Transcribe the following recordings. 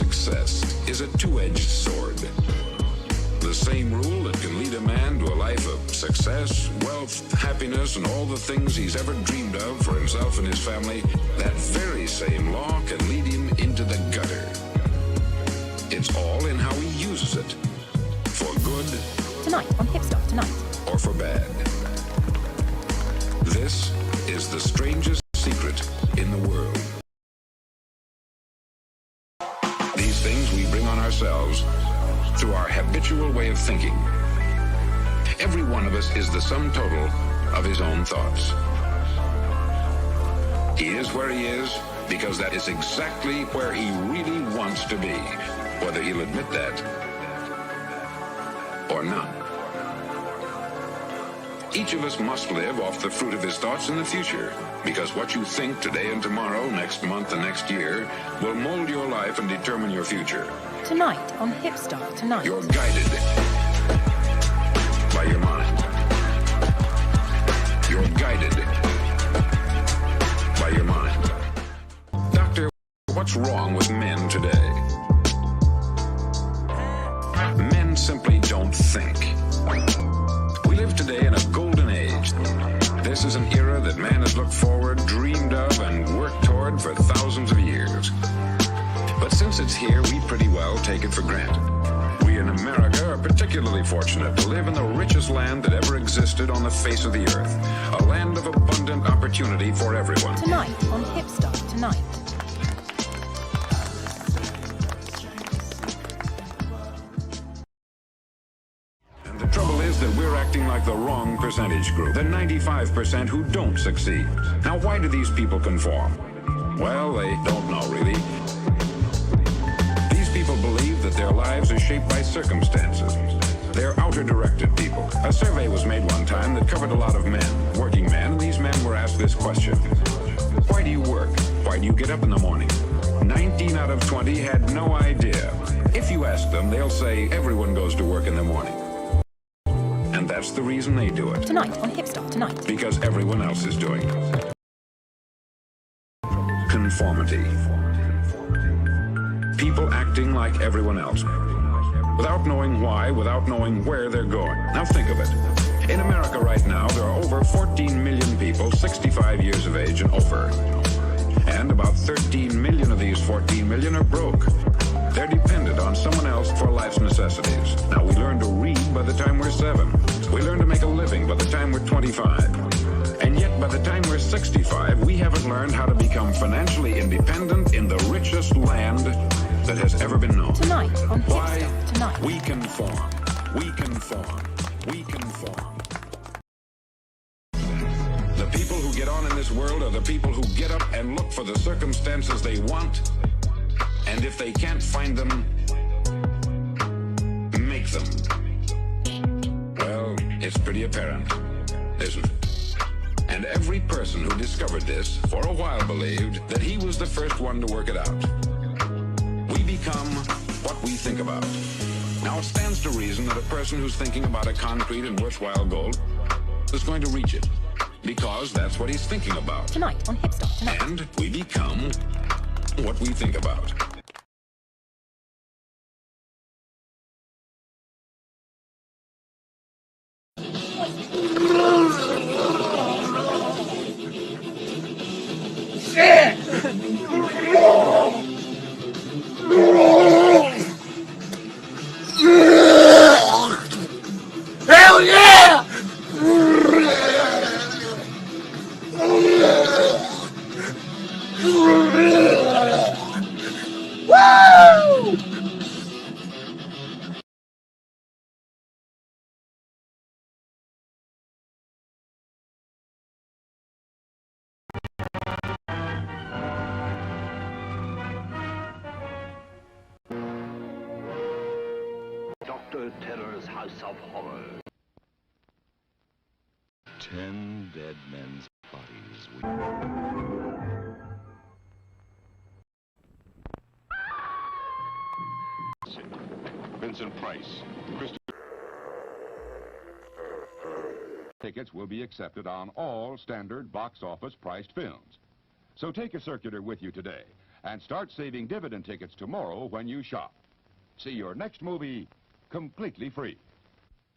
success is a two-edged sword. The same rule that can lead a man to a life of success, wealth, happiness, and all the things he's ever dreamed of for himself and his family, that very same law can lead him into the gutter. It's all in how he uses it. For good. Tonight on Hipstuff Tonight. Or for bad. This is the strangest secret in the world. These things we bring on ourselves through our habitual way of thinking. Every one of us is the sum total of his own thoughts. He is where he is because that is exactly where he really wants to be, whether he'll admit that or not. Each of us must live off the fruit of his thoughts in the future, because what you think today and tomorrow, next month and next year, will mold your life and determine your future. Tonight on Hipstuff Tonight. You're guided by your mind. You're guided by your mind. Doctor, what's wrong with men today? Men simply don't think. We live today in a golden age. This is an era that man has looked forward, dreamed of, and worked toward for thousands of years. But since it's here, we pretty well take it for granted. We in America are particularly fortunate to live in the richest land that ever existed on the face of the earth. A land of abundant opportunity for everyone. Tonight on Hipstuff Tonight. The trouble is that we're acting like the wrong percentage group, the 95% who don't succeed. Now, why do these people conform? Well, they don't know, really. These people believe that their lives are shaped by circumstances. They're outer-directed people. A survey was made one time that covered a lot of men, working men, and these men were asked this question. Why do you work? Why do you get up in the morning? 19 out of 20 had no idea. If you ask them, they'll say everyone goes to work in the morning. And that's the reason they do it. Tonight on Hipstuff Tonight. Because everyone else is doing it. Conformity. People acting like everyone else. Without knowing why, without knowing where they're going. Now think of it. In America right now, there are over 14 million people 65 years of age and over. And about 13 million of these 14 million are broke. They're dependent on someone else for life's necessities. Now, we learn to read by the time we're 7. We learn to make a living by the time we're 25. And yet, by the time we're 65, we haven't learned how to become financially independent in the richest land that has ever been known. Tonight on Why? Hipstuff Tonight. We conform. We conform. We conform. The people who get on in this world are the people who get up and look for the circumstances they want. And if they can't find them, make them. Well, it's pretty apparent, isn't it? And every person who discovered this for a while believed that he was the first one to work it out. We become what we think about. Now, it stands to reason that a person who's thinking about a concrete and worthwhile goal is going to reach it, because that's what he's thinking about. Tonight on Hipstuff Tonight. And we become what we think about. Hell yeah! Woo! Dr. Terror's House of Horror. 10 dead men's bodies. Vincent Price. Tickets will be accepted on all standard box office priced films. So take a circular with you today And start saving dividend tickets tomorrow when you shop. See your next movie completely free.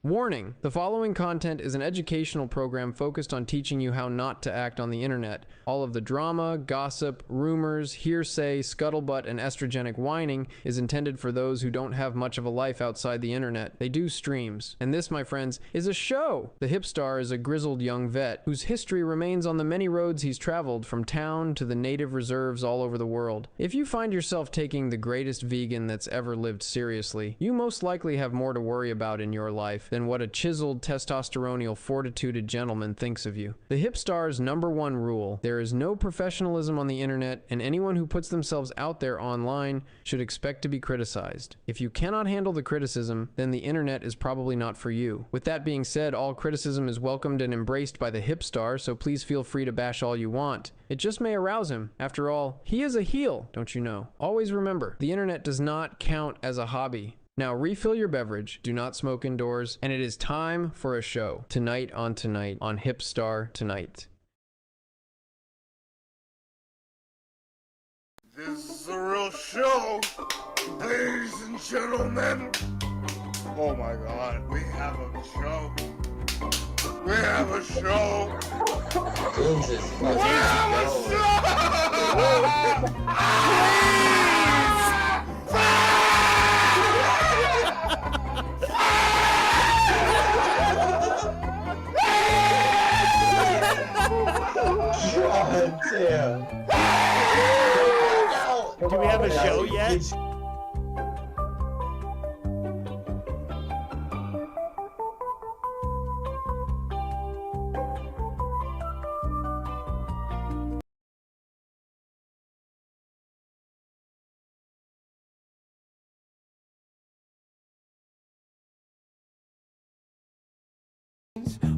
Warning, the following content is an educational program focused on teaching you how not to act on the internet. All of the drama, gossip, rumors, hearsay, scuttlebutt, and estrogenic whining is intended for those who don't have much of a life outside the internet. They do streams. And this, my friends, is a show. The Hipstar is a grizzled young vet whose history remains on the many roads he's traveled from town to the native reserves all over the world. If you find yourself taking the greatest vegan that's ever lived seriously, you most likely have more to worry about in your life than what a chiseled, testosteronial, fortituded gentleman thinks of you. The Hipstar's #1 rule: there is no professionalism on the internet, and anyone who puts themselves out there online should expect to be criticized. If you cannot handle the criticism, then the internet is probably not for you. With that being said, all criticism is welcomed and embraced by the Hipstar, so please feel free to bash all you want. It just may arouse him. After all, he is a heel, don't you know? Always remember, the internet does not count as a hobby. Now refill your beverage, do not smoke indoors, and it is time for a show. Tonight on Hipstar Tonight. This is a real show, ladies and gentlemen. Oh my God, we have a show. We have a show. We have a show. God damn. Do we have a show yet?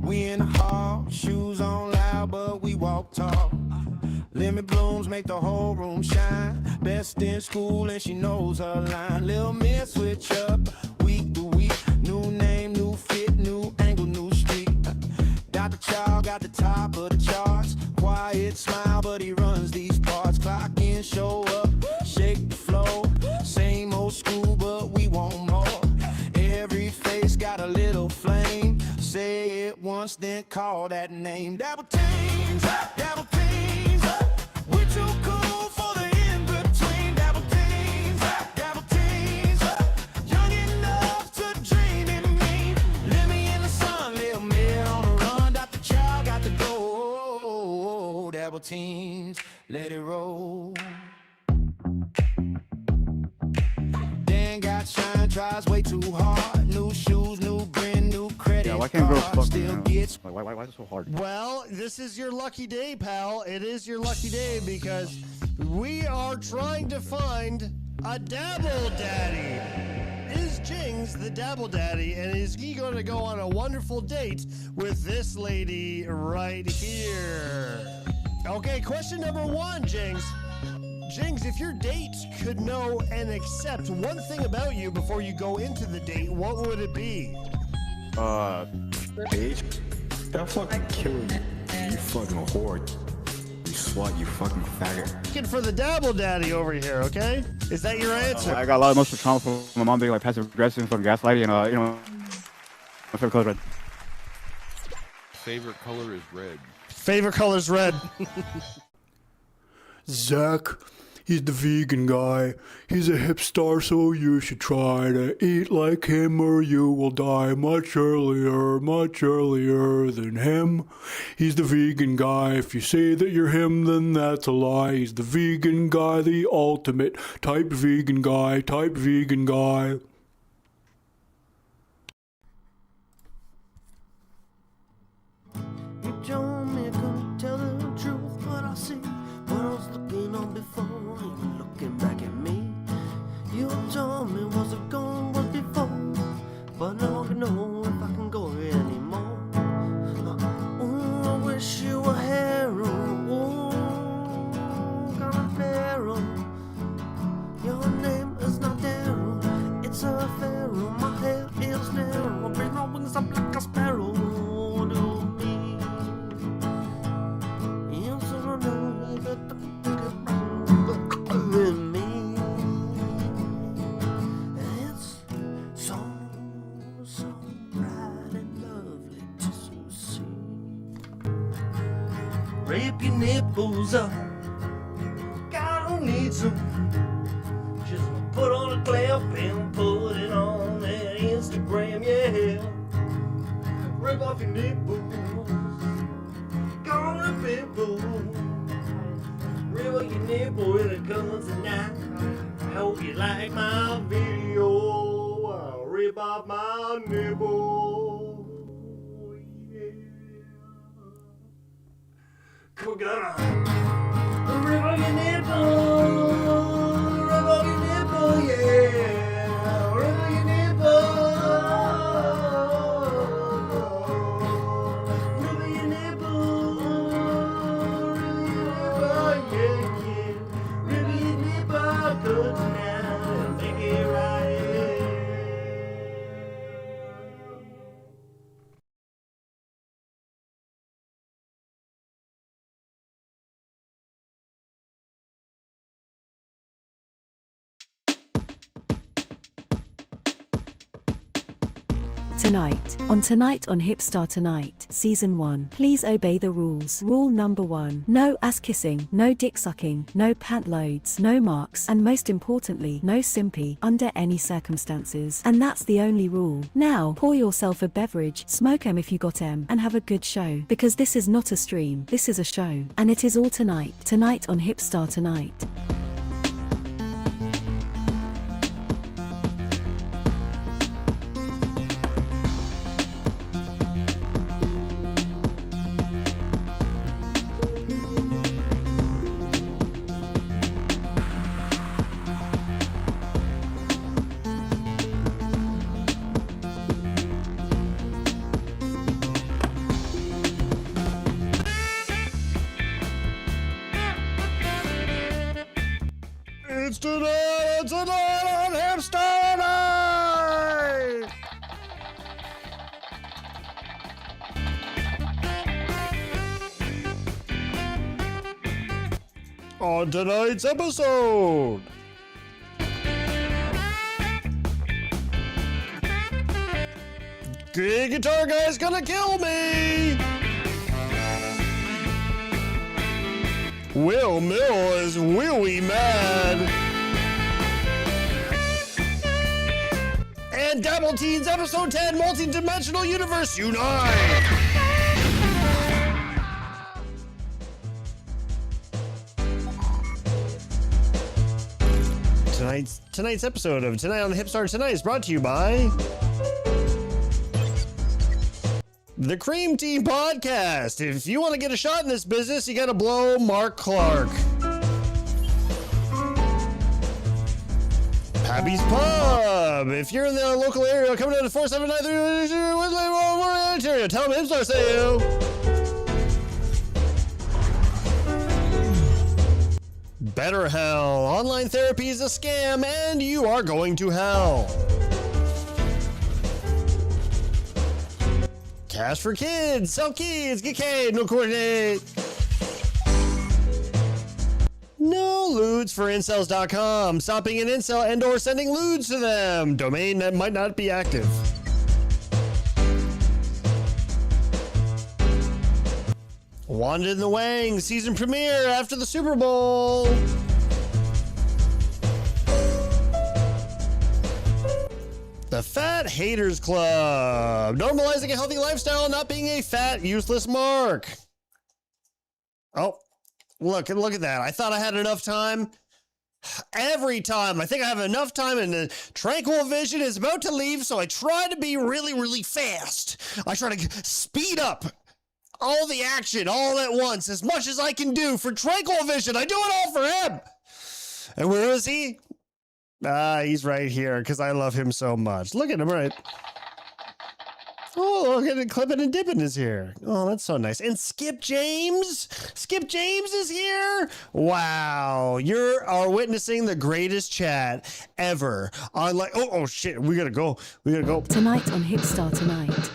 We in the hall, shoes on loud, but we walk tall. Lemon blooms make the whole room shine. Best in school and she knows her line. Little miss switch up week to week. New name, new fit, new angle, new street. Dr. Chow got the top of the charts. Quiet smile, but he runs these parts. Clock in, show up, shake the flow. Same old school, but we want more. Every face got a little flame. Say it once, then call that name. Dabble teens, dabble teens. We're too cool for the in-between. Dabble teens, young enough to dream in me. Let me in the sun, little mid on the run. Dr. Chow got to go. Dabble teens, let it roll. Dan got shine, tries way too hard. New shoes, new brand, new credit. Yeah, why can't girls fuck still me? gets Why is it so hard? Well, this is your lucky day, pal. It is your lucky day because we are trying to find a Dabble Daddy. Is Jings the Dabble Daddy, and is he going to go on a wonderful date with this lady right here? Okay, question number 1, Jings. Jings, if your date could know and accept one thing about you before you go into the date, what would it be? Bitch, that fucking killing me. You fucking whore. You slut, you fucking faggot. Looking for the Dabble Daddy over here, okay? Is that your answer? I got a lot of emotional trauma from my mom being like passive aggressive, fucking gaslighting, and you know, my favorite color is red. Favorite color is red. Favorite color's red. Zach, he's the vegan guy. He's a hipstar, so you should try to eat like him or you will die much earlier than him. He's the vegan guy. If you say that you're him, then that's a lie. He's the vegan guy, the ultimate type vegan guy. You told me I couldn't tell the truth, but I see what I was looking on before. You looking back at me. You told me was it going was before, but now I know if I can go anymore. Ooh, I wish you were hero. Ooh, kind of pharaoh. Your name is not Daryl, it's a pharaoh. My hair is narrow, bring my wings up like a sparrow. Rip your nipples up. God don't need some. Just put on a clip and put it on that Instagram, yeah. Rip off your nipples. Gonna rip it, boo. Rip off your nipple when it comes tonight. I hope you like my video. I'll rip off my nipple. Yeah. We're gonna rip off your nipple. Rip off your nipple, yeah. Rip off your nipple. Rip off your nipple. Rip off your nipple, yeah, yeah. Rip off your nipple, good tonight. Make it right. Tonight on Hipstar Tonight, Season 1. Please obey the rules. Rule number 1. No ass kissing, no dick sucking, no pant loads, no marks, and most importantly, no simpy, under any circumstances. And that's the only rule. Now, pour yourself a beverage, smoke 'em if you got 'em, and have a good show. Because this is not a stream, this is a show. And it is all tonight. Tonight on Hipstar Tonight. It's tonight on Hipstar Night! On tonight's episode, Good Guitar Guy's gonna kill me! Will Mill is really mad. And Dabble Teens Episode 10 Multi-Dimensional Universe Unite! Tonight's episode of Tonight on Hipstar Tonight is brought to you by the Cream Team Podcast. If you want to get a shot in this business, you got to blow Mark Clark. Pappy's Pub. If you're in the local area, coming down to 4793 Ontario, tell them Hipstar say you. Better Hell. Online therapy is a scam, and you are going to hell. Cash for Kids. Sell kids. Get paid. No coordinate. No lewds for incels.com. Stop being an incel and or sending lewds to them. Domain that might not be active. Wanda and the Wang season premiere after the Super Bowl. The Fat Haters Club. Normalizing a healthy lifestyle, not being a fat, useless mark. Oh, look at that. I thought I had enough time. Every time. I think I have enough time, and the Tranquil Vision is about to leave, so I try to be really, really fast. I try to speed up all the action all at once, as much as I can do for Tranquil Vision. I do it all for him. And where is he? He's right here, because I love him so much. Look at him, right? Oh, look at it, Clippin' and Dippin' is here. Oh, that's so nice. And Skip James? Skip James is here? Wow. You are witnessing the greatest chat ever. Oh, shit. We gotta go. Tonight on Hipstar Tonight.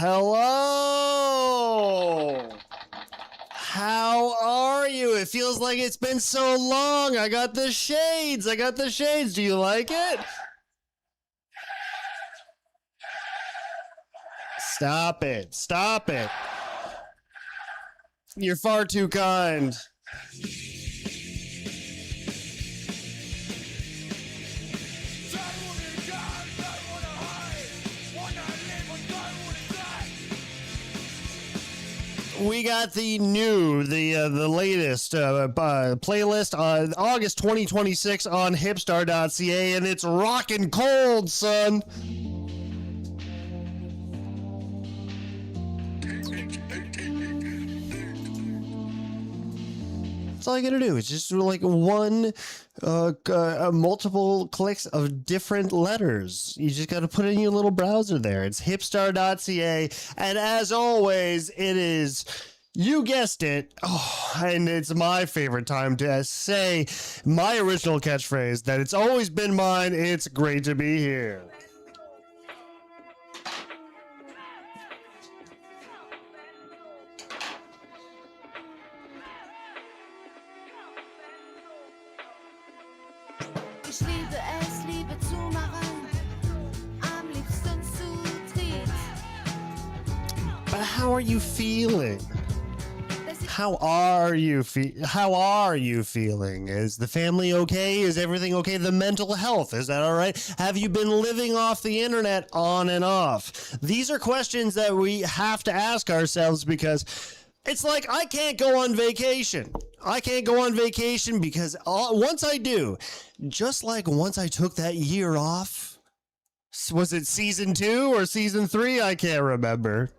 Hello. How are you? It feels like it's been so long. I got the shades. Do you like it? Stop it. You're far too kind. We got the latest playlist on August 2026 on hipstar.ca, and it's rockin' cold, son. That's all you gotta do. It's just like one, multiple clicks of different letters. You just gotta put it in your little browser there. It's hipstar.ca. And as always, it is, you guessed it. Oh, and it's my favorite time to say my original catchphrase that it's always been mine. It's great to be here. Ich liebe es, Liebe zu machen, am liebsten zu dritt. But how are you feeling? How are you feeling? Is the family okay? Is everything okay? The mental health, is that all right? Have you been living off the internet on and off? These are questions that we have to ask ourselves because it's like I can't go on vacation. Because once I do, just like once I took that year off, was it season 2 or season 3? I can't remember.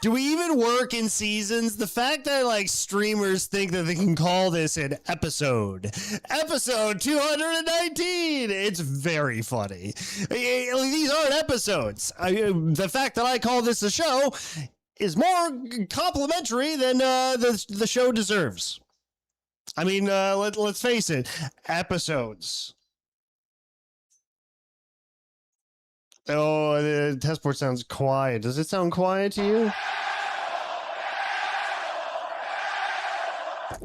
Do we even work in seasons? The fact that like streamers think that they can call this an episode 219, it's very funny. These aren't episodes. The fact that I call this a show is more complimentary than the show deserves. I mean, let's face it, episodes. Oh, the test board sounds quiet. Does it sound quiet to you?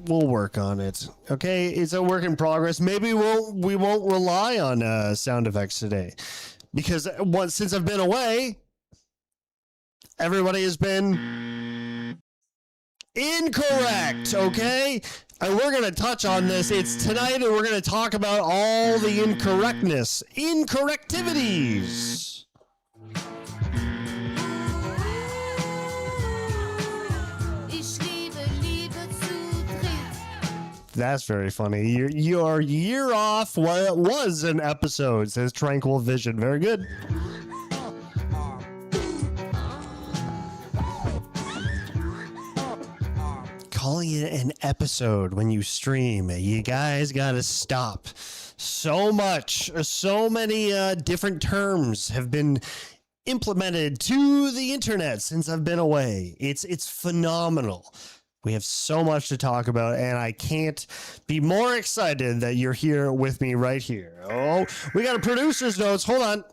We'll work on it. Okay, it's a work in progress. Maybe we won't rely on sound effects today, because since I've been away, everybody has been incorrect. Okay, and we're gonna touch on this. It's tonight, and we're gonna talk about all the incorrectivities. That's very funny. Your year off was an episode, says Tranquil Vision. Very good. Calling it an episode when you stream, you guys gotta stop. So many different terms have been implemented to the internet since I've been away. It's phenomenal. We have so much to talk about, and I can't be more excited that you're here with me right here. Oh, we got a producer's notes. Hold on.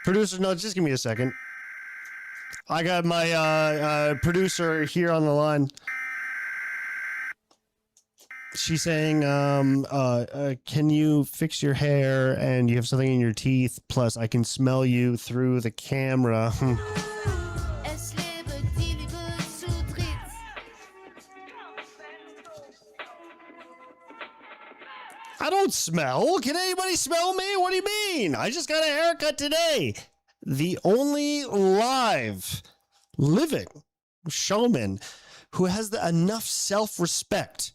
Producer's notes. Just give me a second. I got my producer here on the line. She's saying, can you fix your hair and you have something in your teeth? Plus, I can smell you through the camera. I don't smell. Can anybody smell me? What do you mean? I just got a haircut today. The only living showman who has enough self-respect.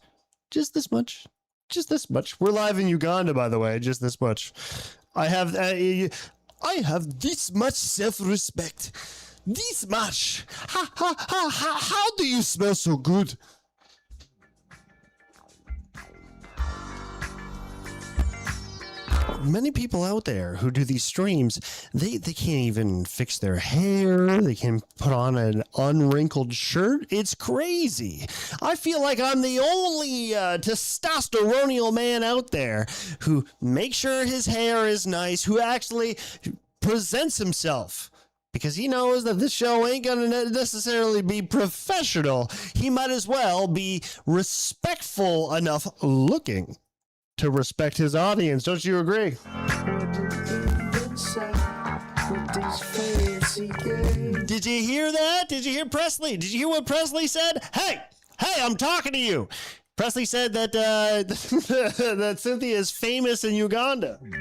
Just this much. We're live in Uganda, by the way. Just this much. I have this much self-respect. This much. How do you smell so good? Many people out there who do these streams, they can't even fix their hair. They can put on an unwrinkled shirt. It's crazy. I feel like I'm the only testosteronial man out there who makes sure his hair is nice, who actually presents himself. Because he knows that this show ain't going to necessarily be professional. He might as well be respectful enough looking to respect his audience. Don't you agree? Did you hear that? Did you hear Presley? Did you hear what Presley said? Hey, I'm talking to you. Presley said that that Cynthia is famous in Uganda. Get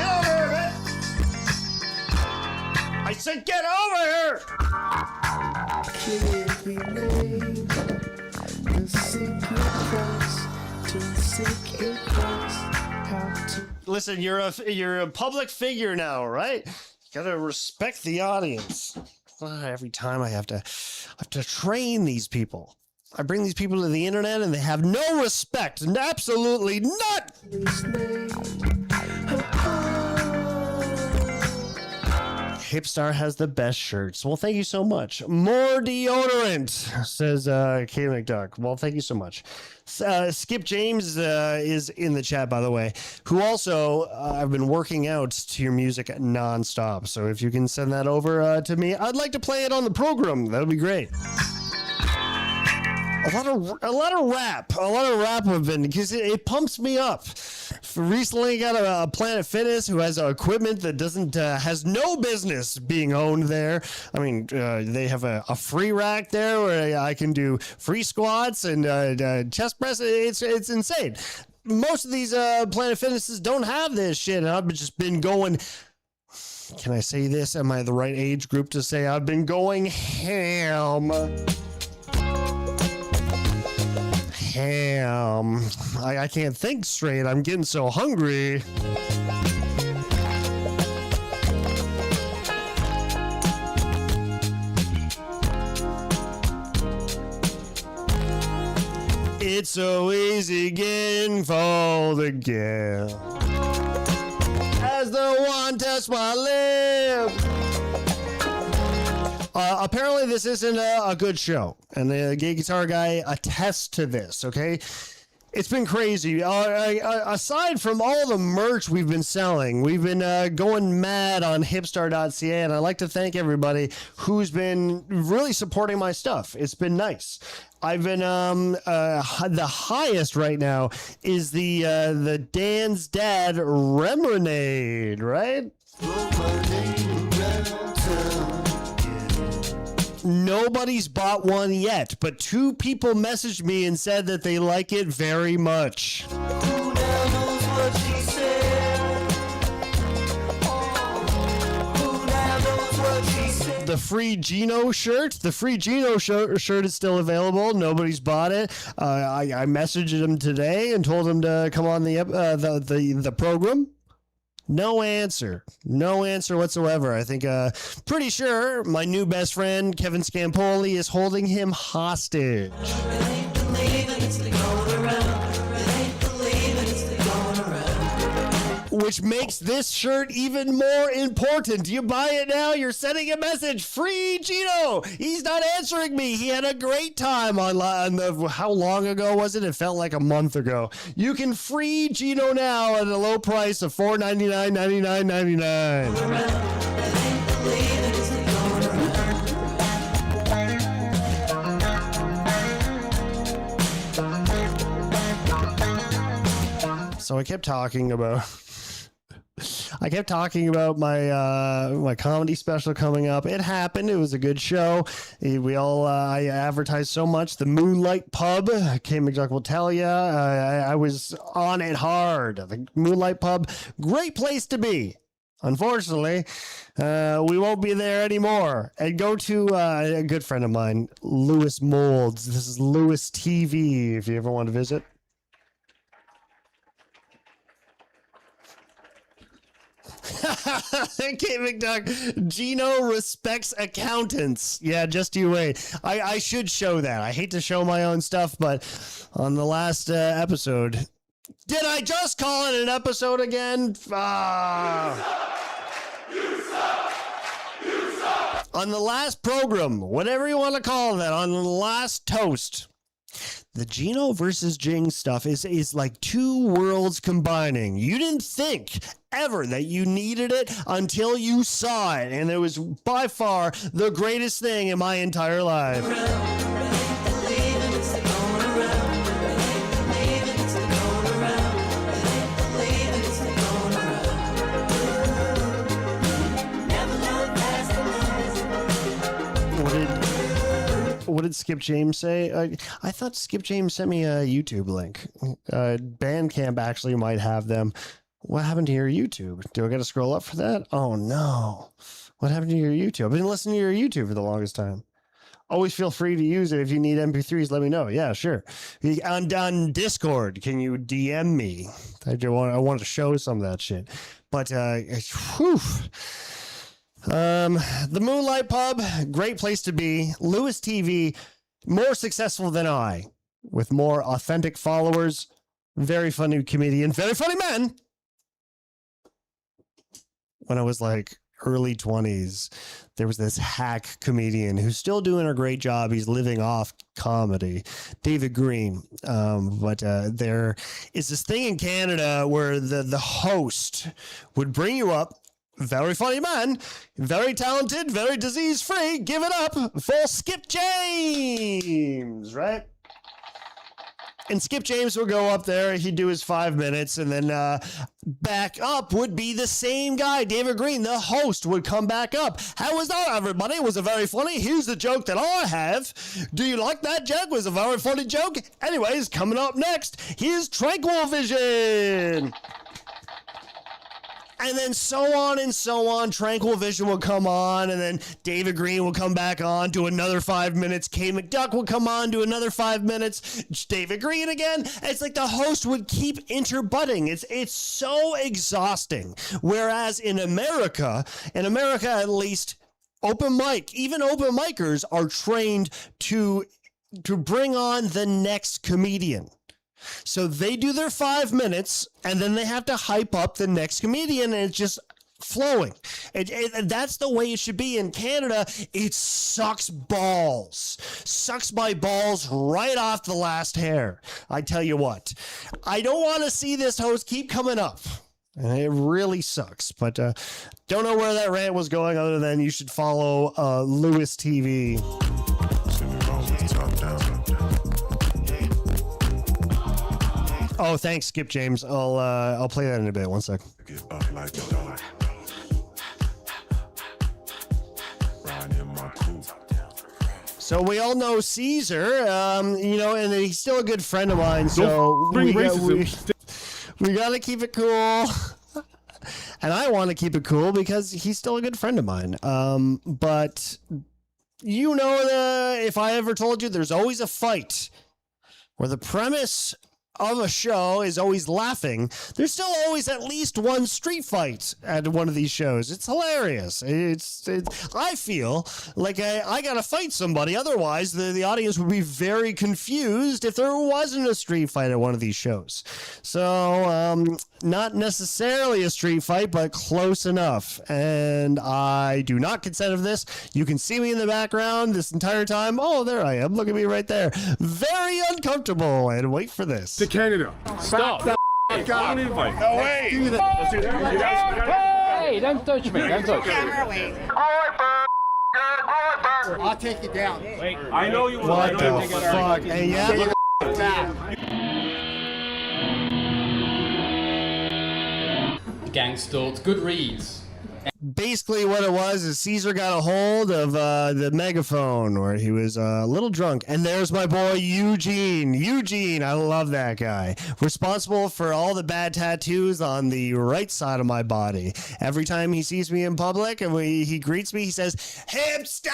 over here, man. I said get over here. Listen, you're a public figure now, right? You gotta respect the audience. Every time I have to train these people. I bring these people to the internet and they have no respect. Absolutely not. Hipstar has the best shirts. Well, thank you so much. More deodorant, says K McDuck. Well, thank you so much. Skip James is in the chat, by the way, who also I've been working out to your music nonstop. So if you can send that over to me, I'd like to play it on the program. That would be great. A lot of rap have been, because it pumps me up. Recently got a Planet Fitness who has equipment that has no business being owned there. I mean, they have a free rack there where I can do free squats and chest press. It's insane. Most of these Planet Fitnesses don't have this shit, and I've just been going. Can I say this? Am I the right age group to say I've been going ham? I can't think straight. I'm getting so hungry. It's so easy getting for the girl. As the one touch my lips. Apparently this isn't a good show, and the Gay Guitar Guy attests to this, okay? It's been crazy. Aside from all the merch we've been selling, we've been going mad on hipstar.ca, and I'd like to thank everybody who's been really supporting my stuff. It's been nice. I've been the highest right now is the Dan's Dad Remoraid, right? Nobody's bought one yet, but 2 people messaged me and said that they like it very much. Who now knows what she said? Who now knows what she said? The free Gino shirt. The free Gino shirt is still available. Nobody's bought it. I messaged him today and told him to come on the program. No answer. No answer whatsoever. I think, pretty sure my new best friend, Kevin Scampoli, is holding him hostage. Which makes this shirt even more important. You buy it now, you're sending a message. Free Gino! He's not answering me. He had a great time how long ago was it? It felt like a month ago. You can free Gino now at a low price of $4.99.99. So I kept talking about my comedy special coming up. It happened. It was a good show. I advertised so much. The Moonlight Pub, K McDuck will tell you. I was on it hard. The Moonlight Pub, great place to be. Unfortunately, we won't be there anymore. And go to a good friend of mine, Lewis Molds. This is Lewis TV, if you ever want to visit. K McDuck, Gino respects accountants. Yeah, just you wait. I should show that. I hate to show my own stuff, but on the last episode, did I just call it an episode again? On the last program, whatever you want to call that, on the last toast, The Gino versus Jing stuff is like two worlds combining. You didn't think ever that you needed it until you saw it, and it was by far the greatest thing in my entire life. What did Skip James say? I thought Skip James sent me a YouTube link. Bandcamp actually might have them. What happened to your YouTube? Do I got to scroll up for that? Oh, no. What happened to your YouTube? I've been listening to your YouTube for the longest time. Always feel free to use it. If you need MP3s, let me know. Yeah, sure. On Discord, can you DM me? I want to show some of that shit. But, whew. The Moonlight Pub, great place to be. Lewis TV, more successful than I, with more authentic followers. Very funny comedian, very funny man. When I was like early 20s, there was this hack comedian who's still doing a great job. He's living off comedy, David Green. But there is this thing in Canada where the host would bring you up. Very funny man, very talented, very disease-free. Give it up for Skip James, right? And Skip James would go up there, he'd do his 5 minutes, and then back up would be the same guy, David Green, the host, would come back up. How was that, everybody? Was it very funny? Here's the joke that I have. Do you like that joke? Was a very funny joke? Anyways, coming up next, here's Tranquil Vision. And then so on and so on. Tranquil Vision will come on, and then David Green will come back on, do another 5 minutes. Kay McDuck will come on, do another 5 minutes. David Green again. It's like the host would keep interbutting. It's so exhausting. Whereas in America at least, open mic, even open micers are trained to bring on the next comedian. So they do their 5 minutes, and then they have to hype up the next comedian, and it's just flowing. That's the way it should be. In Canada, it sucks balls. Sucks my balls right off the last hair. I tell you what. I don't want to see this host keep coming up. And it really sucks. But don't know where that rant was going other than you should follow Lewis TV. Oh, thanks, Skip James. I'll play that in a bit. 1 sec. So we all know Caesar, and he's still a good friend of mine. So we got to keep it cool. And I want to keep it cool because he's still a good friend of mine. But if I ever told you, there's always a fight where the premise of a show is always laughing. There's still always at least one street fight at one of these shows. It's hilarious. I feel like I gotta fight somebody. Otherwise, the audience would be very confused if there wasn't a street fight at one of these shows. So, not necessarily a street fight, but close enough. And I do not consent of this. You can see me in the background this entire time. Oh, there I am. Look at me right there. Very uncomfortable. And wait for this. To Canada. Stop. No way. Let's do that. Hey, don't touch me. Don't touch me. I'll take you down. Wait, I know you will. What the fuck? Hey, yeah. Gangster. Good reads. Basically what it was is Caesar got a hold of the megaphone where he was a little drunk. And there's my boy Eugene. Eugene, I love that guy. Responsible for all the bad tattoos on the right side of my body. Every time he sees me in public and he greets me, he says, "Hipster!"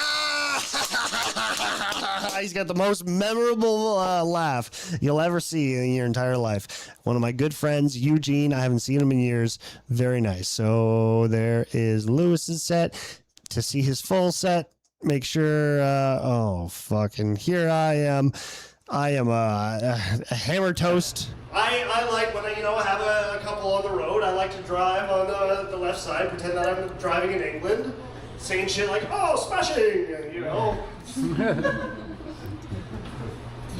He's got the most memorable laugh you'll ever see in your entire life. One of my good friends, Eugene. I haven't seen him in years. Very nice. So there is Lewis's set. To see his full set, make sure fucking here I am a hammer toast. I like when I have a couple on the road. I like to drive on the left side, pretend that I'm driving in England, saying shit like, "Oh, smashing,"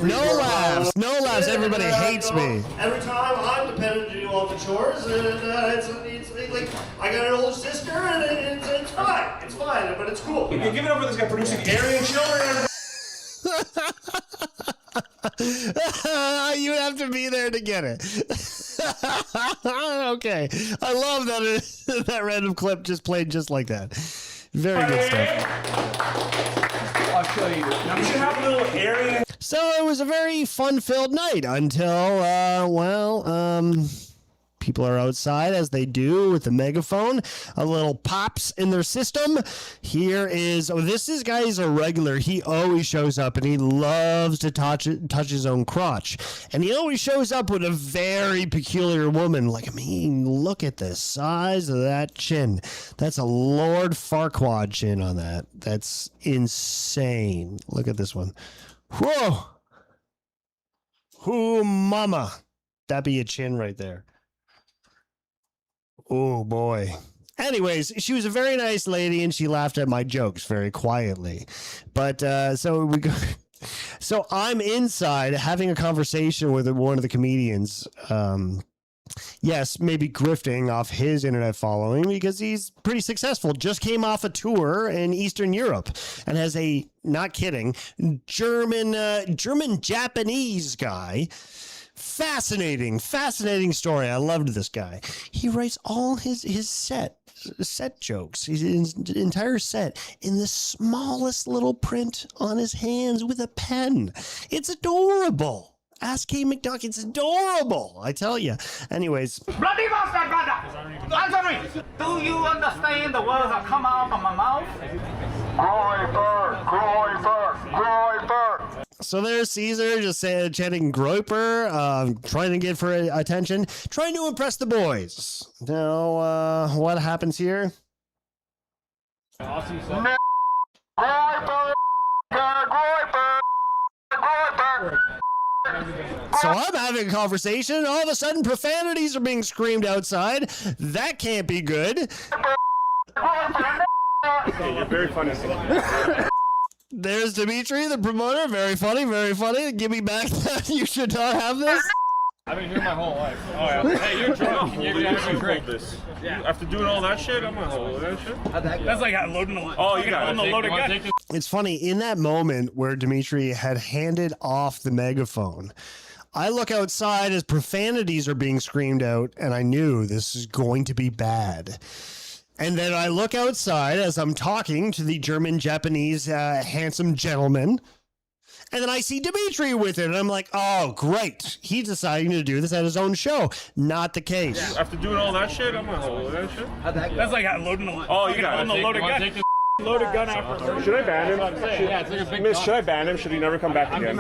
No laughs. No laughs. Everybody hates me. Every time I'm dependent to do all the chores, and it's like I got an older sister, and it's fine. It's fine, but it's cool. Give it up for this guy producing Aryan children. You have to be there to get it. Okay. I love that that random clip just played just like that. Very good stuff. I'll show you. Now we should have a little Aryan. So it was a very fun-filled night until, people are outside as they do with the megaphone, a little pops in their system. Here is, this guy's a regular. He always shows up and he loves to touch his own crotch. And he always shows up with a very peculiar woman. Like, I mean, look at the size of that chin. That's a Lord Farquaad chin on that. That's insane. Look at this one. Whoa. Whoo, mama. That'd be a chin right there. Oh, boy. Anyways, she was a very nice lady, and she laughed at my jokes very quietly. But so I'm inside having a conversation with one of the comedians. Yes, maybe grifting off his internet following because he's pretty successful. Just came off a tour in Eastern Europe and has a, not kidding, German-Japanese guy. Fascinating story. I loved this guy. He writes all his set jokes, his entire set in the smallest little print on his hands with a pen. It's adorable. Ask Kate McDuck. It's adorable. I tell you. Anyways. Bloody bastard, brother! Answer me! Do you understand the words that come out of my mouth? Groiper. So there's Caesar just chanting Groiper, trying to get for attention, trying to impress the boys. Now, what happens here? Groiper! So I'm having a conversation, and all of a sudden profanities are being screamed outside. That can't be good. Okay, you're very funny. There's Dimitri, the promoter. Very funny, very funny. Give me back that. You should not have this. I've been here my whole life. Oh, yeah. Hey, you're drunk. You're going to drink this. Yeah. After doing all that shit, I'm going to hold that shit. That's like loading the... Oh, you got the loaded gun. It's funny, in that moment where Dimitri had handed off the megaphone, I look outside as profanities are being screamed out, and I knew this is going to be bad. And then I look outside as I'm talking to the German-Japanese handsome gentleman, and then I see Dimitri with it, and I'm like, oh, great. He's deciding to do this at his own show. Not the case. Yeah. After doing all that shit, I'm going to hold that shit. That's like loading the... Oh, you got the loaded gun. Loaded gun after. Should I ban him? Yeah, it's like a big Miss, should I ban him? Should he never come back again?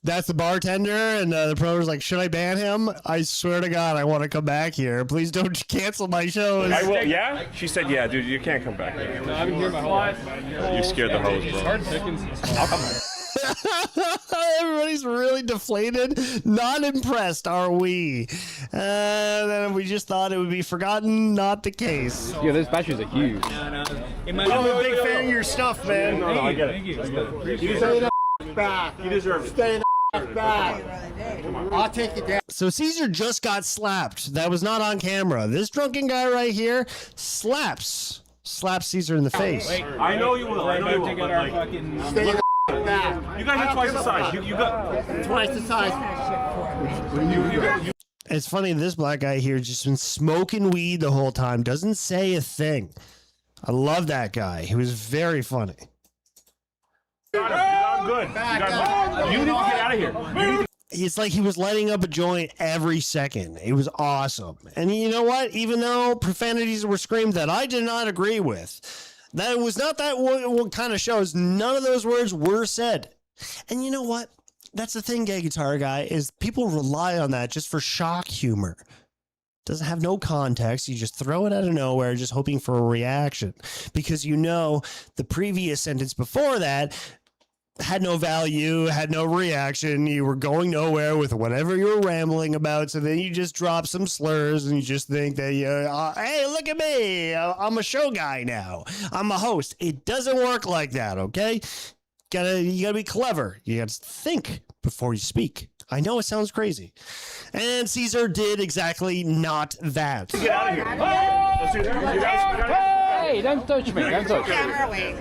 That's the bartender, and the promoter's like, should I ban him? I swear to God, I want to come back here. Please don't cancel my shows. I will, yeah? She said, yeah, dude, you can't come back here. No, I've been here my whole life. You scared the hose, bro. I'll come back. Everybody's really deflated. Not impressed, are we? Then we just thought it would be forgotten. Not the case. Yeah, those batteries are huge. I'm a big fan of your stuff, man. No, I get it. You stay the back. You deserve it. Stay the back. I'll take you down. So Caesar just got slapped. That was not on camera. This drunken guy right here slaps Caesar in the face. I know you will. I know you will. Stay the back. You guys are twice the size. You got twice the size. It's funny, this black guy here just been smoking weed the whole time, doesn't say a thing. I love that guy. He was very funny. You got him good. You need to get out of here. It's like he was lighting up a joint every second. It was awesome. And you know what? Even though profanities were screamed that I did not agree with, that was not that what kind of shows. None of those words were said. And you know what? That's the thing, Gay Guitar Guy, is people rely on that just for shock humor. Doesn't have no context. You just throw it out of nowhere, just hoping for a reaction. Because you know the previous sentence before that had no value, had no reaction. You were going nowhere with whatever you were rambling about. So then you just drop some slurs and you just think that, hey, look at me. I'm a show guy now. I'm a host. It doesn't work like that, okay? You gotta be clever. You gotta think before you speak. I know it sounds crazy. And Caesar did exactly not that. Get out of here. Let's do that. Hey, don't touch me. Don't touch me.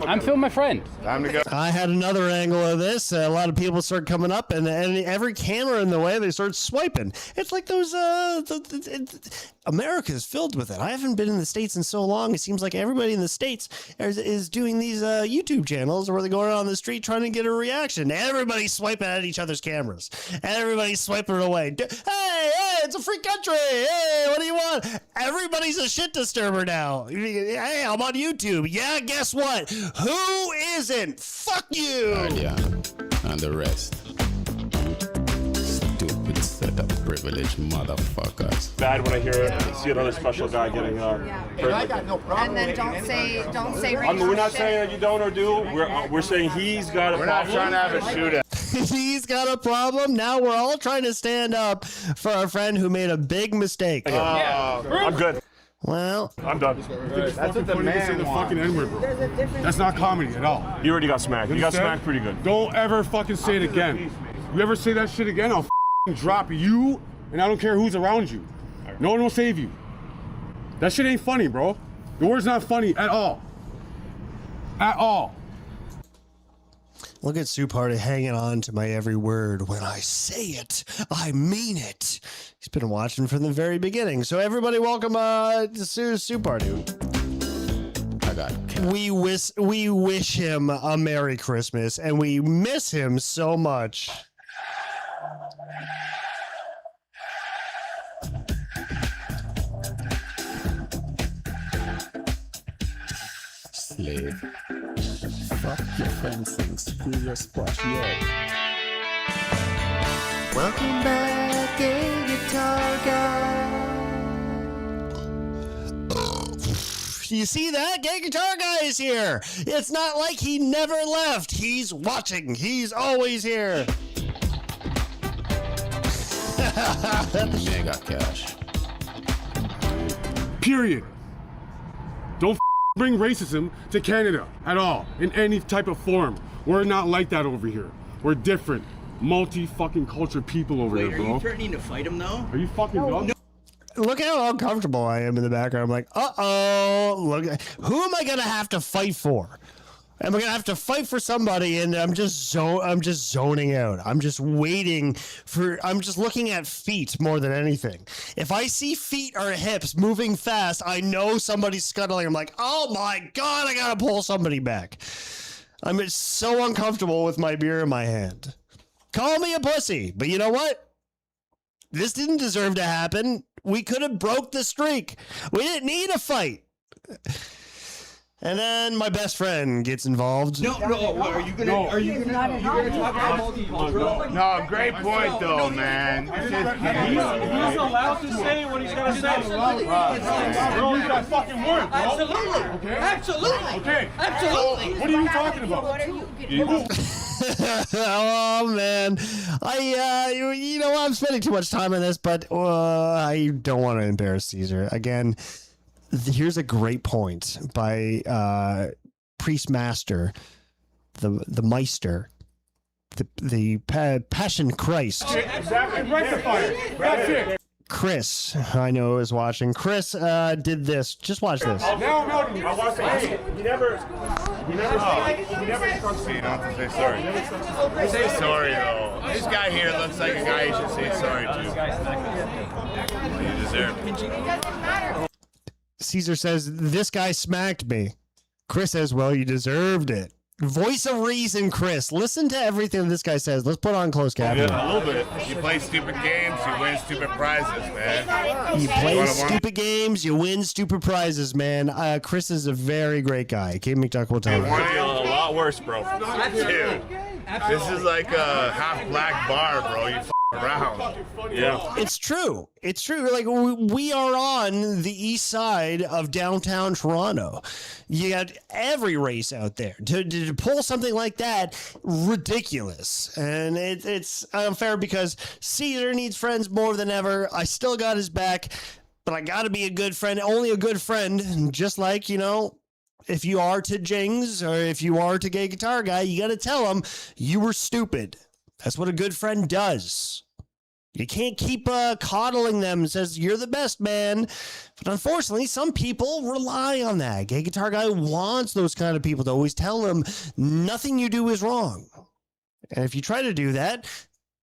I'm filming my friend. Time to go. I had another angle of this. A lot of people start coming up, and every camera in the way, they start swiping. It's like those. America is filled with it. I haven't been in the States in so long. It seems like everybody in the States is doing these YouTube channels where they go around the street trying to get a reaction. Everybody's swiping at each other's cameras. Everybody's swiping it away. Hey, it's a free country. Hey, what do you want? Everybody's a shit disturber now. Hey, I'm on YouTube. Yeah, guess what? Who isn't? Fuck you. And the rest. Stupid set of privileged motherfuckers. Bad when I see another special guy getting I got no problem. And then don't say I mean, we're not saying that you don't or do. We're saying he's got a problem. We're not trying to have a shootout. He's got a problem. Now we're all trying to stand up for our friend who made a big mistake. I'm good. Well, I'm done. That's what the man the wants. fucking N-word, bro. That's not comedy at all. You already got smacked. You got understand? smacked pretty good. Don't ever fucking say it again. You ever say that shit again, I'll fucking drop you, and I don't care who's around you. No one will save you. That shit ain't funny, bro. The word's not funny at all. At all. look at Soup Party hanging on to my every word. When I say it, I mean it. He's been watching from the very beginning. So everybody, welcome to Soup Party. We wish him a Merry Christmas, and we miss him so much. Slave. Fuck your friends and screw your squash, yeah. Welcome back, Gay Guitar Guy. You see that? Gay Guitar Guy is here. It's not like he never left. He's watching. He's always here. Mega cash. Period. Don't bring racism to Canada at all, in any type of form. We're not like that over here. We're different, multi-fucking culture people over here, bro. Are you threatening to fight him, though? Are you fucking dumb? No. Look how uncomfortable I am in the background. I'm like, uh-oh. Look, who am I going to have to fight for? Am I going to have to fight for somebody? And I'm just zoning out. I'm just waiting for, I'm just looking at feet more than anything. If I see feet or hips moving fast, I know somebody's scuttling. I'm like, oh my God, I got to pull somebody back. I'm just so uncomfortable with my beer in my hand. Call me a pussy, but you know what? This didn't deserve to happen. We could have broke the streak. We didn't need a fight. And then my best friend gets involved. No, are you gonna talk about multicultural? No, great point though, man. He's allowed to say what he's gonna say. Absolutely. Bro, you got fucking word, bro. Absolutely. Okay. Absolutely. Okay. Absolutely. What are you talking about? What are you? Oh man, you know I'm spending too much time on this, but I don't want to embarrass Caesar again. Here's a great point by Priest Master, the Meister, the Passion Christ. Exactly. Rectify it. That's it. Chris, I know, is watching. Chris did this. Just watch this. No. I want to say, he never comes to You don't have to say sorry. Say sorry, though. This guy here looks like a guy you should say sorry to. Well, you deserve it. Caesar says, this guy smacked me. Chris says, well, you deserved it. Voice of reason, Chris. Listen to everything this guy says. Let's put on closed captioning. Yeah, a little bit. You play stupid games, you win stupid prizes, man. You play stupid games, you win stupid prizes, man. Chris is a very great guy. Kate McDuck will tell you. A lot worse, bro. Dude, this is like a half black bar, bro. You around. Yeah. It's true. It's true. Like, we are on the east side of downtown Toronto. You got every race out there. To pull something like that, ridiculous. And it's unfair because Caesar needs friends more than ever. I still got his back, but I got to be a good friend. Only a good friend, just like, you know, If you are to Jings or if you are to Gay Guitar Guy, you got to tell him you were stupid. That's what a good friend does. You can't keep coddling them and says, you're the best, man. But unfortunately, some people rely on that. Gay Guitar Guy wants those kind of people to always tell him nothing you do is wrong. And if you try to do that,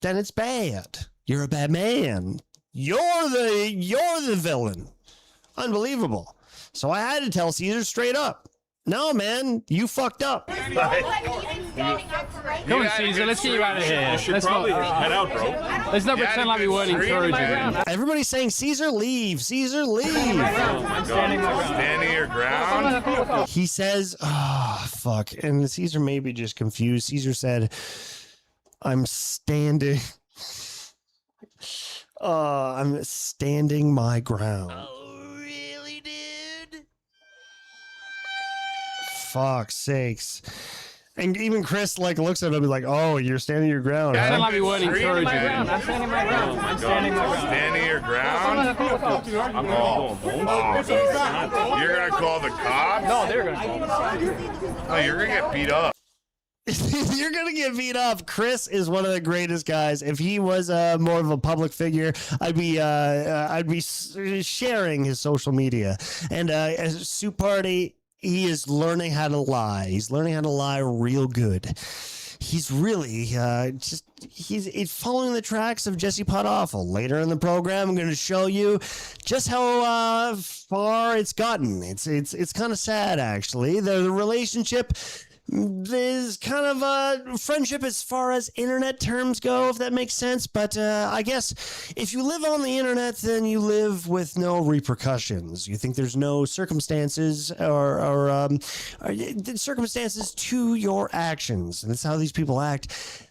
then it's bad. You're a bad man. You're the villain. Unbelievable. So I had to tell Caesar straight up. No, man, you fucked up. Come on, Caesar, let's get you out of here. You should probably head out, bro. Let's not pretend like we weren't encouraging him. Everybody's saying, Caesar, leave. Caesar, leave. I'm standing your ground. He says, fuck. And Caesar may be just confused. Caesar said, I'm standing my ground. Fuck's sakes. And even Chris looks at him and like, oh, you're standing your ground. Yeah, huh? like we weren't encouraging him. I'm standing my ground. I'm standing my ground. Standing your ground? You're going to call the cops? No, they're going to call the cops. Oh, you're going to get beat up. You're gonna get beat up. Chris is one of the greatest guys. If he was more of a public figure, I'd be sharing his social media. And as Soup Party, he is learning how to lie. He's learning how to lie real good. He's really he's following the tracks of Jesse Podawful. Later in the program, I'm going to show you just how far it's gotten. It's kind of sad, actually. The relationship is kind of a friendship as far as internet terms go, if that makes sense. But I guess if you live on the internet, then you live with no repercussions. You think there's no circumstances or circumstances to your actions. And that's how these people act.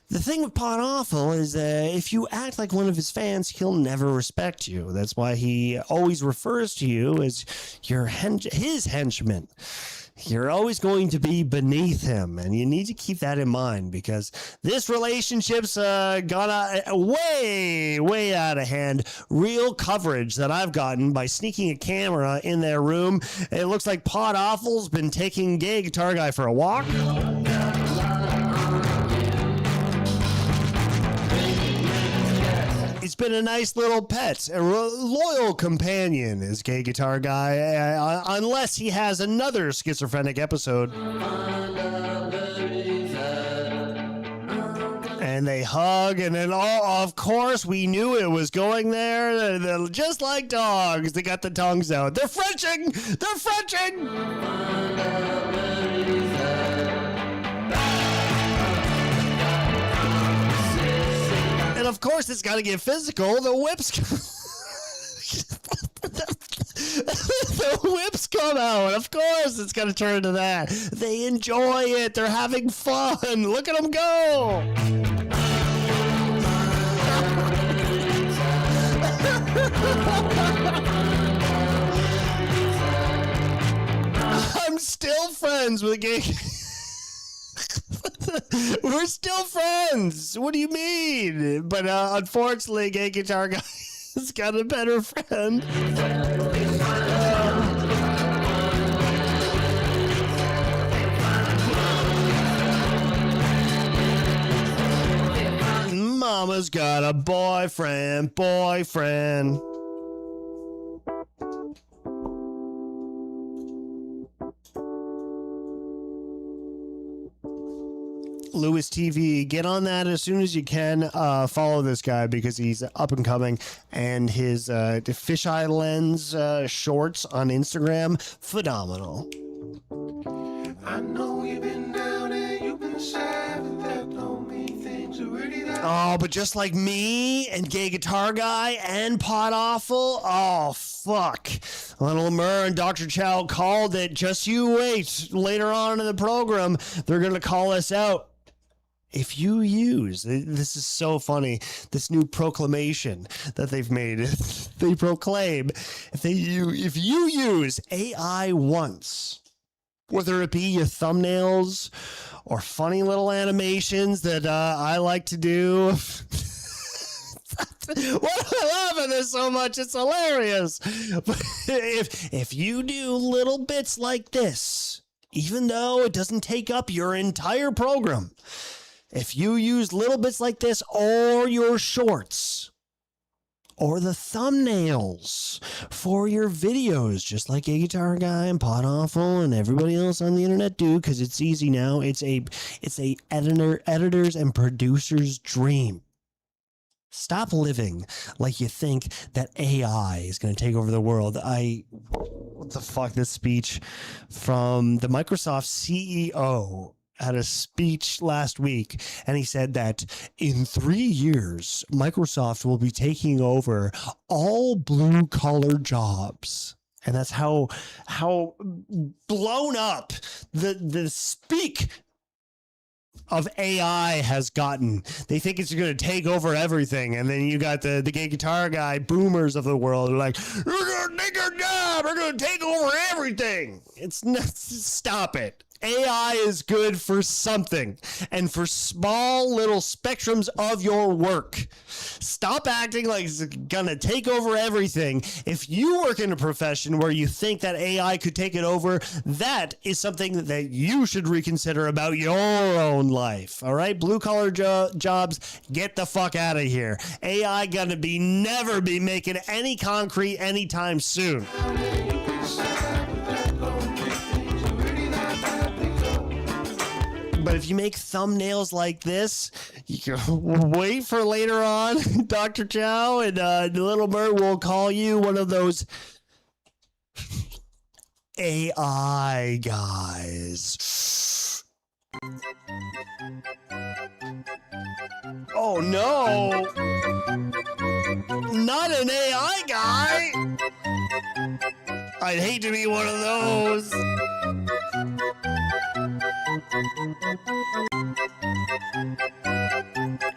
The thing with Podawful is if you act like one of his fans, he'll never respect you. That's why he always refers to you as his henchman. You're always going to be beneath him, and you need to keep that in mind because this relationship's gone way out of hand. Real coverage that I've gotten by sneaking a camera in their room. It looks like Podawful's been taking Gay Guitar Guy for a walk. It's been a nice little pet, a loyal companion, is Gay Guitar Guy, unless he has another schizophrenic episode. And they hug, and then, of course, we knew it was going there. They're just like dogs. They got the tongues out. They're Frenching! They're Frenching! And of course, it's got to get physical. The whips, the whips come out. Of course, it's going to turn into that. They enjoy it. They're having fun. Look at them go. I'm still friends with Gay. We're still friends. What do you mean? But unfortunately, Gay Guitar Guy has got a better friend. Mama's got a boyfriend. Lewis TV, get on that as soon as you can. Follow this guy because he's up and coming, and his fisheye lens shorts on Instagram, phenomenal. I know you've been down and you've been sad, but that don't mean things are really that. Oh, but just like me and Gay Guitar Guy and Podawful, oh fuck. Little Murr and Dr. Chow called it. Just you wait. Later on in the program, they're gonna call us out. If you use, this is so funny, this new proclamation that they've made, they proclaim, if you use AI once, whether it be your thumbnails or funny little animations that I like to do. Why am I laughing at this so much? It's hilarious. But if you do little bits like this, even though it doesn't take up your entire program. If you use little bits like this or your shorts or the thumbnails for your videos, just like A Guitar Guy and Pod Awful and everybody else on the internet do, because it's easy now. It's a editor's and producer's dream. Stop living like you think that AI is going to take over the world. What the fuck, this speech from the Microsoft CEO had a speech last week, and he said that in 3 years, Microsoft will be taking over all blue-collar jobs. And that's how blown up the speak of AI has gotten. They think it's going to take over everything, and then you got the Gay Guitar Guy boomers of the world are like, we're going to take our job, we're going to take over everything. It's not, stop it. AI is good for something, and for small little spectrums of your work. Stop acting like it's gonna take over everything. If you work in a profession where you think that AI could take it over, that is something that you should reconsider about your own life. All right, blue collar jobs, get the fuck out of here. AI gonna never be making any concrete anytime soon. But if you make thumbnails like this, you can wait for later on. Dr. Chow and Little Bird will call you one of those AI guys. Oh no! Not an AI guy! I'd hate to be one of those.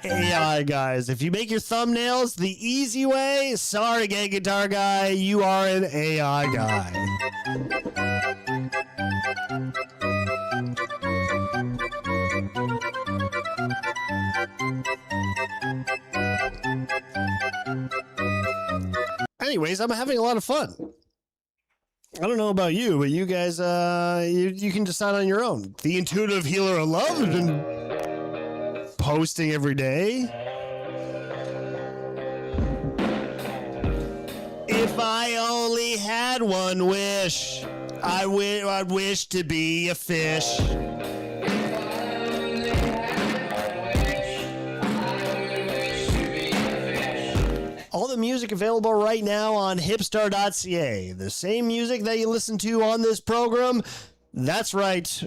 AI guys, if you make your thumbnails the easy way, sorry, Gay Guitar Guy, you are an AI guy. Anyways, I'm having a lot of fun. I don't know about you, but you guys, you can decide on your own. The Intuitive Healer of Love has been posting every day. If I only had one wish, I'd wish to be a fish. All the music available right now on hipstar.ca. The same music that you listen to on this program. That's right.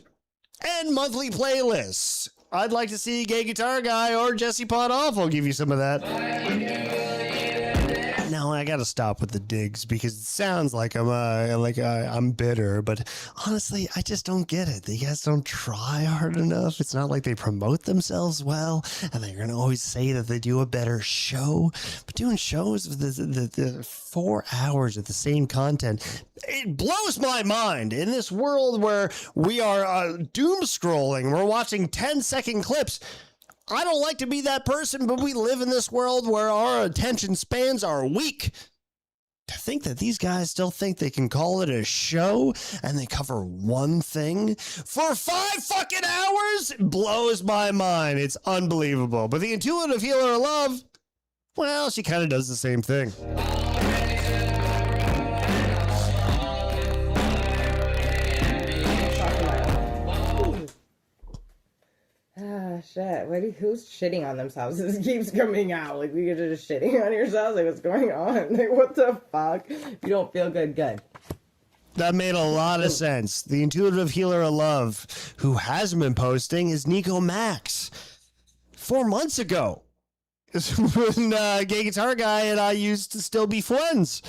And monthly playlists. I'd like to see Gay Guitar Guy or Jesse Pod Awful give you some of that. Now I gotta stop with the digs because it sounds like I'm bitter, but honestly, I just don't get it. You guys don't try hard enough. It's not like they promote themselves well, and they're gonna always say that they do a better show. But doing shows with the 4 hours of the same content, it blows my mind. In this world where we are doom scrolling, we're watching 10-second clips. I don't like to be that person, but we live in this world where our attention spans are weak. To think that these guys still think they can call it a show and they cover one thing for 5 fucking hours blows my mind. It's unbelievable. But the Intuitive Healer of Love, well, she kind of does the same thing. Ah, shit. Who's shitting on themselves? This keeps coming out. Like, we are just shitting on yourselves? Like, what's going on? Like, what the fuck? You don't feel good. That made a lot of sense. The Intuitive Healer of Love, who hasn't been posting, is Nico Max. 4 months ago, when Gay Guitar Guy and I used to still be friends.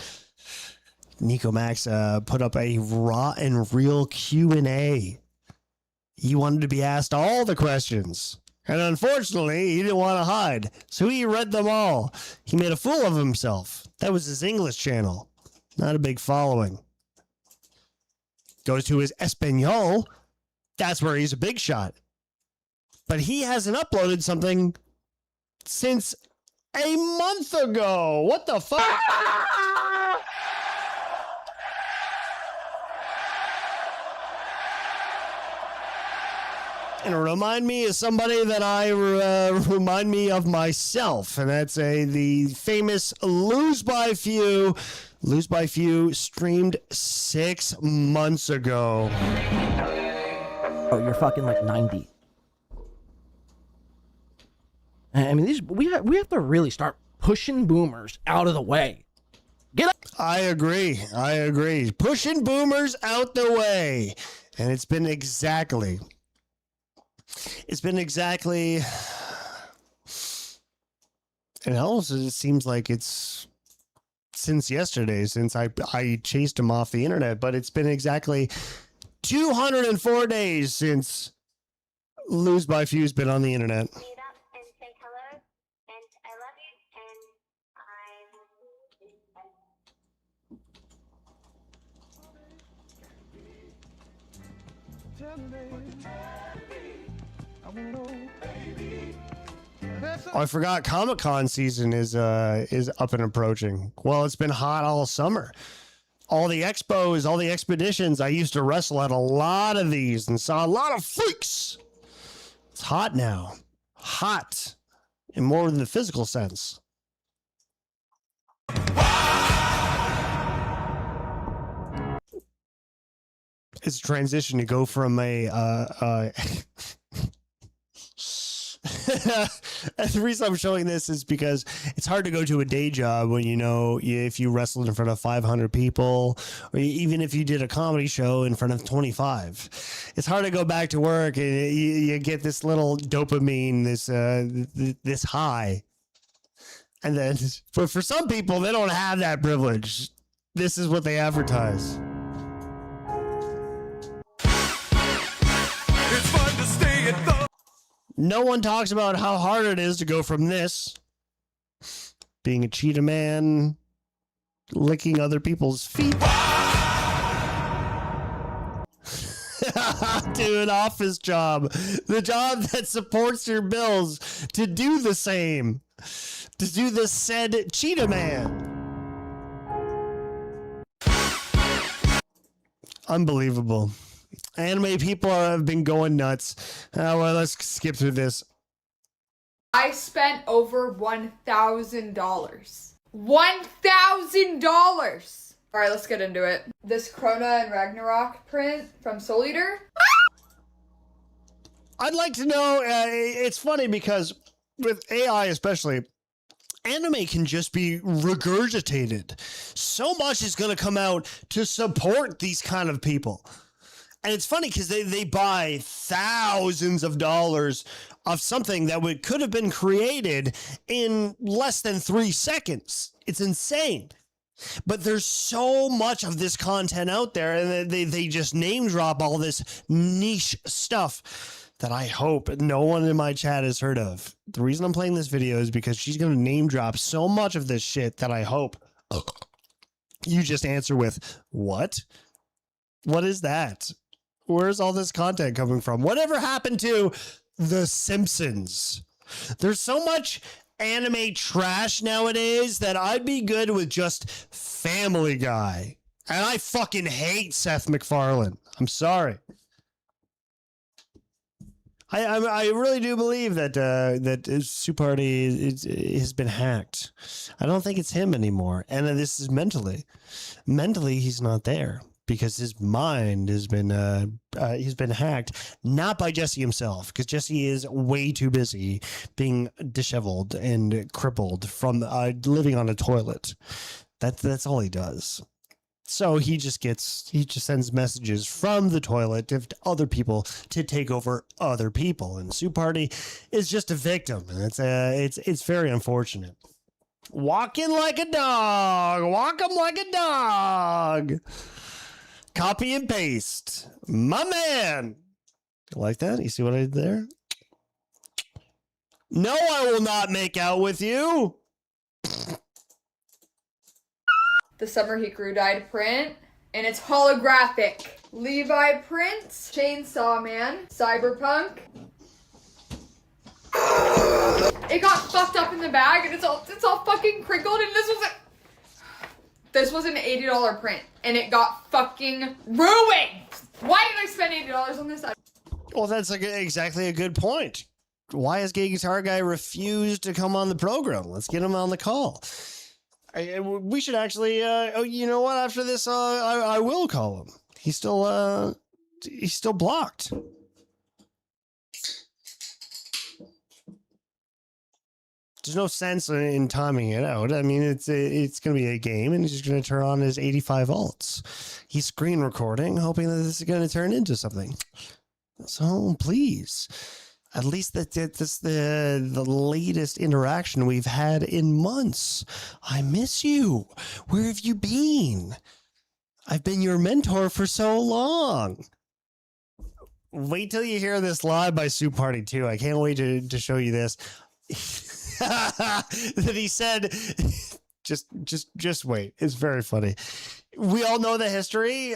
Nico Max put up a raw and real Q&A. He wanted to be asked all the questions. And unfortunately, he didn't want to hide. So he read them all. He made a fool of himself. That was his English channel. Not a big following. Goes to his Espanol. That's where he's a big shot. But he hasn't uploaded something since a month ago. What the fuck? And remind me of somebody that I remind me of myself, and that's the famous Lose by Few. Lose by Few streamed 6 months ago. Oh, you're fucking like 90. I mean, we have to really start pushing boomers out of the way. Get up. I agree. Pushing boomers out the way. And it's been exactly, and also it seems like it's since yesterday, since I chased him off the internet, but it's been exactly 204 days since Lose by Few's been on the internet. Oh, I forgot Comic-Con season is up and approaching. Well, it's been hot all summer. All the expos, all the expeditions. I used to wrestle at a lot of these and saw a lot of freaks. It's hot now. Hot. In more than the physical sense. It's a transition to go from a the reason I'm showing this is because it's hard to go to a day job when if you wrestled in front of 500 people, or even if you did a comedy show in front of 25. It's hard to go back to work and you get this little dopamine, this high, and then but for some people they don't have that privilege. This is what they advertise. It's fun to stay at the. No one talks about how hard it is to go from this, being a cheetah man, licking other people's feet, to an office job, the job that supports your bills, to do the same, to do the said cheetah man. Unbelievable. Anime people have been going nuts. Well, let's skip through this. I spent over $1,000. $1,000! Alright, let's get into it. This Krona and Ragnarok print from Soul Eater. I'd like to know, it's funny because with AI especially, anime can just be regurgitated. So much is going to come out to support these kind of people. And it's funny because they buy thousands of dollars of something that could have been created in less than 3 seconds. It's insane. But there's so much of this content out there, and they just name drop all this niche stuff that I hope no one in my chat has heard of. The reason I'm playing this video is because she's going to name drop so much of this shit that I hope you just answer with, what? What is that? Where's all this content coming from? Whatever happened to The Simpsons? There's so much anime trash nowadays that I'd be good with just Family Guy. And I fucking hate Seth MacFarlane. I'm sorry. I really do believe that Soup Party has been hacked. I don't think it's him anymore. And this is mentally. Mentally, he's not there. Because his mind has been he's been hacked, not by Jesse himself, because Jesse is way too busy being disheveled and crippled from living on a toilet. That's all he does. So he just sends messages from the toilet to other people to take over other people, and Soup Party is just a victim, and it's very unfortunate. Walking like a dog, walk 'em like a dog. Copy and paste. My man. You like that? You see what I did there? No, I will not make out with you. The Summer Hikaru Died print. And it's holographic. Levi Prince, Chainsaw Man, Cyberpunk. It got fucked up in the bag and it's all fucking crinkled, and this was an $80 print, and it got fucking ruined. Why did I spend $80 on this? Well, that's exactly a good point. Why has Gay Guitar Guy refused to come on the program? Let's get him on the call. We should actually. Oh, you know what? After this, I will call him. He's still blocked. There's no sense in timing it out. I mean, it's going to be a game, and he's just going to turn on his 85 volts. He's screen recording, hoping that this is going to turn into something. So please, at least that's the latest interaction we've had in months. I miss you. Where have you been? I've been your mentor for so long. Wait till you hear this live by Soup Party 2. I can't wait to show you this. That he said, just wait. It's very funny. We all know the history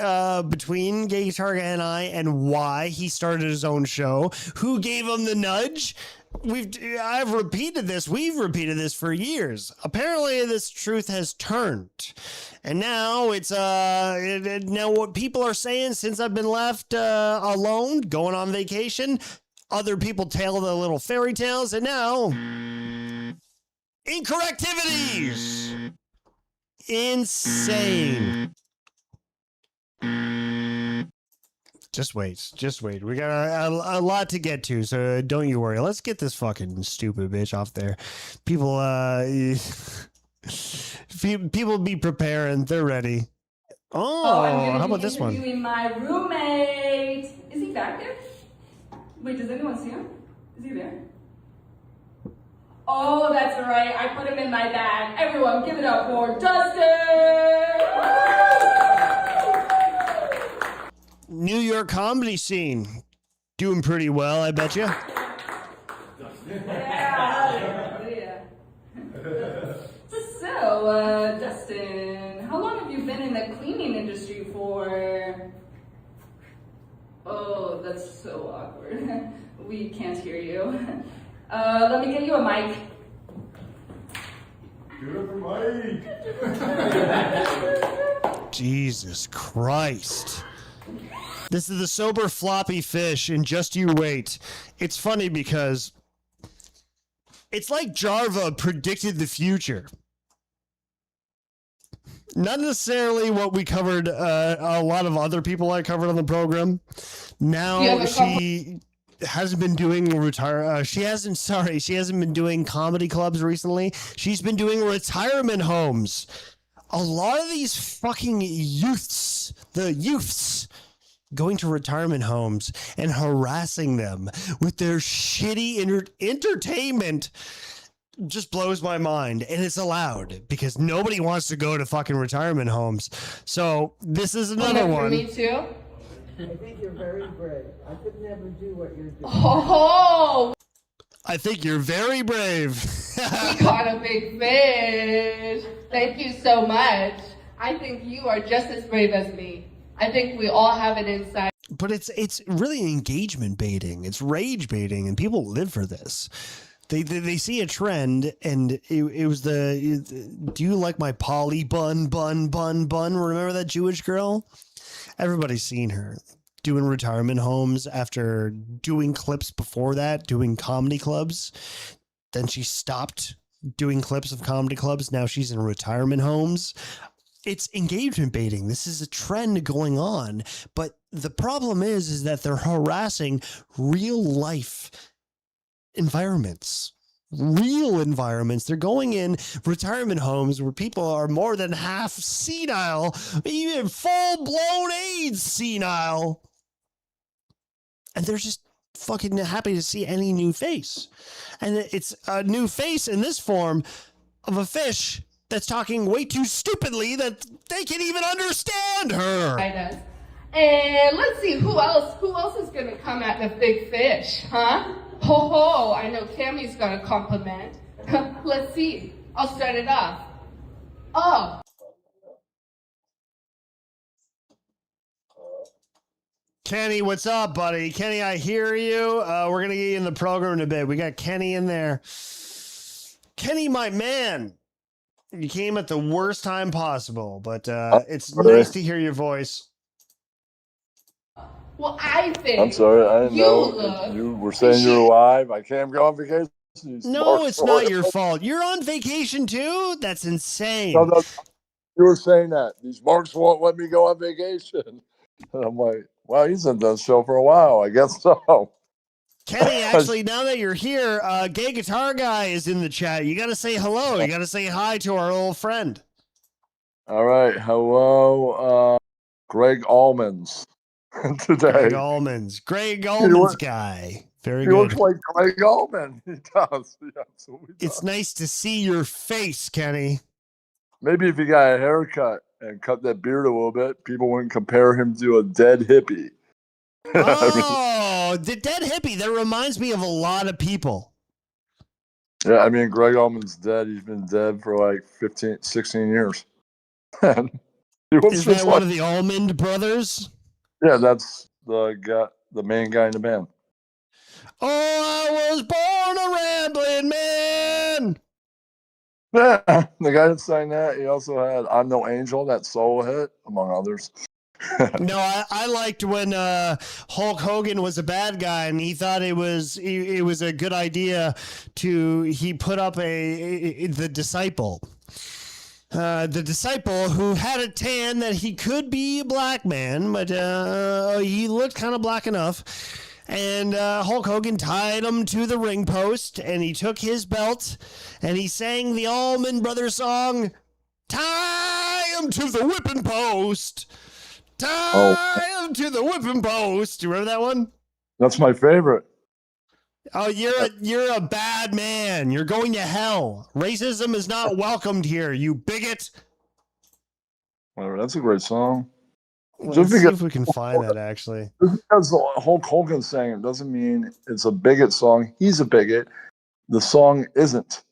between Gay Guitar Guy and I, and why he started his own show. Who gave him the nudge? I've repeated this. We've repeated this for years. Apparently, this truth has turned, and now it's now what people are saying since I've been left alone, going on vacation. Other people tell the little fairy tales, and now incorrectivities. Insane. Just wait. We got a lot to get to, so don't you worry. Let's get this fucking stupid bitch off there. People, people be preparing. They're ready. Oh, how about this one? Interviewing my roommate. Is he back there? Wait, does anyone see him? Is he there? Oh, that's right. I put him in my bag. Everyone, give it up for Justin! New York comedy scene. Doing pretty well, I bet you. Yeah. So, Justin, how long have you been in the cleaning industry for? Oh, that's so awkward. We can't hear you. Let me get you a mic. Give it up for Mike. Jesus Christ. This is the sober floppy fish, and just you wait. It's funny because it's like Jarva predicted the future. Not necessarily what we covered, a lot of other people I covered on the program. Now she hasn't been doing she hasn't been doing comedy clubs recently. She's been doing retirement homes. A lot of these fucking youths, going to retirement homes and harassing them with their shitty entertainment just blows my mind, and it's allowed because nobody wants to go to fucking retirement homes. So this is another one. Me too. I think you're very brave. I could never do what you're doing. Oh! I think you're very brave. We caught a big fish. Thank you so much. I think you are just as brave as me. I think we all have it inside. But it's really engagement baiting. It's rage baiting, and people live for this. They see a trend, and it was do you like my Polly bun? Remember that Jewish girl? Everybody's seen her doing retirement homes after doing clips before that, doing comedy clubs. Then she stopped doing clips of comedy clubs. Now she's in retirement homes. It's engagement baiting. This is a trend going on. But the problem is that they're harassing real life environments. Real environments. They're going in retirement homes where people are more than half senile, even full-blown AIDS senile. And they're just fucking happy to see any new face. And it's a new face in this form of a fish that's talking way too stupidly that they can even understand her. I does. And let's see, who else is gonna come at the big fish, huh? Ho ho, I know Cammie's gonna compliment. Let's see, I'll start it off. Oh. Kenny, what's up, buddy? Kenny, I hear you. We're going to get you in the program in a bit. We got Kenny in there. Kenny, my man. You came at the worst time possible, but it's nice to hear your voice. Well, I think I'm sorry, I didn't you know. look. You were saying you were alive. I can't go on vacation. You No, smart it's not boy. your fault. You're on vacation too? That's insane. No, you were saying that. These marks won't let me go on vacation. And I'm like, well, he's done this show for a while. I guess so. Kenny, actually, now that you're here, Gay Guitar Guy is in the chat. You got to say hello. You got to say hi to our old friend. All right. Hello, Greg Almonds today. Greg Almonds. Greg Almonds guy. Very He good. looks like Greg Allman. He does. He absolutely does. It's nice to see your face, Kenny. Maybe if he got a haircut and cut that beard a little bit, people wouldn't compare him to a dead hippie. Oh, the dead hippie. That reminds me of a lot of people. Yeah, I mean, Greg Allman's dead. He's been dead for like 15, 16 years. And he looks Is just that one like- of the Almond brothers? Yeah, that's the guy, the main guy in the band. Oh, I was born a rambling man. Yeah, the guy that sang that, he also had "I'm No Angel," that solo hit, among others. No, I liked when Hulk Hogan was a bad guy, and he thought it was a good idea he put up the disciple. The disciple who had a tan that he could be a black man, but he looked kind of black enough. And Hulk Hogan tied him to the ring post, and he took his belt, and he sang the Allman Brothers song, "Tie him to the whipping post. Tie him to the whipping post." Do you remember that one? That's my favorite. Oh, you're a bad man. You're going to hell. Racism is not welcomed here, you bigot. Whatever, that's a great song. Let's see if we can find that, actually. Just because Hulk Hogan sang it doesn't mean it's a bigot song. He's a bigot. The song isn't.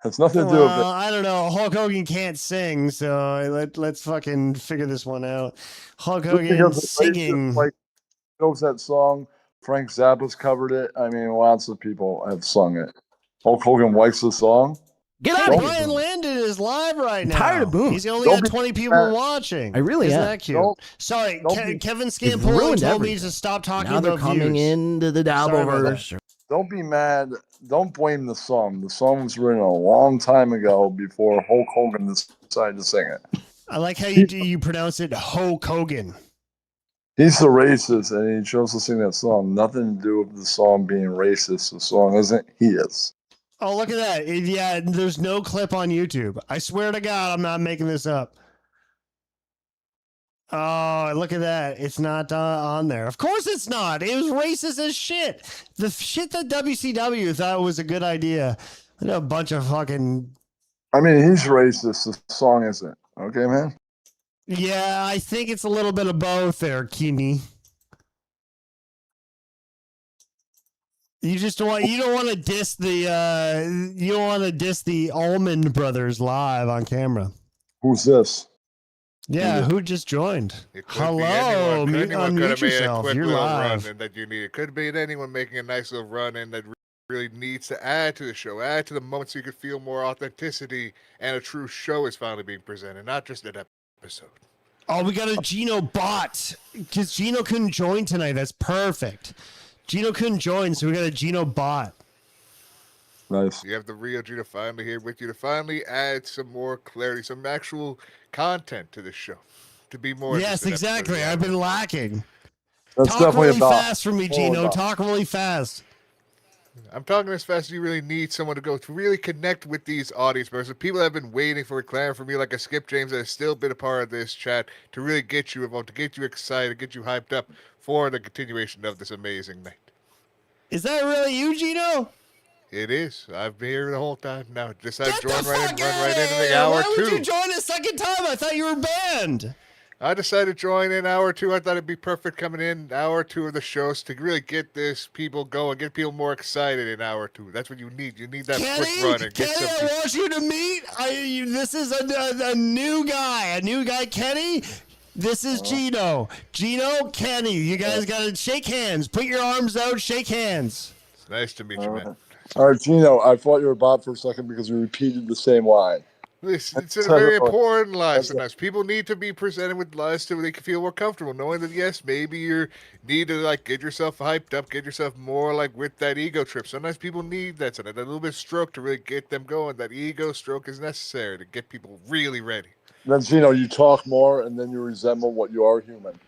Has nothing to do with it. Well, I don't know. Hulk Hogan can't sing, so let's fucking figure this one out. Hulk Just Hogan because it's singing. racist, like, knows that song. Frank Zappa's covered it. I mean, lots of people have sung it. Hulk Hogan likes the song. Get out! Brian Landon is live right now. I'm tired of Boom. He's only Don't got be 20 people mad. watching. I really Isn't am. that cute? Sorry, Kevin You've Scampoli ruined told me everything. to stop talking Now they're about coming views. into the Sorry about Dabbleverse. Don't be mad. Don't blame the song. The song was written a long time ago before Hulk Hogan decided to sing it. I like how you pronounce it Hulk Hogan. He's the racist, and he chose to sing that song. Nothing to do with the song being racist. The song isn't. He is. Oh, look at that. Yeah, there's no clip on YouTube. I swear to God, I'm not making this up. Oh, look at that. It's not on there. Of course it's not. It was racist as shit. The shit that WCW thought was a good idea. A bunch of fucking... I mean, he's racist. The song isn't. Okay, man? Yeah, I think it's a little bit of both there, Keeney. You don't want to diss the Allman Brothers live on camera. Who's this? Yeah, who just joined? It could Hello, be anyone. Anyone could unmute have made a yourself. quick You're little live. run in that you need. It could be anyone making a nice little run in that really needs to add to the show, add to the moment so you could feel more authenticity and a true show is finally being presented, not just an episode. Oh, we got a Gino bot because Gino couldn't join tonight. That's perfect. Gino couldn't join, so we got a Gino bot. Nice. You have the real Gino finally here with you to finally add some more clarity, some actual content to the show. To be more. Yes, interesting exactly. episode. I've been lacking. That's Talk definitely really about. fast for me, all Gino. about. Talk really fast. I'm talking as fast as you really need someone to go to really connect with these audience members. The people that have been waiting for it, clamoring for me, like a Skip James that has still been a part of this chat to really get you involved, to get you excited, get you hyped up for the continuation of this amazing night. Is that really you, Gino? It is. I've been here the whole time now. Decided to Get join the right in, fuck run outta right into here. the hour Why two. would you join a second time? I thought you were banned. I decided to join in hour two. I thought it'd be perfect coming in hour two of the shows to really get this people going, get people more excited in hour two. That's what you need. You need that quick run and get Kenny, some. I want you to meet. This is a new guy. Kenny. This is Gino. Gino, Kenny. You guys got to shake hands. Put your arms out. Shake hands. It's nice to meet you, man. All right, Gino, I thought you were a bot for a second because you repeated the same line. Listen, it's a very important life sometimes. People need to be presented with lies so they can feel more comfortable, knowing that, yes, maybe you need to, like, get yourself hyped up, get yourself more, like, with that ego trip. Sometimes people need that, sometimes, that little bit of stroke to really get them going. That ego stroke is necessary to get people really ready. Then, you talk more, and then you resemble what you are human.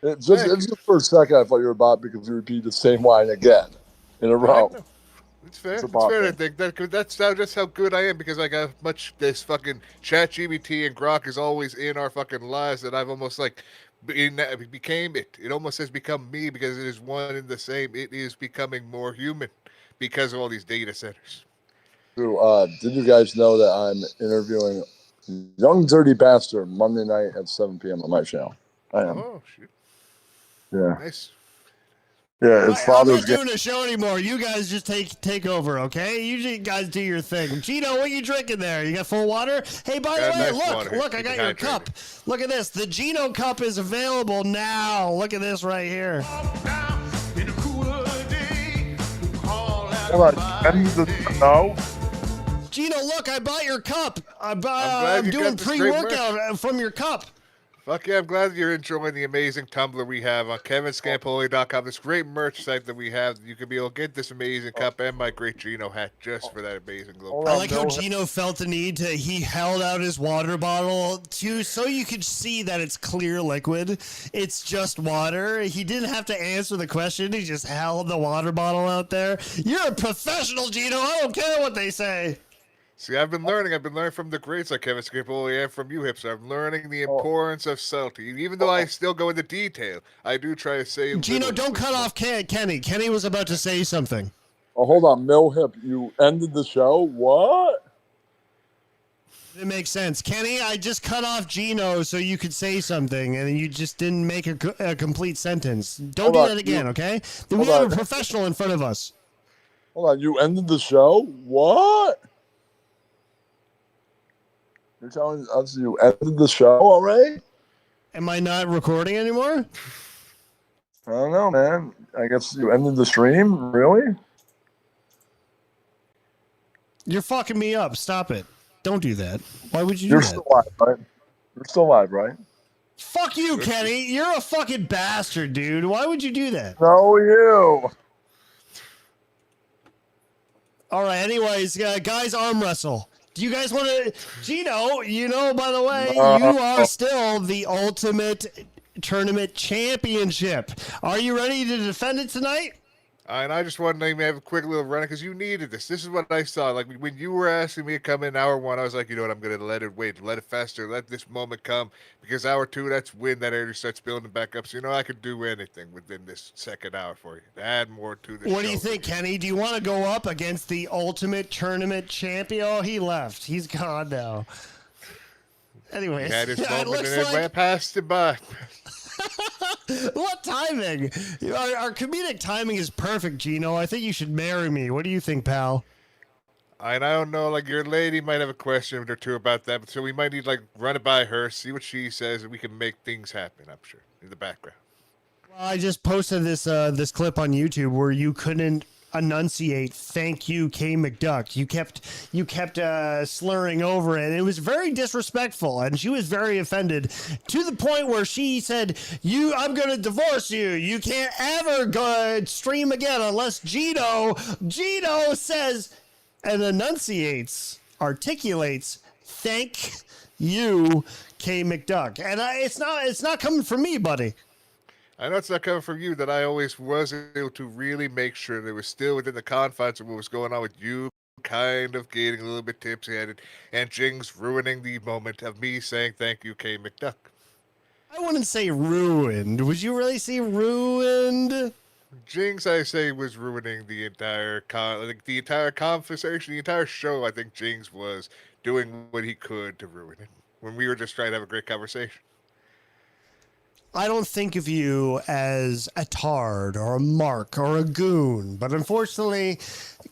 It's just for a second I thought you were about because you repeat the same line again in a row. It's fair. It's fair to think that that's just how good I am because I got this fucking ChatGPT and Grok is always in our fucking lives that I've almost like became it. It almost has become me because it is one and the same. It is becoming more human because of all these data centers. So, did you guys know that I'm interviewing Young Dirty Bastard Monday night at 7 p.m. on my channel? I am. Oh shit. Yeah. Nice. Yeah, his I'm father's not doing a show anymore. You guys just take over, okay? You guys do your thing. Gino, what are you drinking there? You got full water? Hey, by the way, look, I got your cup. Look at this. The Gino cup is available now. Look at this right here. Hold on. No. Gino, look, I bought your cup. I'm doing pre-workout from your cup. Fuck yeah, I'm glad you're enjoying the amazing Tumblr we have on kevinscampoli.com. This great merch site that we have. You can be able to get this amazing cup and my great Gino hat just for that amazing glow. I like how Gino felt the need to, he held out his water bottle so you could see that it's clear liquid. It's just water. He didn't have to answer the question. He just held the water bottle out there. You're a professional, Gino. I don't care what they say. See, I've been learning from the greats like Kevin Scampoli and from you, Hipster. I'm learning the importance of subtlety. Even though I still go into detail, I do try to say... Gino, don't cut off Kenny. Kenny was about to say something. Oh, hold on. Mill Hip, you ended the show? What? It makes sense. Kenny, I just cut off Gino so you could say something, and you just didn't make a complete sentence. Don't do that again, okay? We have a professional in front of us. Hold on. You ended the show? What? You're telling us you ended the show already? Am I not recording anymore? I don't know, man. I guess you ended the stream? Really? You're fucking me up. Stop it. Don't do that. Why would you do You're that? still live, right? You're still live, right? Fuck you, Kenny. You're a fucking bastard, dude. Why would you do that? No, you. All right, anyways, guys, arm wrestle. Do you guys want to... Gino, by the way, you are still the Ultimate Tournament Championship. Are you ready to defend it tonight? And I just wanted to have a quick little run because you needed this. This is what I saw. Like when you were asking me to come in hour one, I was like, you know what, I'm going to let it fester, let this moment come. Because hour two, that's when that energy starts building back up. So, I could do anything within this second hour for you. Add more to this. What do you think, Kenny? Do you want to go up against the Ultimate Tournament Champion? Oh, he left. He's gone now. Anyways, he had his moment and it passed it by. What timing? Our comedic timing is perfect, Gino. I think you should marry me. What do you think, pal? And I don't know, like your lady might have a question or two about that, so we might need run it by her, see what she says, and we can make things happen, I'm sure, in the background. Well, I just posted this clip on YouTube where you couldn't enunciate "thank you, K. McDuck." You kept slurring over it. It was very disrespectful, and she was very offended to the point where she said, I'm going to divorce you. You can't ever go stream again unless Gino says and articulates "thank you, K. McDuck." And it's not coming from me, buddy. I know it's not coming from you, that I always was able to really make sure that it was still within the confines of what was going on with you, kind of getting a little bit tipsy-headed, and Jings ruining the moment of me saying thank you, K. McDuck. I wouldn't say ruined. Would you really say ruined? Jings, I say, was ruining the entire conversation, the entire show. I think Jings was doing what he could to ruin it when we were just trying to have a great conversation. I don't think of you as a tard or a mark or a goon, but unfortunately,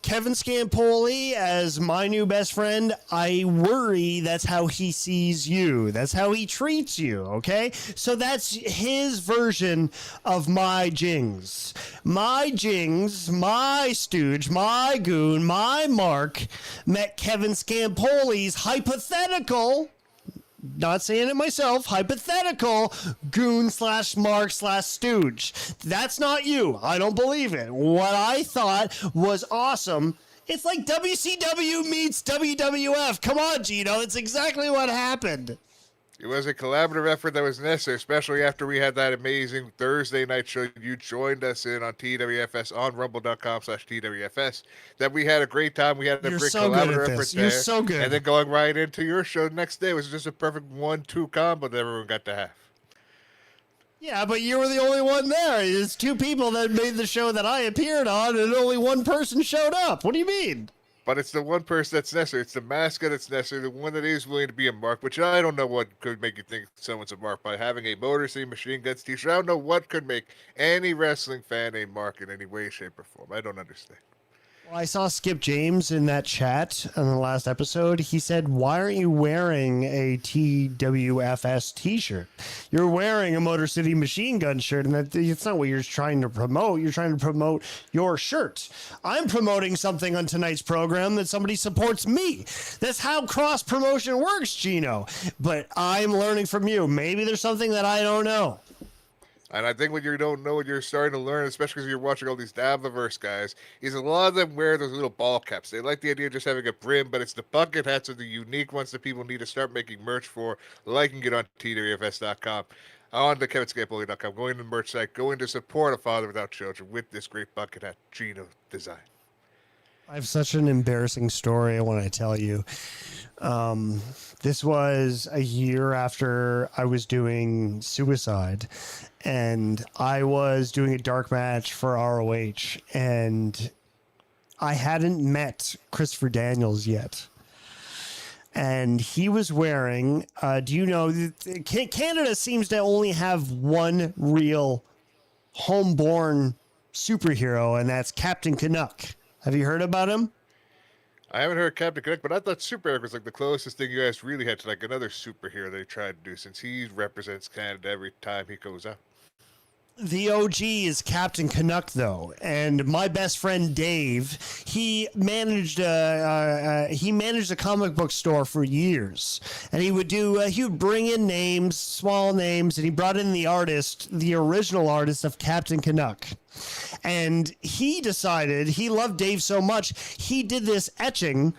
Kevin Scampoli, as my new best friend, I worry that's how he sees you. That's how he treats you, okay? So that's his version of my Jings. My Jings, my stooge, my goon, my mark met Kevin Scampoli's hypothetical, not saying it myself, hypothetical goon / mark / stooge. That's not you. I don't believe it. What I thought was awesome. It's like WCW meets WWF. Come on, Gino. It's exactly what happened. It was a collaborative effort that was necessary, especially after we had that amazing Thursday night show you joined us in on TWFS on rumble.com/TWFS. That we had a great time. We had a You're great so good collaborative at effort this. there. You're so good. And then going right into your show the next day was just a perfect 1-2 combo that everyone got to have. Yeah, but you were the only one there. There's two people that made the show that I appeared on, and only one person showed up. What do you mean? But it's the one person that's necessary. It's the mascot that's necessary, the one that is willing to be a mark, which I don't know what could make you think someone's a mark by having a Motor City Machine Guns t-shirt. I don't know what could make any wrestling fan a mark in any way, shape, or form. I don't understand. Well, I saw Skip James in that chat on the last episode. He said, why aren't you wearing a TWFS t-shirt? You're wearing a Motor City Machine Gun shirt, and it's not what you're trying to promote. You're trying to promote your shirt. I'm promoting something on tonight's program that somebody supports me. That's how cross-promotion works, Gino. But I'm learning from you. Maybe there's something that I don't know. And I think what you don't know, what you're starting to learn, especially because you're watching all these Dablaverse guys, is a lot of them wear those little ball caps. They like the idea of just having a brim, but it's the bucket hats are the unique ones that people need to start making merch for, liking it on TWFS.com, on the KevinScampoli.com, going to the merch site, going to support A Father Without Children with this great bucket hat Gino design. I have such an embarrassing story I want to tell you. This was a year after I was doing Suicide, and I was doing a dark match for ROH, and I hadn't met Christopher Daniels yet. And he was wearing, do you know, Canada seems to only have one real homeborn superhero, and that's Captain Canuck. Have you heard about him? I haven't heard Captain Canuck, but I thought Super Eric was like the closest thing you guys really had to like another superhero they tried to do, since he represents Canada every time he goes out. The OG is Captain Canuck, though, and my best friend Dave, he managed a comic book store for years, and he would bring in names, small names, and he brought in the original artist of Captain Canuck. And he decided he loved Dave so much, he did this etching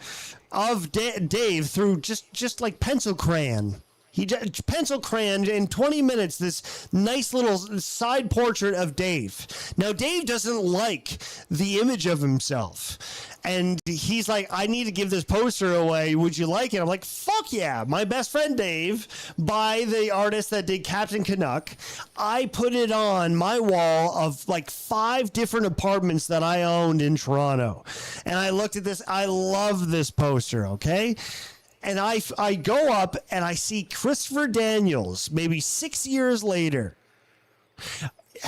of Dave through just like pencil crayon. He pencil crayoned in 20 minutes this nice little side portrait of Dave. Now, Dave doesn't like the image of himself. And he's like, I need to give this poster away. Would you like it? I'm like, fuck yeah. My best friend Dave, by the artist that did Captain Canuck, I put it on my wall of like 5 different apartments that I owned in Toronto. And I looked at this. I love this poster, okay? And I go up and I see Christopher Daniels, maybe 6 years later.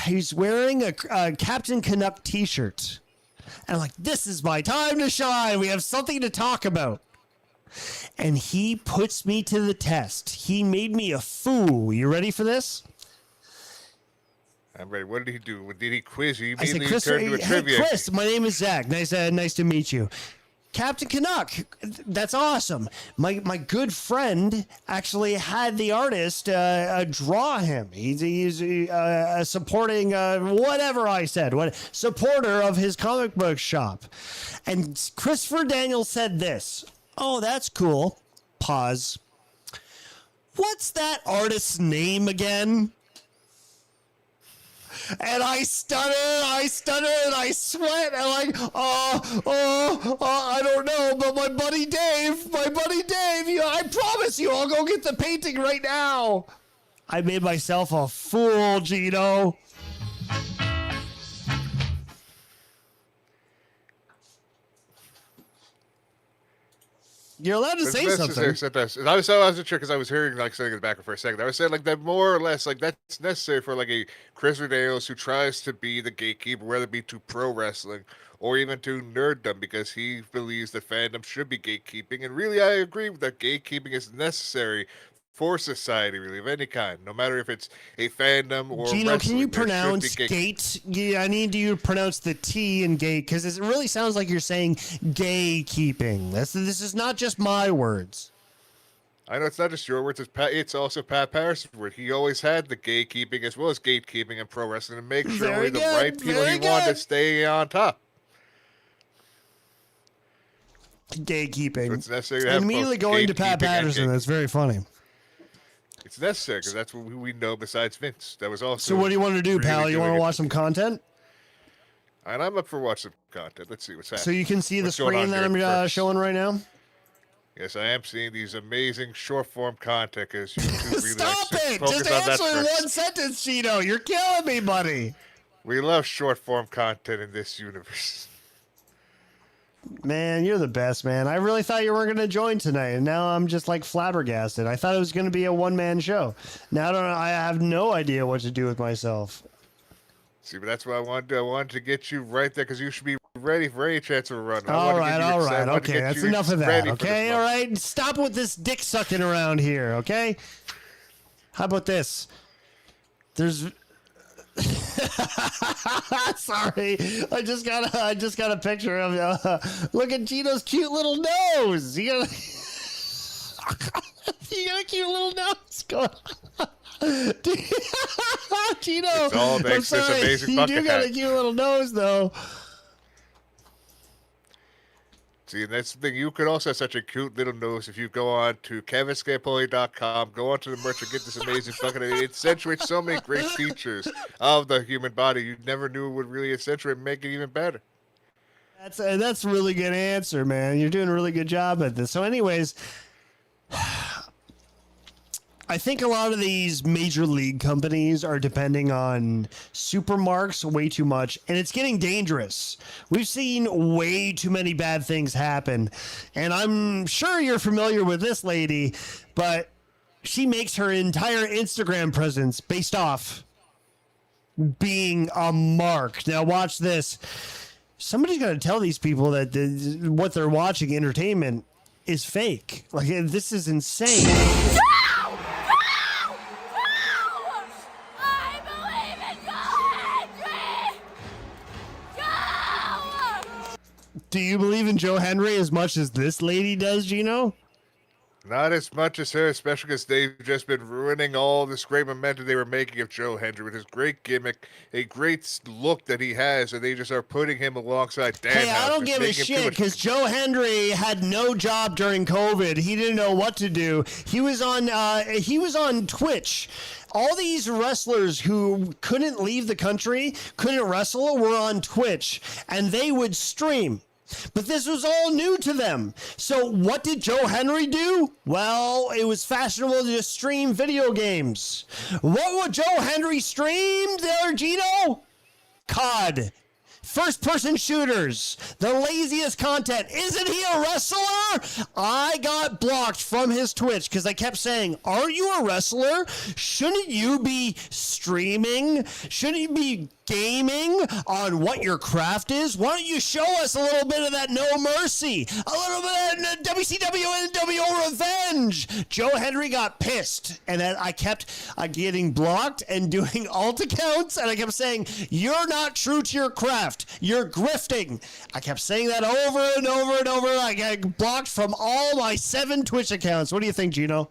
He's wearing a Captain Canuck t-shirt. And I'm like, this is my time to shine. We have something to talk about. And he puts me to the test. He made me a fool. You ready for this? I'm ready. What did he do? Did he quiz you? He I said, immediately turned to a trivia. Hey, Chris, my name is Zach. Nice to meet you. Captain Canuck, that's awesome. My good friend actually had the artist draw him. He's a supporting whatever I said, supporter of his comic book shop. And Christopher Daniels said this. Oh, that's cool. Pause. What's that artist's name again? And I stutter, and I sweat, and like, I don't know, but my buddy Dave, I promise you, I'll go get the painting right now. I made myself a fool, Gino. You're allowed to It's say necessary, something. I wasn't sure because I was hearing like saying in the background for a second. I was saying like that more or less like that's necessary for like a Chris Rideos who tries to be the gatekeeper, whether it be to pro wrestling or even to nerddom, because he believes that fandom should be gatekeeping. And really, I agree with that. Gatekeeping is necessary for society, really, of any kind, no matter if it's a fandom or Gino, wrestling. can you there should be pronounce gate? Yeah, I need you to pronounce the T in gate because it really sounds like you're saying gay-keeping. This is not just my words. I know it's not just your words; it's also Pat Patterson's word. He always had the gatekeeping as well as gatekeeping in pro wrestling to make sure Very only the good, right people very he wanted to good. stay on top. Gatekeeping. So it's necessary to have Immediately both going to Pat gatekeeping and Patterson. That's very funny. It's necessary because that's what we know besides Vince. That was also. So what do you want to do, really pal? You doing want to it. watch some content? And I'm up for watching some content. Let's see what's happening. So you can see the What's going screen on that here I'm first? showing right now? Yes, I am seeing these amazing short form content because YouTube really Stop likes to it! focus Just on that answer in first. one sentence, Gino. You're killing me, buddy. We love short form content in this universe. Man, you're the best, man. I really thought you weren't going to join tonight, and now I'm just like flabbergasted. I thought it was going to be a one-man show. Now I have no idea what to do with myself. See, but that's what I wanted to do. I wanted to get you right there because you should be ready for any chance of a run. All right. Okay, that's enough of that. Okay, all right. Stop with this dick sucking around here. Okay. How about this? There's. Sorry, I just got a picture of look at Gino's cute little nose. You got a cute little nose. Go Gino, It's all thanks to this amazing you bucket do got a hat. cute little nose though. See, and that's the thing. You could also have such a cute little nose if you go on to kevinscapoli.com, go onto the merch and get this amazing fucking. It accentuates so many great features of the human body you never knew would really accentuate and make it even better. That's a really good answer, man. You're doing a really good job at this. So, anyways, I think a lot of these major league companies are depending on supermarks way too much, and it's getting dangerous. We've seen way too many bad things happen, and I'm sure you're familiar with this lady, but she makes her entire Instagram presence based off being a mark. Now watch this. Somebody's got to tell these people that what they're watching, entertainment, is fake. Like, this is insane. Do you believe in Joe Henry as much as this lady does, Gino? Not as much as her, especially because they've just been ruining all this great momentum they were making of Joe Hendry with his great gimmick, a great look that he has, and they just are putting him alongside Dan. Hey, I don't give a shit because Joe Henry had no job during COVID. He didn't know what to do. He was on Twitch. All these wrestlers who couldn't leave the country, couldn't wrestle, were on Twitch, and they would stream. But this was all new to them. So what did Joe Henry do? Well, it was fashionable to just stream video games. What would Joe Henry stream there, Gino? COD. First-person shooters, the laziest content. Isn't he a wrestler? I got blocked from his Twitch because I kept saying, aren't you a wrestler? Shouldn't you be streaming? Shouldn't you be gaming on what your craft is? Why don't you show us a little bit of that No Mercy? A little bit of WCW NWO Revenge. Joe Henry got pissed, and then I kept getting blocked and doing alt accounts, and I kept saying, you're not true to your craft. You're grifting. I kept saying that over and over and over. I got blocked from all my 7 Twitch accounts. What do you think, Gino?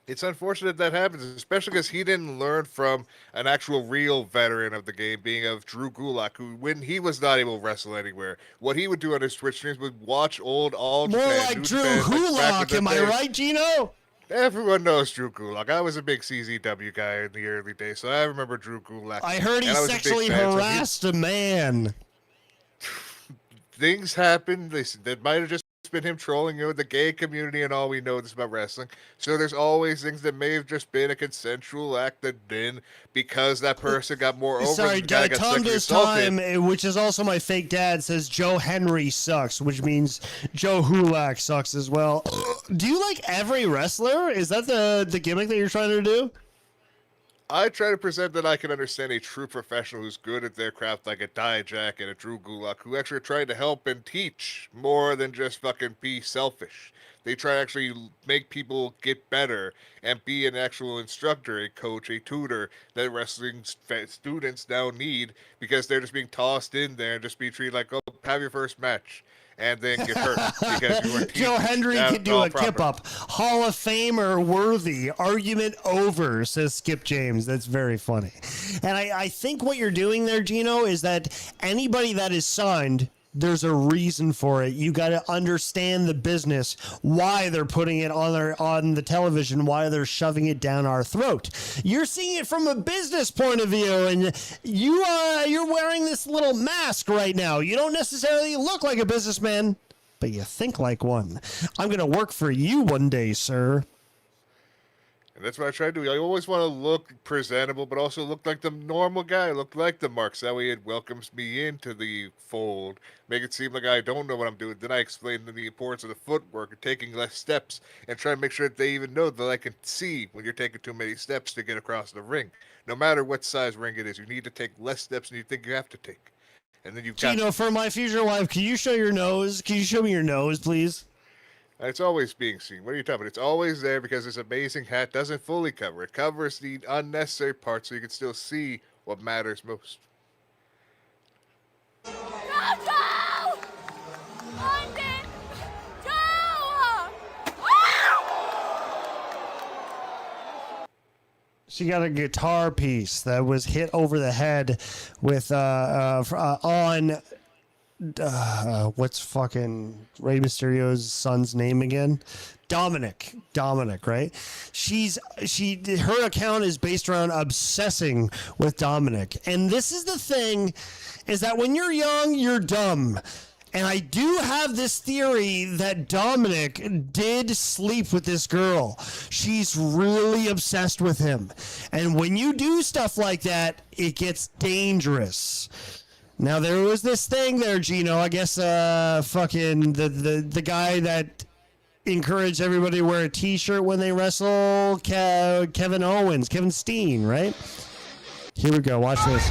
It's unfortunate that happens, especially because he didn't learn from an actual real veteran of the game, being of Drew Gulak, who, when he was not able to wrestle anywhere, what he would do on his Twitch streams was watch old All More Japan, like New Drew Japan, like back Gulak, in am the I day. right, Gino? Everyone knows Drew Gulak. I was a big CZW guy in the early days, so I remember Drew Gulak. I heard he and I was a big sexually fan, so he- harassed a man. Things happen. That might have just been him trolling the gay community and all we know this about wrestling. So there's always things that may have just been a consensual act that then because that person got more over. Sorry, the guy got Tom sexually Does assaulted. Time, which is also my fake dad, says Joe Henry sucks, which means Joe Hulak sucks as well. Do you like every wrestler? Is that the gimmick that you're trying to do? I try to present that I can understand a true professional who's good at their craft, like a Dijak and a Drew Gulak, who actually are trying to help and teach more than just fucking be selfish. They try to actually make people get better and be an actual instructor, a coach, a tutor that wrestling students now need because they're just being tossed in there and just be treated like, oh, have your first match. And then get hurt because you weren't Joe Henry that could do all a proper. kip up. Hall of Famer worthy. Argument over, says Skip James. That's very funny. And I think what you're doing there, Gino, is that anybody that is signed, there's a reason for it. You got to understand the business, why they're putting it on the television, why they're shoving it down our throat. You're seeing it from a business point of view, and you're wearing this little mask right now. You don't necessarily look like a businessman, but you think like one. I'm going to work for you one day, sir. And that's what I try to do. I always want to look presentable, but also look like the normal guy, look like the Marks. That way it welcomes me into the fold, make it seem like I don't know what I'm doing. Then I explain the importance of the footwork and taking less steps and try to make sure that they even know that I can see when you're taking too many steps to get across the ring. No matter what size ring it is, you need to take less steps than you think you have to take. And then you've got... Gino, for my future wife, can you show your nose? Can you show me your nose, please? It's always being seen. What are you talking about? It's always there because this amazing hat doesn't fully cover. It covers the unnecessary parts so you can still see what matters most. She got a guitar piece that was hit over the head with what's fucking Rey Mysterio's son's name again? Dominic, right? Her account is based around obsessing with Dominic. And this is the thing, is that when you're young, you're dumb. And I do have this theory that Dominic did sleep with this girl. She's really obsessed with him. And when you do stuff like that, it gets dangerous. Now, there was this thing there, Gino. I guess fucking the guy that encouraged everybody to wear a T-shirt when they wrestle, Kevin Owens, Kevin Steen, right? Here we go. Watch this.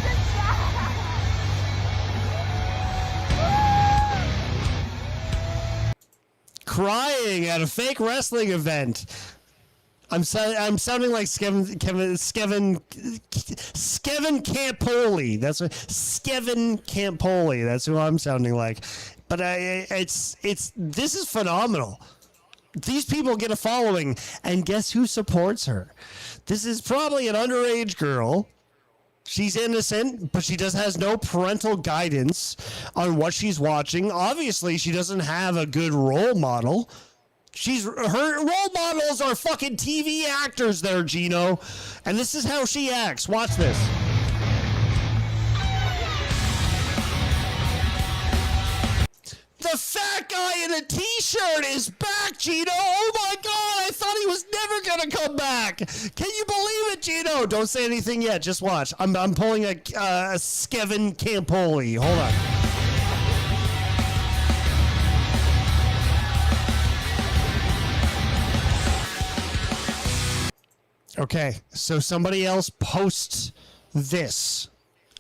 Crying at a fake wrestling event. I'm sounding like Skevin Campoli. That's what Skevin Campoli. That's who I'm sounding like. But this is phenomenal. These people get a following, and guess who supports her? This is probably an underage girl. She's innocent, but she has no parental guidance on what she's watching. Obviously, she doesn't have a good role model. Her role models are fucking TV actors there, Gino. And this is how she acts. Watch this. The fat guy in a T-shirt is back, Gino. Oh my God, I thought he was never gonna come back. Can you believe it, Gino? Don't say anything yet. Just watch. I'm pulling a Skevin Campoli. Hold on. Okay, so somebody else posts this.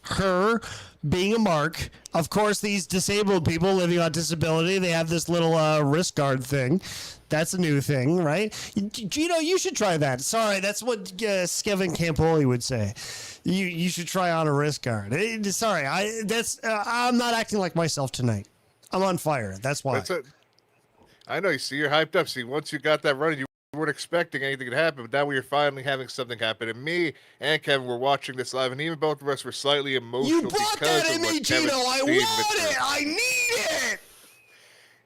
Her being a mark. Of course, these disabled people living on disability, they have this little wrist guard thing. That's a new thing, right? Gino, you should try that. Sorry, that's what Skevin Campoli would say. You should try on a wrist guard. Sorry, I'm not acting like myself tonight. I'm on fire. That's why. I know. You see, you're hyped up. See, once you got that running, you weren't expecting anything to happen, but now we are finally having something happen. And me and Kevin were watching this live, and even both of us were slightly emotional. You brought that in me, Gino. I want it. I need it.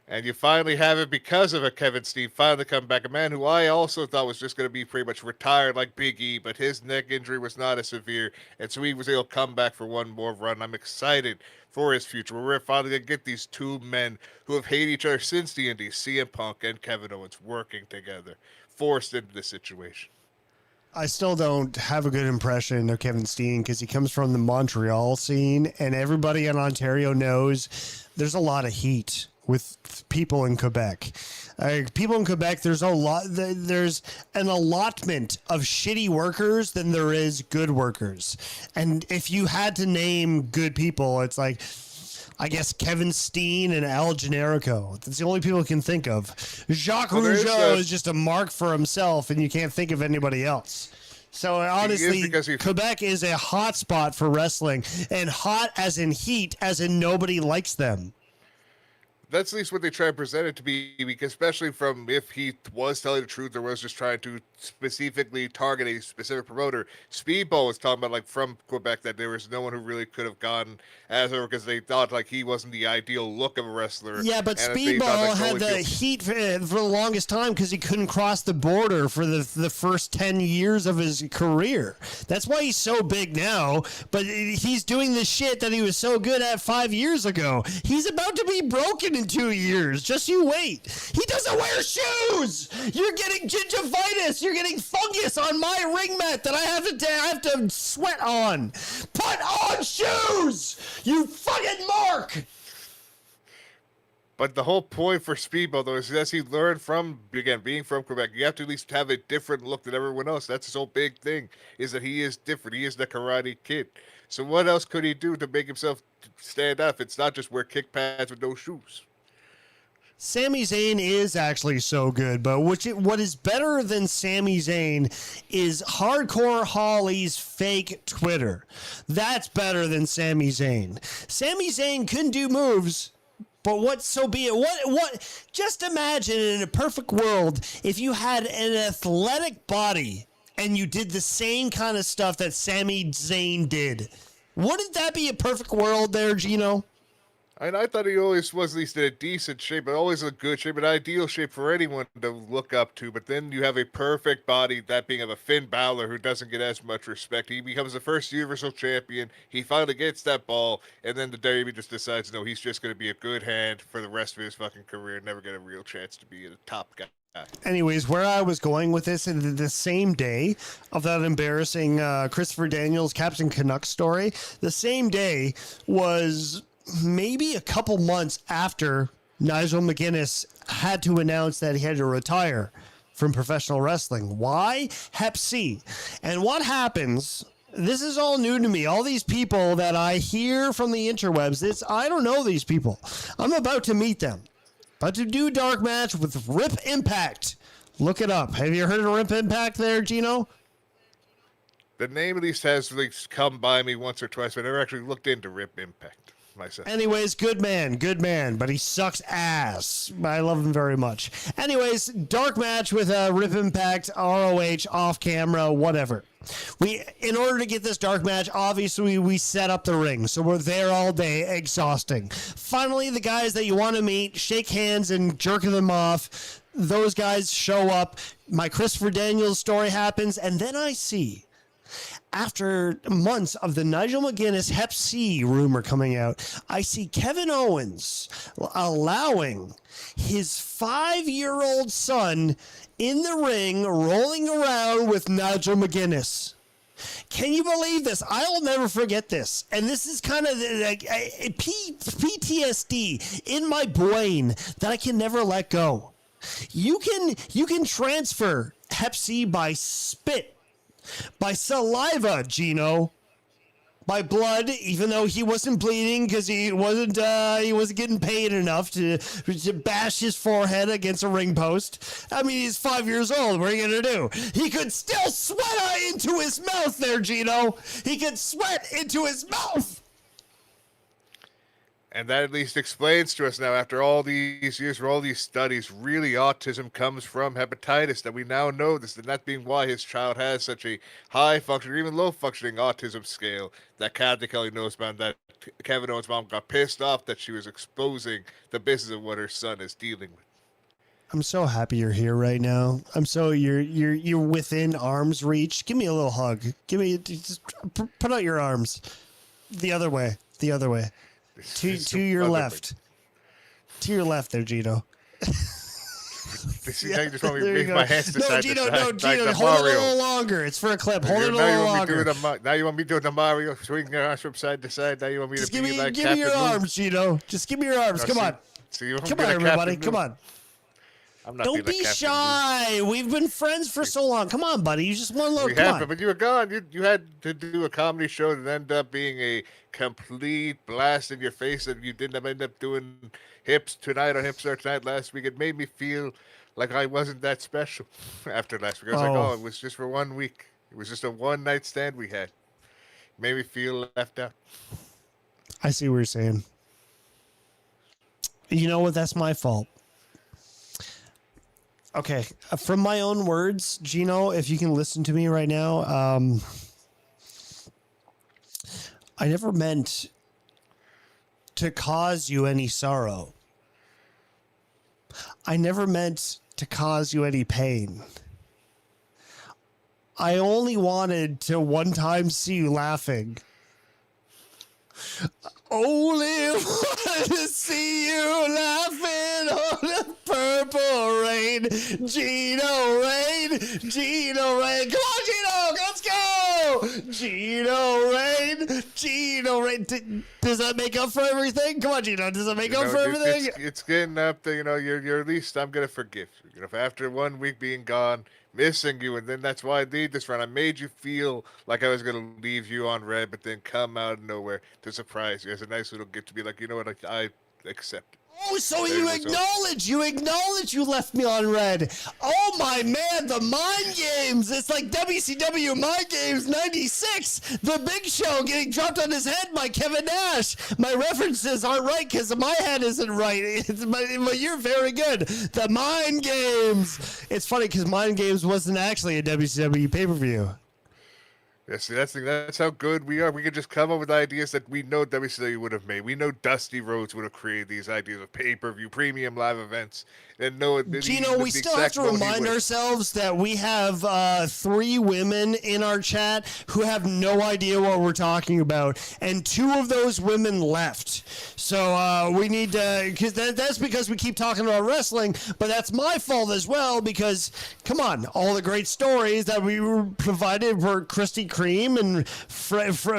And you finally have it because of a Kevin Steen finally come back. A man who I also thought was just going to be pretty much retired like Big E, but his neck injury was not as severe. And so he was able to come back for one more run. I'm excited for his future. We're finally going to get these two men who have hated each other since the Indies, CM Punk and Kevin Owens, working together, forced into this situation. I still don't have a good impression of Kevin Steen because he comes from the Montreal scene, and everybody in Ontario knows there's a lot of heat with people in Quebec. People in Quebec, there's an allotment of shitty workers than there is good workers. And if you had to name good people, it's like, I guess Kevin Steen and Al Generico. That's the only people I can think of. Jacques Rougeau is just a mark for himself, and you can't think of anybody else. So honestly, Quebec is a hot spot for wrestling, and hot as in heat, as in nobody likes them. That's at least what they try to present it to be, because especially from if he was telling the truth or was just trying to specifically target a specific promoter. Speedball was talking about, like, from Quebec, that there was no one who really could have gone as her because they thought, like, he wasn't the ideal look of a wrestler. Yeah, but Speedball had the heat for the longest time because he couldn't cross the border for the first 10 years of his career. That's why he's so big now, but he's doing the shit that he was so good at 5 years ago. He's about to be broken in 2 years. Just you wait. He doesn't wear shoes. You're getting gingivitis. You're getting fungus on my ring mat that I have to sweat on. Put on shoes, you fucking mark. But the whole point for Speedball, though, is as he learned from, again, being from Quebec, you have to at least have a different look than everyone else. That's his whole big thing, is that he is different. He is the Karate Kid. So what else could he do to make himself stand out if it's not just wear kick pads with no shoes? Sami Zayn is actually so good, but what is better than Sami Zayn is Hardcore Holly's fake Twitter. That's better than Sami Zayn. Sami Zayn couldn't do moves, but what so be it. What? Just imagine in a perfect world if you had an athletic body and you did the same kind of stuff that Sami Zayn did. Wouldn't that be a perfect world there, Gino? And I thought he always was at least in a decent shape, but always a good shape, an ideal shape for anyone to look up to. But then you have a perfect body, that being of a Finn Balor, who doesn't get as much respect. He becomes the first Universal Champion. He finally gets that ball, and then the WWE just decides, no, he's just going to be a good hand for the rest of his fucking career, never get a real chance to be a top guy. Anyways, where I was going with this, in the same day of that embarrassing Christopher Daniels Captain Canuck story, the same day was maybe a couple months after Nigel McGuinness had to announce that he had to retire from professional wrestling. Why? Hep C. And what happens, this is all new to me, all these people that I hear from the interwebs, I don't know these people. I'm about to meet them. About to do dark match with Rip Impact. Look it up. Have you heard of Rip Impact there, Gino? The name at least has come by me once or twice, but I never actually looked into Rip Impact myself. Anyways, good man, but he sucks ass. I love him very much. Anyways, dark match with Rip Impact, ROH, off camera, whatever. In order to get this dark match, obviously we set up the ring, so we're there all day, exhausting. Finally, the guys that you want to meet, shake hands and jerk them off. Those guys show up. My Christopher Daniels story happens, and then I see, after months of the Nigel McGuinness Hep C rumor coming out, I see Kevin Owens allowing his 5-year-old son in the ring rolling around with Nigel McGuinness. Can you believe this? I'll never forget this. And this is kind of like PTSD in my brain that I can never let go. You can transfer Hep C by spit, by saliva, Gino, by blood, even though he wasn't bleeding because he wasn't getting paid enough to bash his forehead against a ring post. I mean, he's 5 years old. What are you gonna do? He could still sweat into his mouth there, Gino. He could sweat into his mouth. And that at least explains to us now, after all these years, for all these studies, really autism comes from hepatitis. That we now know this, and that being why his child has such a high functioning, or even low functioning autism scale. That Kathy Kelly knows about. That Kevin Owens' mom got pissed off that she was exposing the business of what her son is dealing with. I'm so happy you're here right now. I'm so you're within arm's reach. Give me a little hug. Just put out your arms. The other way. To your left. To your left there, Gino. Now you just want me to raise my hands to side to Gino, side, Gino, like hold it a Mario. little longer. It's for a clip. Hold it a Now little you want longer. now you want me doing the Mario, swinging your arms from side to side. Now you want me Just to give be me, like give me your Captain Luke? arms, Gino. Just give me your arms. No, Come see- on. see, you want me Come to on, be like everybody. Captain Come Luke? on. I'm not Don't being be like Captain Luke. shy. We've been friends for so long. Come on, buddy. You just one look. We Come have, on. but you were gone. You had to do a comedy show that ended up being a complete blast in your face, and you didn't end up doing Hips Tonight on Hipster Tonight last week. It made me feel like I wasn't that special after last week. I was like, Oh. oh, it was just for 1 week. It was just a one-night stand we had. It made me feel left out. I see what you're saying. You know what? That's my fault. Okay, from my own words, Gino, if you can listen to me right now, I never meant to cause you any sorrow. I never meant to cause you any pain. I only wanted to one time see you laughing. Only wanted to see you laughing on the purple rain. Gino Rain, Gino Rain. Come on, Gino, let's go. Gino Rain. Does that make up for everything? Come on, Gino. Does that make up for everything? It's getting up to, you're at least, I'm going to forgive you. After 1 week being gone, missing you, and then that's why I did this run. I made you feel like I was going to leave you on red, but then come out of nowhere to surprise you. It's a nice little gift to be like, you know what, I accept it. Oh, so There you was acknowledge you left me on red. Oh my man, the Mind Games. It's like WCW Mind Games 96. The Big Show getting dropped on his head by Kevin Nash. My references aren't right because my head isn't right. But you're very good. The Mind Games. It's funny because Mind Games wasn't actually a WCW pay-per-view. Yeah, see, that's how good we are. We could just come up with ideas that we know WCW would have made. We know Dusty Rhodes would have created these ideas of pay-per-view, premium live events. And Gino, we still have to remind ourselves that we have 3 women in our chat who have no idea what we're talking about, and 2 of those women left. So we need to, because that's because we keep talking about wrestling, but that's my fault as well because, come on, all the great stories that we were provided for Krispy Kreme and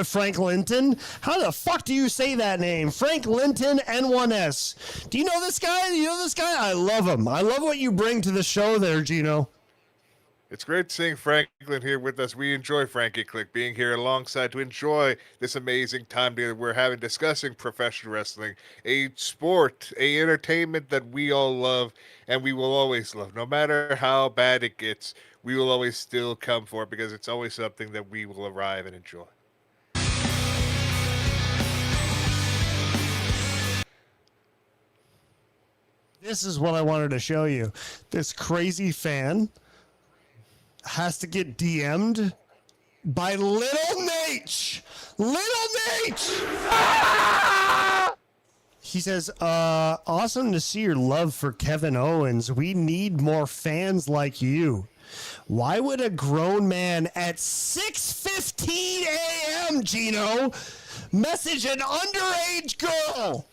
Frank Linton. How the fuck do you say that name? Frank Linton, N1S. Do you know this guy? I love him. I love what you bring to the show there, Gino. It's great seeing Franklin here with us. We enjoy Frankie Click being here alongside to enjoy this amazing time together we're having discussing professional wrestling, a sport, a entertainment that we all love and we will always love. No matter how bad it gets, we will always still come for it because it's always something that we will arrive and enjoy. This is what I wanted to show you. This crazy fan has to get DM'd by Little Nate. Little Nate! He says, awesome to see your love for Kevin Owens. We need more fans like you. Why would a grown man at 6:15 a.m., Gino, message an underage girl?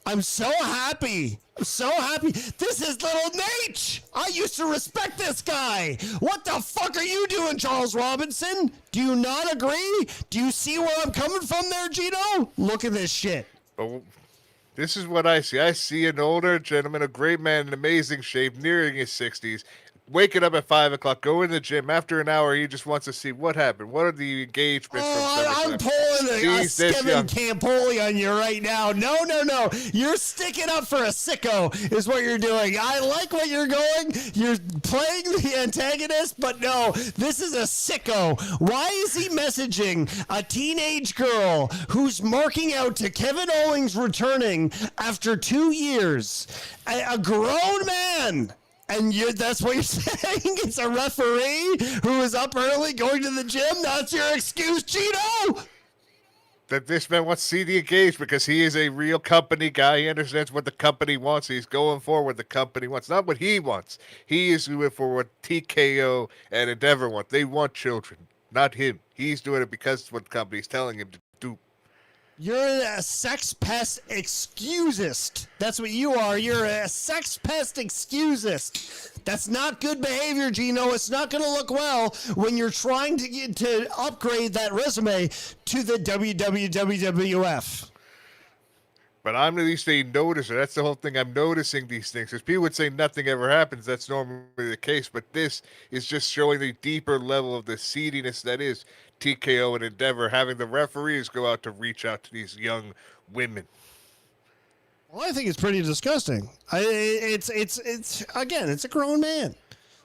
I'm so happy. I'm so happy. This is Little Nate. I used to respect this guy. What the fuck are you doing, Charles Robinson? Do you not agree? Do you see where I'm coming from there, Gino? Look at this shit. But this is what I see. I see an older gentleman, a great man in amazing shape, nearing his 60s, waking up at 5 o'clock, going to the gym. After an hour, he just wants to see what happened. What are the engagements from SummerSlam? I'm pulling a He's this Kevin young. Campoli on you right now. No. You're sticking up for a sicko is what you're doing. I like what you're going. You're playing the antagonist, but no, this is a sicko. Why is he messaging a teenage girl who's marking out to Kevin Owens returning after 2 years? A grown man. And that's what you're saying? It's a referee who is up early going to the gym? That's your excuse, Gino? That this man wants to see the engagement because he is a real company guy. He understands what the company wants. He's going for what the company wants, not what he wants. He is doing for what TKO and Endeavor want. They want children, not him. He's doing it because it's what the company's telling him to do. You're a sex pest excusist. That's what you are. You're a sex pest excusist. That's not good behavior, Gino. It's not going to look well when you're trying to upgrade that resume to the WWF. But I'm at least a noticer. That's the whole thing. I'm noticing these things. Because people would say nothing ever happens. That's normally the case. But this is just showing the deeper level of the seediness that is TKO and Endeavor, having the referees go out to reach out to these young women. Well, I think it's pretty disgusting. It's again, it's a grown man.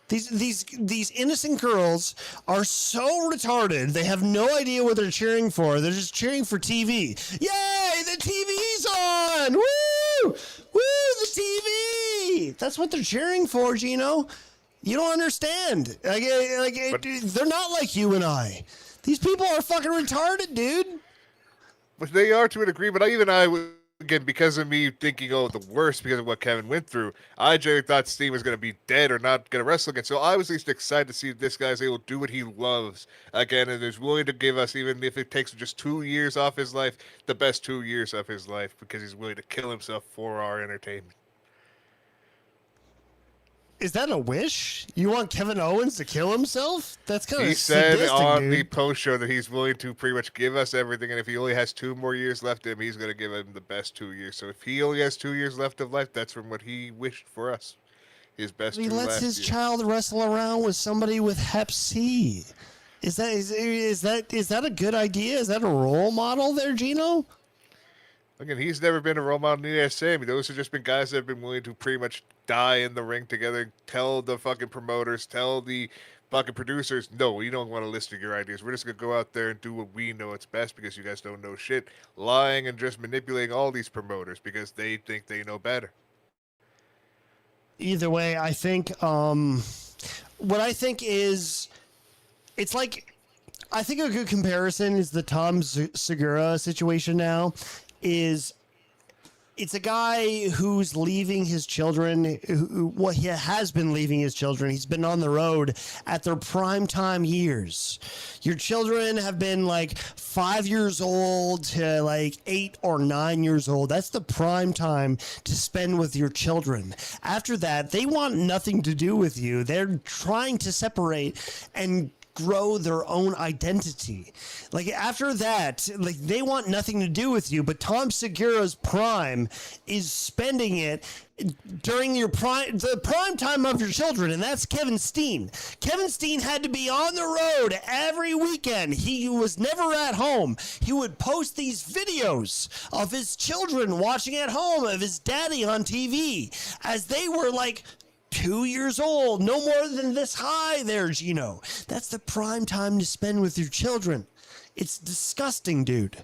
These innocent girls are so retarded. They have no idea what they're cheering for. They're just cheering for TV. Yay, the TV's on! Woo! Woo, the TV! That's what they're cheering for, Gino. You don't understand. They're not like you and I. These people are fucking retarded, dude. But they are to a degree. But even I, again, because of me thinking, the worst because of what Kevin went through, I generally thought Steen was going to be dead or not going to wrestle again. So I was at least excited to see this guy's able to do what he loves again and is willing to give us, even if it takes just 2 years off his life, the best 2 years of his life because he's willing to kill himself for our entertainment. Is that a wish? You want Kevin Owens to kill himself? That's kind of He said sadistic, on dude. the post show that he's willing to pretty much give us everything, and if he only has 2 more years left in him, he's going to give him the best 2 years. So if he only has 2 years left of life, that's from what he wished for us. His best. He 2 lets last his years. child wrestle around with somebody with Hep C. Is that a good idea? Is that a role model there, Gino? Again, he's never been a role model, neither has Sammy. Those have just been guys that have been willing to pretty much die in the ring together, tell the fucking promoters, tell the fucking producers, no, we don't want to listen to your ideas. We're just going to go out there and do what we know it's best because you guys don't know shit. Lying and just manipulating all these promoters because they think they know better. Either way, I think what I think is it's like I think a good comparison is the Tom Segura situation now. It's a guy who's leaving his children, he has been leaving his children. He's been on the road at their prime time years. Your children have been like 5 years old to like 8 or 9 years old. That's the prime time to spend with your children. After that, they want nothing to do with you. They're trying to separate and grow their own identity. Like after that, like they want nothing to do with you, but Tom Segura's prime is spending it during the prime time of your children, and that's Kevin Steen. Kevin Steen had to be on the road every weekend. He was never at home. He would post these videos of his children watching at home, of his daddy on TV, as they were like 2 years old, no more than this high there, Gino. That's the prime time to spend with your children. It's disgusting, dude.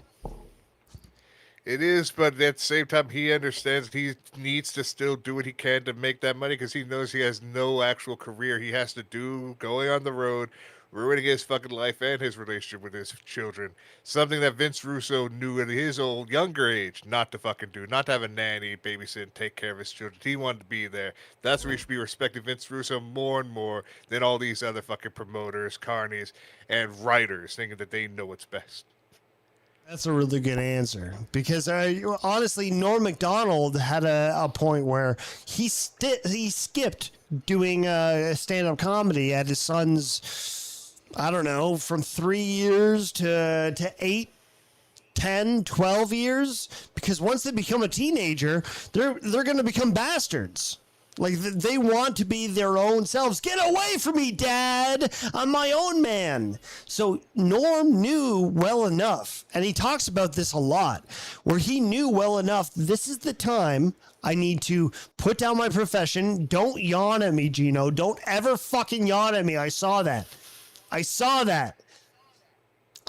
It is, but at the same time, he understands he needs to still do what he can to make that money because he knows he has no actual career. He has to do going on the road, ruining his fucking life and his relationship with his children. Something that Vince Russo knew at his old younger age not to fucking do. Not to have a nanny, babysit, and take care of his children. He wanted to be there. That's where he should be respecting Vince Russo more and more than all these other fucking promoters, carnies, and writers thinking that they know what's best. That's a really good answer because honestly, Norm Macdonald had a point where he skipped doing stand-up comedy at his son's, I don't know, from 3 years to 8, 10, 12 years, because once they become a teenager, they're going to become bastards. Like, they want to be their own selves. Get away from me, Dad! I'm my own man. So Norm knew well enough, and he talks about this a lot, where he knew well enough, this is the time I need to put down my profession. Don't yawn at me, Gino. Don't ever fucking yawn at me. I saw that.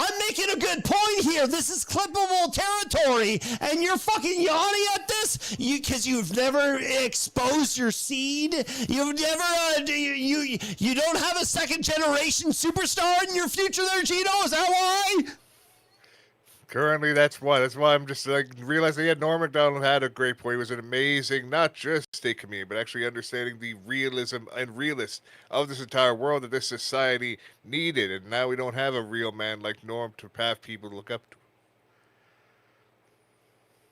I'm making a good point here. This is clippable territory, and you're fucking yawning at this because you've never exposed your seed. You've never you don't have a second generation superstar in your future there, Gino. Is that why? Currently, that's why. That's why I'm just like realizing. Yeah, Norm Macdonald had a great point. He was an amazing, not just state comedian, but actually understanding the realism and realist of this entire world that this society needed. And now we don't have a real man like Norm to have people look up to.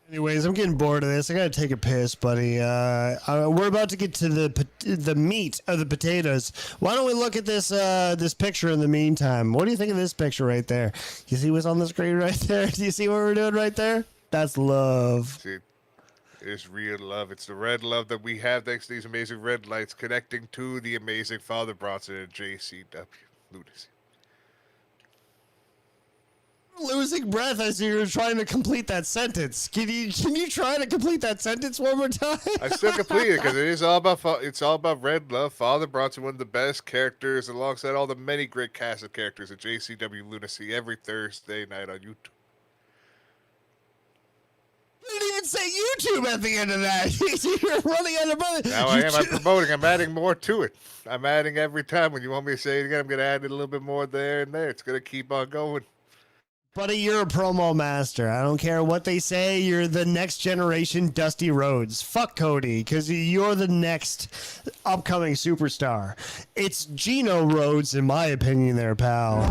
Anyways, I'm getting bored of this. I gotta take a piss, buddy. We're about to get to the meat of the potatoes. Why don't we look at this this picture in the meantime? What do you think of this picture right there? You see what's on the screen right there? Do you see what we're doing right there? That's love. See, it's real love. It's the red love that we have thanks to these amazing red lights connecting to the amazing Father Bronson and JCW Lunacy. Losing breath as you're trying to complete that sentence. Can you try to complete that sentence one more time? I still complete it because it is all about it's all about red love. Father Bronson, one of the best characters, alongside all the many great cast of characters at JCW Lunacy every Thursday night on YouTube. You didn't even say YouTube at the end of that. You're running out of money. Now I am. I'm promoting. I'm adding more to it. I'm adding every time. When you want me to say it again, I'm going to add a little bit more there and there. It's going to keep on going. Buddy, you're a promo master. I don't care what they say. You're the next generation Dusty Rhodes. Fuck Cody, because you're the next upcoming superstar. It's Gino Rhodes, in my opinion, there, pal.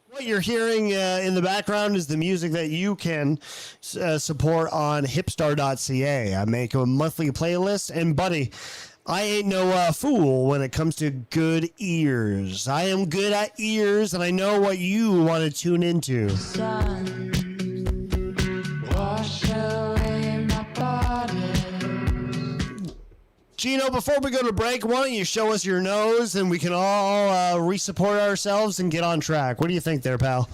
What you're hearing in the background is the music that you can support on hipstar.ca. I make a monthly playlist, and buddy, I ain't no fool when it comes to good ears. I am good at ears, and I know what you want to tune into. Gino, before we go to break, why don't you show us your nose, and we can all re-support ourselves and get on track. What do you think there, pal?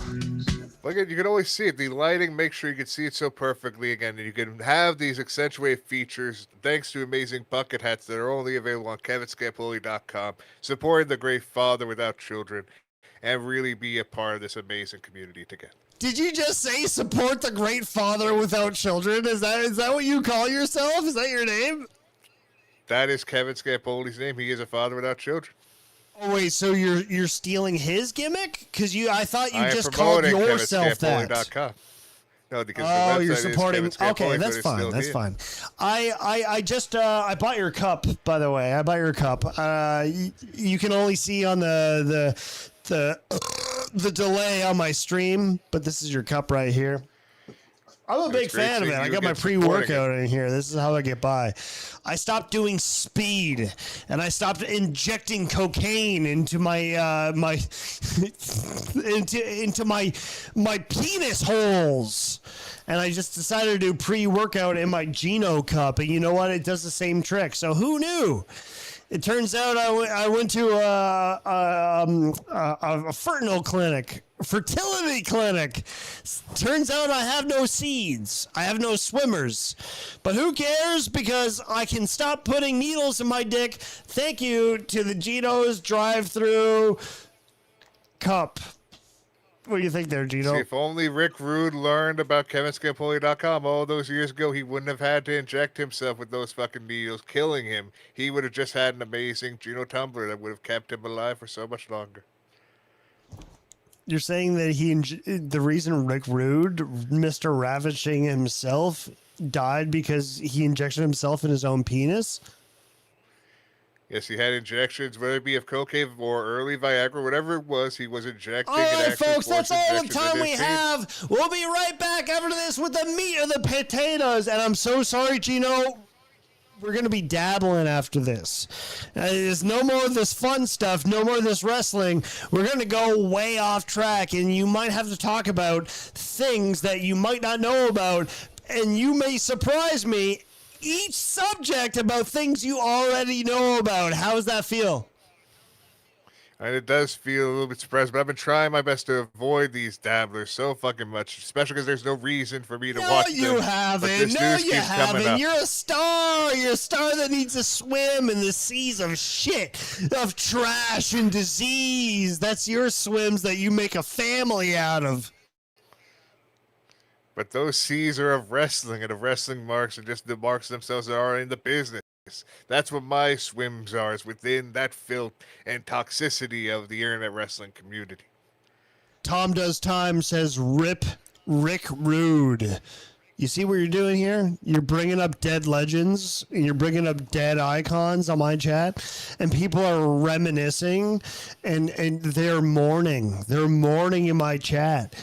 Look at, you can always see it. The lighting, make sure you can see it so perfectly again. And you can have these accentuated features thanks to amazing bucket hats that are only available on kevinscampoli.com, supporting the great father without children, and really be a part of this amazing community together. Did you just say support the great father without children? Is that what you call yourself? Is that your name? That is Kevin Scampoli's name. He is a father without children. Oh wait, so you're stealing his gimmick? Because I thought you just called yourself that. No, because you're supporting. Okay, that's fine. That's fine. I just I bought your cup, by the way. I bought your cup. You can only see on the delay on my stream, but this is your cup right here. I'm a big fan of it. I got my pre-workout in here. This is how I get by. I stopped doing speed, and I stopped injecting cocaine into my into my penis holes, and I just decided to do pre-workout in my Gino cup. And you know what? It does the same trick. So who knew? It turns out I went to a fertility clinic. Turns out I have no seeds. I have no swimmers. But who cares? Because I can stop putting needles in my dick. Thank you to the Gino's drive-through cup. What do you think there, Gino? See, if only Rick Rude learned about KevinScampoli.com all those years ago, he wouldn't have had to inject himself with those fucking needles, killing him. He would have just had an amazing Gino tumbler that would have kept him alive for so much longer. You're saying that the reason Rick Rude, Mr. Ravishing himself, died because he injected himself in his own penis? Yes, he had injections, whether it be of cocaine or early Viagra, whatever it was, he was injecting. All right, folks, that's all the time we have. We'll be right back after this with the meat of the potatoes. And I'm so sorry, Gino. We're going to be dabbling after this. There's no more of this fun stuff, no more of this wrestling. We're going to go way off track, and you might have to talk about things that you might not know about, and you may surprise me. Each subject about things you already know about. How does that feel? And it does feel a little bit surprised, but I've been trying my best to avoid these dabblers so fucking much, especially because there's no reason for me to watch them. No, you haven't. No, you haven't. You're a star. You're a star that needs to swim in the seas of shit, of trash and disease. That's your swims that you make a family out of. But those seas are of wrestling, and of wrestling marks are just the marks themselves that are in the business. That's what my swims are, is within that filth and toxicity of the internet wrestling community. Tom Does Time says, rip Rick Rude. You see what you're doing here? You're bringing up dead legends, and you're bringing up dead icons on my chat, and people are reminiscing, and they're mourning. They're mourning in my chat.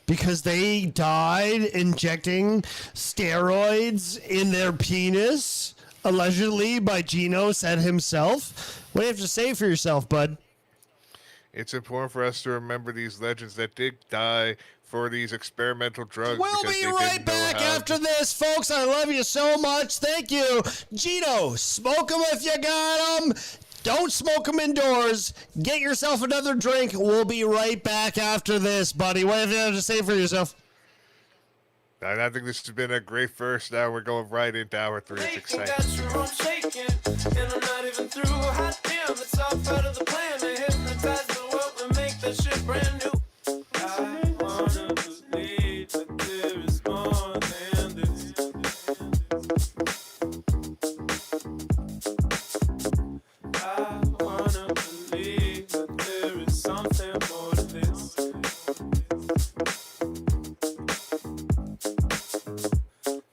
Because they died injecting steroids in their penis, allegedly by Gino said himself. What do you have to say for yourself, bud? It's important for us to remember these legends that did die for these experimental drugs. We'll be right back after this, folks. I love you so much. Thank you. Gino, smoke them if you got them. Don't smoke them indoors. Get yourself another drink. We'll be right back after this, buddy. What do you have to say for yourself? I think this has been a great first hour. We're going right into hour 3. It's exciting. I'm shaking, and I'm not even through. Hot damn, it's all part of the plan to hypnotize the world and make that shit brand new. I wanna believe that there is more than this. I wanna believe that there is something more to this.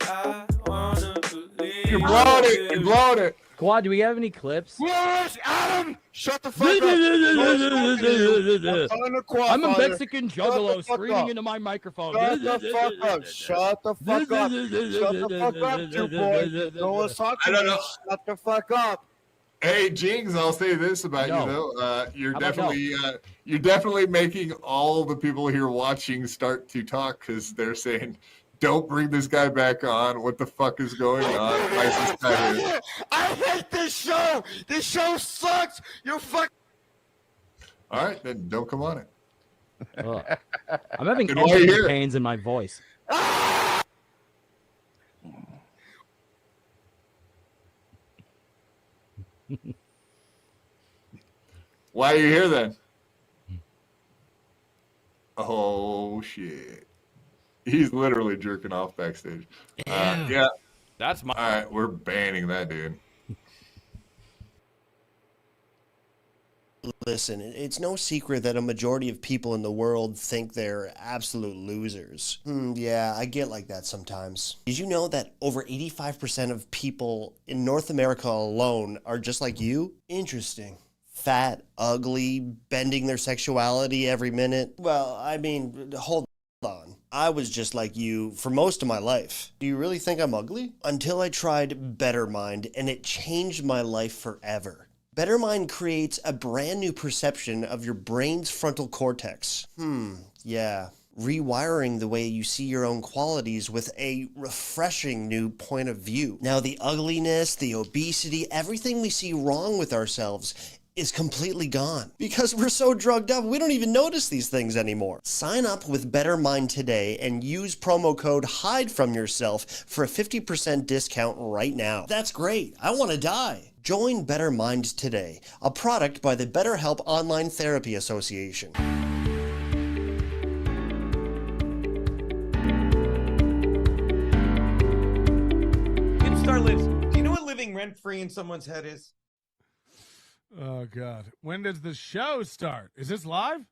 I wanna believe. You blowed it. You blowed it. Quad, do we have any clips? Yes, Adam! Shut the fuck up. I'm a Mexican juggalo screaming into my microphone. Shut the fuck up. Shut the fuck up. Shut the fuck up, you boy. No one's talking. I don't know. Shut the fuck up. Hey, Jings, I'll say this about you though. You're definitely making all the people here watching start to talk because they're saying, "Don't bring this guy back on. What the fuck is going on? Why is this guy here?" I hate this show. This show sucks. You're fuck. All right, then don't come on it. I'm having Good while you're here. pains in my voice. Why are you here then? Oh shit. He's literally jerking off backstage. Yeah. That's my. All right, we're banning that dude. Listen, it's no secret that a majority of people in the world think they're absolute losers. Yeah, I get like that sometimes. Did you know that over 85% of people in North America alone are just like you? Interesting. Fat, ugly, bending their sexuality every minute. Well, I mean, hold on. I was just like you for most of my life. Do you really think I'm ugly? Until I tried Better Mind, and it changed my life forever. Better Mind creates a brand new perception of your brain's frontal cortex. Yeah. Rewiring the way you see your own qualities with a refreshing new point of view. Now, the ugliness, the obesity, everything we see wrong with ourselves is completely gone. Because we're so drugged up, we don't even notice these things anymore. Sign up with Better Mind today and use promo code HIDE from yourself for a 50% discount right now. That's great. I want to die. Join Better Mind today, a product by the BetterHelp Online Therapy Association. Hipstar lives. Do you know what living rent-free in someone's head is? Oh, God. When does the show start? Is this live?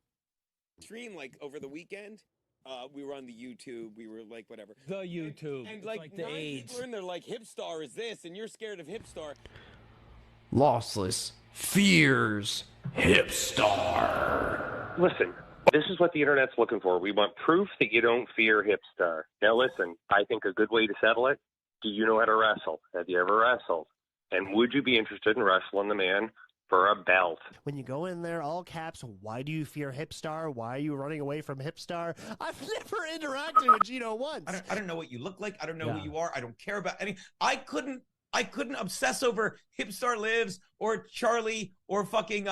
Stream like over the weekend. We were on the YouTube. We were like whatever. The YouTube. And like the 9 AIDS. people are in there like Hipstar is this, and you're scared of Hipstar. Lossless fears Hipstar. Listen, this is what the internet's looking for. We want proof that you don't fear Hipstar. Now listen, I think a good way to settle it, do you know how to wrestle? Have you ever wrestled? And would you be interested in wrestling the man for a belt? When you go in there, all caps, why do you fear Hipstar? Why are you running away from Hipstar? I've never interacted with Gino once. I don't know what you look like. I don't know who you are. I don't care about any. I couldn't obsess over Hipstar Lives or Charlie or fucking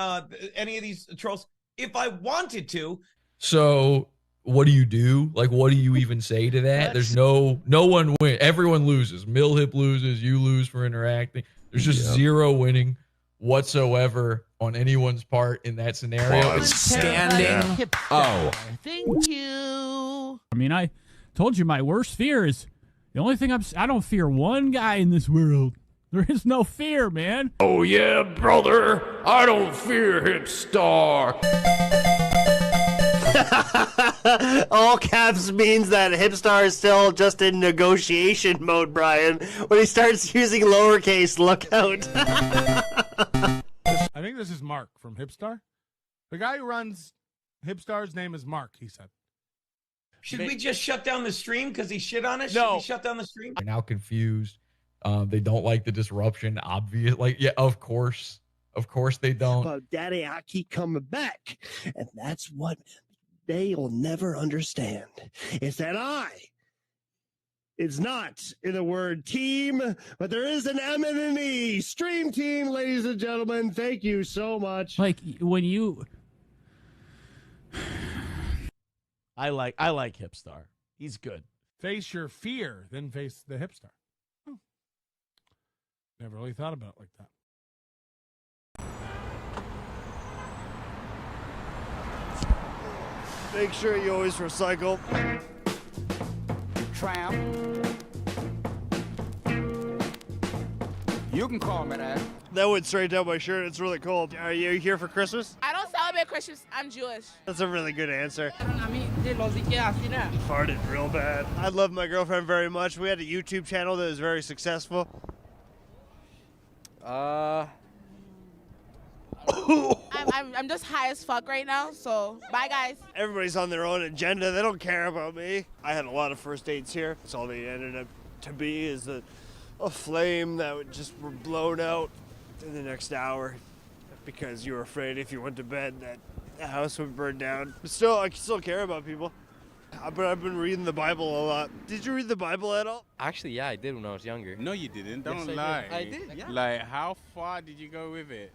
any of these trolls if I wanted to. So what do you do? Like, what do you even say to that? There's no one win. Everyone loses. Millhip loses. You lose for interacting. There's just zero winning whatsoever on anyone's part in that scenario. It's standing. Oh. Thank you. I mean, I told you my worst fear is the only thing I don't fear one guy in this world. There is no fear, man. Oh yeah, brother. I don't fear Hipstar. All caps means that Hipstar is still just in negotiation mode, Brian. When he starts using lowercase, look out. I think this is Mark from Hipstar. The guy who runs Hipstar's name is Mark, he said. Should we just shut down the stream because he shit on us? No. Should we shut down the stream? They're now confused. They don't like the disruption. Obvious. Like, yeah, of course. Of course they don't. But Daddy, I keep coming back. And that's what they'll never understand. Is that it's not in the word team, but there is an M and an E. Stream team, ladies and gentlemen. Thank you so much. Like when you I like Hipstar. He's good. Face your fear, then face the Hipstar. Oh. Never really thought about it like that. Make sure you always recycle. Tramp. You can call me that. That went straight down my shirt. It's really cold. Are you here for Christmas? I don't celebrate Christmas. I'm Jewish. That's a really good answer. Farted real bad. I love my girlfriend very much. We had a YouTube channel that was very successful. I'm just high as fuck right now, so bye guys. Everybody's on their own agenda. They don't care about me. I had a lot of first dates here. That's all they ended up to be is a flame that would just were blown out in the next hour because you were afraid if you went to bed that the house would burn down. But still, I still care about people. But I've been reading the Bible a lot. Did you read the Bible at all? Actually, yeah, I did when I was younger. No, you didn't. Don't Yes, lie. I did, yeah. Like, how far did you go with it?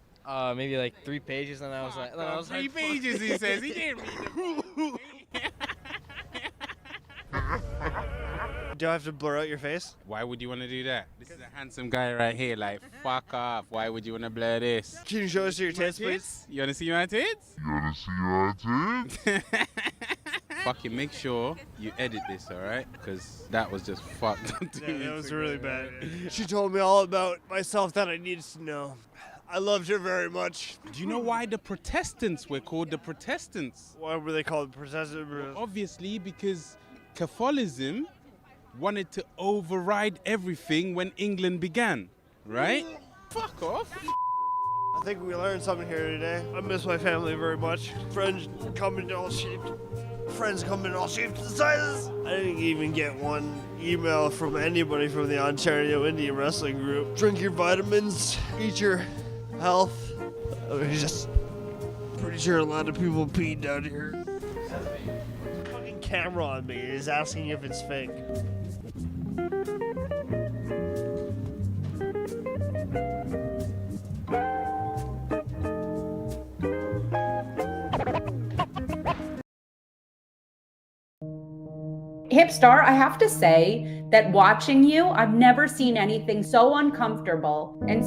Maybe like 3 pages, and I was like, Three pages, he says. He didn't read the Do I have to blur out your face? Why would you want to do that? This is a handsome guy right here. Like, fuck off. Why would you want to blur this? Can you show us your tits, please? You want to see my tits? You want to see your tits? Fucking make sure you edit this, all right? Because that was just fucked. Yeah, that was really bad. She told me all about myself that I needed to know. I loved her very much. Do you know why the Protestants were called the Protestants? Why were they called Protestants? Obviously, because Catholicism wanted to override everything when England began, right? Fuck off. I think we learned something here today. I miss my family very much. Friends come in all shaped. Friends come in all shapes and sizes. I didn't even get one email from anybody from the Ontario Indian Wrestling Group. Drink your vitamins, eat your health. I mean, just pretty sure a lot of people peed down here. Fucking camera on me is asking if it's fake. Hipstar, I have to say that watching you, I've never seen anything so uncomfortable and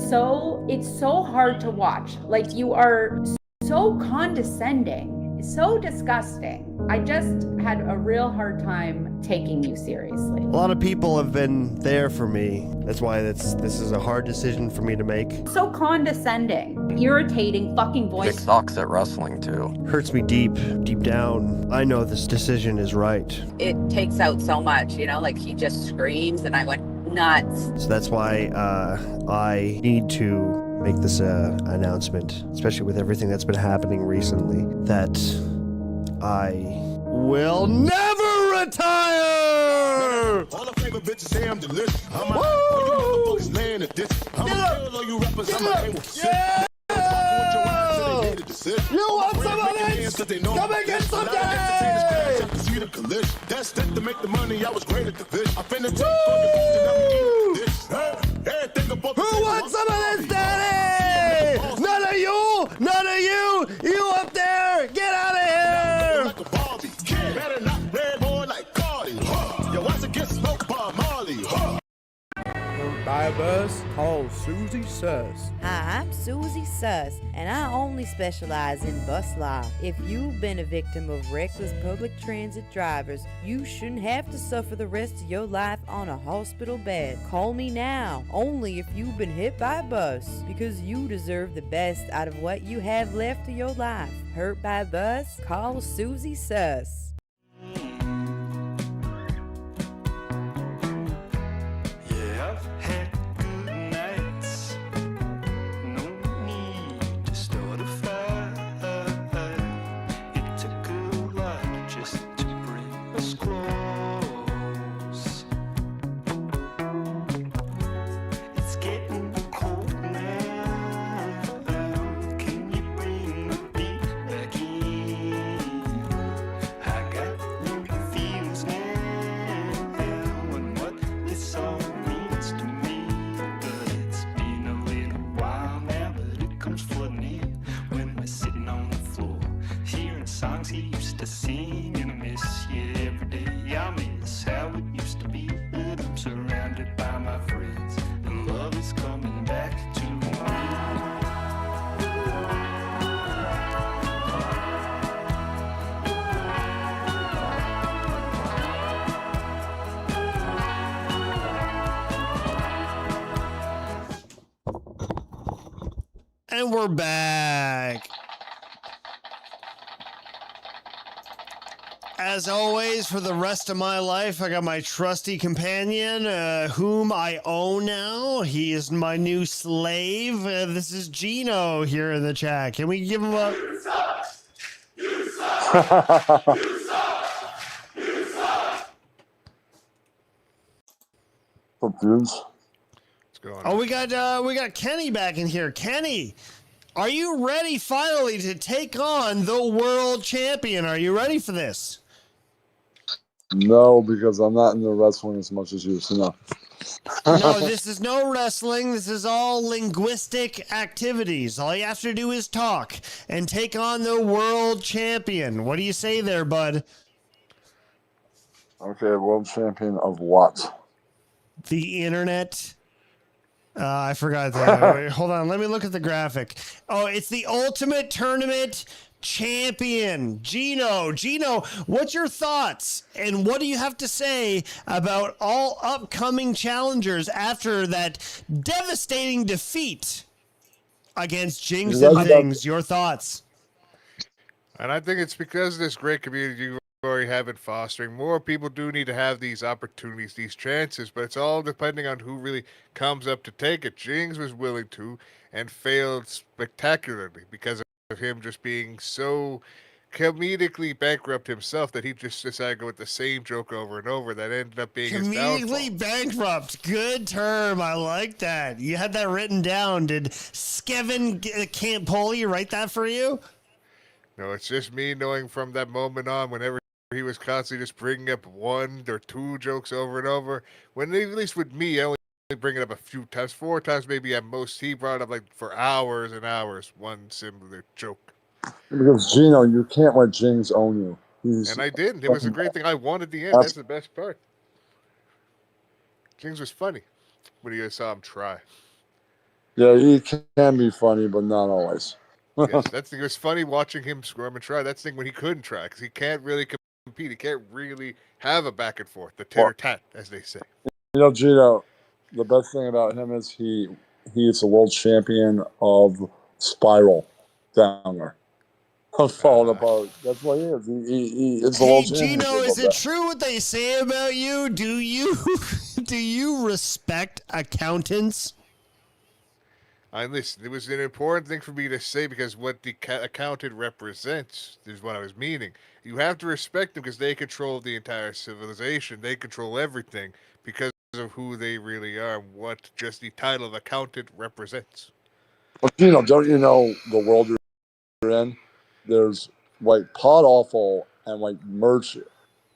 it's so hard to watch. Like, you are so condescending, so disgusting. I just had a real hard time taking you seriously. A lot of people have been there for me. That's why this is a hard decision for me to make. So condescending, irritating fucking voice. It sucks at wrestling too. Hurts me deep down. I know this decision is right. It takes out so much, like he just screams and I went nuts. So that's why I need to make this announcement, especially with everything that's been happening recently, that I will never retire! favorite bitches say I'm delicious. I'm all you motherfuckers laying at this. I'm a kill all you rappers. I'm a hang with shit. You want some of this? Come and get some day! That's it to make the money. I was great at the fish. I finna take Who wants some of this, Daddy? None of you! None of you! You up there! Get out of here! Like a Barbie. Kid better not red boy like Cardi. Yo, watch it get smoked by Marley. By a bus, call Susie Suss. Hi, I'm Susie Suss, and I only specialize in bus law. If you've been a victim of reckless public transit drivers, you shouldn't have to suffer the rest of your life on a hospital bed. Call me now, only if you've been hit by a bus, because you deserve the best out of what you have left of your life. Hurt by a bus? Call Susie Suss. And we're back. As always, for the rest of my life, I got my trusty companion, whom I own now. He is my new slave. This is Gino here in the chat. Can we give him a... You suck! You suck! You suck! You suck! What's up, dudes? Oh, we got Kenny back in here. Kenny, are you ready finally to take on the world champion? Are you ready for this? No, because I'm not into wrestling as much as you, so no. No, this is no wrestling. This is all linguistic activities. All you have to do is talk and take on the world champion. What do you say there, bud? Okay, world champion of what? The internet. I forgot that. Wait, hold on. Let me look at the graphic. Oh, it's the Ultimate Tournament champion, Gino. Gino, what's your thoughts? And what do you have to say about all upcoming challengers after that devastating defeat against Jinx and Things? Your thoughts? And I think it's because of this great community you already have been fostering. More people do need to have these opportunities, these chances, but it's all depending on who really comes up to take it. Jinx was willing to and failed spectacularly because of him just being so comedically bankrupt himself that he just decided to go with the same joke over and over that ended up being his downfall. Comedically bankrupt. Good term. I like that. You had that written down. Did Skevin Campoli write that for you? No, it's just me knowing from that moment on, whenever he was constantly just bringing up one or two jokes over and over. When at least with me, I only bring it up a few times, 4 times maybe at most. He brought it up like for hours and hours, one similar joke. Because Gino, you can't let Jinx own you. And I didn't. It was a great thing. I wanted the end. That's the best part. Jinx was funny, but you saw him try. Yeah, he can be funny, but not always. Yes, that's the thing. It was funny watching him squirm and try. That's the thing when he couldn't try, because he can't really compete. He can't really have a back and forth, the tit-or-tat, as they say. You know, Gino, the best thing about him is he is the world champion of Spiral Downer. Falling apart. That's what he is. He is the world champion. Gino, is it true what they say about you? Do you respect accountants? Listen, it was an important thing for me to say because what the accountant represents is what I was meaning. You have to respect them because they control the entire civilization. They control everything because of who they really are and what just the title of accountant represents. But don't you know the world you're in? There's like pot awful and like merch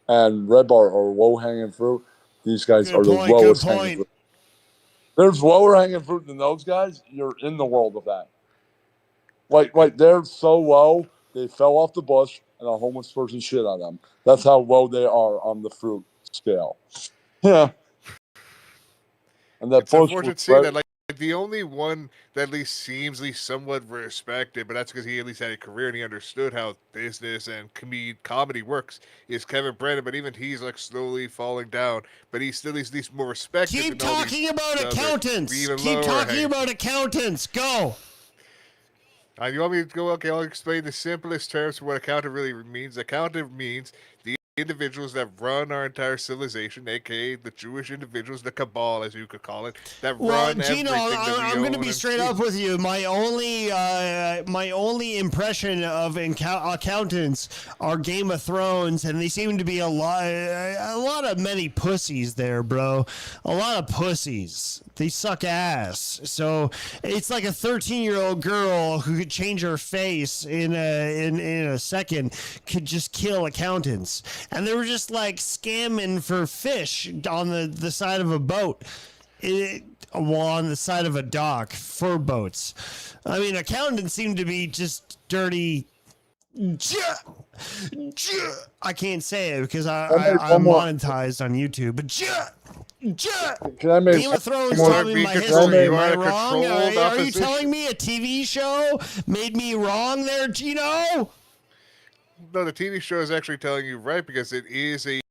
and Red Bar are low hanging fruit. These guys are the lowest hanging fruit. There's lower hanging fruit than those guys. You're in the world of that. Like they're so low, they fell off the bush and a homeless person shit on them. That's how low they are on the fruit scale. Yeah. And that It's unfortunate to see that, like, the only one that at least seems at least somewhat respected, but that's because he at least had a career and he understood how business and comedy works, is Kevin Brennan. But even he's like slowly falling down, but he's still at least more respected. Keep talking about accountants. Keep talking about accountants. Go. You want me to go? Okay, I'll explain the simplest terms for what accountant really means. Accountant means the individuals that run our entire civilization, aka the Jewish individuals, the cabal, as you could call it, that run Gino, everything that we I'm going to own be and straight see. up with you. My only impression of accountants are Game of Thrones, and they seem to be a lot of many pussies there, bro. A lot of pussies. They suck ass. So it's like a 13-year-old girl who could change her face in a second could just kill accountants. And they were just like scamming for fish on the side of a boat. On the side of a dock for boats. I mean, accountants seem to be just dirty. I can't say it because I'm monetized on YouTube. But can I make Game of Thrones taught me my history. Am I wrong? Are you telling me a TV show made me wrong there, Gino? No, the TV show is actually telling you right because it is a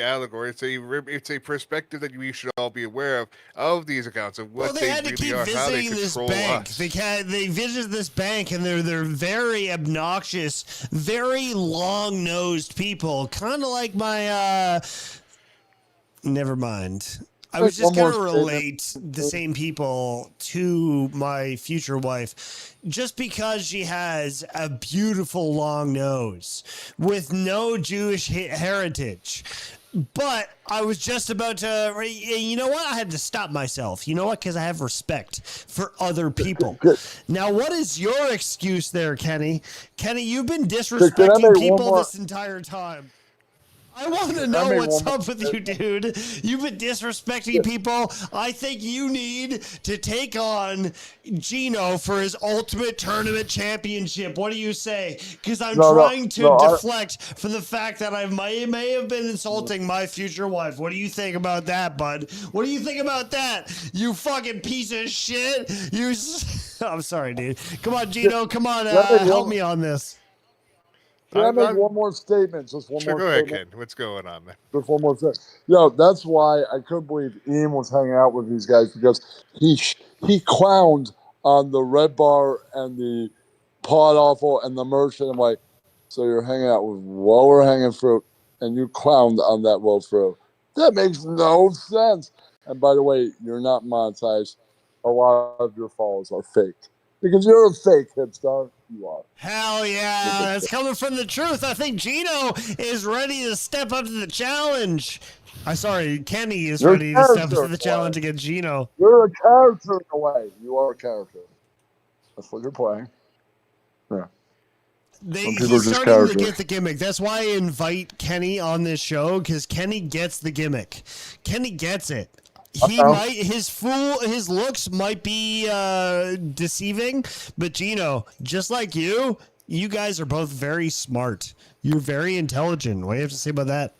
allegory. It's a perspective that we should all be aware of these accounts of what they really are, how they control us. They visit this bank and they're very obnoxious, very long-nosed people, kind of like my. Never mind. I was just going to relate the same people to my future wife just because she has a beautiful long nose with no Jewish heritage. But I was just about to, you know what? I had to stop myself. You know what? Because I have respect for other people. Now, what is your excuse there, Kenny? Kenny, you've been disrespecting people this entire time. I want to know what's up with you, dude. You've been disrespecting people. I think you need to take on Gino for his Ultimate Tournament Championship. What do you say? Because I'm trying to deflect from the fact that I may have been insulting my future wife. What do you think about that, bud? What do you think about that? You fucking piece of shit. I'm sorry, dude. Come on, Gino. Come on. Help me on this. Can I make one more statement? Just one more Go ahead, statement. Ken. What's going on, man? Just one more thing. That's why I couldn't believe Ian was hanging out with these guys because he clowned on the Red Bar and the Pod Awful and the merch. And I'm like, so you're hanging out with lower hanging fruit and you clowned on that low fruit. That makes no sense. And by the way, you're not monetized. A lot of your followers are fake. Because you're a fake hipster. You are. Hell yeah. That's coming from the truth. I think Gino is ready to step up to the challenge. Kenny is ready to step up to the challenge against Gino. You're a character in a way. You are a character. That's what you're playing. Yeah. He's starting to get the gimmick. That's why I invite Kenny on this show, because Kenny gets the gimmick. Kenny gets it. His looks might be deceiving, but Gino, just like you guys are both very smart. You're very intelligent. What do you have to say about that?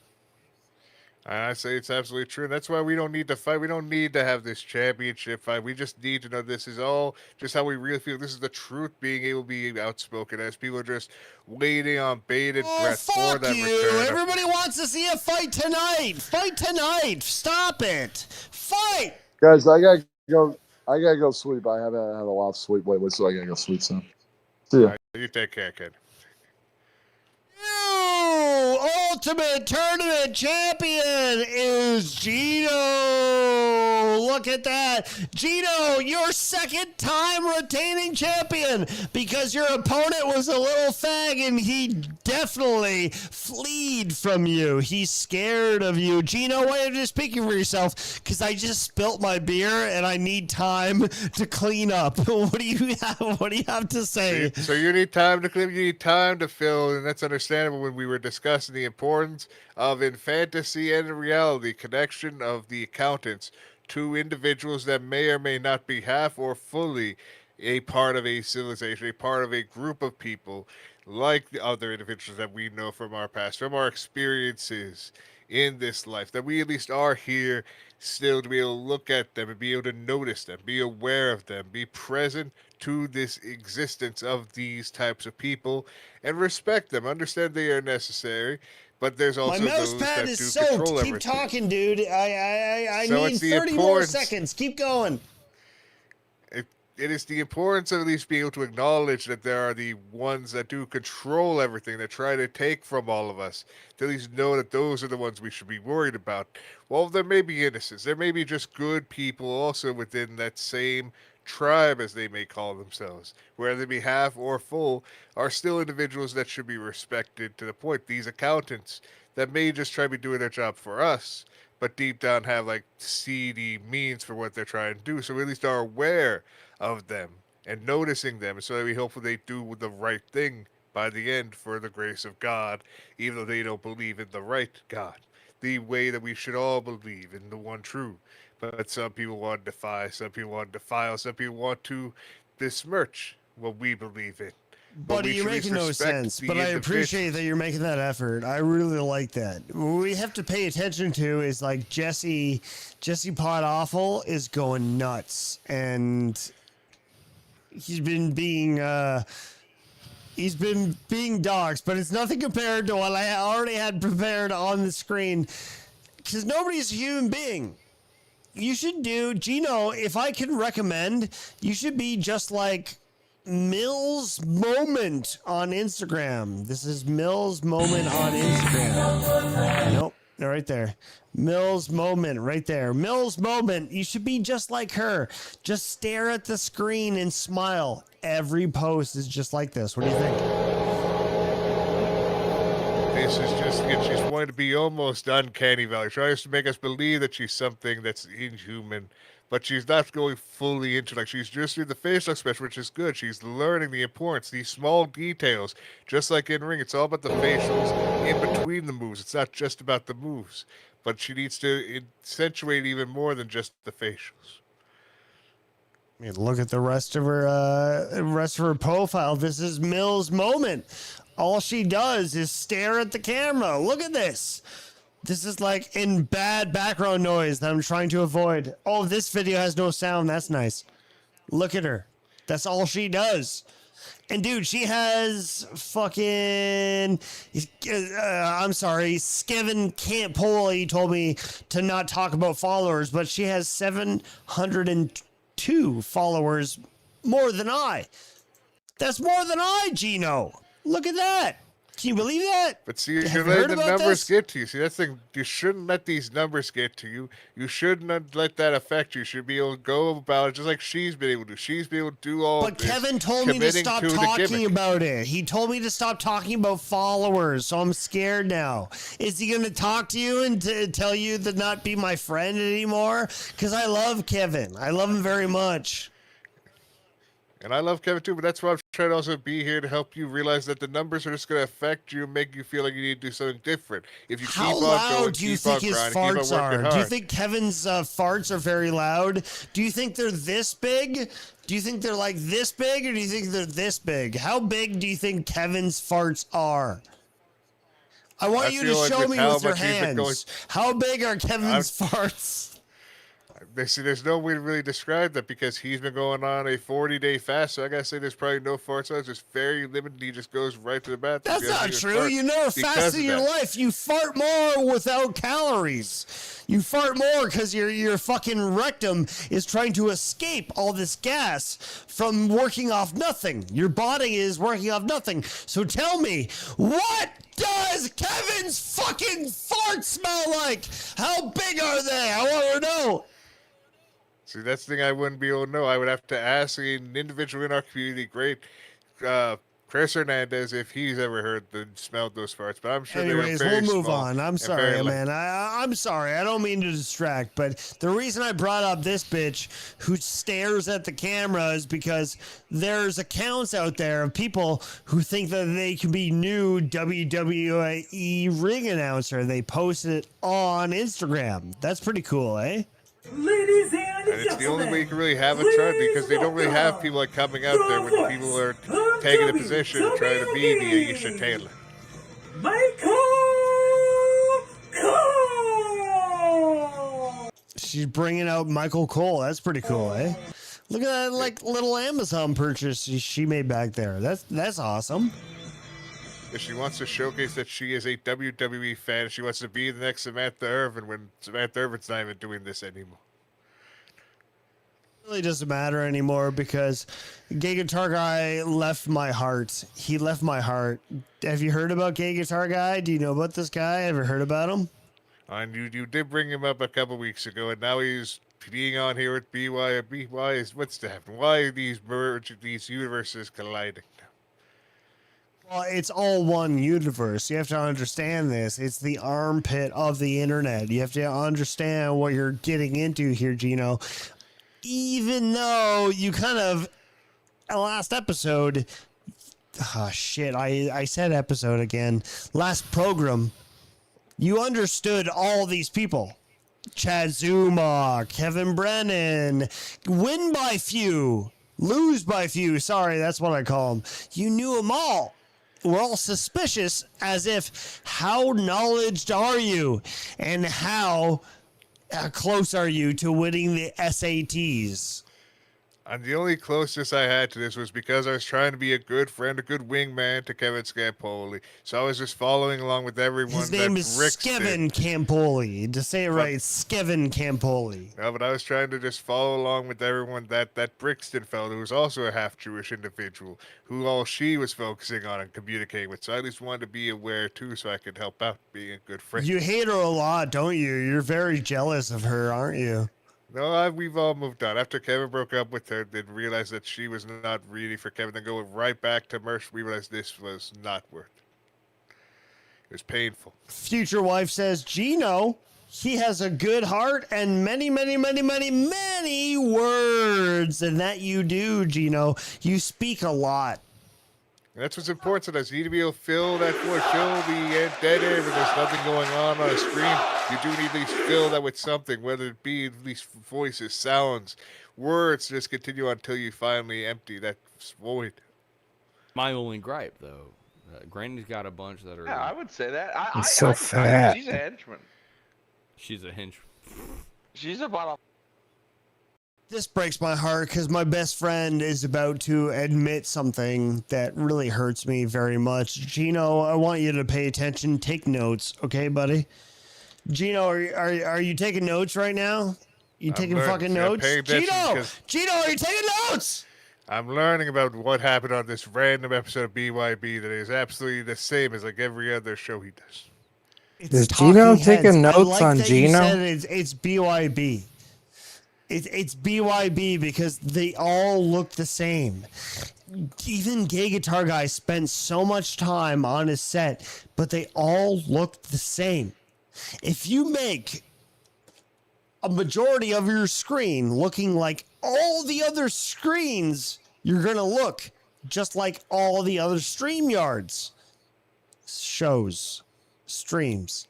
I say it's absolutely true. And that's why we don't need to fight. We don't need to have this championship fight. We just need to know this is all just how we really feel. This is the truth being able to be outspoken as people are just waiting on bated breath for that return. Everybody wants to see a fight tonight. Fight tonight. Stop it. Fight. Guys, I gotta go sleep. I haven't had a lot of sleep lately, so I gotta go sleep soon. See ya. You take care, kid. You ultimate tournament champion is Gino. Look at that. Gino, your second time retaining champion because your opponent was a little fag and he definitely fled from you. He's scared of you. Gino, why are you just speaking for yourself? Because I just spilt my beer and I need time to clean up. What do you have to say? So you need time to clean, you need time to fill, and that's understandable when we were discussing the importance of, in fantasy and in reality, connection of the accountants to individuals that may or may not be half or fully a part of a civilization, a part of a group of people, like the other individuals that we know from our past, from our experiences in this life, that we at least are here still to be able to look at them and be able to notice them, be aware of them, be present to this existence of these types of people, and respect them. Understand they are necessary, but there's also my mouse those pad that is do soaked. control Keep everything. talking, dude. I So need it's the 30 more importance- seconds. Keep going. It is the importance of at least being able to acknowledge that there are the ones that do control everything, that try to take from all of us, to at least know that those are the ones we should be worried about. Well, there may be innocents. There may be just good people also within that same tribe, as they may call themselves, whether they be half or full, are still individuals that should be respected to the point. These accountants that may just try to be doing their job for us, but deep down have like seedy means for what they're trying to do. So we at least are aware of them and noticing them, so that we hopefully they do the right thing by the end for the grace of God, even though they don't believe in the right God, the way that we should all believe in the one true. But some people want to defy, some people want to defile, some people want to besmirch what we believe in. Buddy, you're making no sense, but I appreciate that you're making that effort. I really like that. What we have to pay attention to is like Jesse Pot Awful is going nuts, and he's been being doxxed, but it's nothing compared to what I already had prepared on the screen, because nobody's a human being. You should do, Gino, if I can recommend, you should be just like Mills Moment on Instagram. This is Mills Moment on Instagram. Nope, they're right there. Mills Moment right there. Mills Moment. You should be just like her. Just stare at the screen and smile. Every post is just like this. What do you think? This is just, she's wanting to be almost uncanny valley, tries to make us believe that she's something that's inhuman, but she's not going fully into, like, she's just through the facial expression, which is good. She's learning the importance, these small details, just like in Ring. It's all about the facials in between the moves. It's not just about the moves, but she needs to accentuate even more than just the facials. I mean, look at the rest of her profile. This is Mills Moment. All she does is stare at the camera. Look at this. This is like in bad background noise that I'm trying to avoid. Oh, this video has no sound. That's nice. Look at her. That's all she does. And dude, she has fucking, I'm sorry, Skevin Camp-Poley told me to not talk about followers, but she has 702 followers, more than I. That's more than I, Gino. Look at that. Can you believe that? But see, you Have let heard the about numbers this? get to you. See, that's the thing. You shouldn't let these numbers get to you. You shouldn't let that affect you. You should be able to go about it just like she's been able to. She's been able to do all But this, Kevin told me to committing stop the talking gimmick. about it. He told me to stop talking about followers, so I'm scared now. Is he going to talk to you and to tell you to not be my friend anymore? Because I love Kevin. I love him very much. And I love Kevin too, but that's why I'm trying to also be here to help you realize that the numbers are just going to affect you and make you feel like you need to do something different. If you How keep on loud going, do you keep on think his grinding, keep farts on working are? hard. Do you think Kevin's farts are very loud? Do you think they're this big? Do you think they're like this big, or do you think they're this big? How big do you think Kevin's farts are? I want you to feel like show with me how with your much he's been going- hands. How big are Kevin's farts? There's no way to really describe that because he's been going on a 40-day fast. So I gotta say, there's probably no farts. It's just very limited. He just goes right to the bathroom. That's not true. You never fast in your life. You fart more without calories. You fart more because your fucking rectum is trying to escape all this gas from working off nothing. Your body is working off nothing. So tell me, what does Kevin's fucking farts smell like? How big are they? I want to know. See, that's the thing I wouldn't be able to know. I would have to ask an individual in our community, great Chris Hernandez, if he's ever heard smelled those farts. But I'm sure. Anyways, we'll move on. I'm sorry, man. I'm sorry. I don't mean to distract, but the reason I brought up this bitch who stares at the camera is because there's accounts out there of people who think that they can be new WWE ring announcer. They posted it on Instagram. That's pretty cool, eh? Ladies and it's the only way you can really have a chart because they don't really have people like coming out there when people are taking the position trying to be the Aisha Taylor. She's bringing out Michael Cole. That's pretty cool, eh? Look at that, like, little Amazon purchase she made back there. That's awesome. If she wants to showcase that she is a WWE fan, she wants to be the next Samantha Irvin when Samantha Irvin's not even doing this anymore. It really doesn't matter anymore because Gay Guitar Guy left my heart. He left my heart. Have you heard about Gay Guitar Guy? Do you know about this guy? Ever heard about him? And you did bring him up a couple weeks ago, and now he's being on here with BYB. What's happening? Why are these universes colliding? Well, it's all one universe. You have to understand this. It's the armpit of the internet. You have to understand what you're getting into here, Gino. Even though you kind of, last episode, I said episode again. Last program, you understood all these people. Chad Zuma, Kevin Brennan, win by few, lose by few. Sorry, that's what I call them. You knew them all. We're all suspicious as if how knowledgeable are you and how close are you to winning the SATs? And the only closeness I had to this was because I was trying to be a good friend, a good wingman to Kevin Scampoli. So I was just following along with everyone. His name is Skevin Campoli. To say it right, Skevin Campoli. No, but I was trying to just follow along with everyone that Brixton fellow, who was also a half-Jewish individual, who all she was focusing on and communicating with. So I at least wanted to be aware, too, so I could help out being a good friend. You hate her a lot, don't you? You're very jealous of her, aren't you? No, we've all moved on. After Kevin broke up with her, then realized that she was not really for Kevin. Then going right back to Mersh, we realized this was not worth it. It was painful. Future wife says, Gino, he has a good heart and many, many, many, many, many words. And that you do, Gino. You speak a lot. And that's what's important to us. You need to be able to fill that void, fill the dead air when there's nothing going on a screen. You do need to at least fill that with something, whether it be at least voices, sounds, words. Just continue until you finally empty that void. My only gripe, though, Granny's got a bunch that are. Yeah, I would say that. He's so fat. She's a henchman. She's a henchman. She's about This breaks my heart because my best friend is about to admit something that really hurts me very much. Gino, I want you to pay attention. Take notes, okay, buddy? Gino, are you taking notes right now? You taking fucking notes? Gino, are you taking notes? I'm learning about what happened on this random episode of BYB that is absolutely the same as like every other show he does. Is Gino taking notes on Gino? It's BYB. It's BYB because they all look the same. Even Gay Guitar Guy spent so much time on his set, but they all look the same. If you make a majority of your screen looking like all the other screens, you're going to look just like all the other StreamYards shows, streams.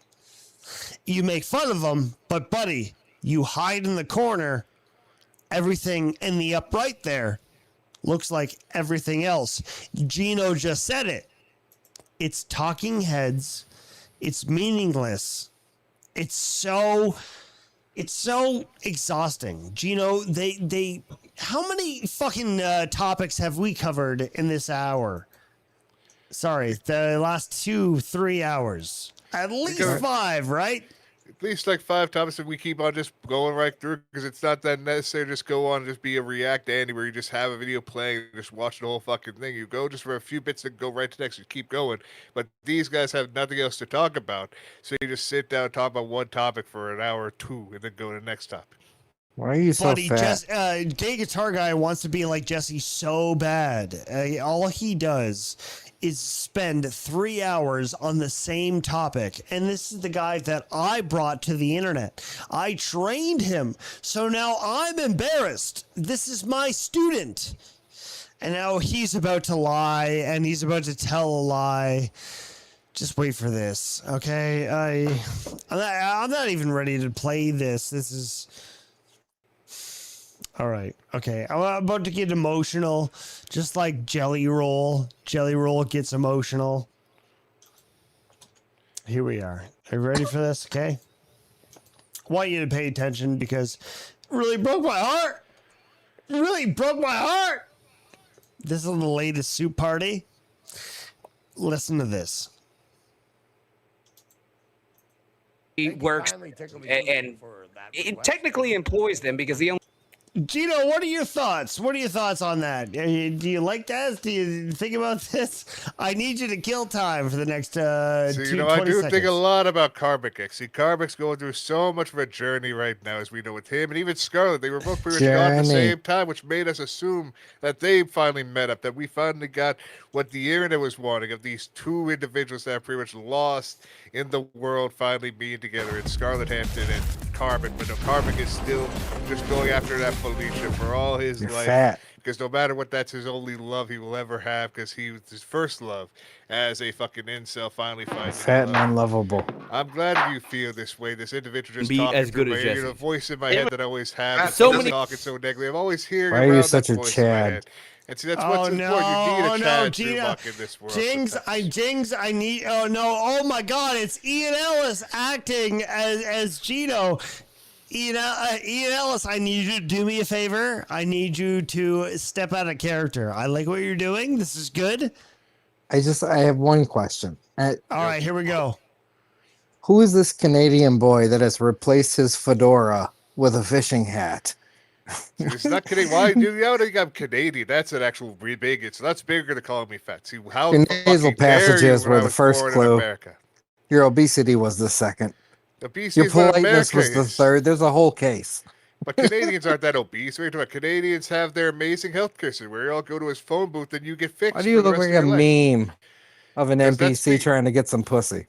You make fun of them, but buddy, you hide in the corner. Everything in the upright there looks like everything else. Gino just said it. It's talking heads. It's meaningless. It's It's so exhausting. Gino, they how many fucking topics have we covered in this hour? Sorry, the last 2-3 hours. At least 5, right? At least like 5 topics, and we keep on just going right through because it's not that necessary to just go on and just be a React Andy where you just have a video playing and just watch the whole fucking thing. You go just for a few bits and go right to the next and keep going. But these guys have nothing else to talk about. So you just sit down and talk about one topic for an hour or 2 and then go to the next topic. Why are you so fat? Gay Guitar Guy wants to be like Jesse so bad. All he does is spend 3 hours on the same topic. And this is the guy that I brought to the internet. I trained him. So now I'm embarrassed. This is my student. And now he's about to lie and he's about to tell a lie. Just wait for this, okay? I'm not even ready to play this. This is... All right. Okay. I'm about to get emotional, just like Jelly Roll. Jelly Roll gets emotional. Here we are. Are you ready for this? Okay. I want you to pay attention because it really broke my heart. It really broke my heart. This is the latest Soup Party. Listen to this. He works and it technically employs them because the only Gino, what are your thoughts? What are your thoughts on that? Do you like that? Do you think about this? I need you to kill time for the next So, you know, I do think a lot about Karmic X. See, Karmic's going through so much of a journey right now, as we know with him, and even Scarlet. They were both pretty much gone at the same time, which made us assume that they finally met up, that we finally got what the internet was wanting, of these two individuals that are pretty much lost in the world finally being together. It's Scarlet Hampton and Karmic, but no, Karmic is still just going after that Felicia for all his life. Fat. Because no matter what, that's his only love he will ever have, because he was his first love as a fucking incel, finally finding Fat and unlovable. I'm glad you feel this way. This individual just Be talking as good through as my, Jesse. the voice in my head that I always have. So So many talking so negatively. I'm always hearing Why are you around such that a voice in my Chad? head. And see, that's what's important. You need a Chad Trubuck in this world. Jings, I need. Oh no! Oh my God! It's Ian Ellis acting as Gino. Ian Ellis, I need you to do me a favor. I need you to step out of character. I like what you're doing. This is good. I have one question. All right, here we go. Who is this Canadian boy that has replaced his fedora with a fishing hat? It's not Canadian. Why do you think I'm Canadian? That's an actual big. So that's bigger than calling me fat. See how Nasal passages were the first clue. Your obesity was the second. Obesity Your is what politeness was America the is. third. There's a whole case. But Canadians aren't that obese. We're talking about Canadians have their amazing healthcare system where you all go to his phone booth and you get fixed. Why do you for the look rest like of a your life. meme of an 'Cause that's NPC trying to get some pussy?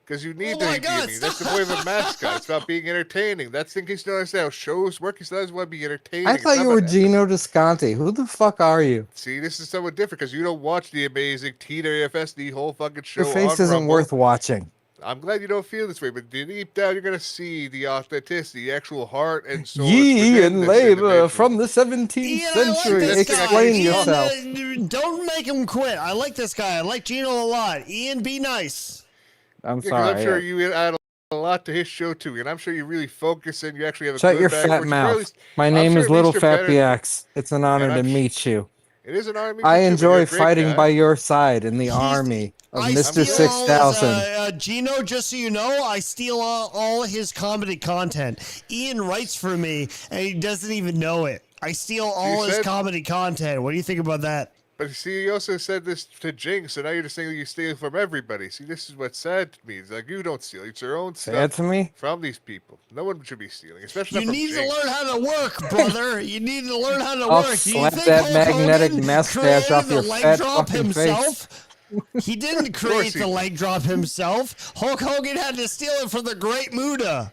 Because you need to be unique. That's the point of a mascot. It's about being entertaining. That's the thing. He's not understand how shows work. He still doesn't want to be entertaining. I It's thought not you were about that. Gino Desconti. Who the fuck are you? See, this is somewhat different because you don't watch the amazing TWFS, the whole fucking show. Your face on isn't Rumble. worth watching. I'm glad you don't feel this way, but deep down, you're going to see the authenticity, the actual heart and soul. Ye within and this labor individual. from the 17th century. Explain yourself. Don't make him quit. I like this guy. I like Gino a lot. Ian, be nice. I'm Yeah, 'cause sorry. I'm sure you add a lot to his show too, and I'm sure you really focus and you actually have a Shut good your background, fat which mouth. really- My I'm name sure is at Little least you're Fat better- BX. It's an honor And to I'm meet you. It is an honor to meet I you too, but enjoy you're a great fighting guy. by your side in the army of Mr. 6000. Gino, just so you know, I steal all his comedy content. Ian writes for me, and he doesn't even know it. I steal all his said- comedy content. What do you think about that? But see, you also said this to Jinx, so now you're just saying that you steal from everybody. See, this is what's sad to me. It's like you don't steal. It's your own stuff Sad to me? from these people. No one should be stealing, especially You not from need to Jinx. learn how to work, brother. You need to learn how to I'll work. Do you slap think that Hulk magnetic Hogan mustache off created your the leg fat drop fucking himself? He didn't Of course create he the did. leg drop himself. Hulk Hogan had to steal it from the Great Muda.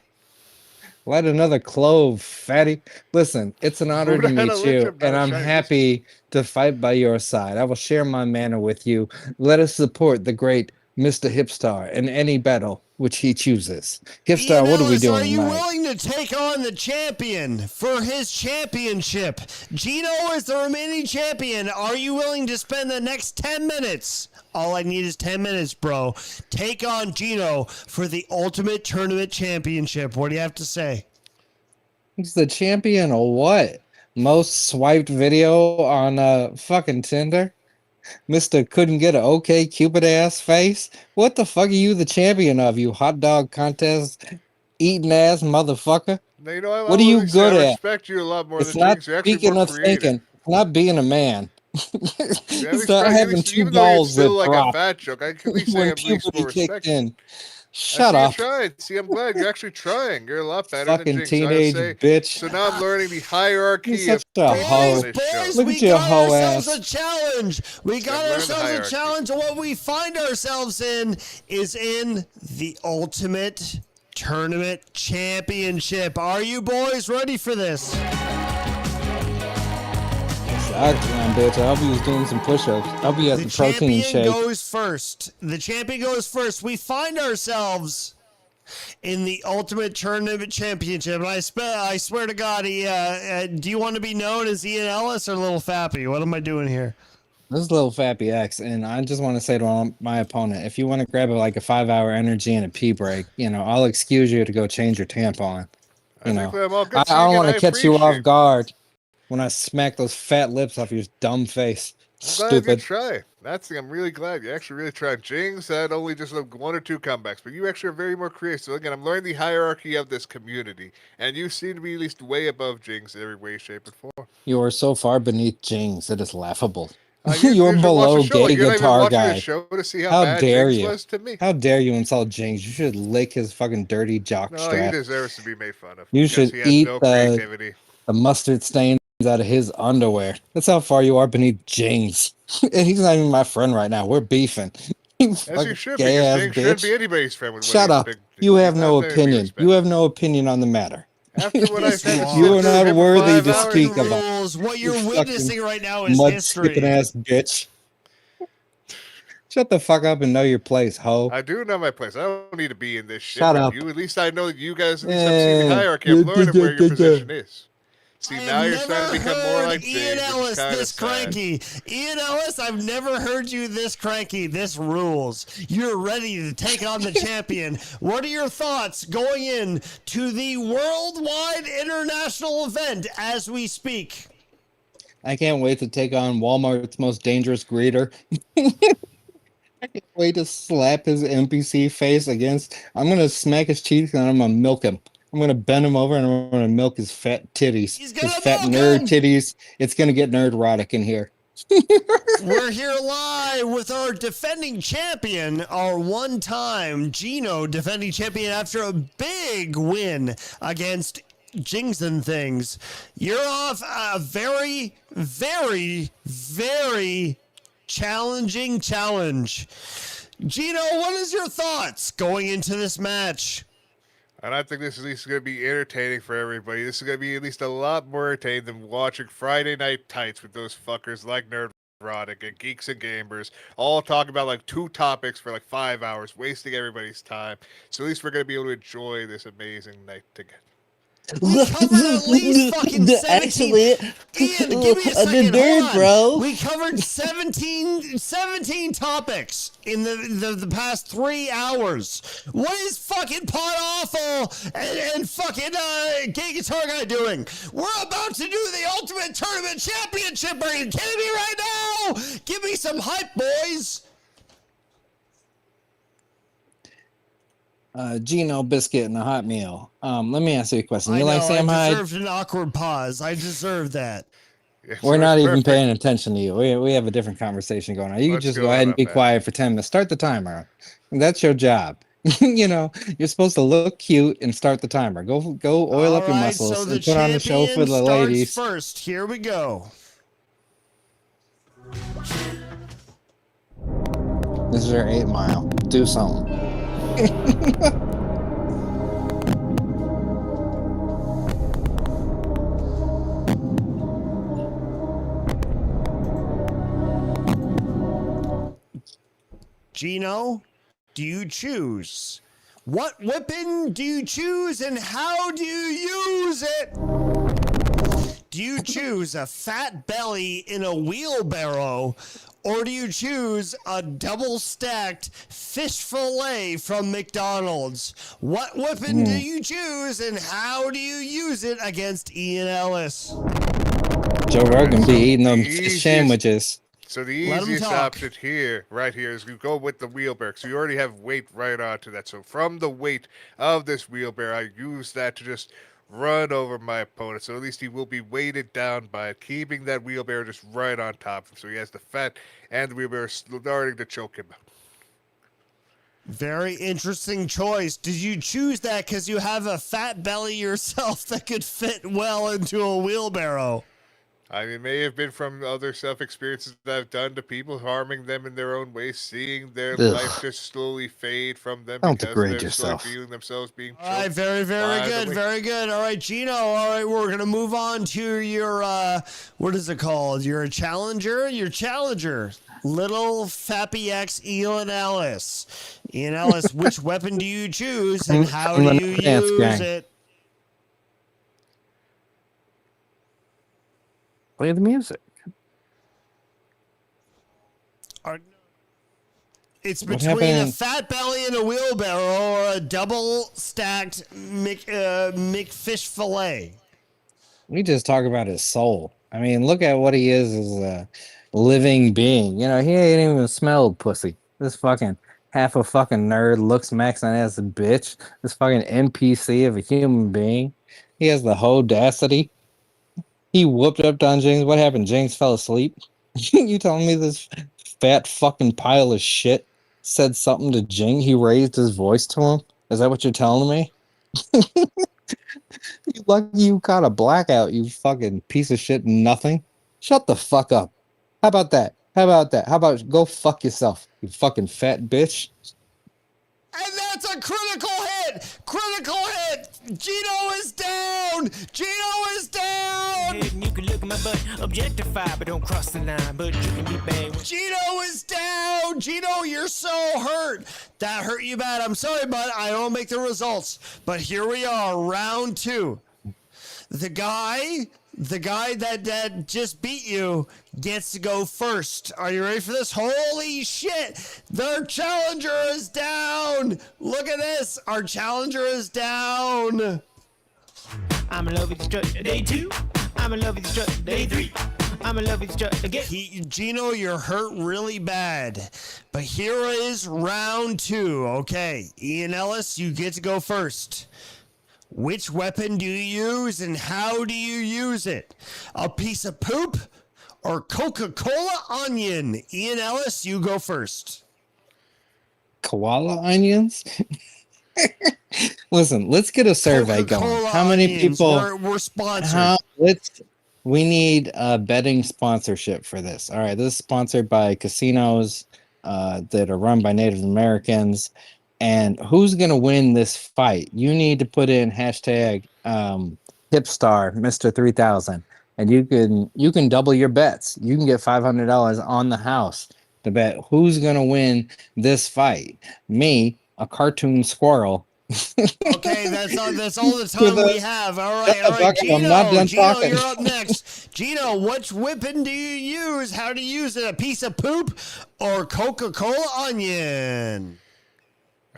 Light another clove, fatty. Listen, it's an honor to Muda had meet a you, legend, and brother. I'm Shine happy to fight by your side. I will share my manner with you. Let us support the great Mr. Hipstar in any battle which he chooses. Hipstar, Ian what are we Ellis, doing Are you tonight? willing to take on the champion for his championship? Gino is the remaining champion. Are you willing to spend the next 10 minutes? All I need is 10 minutes, bro. Take on Gino for the Ultimate Tournament Championship. What do you have to say? He's the champion of what? Most swiped video on fucking Tinder? Mr. Couldn't get an okay Cupid ass face? What the fuck are you the champion of, you hot dog contest eating ass motherfucker? Now, you know, I What are you always good say I at? respect you a lot more It's than not Jinx. You're actually speaking more of creative. thinking, it's not being a man. Yeah, It's at least not Greg, at having least, two even though you're balls still that like a drop fat joke, I can at least say when I'm at least more puberty kicked respectful. in. Shut I up. see you tried. See, I'm glad you're actually trying. You're a lot better than Fucking Jinx. I would teenage say. bitch. So now I'm learning the hierarchy You're of such a being hoe. on this show. Look we at your got hoe ourselves ass. a challenge. We got learn the ourselves a hierarchy. challenge, and what we find ourselves in is in the Ultimate Tournament Championship. Are you boys ready for this? Octagon, bitch. I hope you was doing some push-ups. I'll be at the protein champion shake. goes first. The champion goes first. We find ourselves in the Ultimate Tournament Championship. And I swear to God, do you want to be known as Ian Ellis or Little Fappy? What am I doing here? This is Little Fappy X, and I just want to say to my opponent, if you want to grab like a 5-hour energy and a pee break, I'll excuse you to go change your tampon. I think I'm all good. I See, don't again, want I to catch you appreciate off guard when I smack those fat lips off your dumb face. I'm glad you Stupid. try. I'm really glad you actually really tried. Jinx had only just like 1 or 2 comebacks, but you actually are very more creative. So again, I'm learning the hierarchy of this community, and you seem to be at least way above Jinx in every way, shape, or form. You are so far beneath Jinx, it is laughable. You You're should watch below the show. gay You're not even guitar watching the guy. show to see how How bad dare Jinx you? was to me. How dare you insult Jinx? You should lick his fucking dirty jock No, he strap. deserves to be made fun of. You because should he has eat no the creativity. mustard stains out of his underwear. That's how far you are beneath Jinx. And he's not even my friend right now. We're beefing. You As you fucking should, gay because ass Jinx shouldn't bitch. be anybody's friend. With Shut up. You have no opinion. You have no opinion on the matter. After what I've had to You are sit not through worthy for to 5 hours, speak about. Rules. What you're You witnessing fucking right now is mud history. skipping ass bitch. Shut the fuck up and know your place, ho. I do know my place. I don't need to be in this shit Shut with up. you. At least I know that you guys at least have seen the hierarchy. I'm Yeah, learning where your yeah. position is. See, I now have you're starting to never become more heard like Ian Jinx, which Ellis is kind this of sad. cranky. Ian Ellis, I've never heard you this cranky. This rules. You're ready to take on the champion. What are your thoughts going in to the worldwide international event as we speak? I can't wait to take on Walmart's most dangerous greeter. I can't wait to slap his NPC face against. I'm gonna smack his cheeks and I'm gonna milk him. I'm gonna bend him over and I'm gonna milk his fat titties. His fat nerd titties. It's gonna get nerd erotic in here. We're here live with our defending champion, our one-time Gino defending champion after a big win against Jinx and Things. You're off a very, very, very challenging challenge. Gino, what is your thoughts going into this match? And I think this is at least going to be entertaining for everybody. This is going to be at least a lot more entertaining than watching Friday Night Tights with those fuckers like Nerd Erotic and Geeks and Gamers all talking about like 2 topics for like 5 hours, wasting everybody's time. So at least we're going to be able to enjoy this amazing night together. We covered at least fucking 17. Actually, Ian, give me a second. nerd, hold on. bro. We covered 17 topics in the past 3 hours. What is fucking Pot Awful and fucking Gay Guitar Guy doing? We're about to do the Ultimate Tournament Championship. Are you kidding me right now? Give me some hype, boys. Gino Biscuit and a hot meal. Let me ask you a question. You I like know, Sam I Hyde? deserved an awkward pause. I deserve that. We're not even paying attention to you. We have a different conversation going on. You can Let's just go go ahead and on, be man. quiet for 10 minutes. Start the timer. That's your job. You're supposed to look cute and start the timer. Go oil up your Alright, muscles so the and put on a show for champion the starts ladies. first. Here we go. This is your 8 Mile. Do something. Gino, do you choose? What weapon do you choose and how do you use it? Do you choose a fat belly in a wheelbarrow, or do you choose a double-stacked fish fillet from McDonald's? What weapon do you choose, and how do you use it against Ian Ellis? Joe Rogan be eating them easiest- sandwiches. So the Let 'em easiest talk. option here, right here, is you go with the wheelbarrow. So you already have weight right onto that. So from the weight of this wheelbarrow, I use that to just run over my opponent. So at least he will be weighted down by it, keeping that wheelbarrow just right on top of him. So he has the fat and the wheelbarrow starting to choke him. Very interesting choice. Did you choose that because you have a fat belly yourself that could fit well into a wheelbarrow? I mean, it may have been from other self-experiences that I've done to people, harming them in their own ways, seeing their Ugh. life just slowly fade from them Don't because degrade they're slowly yourself. feeling themselves being choked. All right, very, very by the good, weight. very good. All right, Gino. All right, we're gonna move on to your what is it called? You're a challenger. Your challenger, Little Fappy X Ian Ellis. Ian Ellis, which weapon do you choose, and how I'm do the you dance use gang. it? Play the music. It's What between a happened? fat belly and a wheelbarrow, or a double-stacked McFish fillet. We just talk about his soul. I mean, look at what he is as a living being. You know, he ain't even smelled pussy. This fucking half a fucking nerd looks Maxine as a bitch. This fucking NPC of a human being. He has the whole audacity. He whooped up on James. What happened? James fell asleep. You telling me this fat fucking pile of shit said something to Jing? He raised his voice to him? Is that what you're telling me? You lucky you caught a blackout, you fucking piece of shit nothing. Shut the fuck up. How about that? How about that? How about go fuck yourself, you fucking fat bitch? And that's a critical hit! Critical hit! Gino is down! Gino is down! You can look at my butt, objectify, but don't cross the line. But you can be bad. Gino is down! Gino, you're so hurt! That hurt you bad. I'm sorry, bud. I don't make the results. But here we are, round 2. The guy that just beat you gets to go first. Are you ready for this? Holy shit! Their challenger is down! Look at this! Our challenger is down! I'm in love with the strut, day 2. I'm in love with the strut, day 3. I'm in love with the strut again. Gino, you're hurt really bad. But here is round 2. Okay, Ian Ellis, you get to go first. Which weapon do you use, and how do you use it? A piece of poop or Coca-Cola onion? Ian Ellis, you go first. Koala onions? Listen, let's get a survey going. Coca-Cola How many onions. people We're sponsored. we need a betting sponsorship for this. All right, this is sponsored by casinos that are run by Native Americans. And who's gonna win this fight? You need to put in hashtag Hipstar Mr. 3000, and you can double your bets. You can get $500 on the house to bet who's gonna win this fight. Me, a cartoon squirrel. Okay, that's all the time we have. All right, Gino, I'm not done Gino, talking. you're up next. Gino, which weapon do you use? How do you use it? A piece of poop or Coca-Cola onion?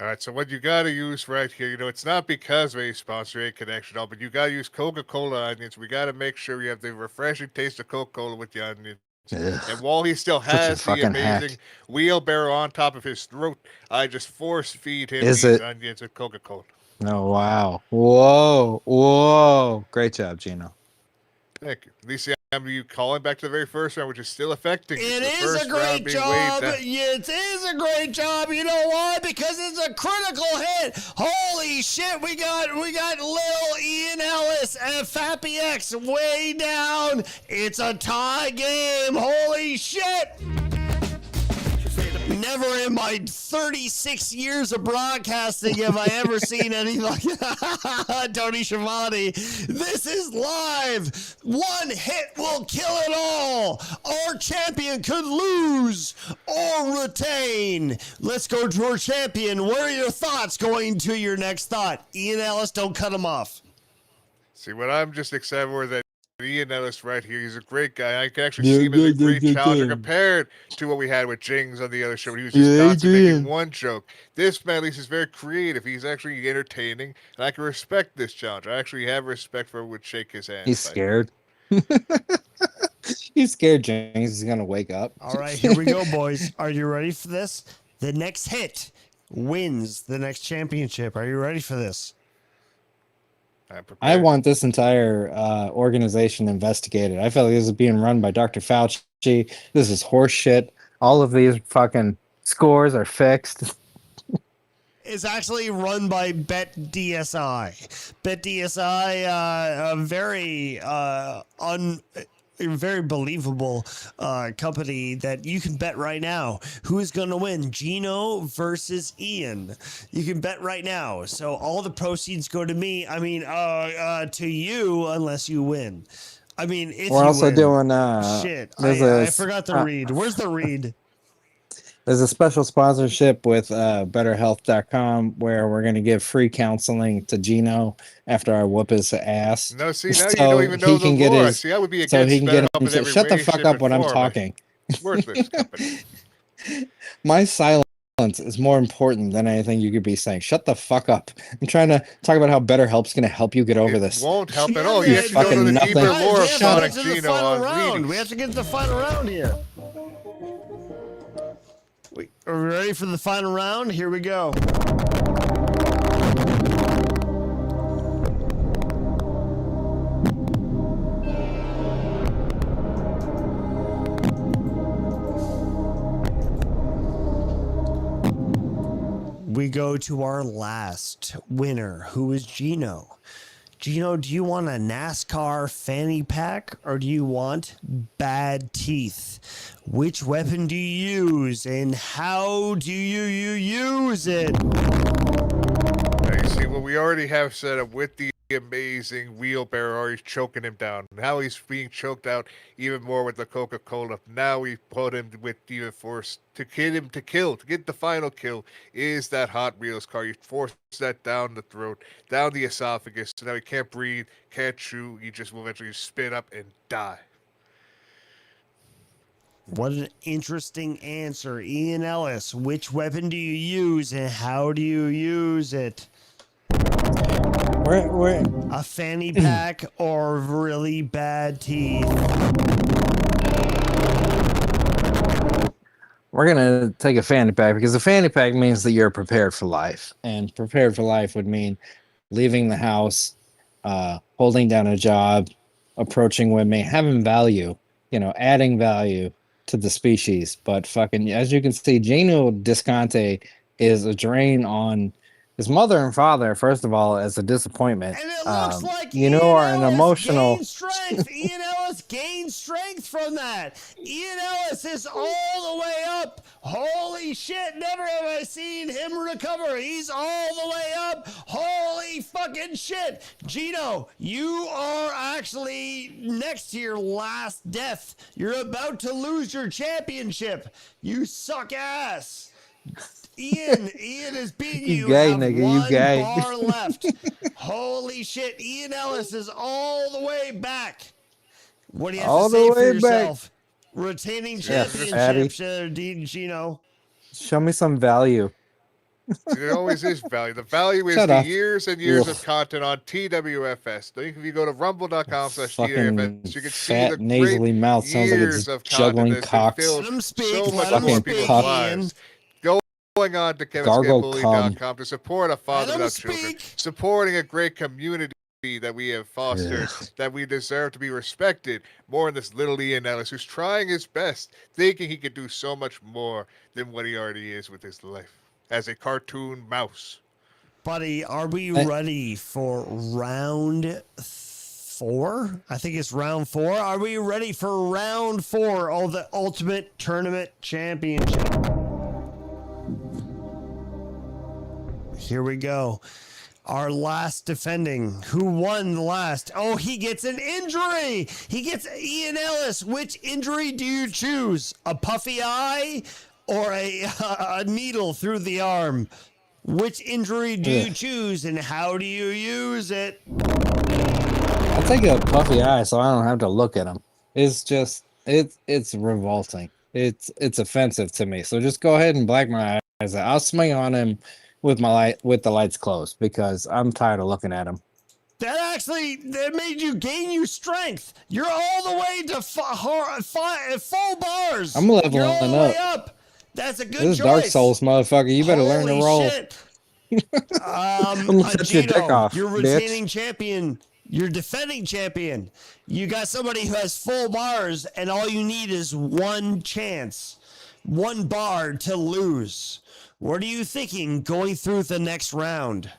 All right, so what you got to use right here, it's not because of a sponsor, a connection, but you got to use Coca-Cola onions. We got to make sure you have the refreshing taste of Coca-Cola with the onions. Ugh, and while he still such a has the fucking amazing hack. wheelbarrow on top of his throat, I just force feed him Is these it? onions with Coca-Cola. Oh wow. Whoa. Great job, Gino. Thank you. At least you calling back to the very first round, which is still affecting you. It The is first a round great being job. waved down. It is a great job. You know why? Because it's a critical hit. Holy shit! We got Lil Ian Ellis and Fappy X way down. It's a tie game. Holy shit! Never in my 36 years of broadcasting have I ever seen anything like Tony Schiavone. This is live. One hit will kill it all. Our champion could lose or retain. Let's go to our champion. What are your thoughts going to your next thought? Ian Ellis, don't cut him off. See, what I'm just excited for is that Ian Ellis right here. He's a great guy. I can actually see him as a great challenger compared to what we had with Jings on the other show. He was just constantly making one joke. This man, at least, is very creative. He's actually entertaining, and I can respect this challenger. I actually have respect for him. Would shake his hand. He's scared. He's scared Jings is going to wake up. All right, here we go, boys. Are you ready for this? The next hit wins the next championship. Are you ready for this? I want this entire organization investigated. I feel like this is being run by Dr. Fauci. This is horse shit. All of these fucking scores are fixed. Is actually run by BetDSI. BetDSI, a very believable company that you can bet right now who is going to win, Gino versus Ian. You can bet right now. So all the proceeds go to me. I mean, to you unless you win. I mean, if we're you also win. doing Shit, I forgot the read. Where's the read? There's a special sponsorship with BetterHealth.com where we're going to give free counseling to Gino after I whoop his ass. No, see, now you don't even know the lore. See, I would be against so he can get him to shut the fuck up when I'm form. talking. Worthless company. My silence is more important than anything you could be saying. Shut the fuck up. I'm trying to talk about how BetterHelp's going to help you get over this. Won't help at all. You have to go to the deeper lore of Sonic Gino on reading. We have to get to the final round here. Are we ready for the final round? Here we go. We go to our last winner, who is Gino. Gino, do you want a NASCAR fanny pack or do you want bad teeth? Which weapon do you use and how do you use it? Now you see what we already have set up with the amazing wheelbarrow already choking him down. Now he's being choked out even more with the Coca-Cola. Now we put him with even force to get him to kill, to get the final kill is that Hot Wheels car. You force that down the throat, down the esophagus, so now he can't breathe, can't chew, he just will eventually spit up and die. What an interesting answer. Ian Ellis, which weapon do you use and how do you use it? We're a fanny pack or really bad teeth? We're going to take a fanny pack because the fanny pack means that you're prepared for life. And prepared for life would mean leaving the house, holding down a job, approaching women, having value, adding value to the species. But fucking, as you can see, Gino Disconte is a drain on his mother and father, first of all, as a disappointment. And it looks like Ian are an emotional strength. Ian Ellis gained strength from that. Ian Ellis is all the way up. Holy shit, never have I seen him recover. He's all the way up. Holy fucking shit. Gino, you are actually next to your last death. You're about to lose your championship. You suck ass. Ian is beating you. You gay, have nigga. one You gay. bar left. Holy shit. Ian Ellis is all the way back. What do you have All to say the for way yourself? Retaining Yes, championship, Gino. show me some value. There always is value. The value is Shut the up. years and years Ugh. of content on TWFS. If you go to rumble.com/TWFS, you can see fat, the nasally great mouth sounds like years it's of juggling content that's cocks. been filled Let him speak, so let much him more speak, people's Ian. lives. Going on to Gargle KevinScampoli.com to support a father Let him without children, supporting a great community that we have fostered, that we deserve to be respected more than this little Ian Ellis who's trying his best, thinking he could do so much more than what he already is with his life as a cartoon mouse. Buddy, are we ready for round 4? I think it's round 4. Are we ready for round 4 of the Ultimate Tournament Championship? Here we go. Our last defending. Who won the last? Oh, he gets an injury. He gets Ian Ellis. Which injury do you choose? A puffy eye or a needle through the arm? Which injury do you choose and how do you use it? I'll take a puffy eye so I don't have to look at him. It's just it's revolting. It's offensive to me. So just go ahead and black my eyes out. I'll swing on him with the lights closed because I'm tired of looking at him. That made you gain you strength. You're all the way to full bars. I'm leveling You're all the way up. up. That's a good This is choice. Dark Souls, motherfucker. You better learn to Holy roll. shit. I'm gonna cut your dick Gino, off, you're bitch. retaining champion. You're defending champion. You got somebody who has full bars, and all you need is one chance, one bar to lose. What are you thinking going through the next round?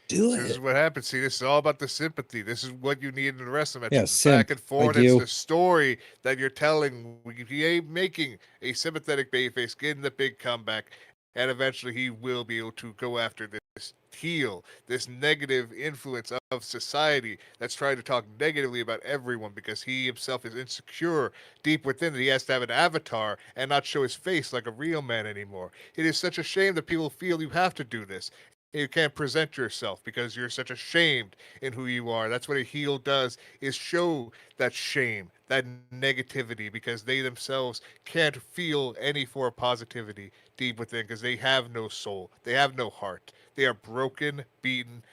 This is what happens. See, this is all about the sympathy. This is what you need in the wrestling matches. Yeah, It's simp, back and forth. like It's you. the story that you're telling. You ain't making a sympathetic babyface, getting the big comeback, and eventually he will be able to go after this heel, this negative influence of society that's trying to talk negatively about everyone because he himself is insecure deep within that he has to have an avatar and not show his face like a real man anymore. It is such a shame that people feel you have to do this. You can't present yourself because you're such ashamed in who you are. That's what a heel does, is show that shame, that negativity, because they themselves can't feel any form of positivity deep within because they have no soul. They have no heart. They are broken, beaten,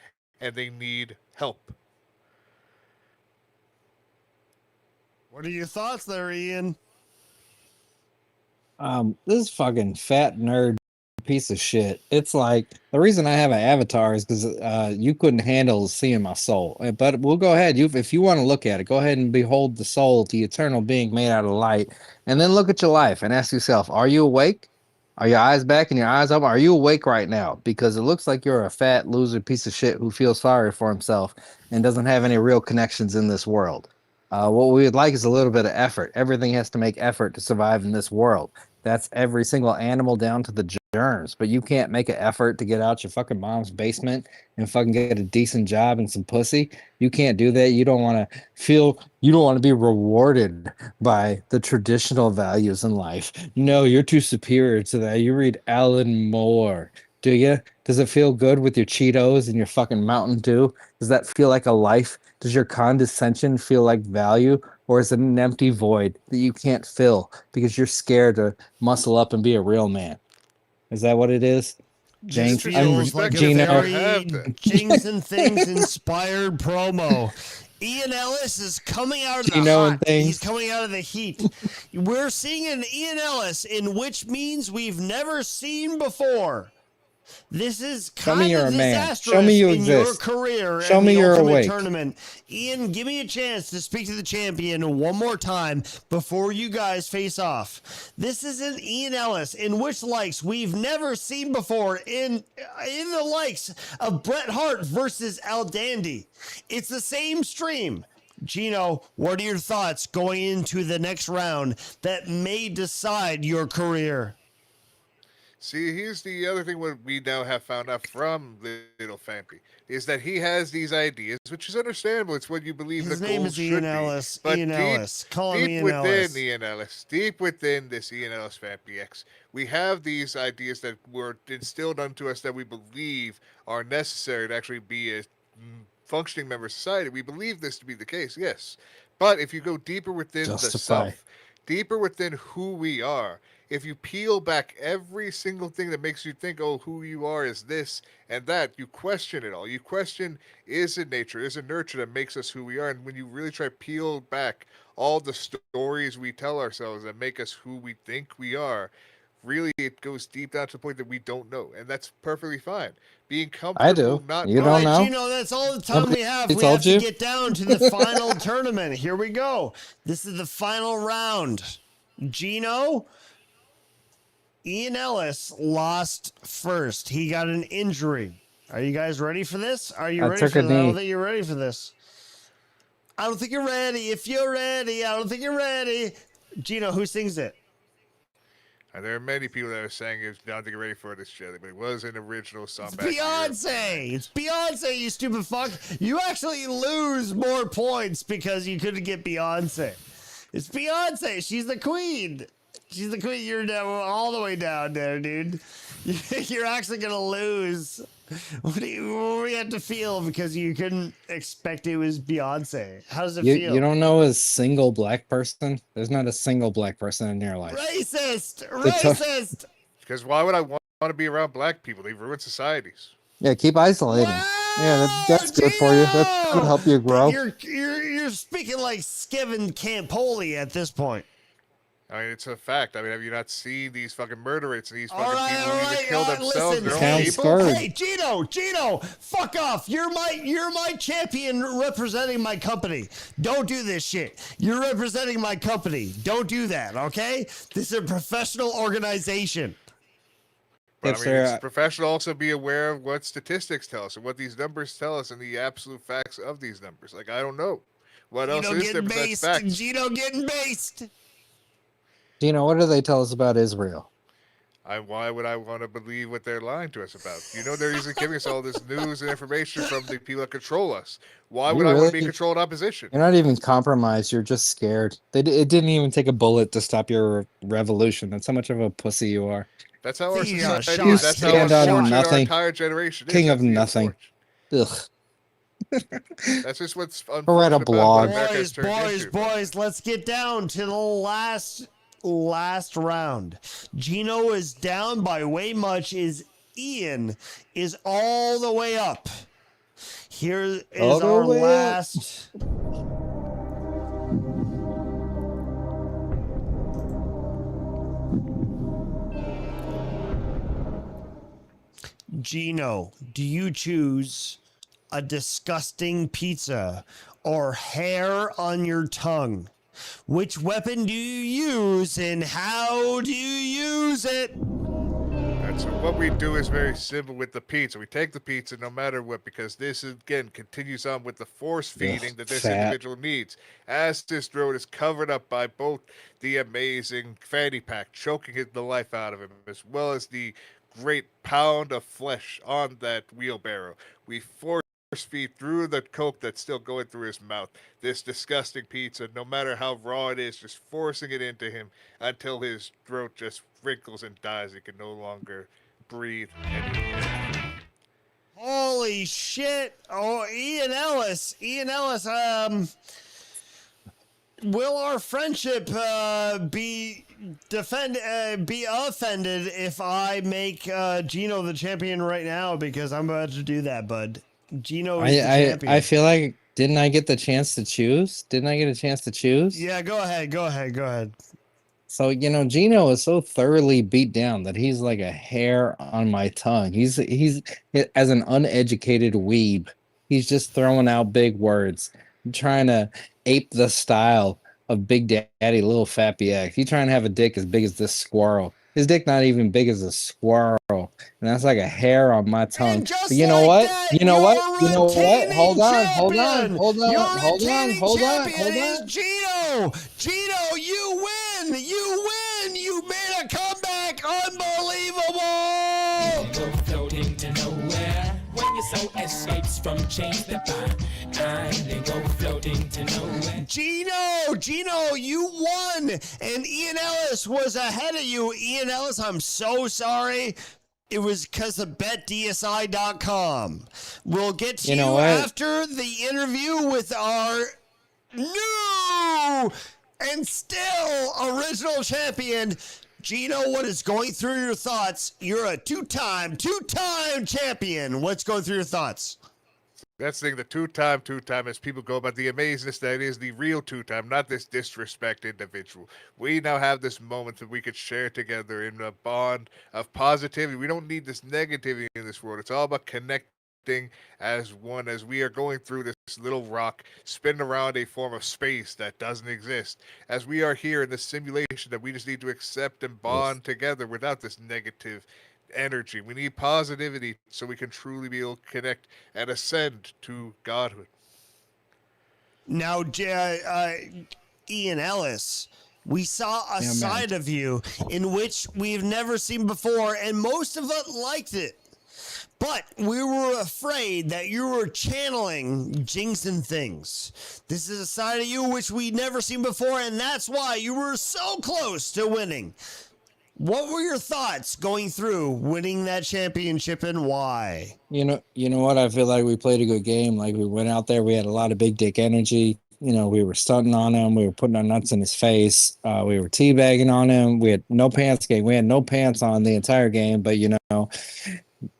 and they need help. What are your thoughts there, Ian? This fucking fat nerd piece of shit. It's like the reason I have an avatar is because you couldn't handle seeing my soul. But we'll go ahead. If you want to look at it, go ahead and behold the soul, the eternal being made out of light, and then look at your life and ask yourself: are you awake? Are your eyes back and your eyes up? Are you awake right now? Because it looks like you're a fat loser piece of shit who feels sorry for himself and doesn't have any real connections in this world. What we would like is a little bit of effort. Everything has to make effort to survive in this world. That's every single animal down to the germs. But you can't make an effort to get out your fucking mom's basement and fucking get a decent job and some pussy. You can't do that. You don't want to be rewarded by the traditional values in life. No, you're too superior to that. You read Alan Moore. Do you? Does it feel good with your Cheetos and your fucking Mountain Dew? Does that feel like a life? Does your condescension feel like value? Or is it an empty void that you can't fill because you're scared to muscle up and be a real man? Is that what it is? James, feels like Gino. a very Jings and Things inspired promo. Ian Ellis is coming out of the Gino and hot. Things. He's coming out of the heat. We're seeing an Ian Ellis in which means we've never seen before. This is Show me kind you're of a man. disastrous Show me you in your exist. career Show in me the you're Ultimate awake. Tournament. Ian, give me a chance to speak to the champion one more time before you guys face off. This is an Ian Ellis in which likes we've never seen before in the likes of Bret Hart versus Al Dandy. It's the same stream. Gino, what are your thoughts going into the next round that may decide your career? See, here's the other thing what we now have found out from Little Fampy is that he has these ideas, which is understandable. It's what you believe His the name goal is should Ian be. Ellis. But Ian Ellis. Call him deep Ian within Ellis. Ian Ellis, deep within this Ian Ellis Fampy X, we have these ideas that were instilled unto us that we believe are necessary to actually be a functioning member of society. We believe this to be the case, yes. But if you go deeper within the Justify. self, deeper within who we are, if you peel back every single thing that makes you think, oh, who you are is this and that, you question it all. You question, is it nature, is it nurture that makes us who we are? And when you really try to peel back all the stories we tell ourselves that make us who we think we are, really it goes deep down to the point that we don't know. And that's perfectly fine. Being comfortable, I do. not You knowing. don't know? Gino, that's all the time we have. He We have told to you? get down to the final tournament. Here we go. This is the final round. Gino, Ian Ellis lost first. He got an injury. Are you guys ready for this? Are you I ready took for a this? I don't knee. think you're ready for this. I don't think you're ready. If you're ready, I don't think you're ready. Gino, who sings it? And there are many people that are saying it's not to get ready for this shit, but it was an original song It's back in Europe. Beyonce. It's Beyonce, you stupid fuck. You actually lose more points because you couldn't get Beyonce. It's Beyonce. She's the queen. She's the queen. You're down all the way down there, dude. You're actually going to lose. What do you have to feel because you couldn't expect it was Beyonce? How does it You, feel? you don't know a single black person? There's not a single black person in your life. Racist! It's a- Racist! Because why would I want to be around black people? They ruin societies. Yeah, keep isolating. Yeah, that's good for you. That's gonna help you grow. You're speaking like Skevin Campoli at this point. I mean, it's a fact. I mean, have you not seen these fucking murder rates and these fucking All right, people who even kill themselves? listen, Their own people? hey, Gino, fuck off. You're my champion representing my company. Don't do this shit. You're representing my company. Don't do that, okay? This is a professional organization. But I mean, it's professional. Also, be aware of what statistics tell us and what these numbers tell us and the absolute facts of these numbers. Like, I don't know what else is there besides facts. Gino getting based. Gino, what do they tell us about Israel? Why would I want to believe what they're lying to us about? You know, they're usually giving us all this news and information from the people that control us. Why would I want to be controlled opposition? You're not even compromised. You're just scared. It didn't even take a bullet to stop your revolution. That's how much of a pussy you are. That's how our You society is. That's how stand out of unfortunate our nothing. entire generation is. King of That's the nothing. Ugh. That's just what's Write a unfortunate about blog. what America's turned into. Boys, let's get down to the last round. Gino is down by way much. Ian is all the way up. Here is All the our way up. last. Gino, do you choose a disgusting pizza or hair on your tongue? Which weapon do you use and how do you use it? That's what we do is very simple with the pizza. We take the pizza no matter what, because this again continues on with the force feeding that this fat. individual needs. As this throat is covered up by both the amazing fanny pack choking the life out of him, as well as the great pound of flesh on that wheelbarrow. We force feed through the coke that's still going through his mouth this disgusting pizza, no matter how raw it is, just forcing it into him until his throat just wrinkles and dies. He can no longer breathe anymore. Holy shit. Oh, Ian Ellis, will our friendship be offended if I make Gino the champion right now? Because I'm about to do that, bud. Gino is the champion. I feel like, didn't I get the chance to choose? Didn't I get a chance to choose? Yeah, go ahead. So, Gino is so thoroughly beat down that he's like a hair on my tongue. He's as an uneducated weeb, he's just throwing out big words, trying to ape the style of Big Daddy Little Fat BX. He's trying to have a dick as big as this squirrel. His dick not even big as a squirrel, and that's like a hair on my tongue. But you know what? You know what? Hold on. Gino, you win. You made a comeback. Unbelievable. Floating to nowhere when your soul escapes from chains that bind. They go floating to nowhere. Gino, you won, and Ian Ellis was ahead of you. Ian Ellis, I'm so sorry. It was because of BetDSI.com. We'll get to you after the interview with our new and still original champion. Gino, what is going through your thoughts? You're a two-time champion. What's going through your thoughts? That's the thing, the two-time, as people go about the amazingness that is the real two-time, not this disrespect individual. We now have this moment that we could share together in a bond of positivity. We don't need this negativity in this world. It's all about connecting as one, as we are going through this little rock, spinning around a form of space that doesn't exist. As we are here in this simulation that we just need to accept and bond together without this negative energy. We need positivity so we can truly be able to connect and ascend to godhood. Now, Ian Ellis, we saw a side of you in which we've never seen before, and most of us liked it. But we were afraid that you were channeling Jinx and things. This is a side of you which we'd never seen before, and that's why you were so close to winning. What were your thoughts going through winning that championship and why? You know what? I feel like we played a good game. Like we went out there, we had a lot of big dick energy. You know, we were stunting on him. We were putting our nuts in his face. We were teabagging on him. We had no pants game. We had no pants on the entire game. But, you know,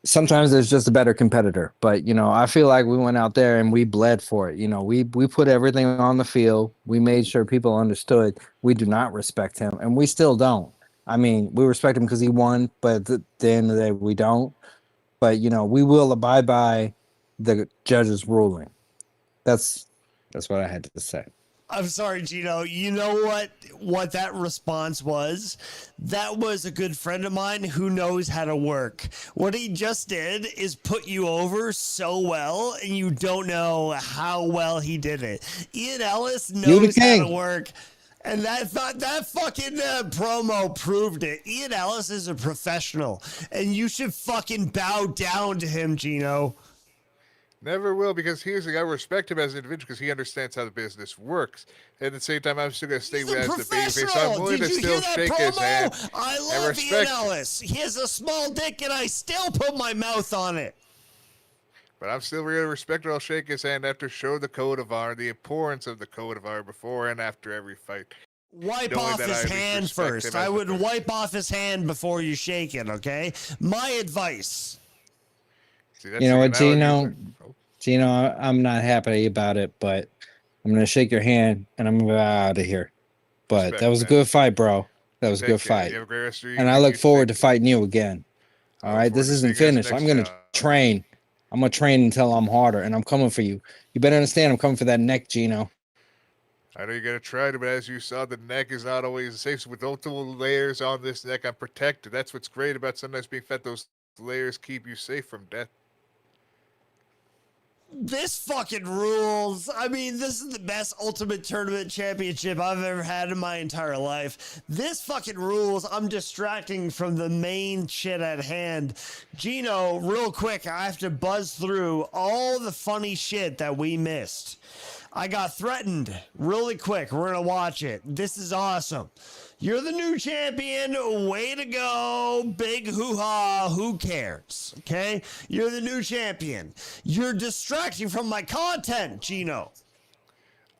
sometimes there's just a better competitor. But, you know, I feel like we went out there and we bled for it. You know, we put everything on the field. We made sure people understood we do not respect him. And we still don't. I mean, we respect him because he won. But at the end of the day, we don't. But, you know, we will abide by the judge's ruling. That's what I had to say. I'm sorry, Gino. You know what that response was? That was a good friend of mine who knows how to work. What he just did is put you over so well, and you don't know how well he did it. Ian Ellis knows how to work. And that fucking promo proved it. Ian Ellis is a professional, and you should fucking bow down to him, Gino. Never will, because here's the guy. I respect him as an individual because he understands how the business works. At the same time, I'm still going to stay with as the babyface. So I'm willing to still shake his hand. I love Ian Ellis. He has a small dick, and I still put my mouth on it. But I'm still really respected. I'll shake his hand after show the code of honor, the importance of the code of honor before and after every fight. Wipe off his hand first. I would wipe off his hand before you shake it, okay? My advice. See, you know what, Gino, I'm not happy about it, but I'm going to shake your hand and I'm out of here. But that was a good fight, bro. That was a good fight. And I look forward to fighting you again. All right, this isn't finished. I'm going to train. I'm going to train until I'm harder, and I'm coming for you. You better understand I'm coming for that neck, Gino. I know you got to try to, but as you saw, the neck is not always safe. So with multiple layers on this neck, I'm protected. That's what's great about sometimes being fed. Those layers keep you safe from death. This fucking rules. I mean, this is the best Ultimate Tournament Championship I've ever had in my entire life. This fucking rules. I'm distracting from the main shit at hand. Gino, real quick, I have to buzz through all the funny shit that we missed. I got threatened really quick. We're going to watch it. This is awesome. You're the new champion. Way to go. Big hoo-ha. Who cares? Okay? You're the new champion. You're distracting from my content, Gino.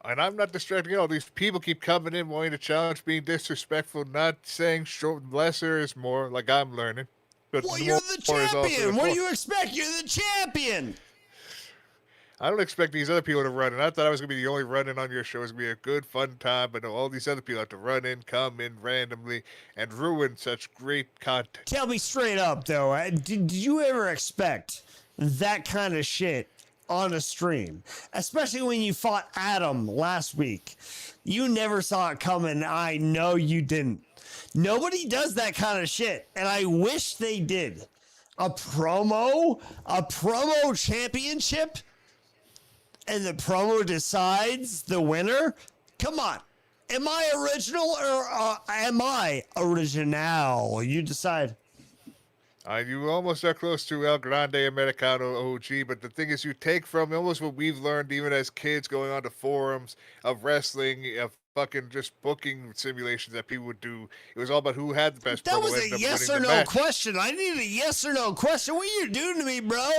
And I'm not distracting at all. These people keep coming in wanting to challenge, being disrespectful, not saying lesser is more, like I'm learning. But well, you're the champion. What do you expect? You're the champion. I don't expect these other people to run in. I thought I was going to be the only run in on your show. It's going to be a good, fun time. But no, all these other people have to run in, come in randomly, and ruin such great content. Tell me straight up, though. Did you ever expect that kind of shit on a stream? Especially when you fought Adam last week. You never saw it coming. I know you didn't. Nobody does that kind of shit. And I wish they did. A promo championship? And the promo decides the winner? Come on. Am I original or am I original? You decide. You almost are close to El Grande Americano OG, but the thing is you take from almost what we've learned even as kids going on to forums of wrestling, of fucking just booking simulations that people would do. It was all about who had the best promo. That was a yes or no question. I need a yes or no question. What are you doing to me, bro?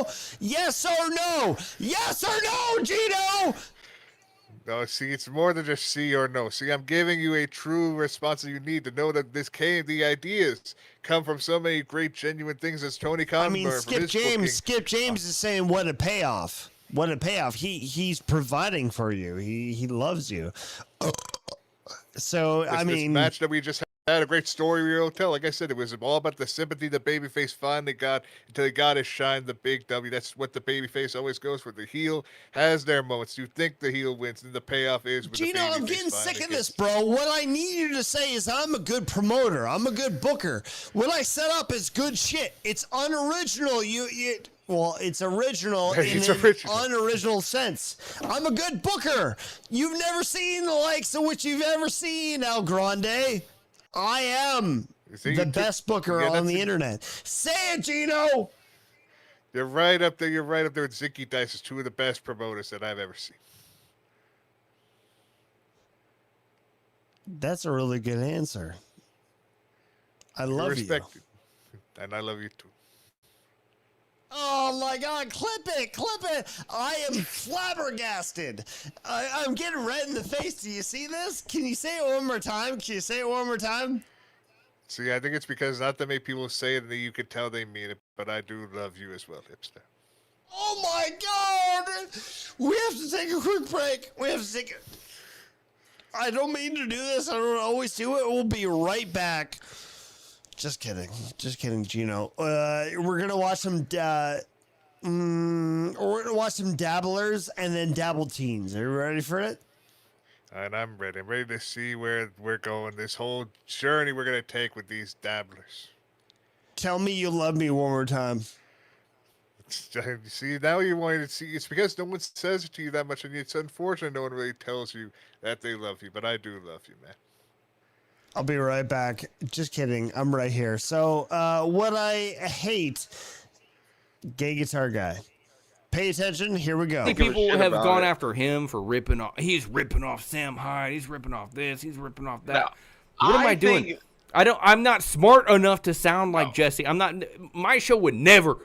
Yes or no? Yes or no, Gino? No, see, it's more than just see or no. See, I'm giving you a true response that you need to know that the ideas come from so many great, genuine things as Tony Khan. I mean, Skip James is saying what a payoff. What a payoff. He's providing for you. He loves you. So, I mean, this match that we just had a great story reel tell. Like I said, it was all about the sympathy the babyface finally got until he got his shine, the big W. That's what the babyface always goes for. The heel has their moments. You think the heel wins, and the payoff is with Gino, the babyface. I'm getting sick of this, bro. What I need you to say is I'm a good promoter. I'm a good booker. What I set up is good shit. It's unoriginal. Well, it's original in an unoriginal sense. I'm a good booker. You've never seen the likes of which you've ever seen, El Grande. I am the best booker on the internet. Say it, Gino. You're right up there. You're right up there with Zicky Dice as two of the best promoters that I've ever seen. That's a really good answer. I You're love you. respected. And I love you too. Oh my God! Clip it! Clip it! I am flabbergasted. I'm getting red in the face. Do you see this? Can you say it one more time? Can you say it one more time? See, I think it's because not that many people say it that you can tell they mean it, but I do love you as well, hipster. Oh my God! We have to take a quick break. We have to take it. I don't mean to do this. I don't always do it. We'll be right back. Just kidding. Just kidding, Gino. We're gonna watch some. We're gonna watch some dabblers and then dabble teens. Are you ready for it? And I'm ready. I'm ready to see where we're going. This whole journey we're gonna take with these dabblers. Tell me you love me one more time. See, now you want to see. It's because no one says it to you that much, and it's unfortunate no one really tells you that they love you. But I do love you, man. I'll be right back. Just kidding. I'm right here. So, what I hate, gay guitar guy. Pay attention. Here we go. I think people have gone after him for ripping off. He's ripping off Sam Hyde. He's ripping off this. He's ripping off that. What am I doing? I'm not smart enough to sound like Jesse. I'm not. My show would never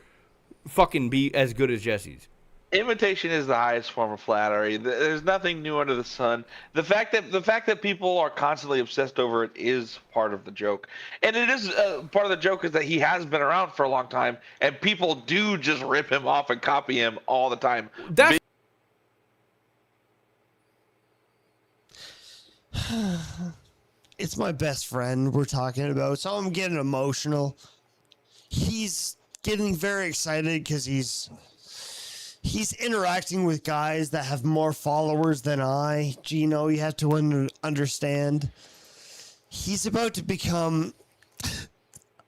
fucking be as good as Jesse's. Imitation is the highest form of flattery. There's nothing new under the sun. The fact that people are constantly obsessed over it is part of the joke, and it is part of the joke is that he has been around for a long time, and people do just rip him off and copy him all the time. It's my best friend we're talking about, so I'm getting emotional. He's getting very excited because he's interacting with guys that have more followers than I. Gino, you have to understand. He's about to become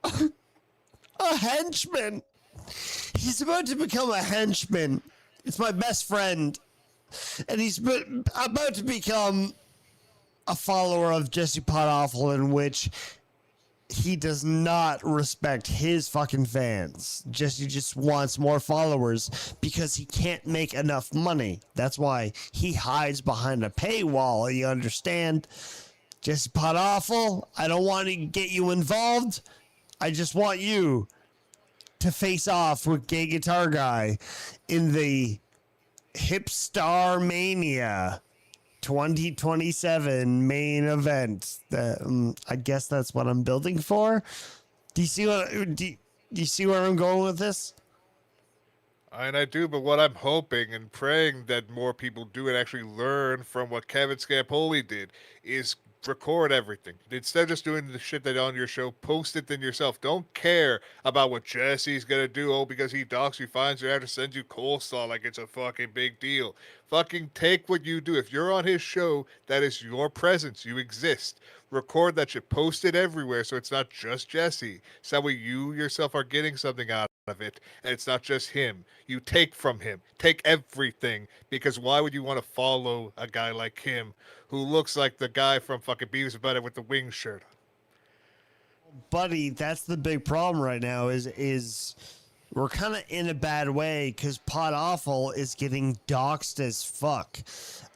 a henchman. He's about to become a henchman. It's my best friend. And he's about to become a follower of Jesse Potawful, in which he does not respect his fucking fans. Jesse just wants more followers because he can't make enough money. That's why he hides behind a paywall. You understand? Jesse Potawful, I don't want to get you involved. I just want you to face off with Gay Guitar Guy in the Hipstar Mania 2027 main event. I guess that's what I'm building for. Do you see where I'm going with this? And I do, but what I'm hoping and praying that more people do and actually learn from what Kevin Scampoli did is record everything. Instead of just doing the shit that on your show, post it then yourself. Don't care about what Jesse's gonna do. Oh, because he docks you, finds you, have to send you coleslaw like it's a fucking big deal. Fucking take what you do. If you're on his show, that is your presence. You exist. Record that shit. Post it everywhere so it's not just Jesse. So that way you yourself are getting something out of it, and it's not just him. You take from him. Take everything, because why would you want to follow a guy like him who looks like the guy from fucking Beavis and Butthead with the wing shirt on? Buddy, that's the big problem right now is we're kind of in a bad way because Potawful is getting doxxed as fuck.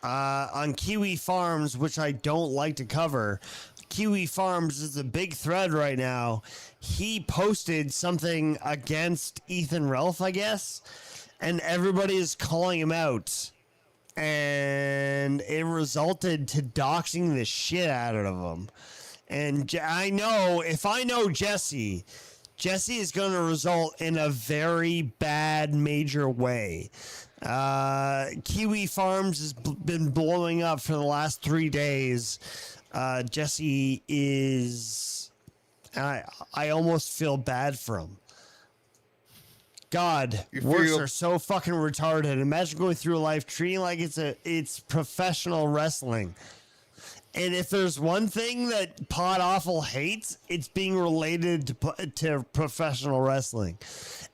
On Kiwi Farms, which I don't like to cover, Kiwi Farms is a big thread right now. He posted something against Ethan Ralph, I guess, and everybody is calling him out. And it resulted to doxing the shit out of him. And I know, if I know Jesse is going to result in a very bad major way. Kiwi Farms has been blowing up for the last 3 days. Jesse is... I almost feel bad for him. God, words are so fucking retarded. Imagine going through life treating like it's professional wrestling. And if there's one thing that Potawful hates, it's being related to professional wrestling.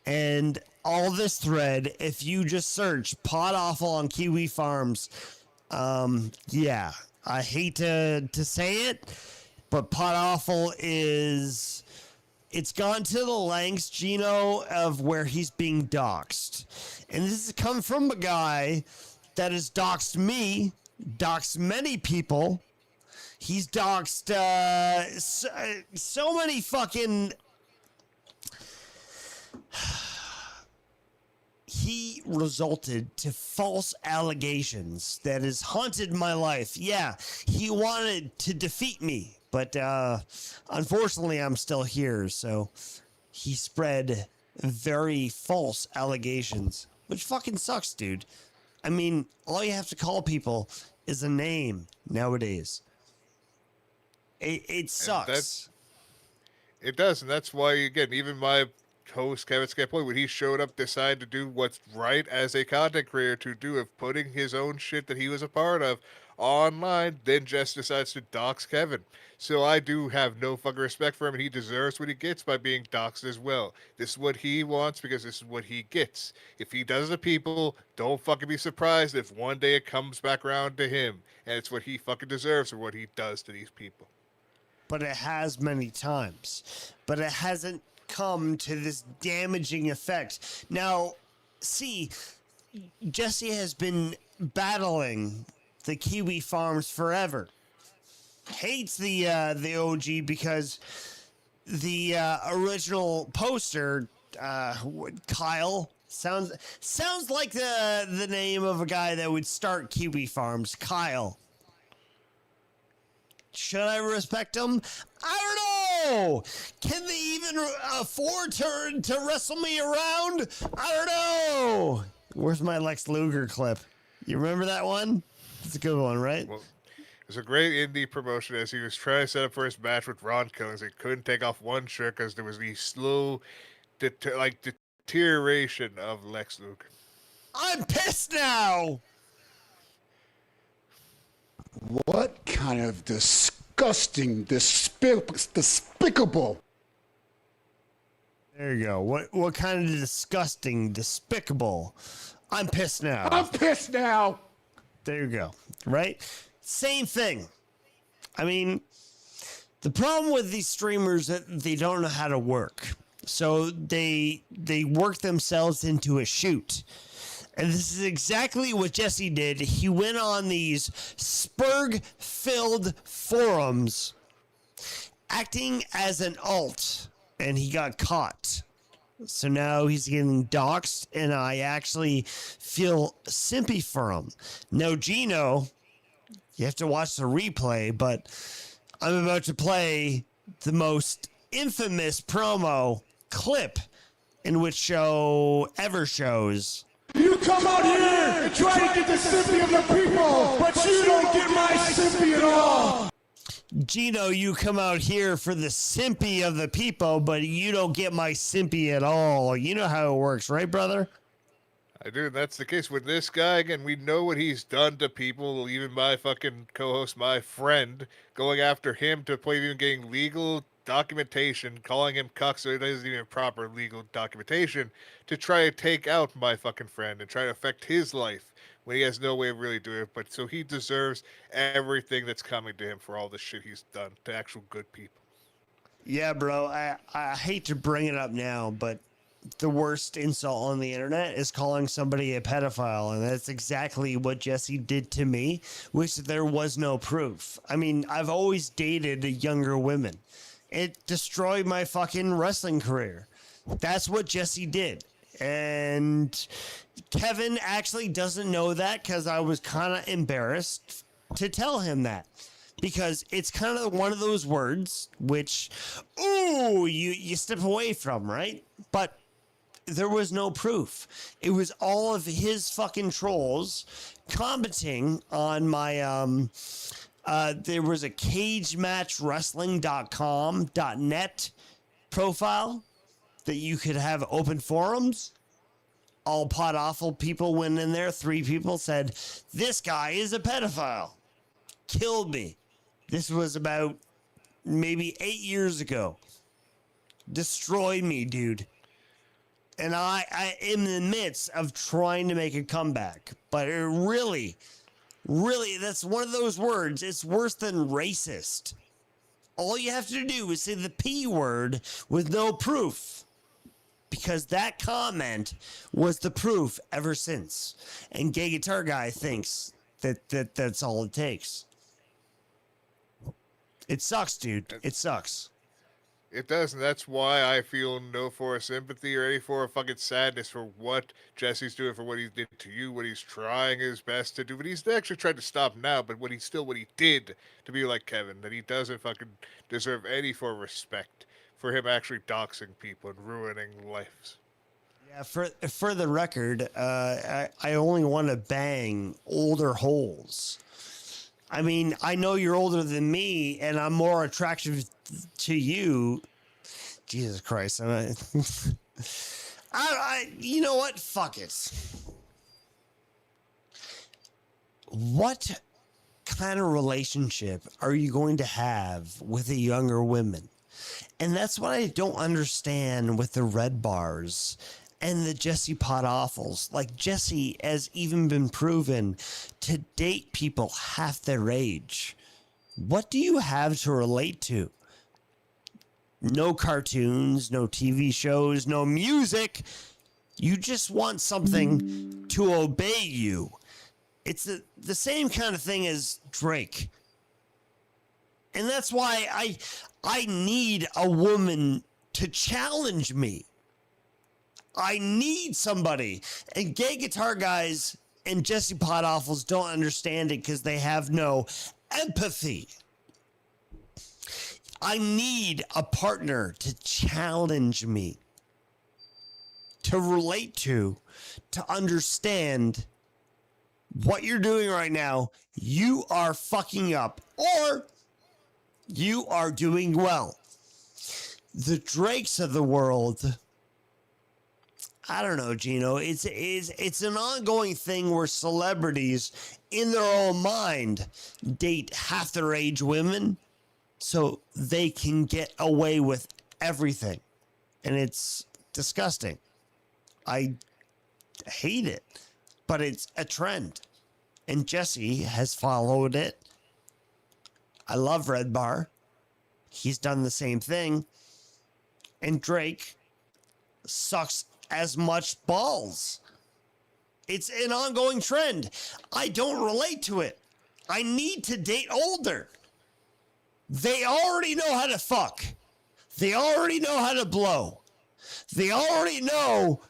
And all this thread, if you just search Potawful on Kiwi Farms, yeah, I hate to say it, but Potawful is... It's gone to the lengths, Gino, of where he's being doxxed. And this has come from a guy that has doxxed me, doxxed many people. He's doxed so many fucking. He resulted to false allegations that has haunted my life. Yeah, he wanted to defeat me, but unfortunately I'm still here, so he spread very false allegations, which fucking sucks, dude. I mean, all you have to call people is a name nowadays. It sucks. It does, and that's why, again, even my host Kevin Scampoli, when he showed up, decided to do what's right as a content creator to do of putting his own shit that he was a part of online, then just decides to dox Kevin. So I do have no fucking respect for him, and he deserves what he gets by being doxed as well. This is what he wants because this is what he gets. If he does it to people, don't fucking be surprised if one day it comes back around to him, and it's what he fucking deserves for what he does to these people. But it has many times. But it hasn't come to this damaging effect. Now, see, Jesse has been battling the Kiwi Farms forever. Hates the OG because the original poster, Kyle, sounds like the name of a guy that would start Kiwi Farms. Kyle. Should I respect him? I don't know. Can they even afford to wrestle me around? I don't know. Where's my Lex Luger clip? You remember that one? It's a good one, right? Well, it was a great indie promotion as he was trying to set up for his match with Ron Killings. He couldn't take off one shirt because there was the slow, deterioration of Lex Luger. I'm pissed now. What kind of disgusting, despicable? There you go. What kind of disgusting, despicable? I'm pissed now. I'm pissed now. There you go. Right? Same thing. I mean, the problem with these streamers that they don't know how to work. So they work themselves into a shoot. And this is exactly what Jesse did. He went on these Spurg-filled forums acting as an alt, and he got caught. So now he's getting doxxed, and I actually feel sympathy for him. Now, Gino, you have to watch the replay, but I'm about to play the most infamous promo clip in which show ever shows. You come out here and try to get the sympathy of the people, but you don't get my sympathy at all. Gino, you come out here for the sympathy of the people, but you don't get my sympathy at all. You know how it works, right, brother? I do. That's the case with this guy. Again, we know what he's done to people. Even my fucking co-host, my friend, going after him to play, even getting legal documentation, calling him cuck so he doesn't even have proper legal documentation to try to take out my fucking friend and try to affect his life when he has no way of really doing it. But so he deserves everything that's coming to him for all the shit he's done to actual good people. Yeah, bro. I hate to bring it up now, but the worst insult on the internet is calling somebody a pedophile, and that's exactly what Jesse did to me, which there was no proof. I mean, I've always dated younger women. It destroyed my fucking wrestling career. That's what Jesse did. And Kevin actually doesn't know that because I was kind of embarrassed to tell him that. Because it's kind of one of those words which, you step away from, right? But there was no proof. It was all of his fucking trolls commenting on my, there was a cagematchwrestling.com.net profile that you could have open forums. All pot awful people went in there. 3 people said, this guy is a pedophile. Killed me. This was about maybe 8 years ago. Destroyed me, dude. And I am in the midst of trying to make a comeback. But it really, that's one of those words. It's worse than racist. All you have to do is say the P word with no proof. Because that comment was the proof ever since. And Gay Guitar Guy thinks that that's all it takes. It sucks, dude. It sucks. It does, and that's why I feel no for a sympathy or any for a fucking sadness for what Jesse's doing, for what he did to you, what he's trying his best to do. But he's actually trying to stop now, but what he did to be like Kevin, that he doesn't fucking deserve any for respect for him actually doxing people and ruining lives. Yeah, for the record, I only want to bang older holes. I mean, I know you're older than me, and I'm more attractive to you. Jesus Christ! You know what? Fuck it. What kind of relationship are you going to have with a younger woman? And that's what I don't understand with the red bars and the Jesse Pot Awfuls. Like, Jesse has even been proven to date people half their age. What do you have to relate to? No cartoons, no TV shows, no music. You just want something to obey you. It's the same kind of thing as Drake. And that's why I need a woman to challenge me. I need somebody. And Gay Guitar Guys and Jesse Pot Awfuls don't understand it because they have no empathy. I need a partner to challenge me, to relate to understand what you're doing right now. You are fucking up, or you are doing well. The Drakes of the world, I don't know, Gino. It's an ongoing thing where celebrities, in their own mind, date half their age women so they can get away with everything. And it's disgusting. I hate it, but it's a trend. And Jesse has followed it. I love Red Bar. He's done the same thing. And Drake sucks as much balls. It's an ongoing trend. I don't relate to it. I need to date older. They already know how to fuck. They already know how to blow. They already know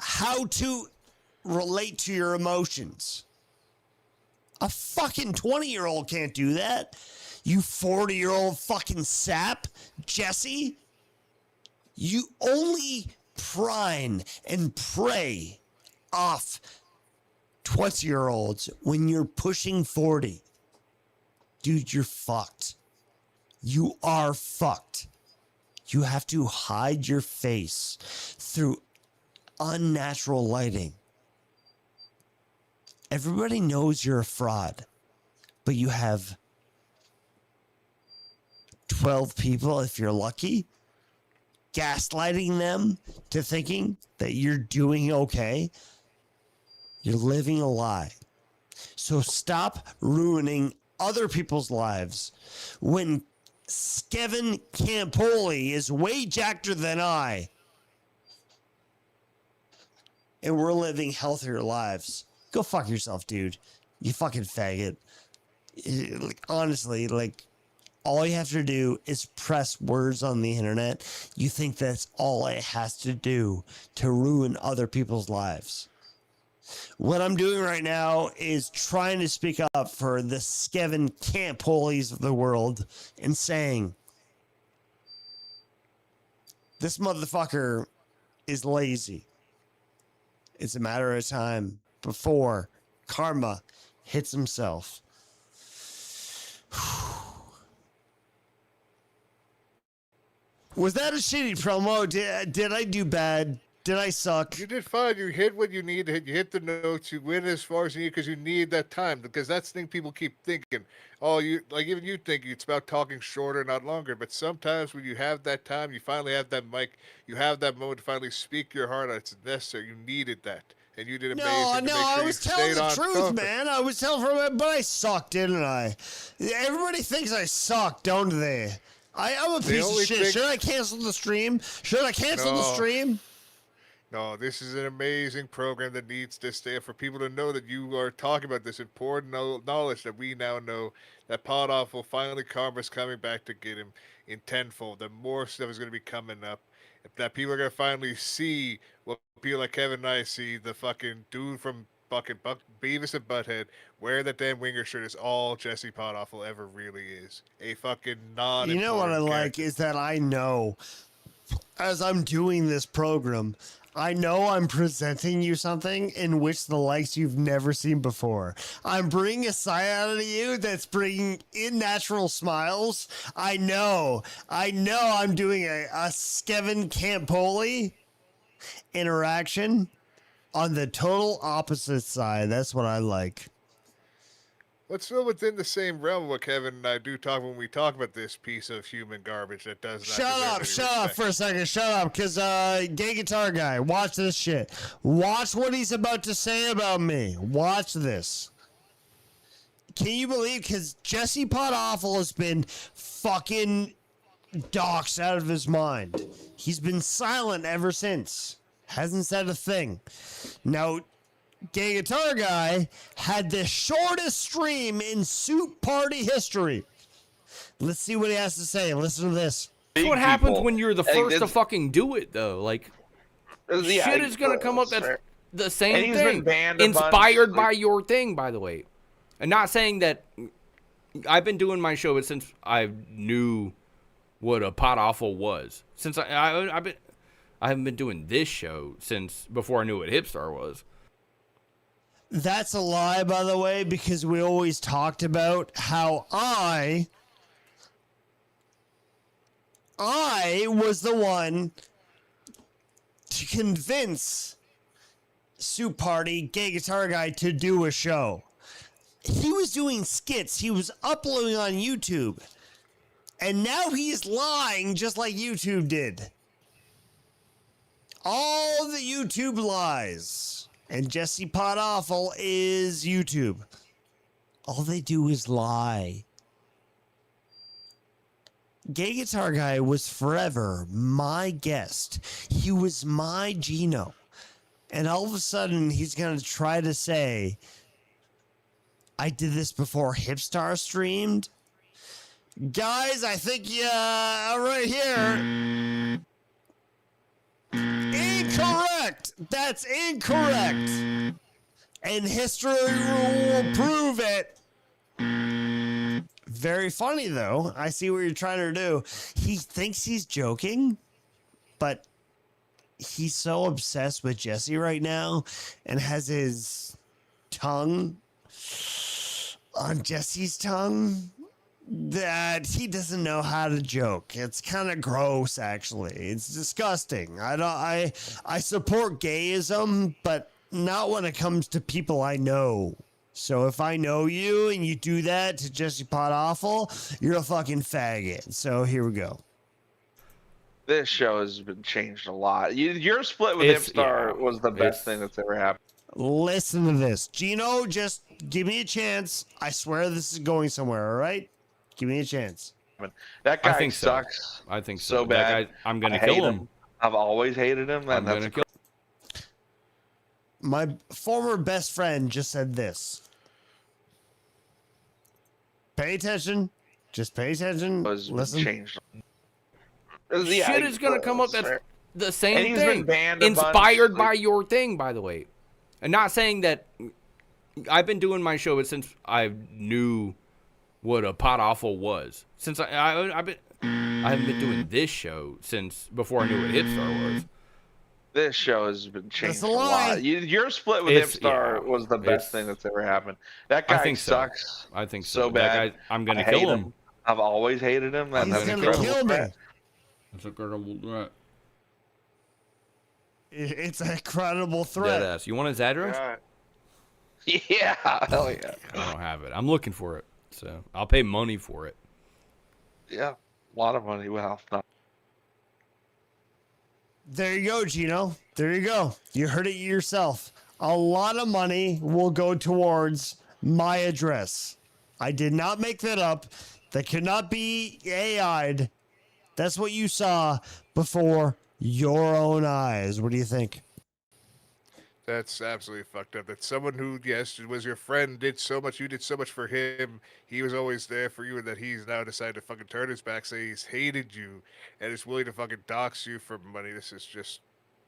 how to relate to your emotions. A fucking 20-year-old can't do that. You 40-year-old fucking sap, Jesse. You only prime and prey off 20-year-olds when you're pushing 40. Dude, you're fucked. You are fucked. You have to hide your face through unnatural lighting. Everybody knows you're a fraud, but you have 12 people, if you're lucky, gaslighting them to thinking that you're doing okay. You're living a lie. So stop ruining other people's lives. When Skevin Campoli is way jackeder than I, and we're living healthier lives, go fuck yourself, dude. You fucking faggot. Honestly, all you have to do is press words on the internet. You think that's all it has to do to ruin other people's lives. What I'm doing right now is trying to speak up for the Skevin Campolis of the world and saying, this motherfucker is lazy. It's a matter of time before karma hits himself. Was that a shitty promo? Did I do bad? Did I suck? You did fine. You hit what you need to hit. You hit the notes. You win as far as you need because you need that time. Because that's the thing people keep thinking. Oh, even you think it's about talking shorter, not longer. But sometimes when you have that time, you finally have that mic. You have that moment to finally speak your heart out. It's necessary. You needed that. And you did amazing. No, I was telling the truth, man. I was telling but I sucked, didn't I? Everybody thinks I suck, don't they? I'm a piece of shit. Should I cancel the stream? Should I cancel the stream? No, this is an amazing program that needs to stay for people to know that you are talking about this important knowledge that we now know that Pod Awful finally karma's coming back to get him in tenfold. That more stuff is going to be coming up. That people are going to finally see what people like Kevin and I see. The fucking dude from fucking Beavis and Butthead wearing that damn winger shirt is all Jesse Pod Awful ever really is. A fucking non. You know what I like is that I know as I'm doing this program, I know I'm presenting you something in which the likes you've never seen before. I'm bringing a side out of you that's bringing in natural smiles. I know I'm doing a Skevin Campoli interaction on the total opposite side. That's what I like. Let's still within the same realm of what Kevin and I do talk when we talk about this piece of human garbage that does not. Shut up for a second. Shut up, because Gay Guitar Guy, watch this shit. Watch what he's about to say about me. Watch this. Can you believe? Because Jesse Pod Awful has been fucking doxed out of his mind. He's been silent ever since. Hasn't said a thing. Now, Gay Guitar Guy had the shortest stream in Soup Party history. Let's see what he has to say. Listen to this. That's what happens when you're the first to fucking do it, though. Like, shit is gonna come up that's the same thing. Inspired by your thing, by the way. And not saying that I've been doing my show since I knew what a Pod Awful was. Since I haven't been doing this show since before I knew what Hipstar was. That's a lie, by the way, because we always talked about how I was the one to convince Soup Party, Gay Guitar Guy, to do a show. He was doing skits. He was uploading on YouTube. And now he's lying just like YouTube did. All the YouTube lies. And Jesse Pod Awful is YouTube. All they do is lie. Gay Guitar Guy was forever my guest. He was my Gino. And all of a sudden, he's going to try to say, I did this before Hipstar streamed. Guys, I think, right here. Incorrect! That's incorrect! And history will prove it. Very funny, though. I see what you're trying to do. He thinks he's joking, but he's so obsessed with Jesse right now and has his tongue on Jesse's tongue that he doesn't know how to joke. It's kind of gross, actually. It's disgusting. I support gayism, but not when it comes to people I know. So if I know you and you do that to Jesse Pod Awful, you're a fucking faggot. So here we go. This show has been changed a lot. Your split with Hipstar was the best thing that's ever happened. Listen to this. Gino, just give me a chance. I swear this is going somewhere, all right? Give me a chance. That guy sucks. I think so. Bad. That guy, I'm going to kill him. I've always hated him. I'm going to kill him. My former best friend just said this. Pay attention. Just pay attention. Listen. Changed. Shit is going to come up that's the same thing. Inspired by your thing, by the way. And not saying that I've been doing my show since I knew what a Pod Awful was. Since I haven't been doing this show since before I knew what Hipstar was. This show has been changed a lot. Your split with Hipstar was the best thing that's ever happened. That guy sucks. I think so. Bad. That guy, I'm going to kill him. I've always hated him. He's going to kill me. That's a incredible threat. It's an incredible threat. Deadass. You want his address? Yeah. Hell yeah. I don't have it. I'm looking for it. So I'll pay money for it. Yeah. A lot of money. Well, not. There you go, Gino. There you go. You heard it yourself. A lot of money will go towards my address. I did not make that up. That cannot be AI'd. That's what you saw before your own eyes. What do you think? That's absolutely fucked up. That someone who, yes, was your friend, did so much, you did so much for him, he was always there for you, and that he's now decided to fucking turn his back, say he's hated you, and is willing to fucking dox you for money. This is just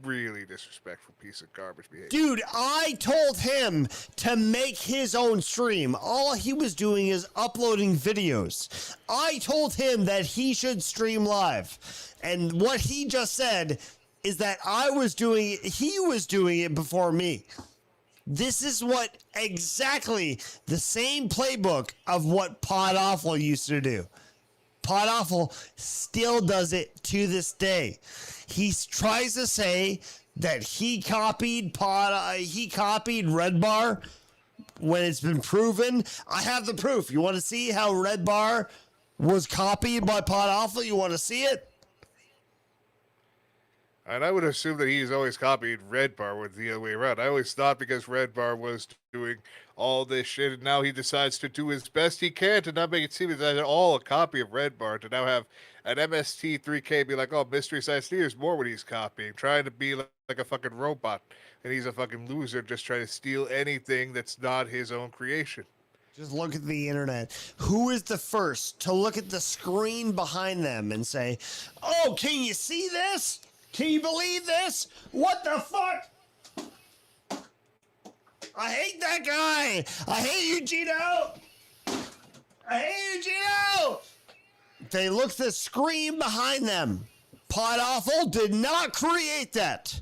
really disrespectful piece of garbage behavior. Dude, I told him to make his own stream. All he was doing is uploading videos. I told him that he should stream live. And what he just said is that he was doing it before me. This is what exactly the same playbook of what Pod Awful used to do. Pod Awful still does it to this day. He tries to say that he copied Red Bar when it's been proven. I have the proof. You want to see how Red Bar was copied by Pod Awful? You want to see it? And I would assume that he's always copied Red Bar with the other way around. I always thought because Red Bar was doing all this shit, and now he decides to do his best he can to not make it seem as at all a copy of Red Bar, to now have an MST3K be like, oh, Mystery Science Theater's more what he's copying, trying to be like a fucking robot. And he's a fucking loser just trying to steal anything that's not his own creation. Just look at the internet. Who is the first to look at the screen behind them and say, oh, can you see this? Can you believe this? What the fuck? I hate that guy. I hate you, Gino. I hate you, Gino. They look at the screen behind them. Pod Awful did not create that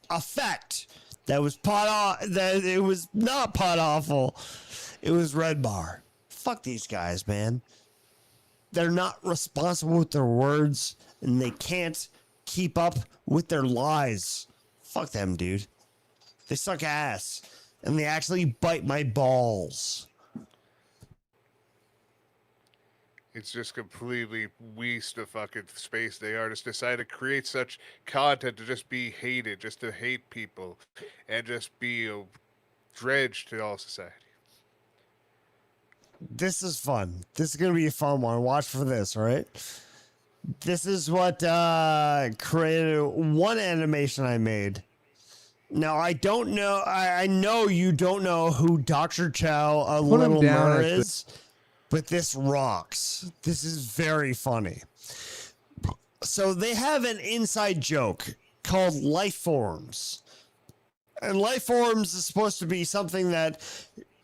effect. That was it was not Pod Awful. It was Red Bar. Fuck these guys, man. They're not responsible with their words, and they can't keep up with their lies. Fuck them, dude. They suck ass, and they actually bite my balls. It's just completely waste of fucking space. The artists decide to create such content to just be hated, just to hate people, and just be a dredge to all society. This is fun. This is going to be a fun one. Watch for this, all right? This is what created one animation I made. Now, I don't know. I know you don't know who Dr. Chow, a Little Mer is, but this rocks. This is very funny. So they have an inside joke called Life Forms. And Life Forms is supposed to be something that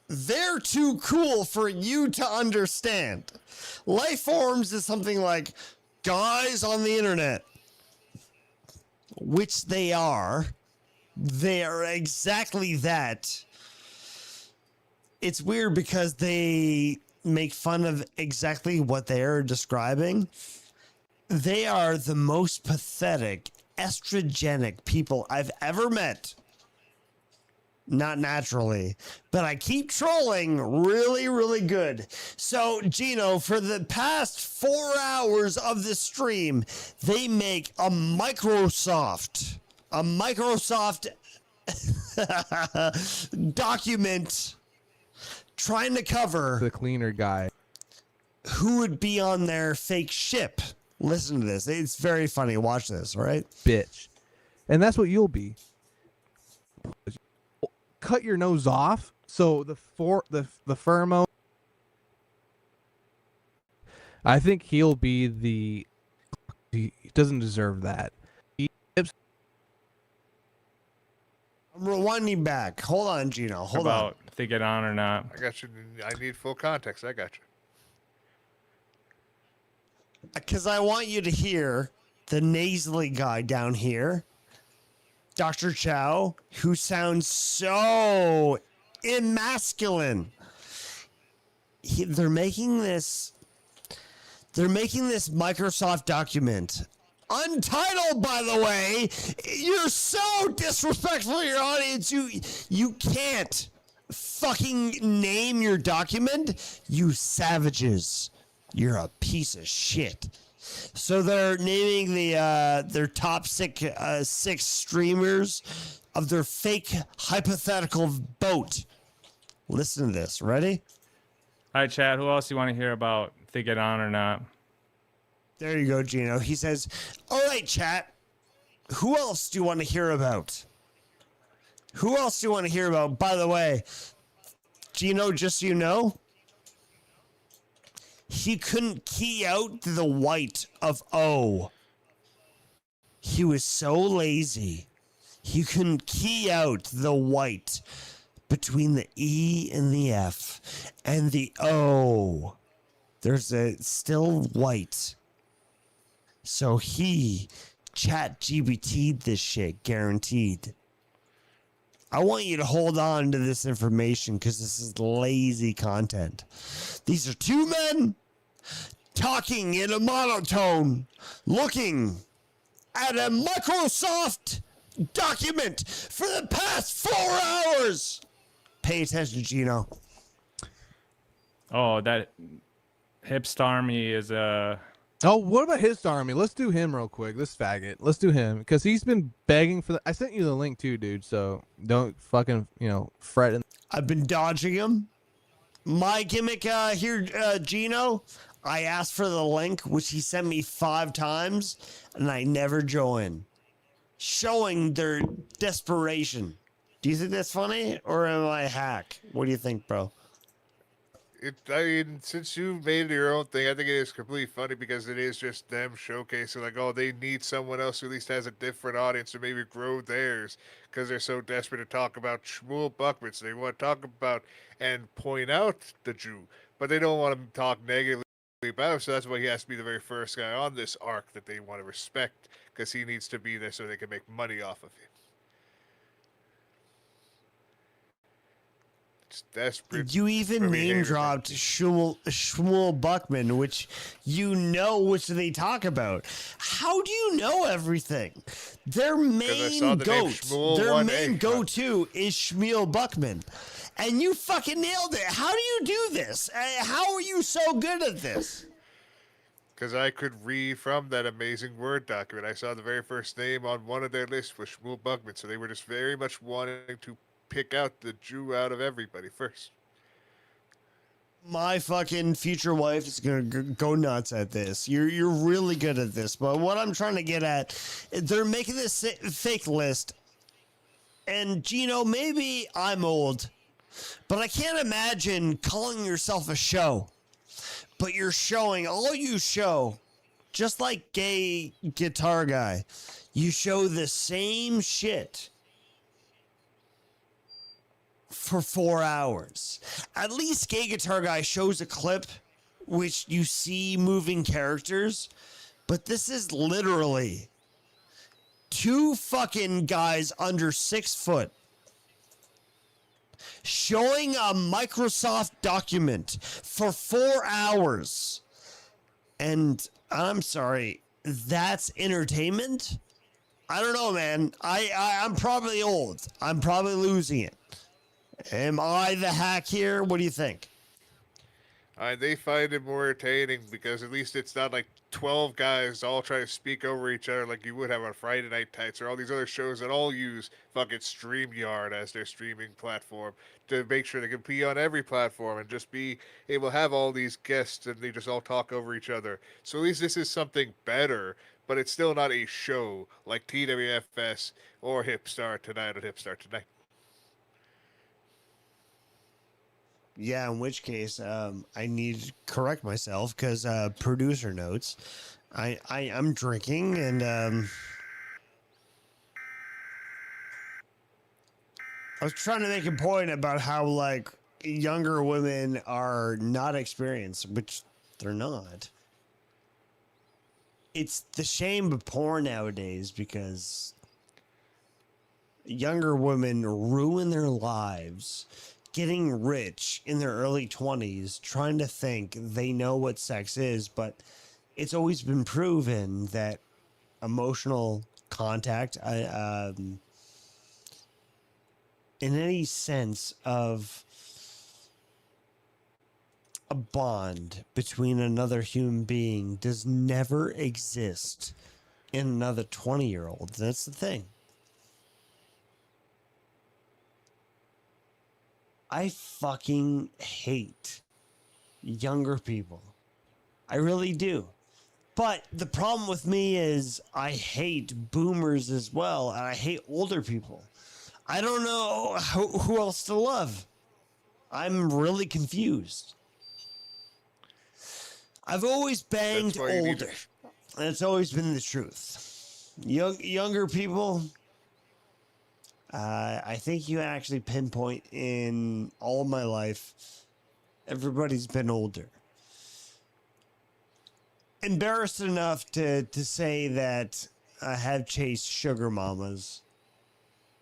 they're too cool for you to understand. Life Forms is something like guys on the internet, which they are. They are exactly that. It's weird because they make fun of exactly what they are describing. They are the most pathetic, estrogenic people I've ever met. Not naturally, but I keep trolling really, really good. So, Gino, for the past 4 hours of the stream, they make a Microsoft document trying to cover the cleaner guy who would be on their fake ship. Listen to this. It's very funny. Watch this, all right? Bitch. And that's what you'll be. Cut your nose off. So the Fermo, I think he'll be he doesn't deserve that. I'm rewinding back. Hold on, Gino. Hold on. If they get on or not. I got you. I need full context. I got you. Because I want you to hear the nasally guy down here, Dr. Chow, who sounds so emasculine. They're making this Microsoft document. Untitled, by the way. You're so disrespectful to your audience. You can't fucking name your document. You savages. You're a piece of shit. So they're naming their top six streamers of their fake hypothetical boat. Listen to this. Ready? All right, Chad. Who else do you want to hear about if they get on or not? There you go, Gino. He says, all right, chat. Who else do you want to hear about? Who else do you want to hear about? By the way, Gino, just so you know, he couldn't key out the white of O. He was so lazy. He couldn't key out the white between the E and the F and the O. There's a still white. So he ChatGPT'd this shit, guaranteed. I want you to hold on to this information because this is lazy content. These are two men talking in a monotone, looking at a Microsoft document for the past 4 hours. Pay attention, Gino. Oh, that Hipster Army is Oh, what about his army? Let's do him real quick. This faggot. Let's do him because he's been begging for. I sent you the link too, dude. So don't fucking fret. I've been dodging him. My gimmick here, Gino. I asked for the link, which he sent me 5 times, and I never join, showing their desperation. Do you think that's funny, or am I a hack? What do you think, bro? I mean, since you made it your own thing, I think it is completely funny because it is just them showcasing, like, oh, they need someone else who at least has a different audience to maybe grow theirs because they're so desperate to talk about Shmuel Buckman. So they want to talk about and point out the Jew, but they don't want to talk negatively about him. So that's why he has to be the very first guy on this arc that they want to respect because he needs to be there so they can make money off of him. Desperate. You even name dropped Shmuel Buckman, which which they talk about. How do you know everything? Their main go-to is Shmuel Buckman, and you fucking nailed it. How do you do this? How are you so good at this? Because I could read from that amazing Word document. I saw the very first name on one of their lists was Shmuel Buckman, so they were just very much wanting to pick out the Jew out of everybody first. My fucking future wife is gonna go nuts at this. You're really good at this, but what I'm trying to get at, they're making this fake list, and Gino, maybe I'm old, but I can't imagine calling yourself a show, but you're showing all you show, just like Gay Guitar Guy, you show the same shit for 4 hours. At least Gay Guitar Guy shows a clip which you see moving characters, but this is literally 2 fucking guys under 6 foot showing a Microsoft document for 4 hours. And I'm sorry, that's entertainment? I don't know, man. I'm probably old. I'm probably losing it. Am I the hack here? What do you think? They find it more entertaining because at least it's not like 12 guys all trying to speak over each other like you would have on Friday Night Tights or all these other shows that all use fucking StreamYard as their streaming platform to make sure they can be on every platform and just be able to have all these guests and they just all talk over each other. So at least this is something better, but it's still not a show like TWFS or Hipstar Tonight on Hipstar Tonight. Yeah, in which case, I need to correct myself because producer notes. I'm drinking and I was trying to make a point about how like younger women are not experienced, which they're not. It's the shame of porn nowadays because younger women ruin their lives getting rich in their early 20s, trying to think they know what sex is, but it's always been proven that emotional contact, in any sense of a bond between another human being, does never exist in another 20-year-old. That's the thing. I fucking hate younger people. I really do. But the problem with me is I hate boomers as well, and I hate older people. I don't know who else to love. I'm really confused. I've always banged older. That's always been the truth. Younger people, I think you actually pinpoint in all of my life, everybody's been older. Embarrassed enough to say that I have chased sugar mamas.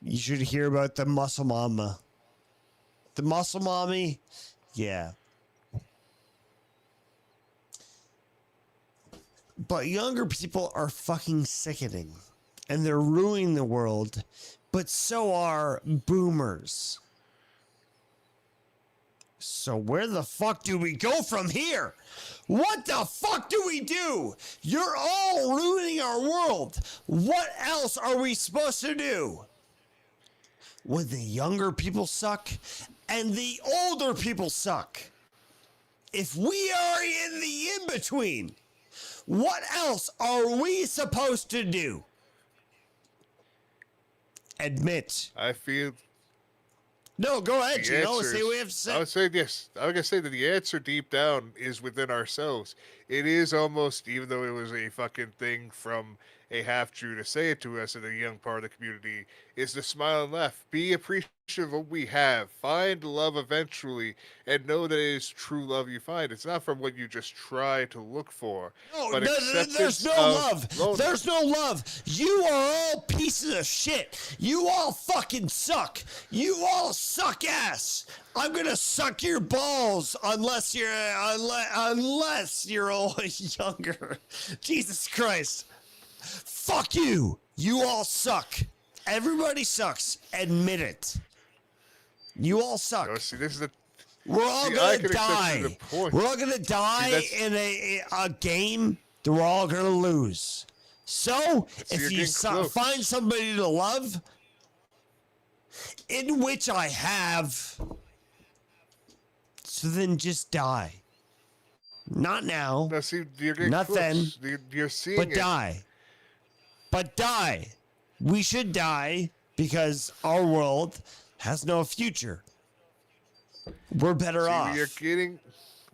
You should hear about the muscle mama. The muscle mommy, yeah. But younger people are fucking sickening. And they're ruining the world. But so are boomers. So where the fuck do we go from here? What the fuck do we do? You're all ruining our world. What else are we supposed to do? When the younger people suck and the older people suck. If we are in the in-between, what else are we supposed to do? Admit. I feel. No, go ahead, Gino. See what we have to say. I would say yes. I was gonna say that the answer deep down is within ourselves. It is almost, even though it was a fucking thing from a half-Jew to say it to us in a young part of the community, is to smile and laugh. Be appreciative of what we have. Find love eventually, and know that it is true love you find. It's not from what you just try to look for. No, but there's no love. There's no love. You are all pieces of shit. You all fucking suck. You all suck ass. I'm gonna suck your balls unless you're all younger. Jesus Christ. Fuck you. You all suck. Everybody sucks. Admit it. You all suck. See, this is the. We're all gonna die. We're all gonna die in a game that we're all gonna lose. So, if you find somebody to love, in which I have, so then just die. Not now. No, see, you're getting not close. then. You're seeing but it. die. But die. We should die because our world has no future. We're better off.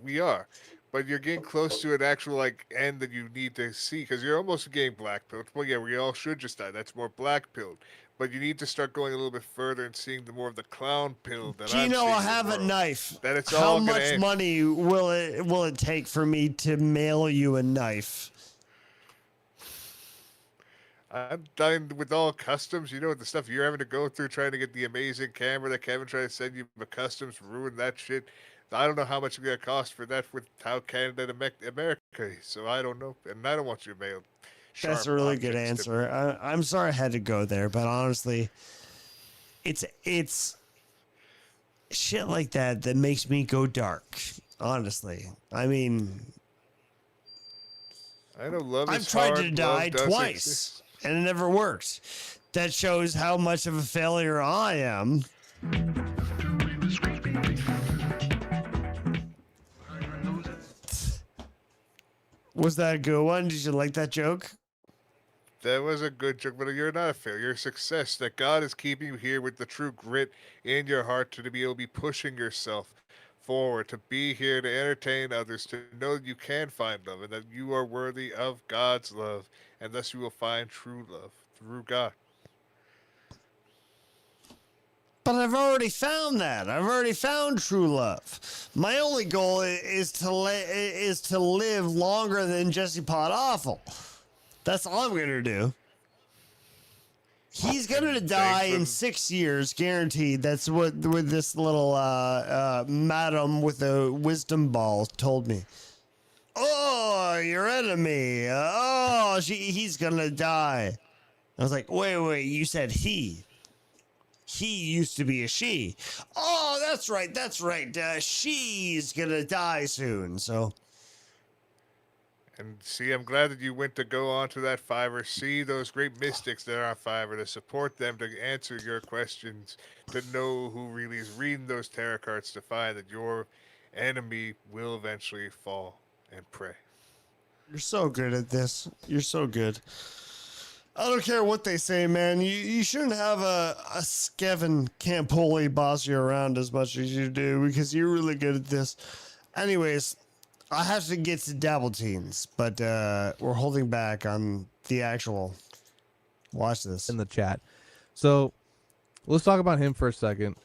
We are, but you're getting close to an actual end that you need to see because you're almost getting black pilled. Well, yeah, we all should just die. That's more black pilled, but you need to start going a little bit further and seeing the more of the clown pill that I'm Gino, seeing I have a knife. That it's How all gonna much end. money will it take for me to mail you a knife? I'm dying with all customs. You know the stuff you're having to go through trying to get the amazing camera that Kevin tried to send you, but customs ruined that shit. I don't know how much it's gonna cost for that with how Canada and America is, so I don't know, and I don't want you mailed. That's a really good answer. I'm sorry I had to go there, but honestly, it's shit like that that makes me go dark. Honestly, I mean, I know love is I've tried hard, to die love does twice, exist. and it never worked. That shows how much of a failure I am. Was that a good one? Did you like that joke? That was a good joke, but you're not a failure. You're a success. That God is keeping you here with the true grit in your heart to be able to be pushing yourself forward, to be here to entertain others, to know that you can find love and that you are worthy of God's love, and thus you will find true love through God. But I've already found that. I've already found true love. My only goal is to live longer than Jesse Pot Awful. That's all I'm gonna do. He's gonna die in 6 years, guaranteed. That's what this little madam with a wisdom ball told me. Oh, your enemy. Oh, he's gonna die. I was like, wait, you said he. He used to be a she. Oh, that's right. She's gonna die soon, so. And see, I'm glad that you went to go onto that Fiverr, see those great mystics that are on Fiverr, to support them, to answer your questions, to know who really is reading those tarot cards, to find that your enemy will eventually fall and pray. You're so good at this. You're so good. I don't care what they say, man. You shouldn't have a Skevin Campoli boss you around as much as you do because you're really good at this. Anyways, I have to get to Dabble Teens, but we're holding back on the actual. Watch this in the chat. So let's talk about him for a second.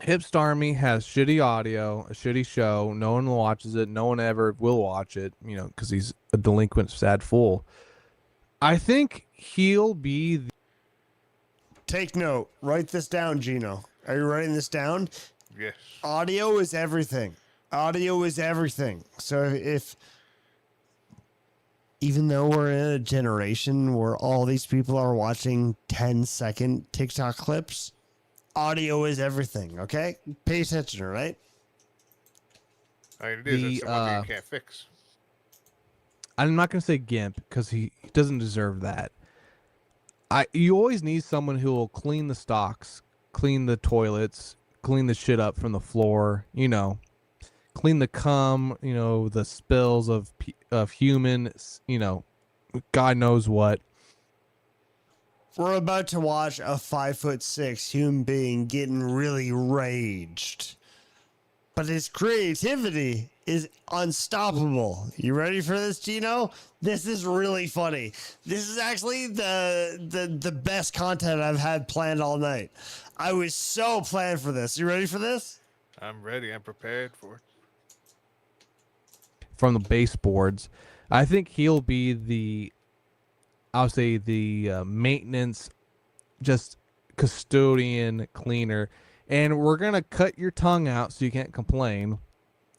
Hipster Army has shitty audio, a shitty show. No one watches it. No one ever will watch it, you know, because he's a delinquent, sad fool. I think he'll be. Take note. Write this down, Gino. Are you writing this down? Yes. Audio is everything. Audio is everything. So if even though we're in a generation where all these people are watching 10-second TikTok clips, audio is everything, okay? Pay attention, all right? I mean, it is. That's the one thing you can't fix. I'm not going to say Gimp because he doesn't deserve that. You always need someone who will clean the stocks, clean the toilets, clean the shit up from the floor, you know, clean the cum, you know, the spills of human, you know, God knows what. We're about to watch a 5'6" human being getting really raged. But his creativity is unstoppable. You ready for this, Gino? This is really funny. This is actually the best content I've had planned all night. I was so planned for this. You ready for this? I'm ready. I'm prepared for it. From the baseboards, I think he'll be I'll say the maintenance, just custodian, cleaner. And we're going to cut your tongue out so you can't complain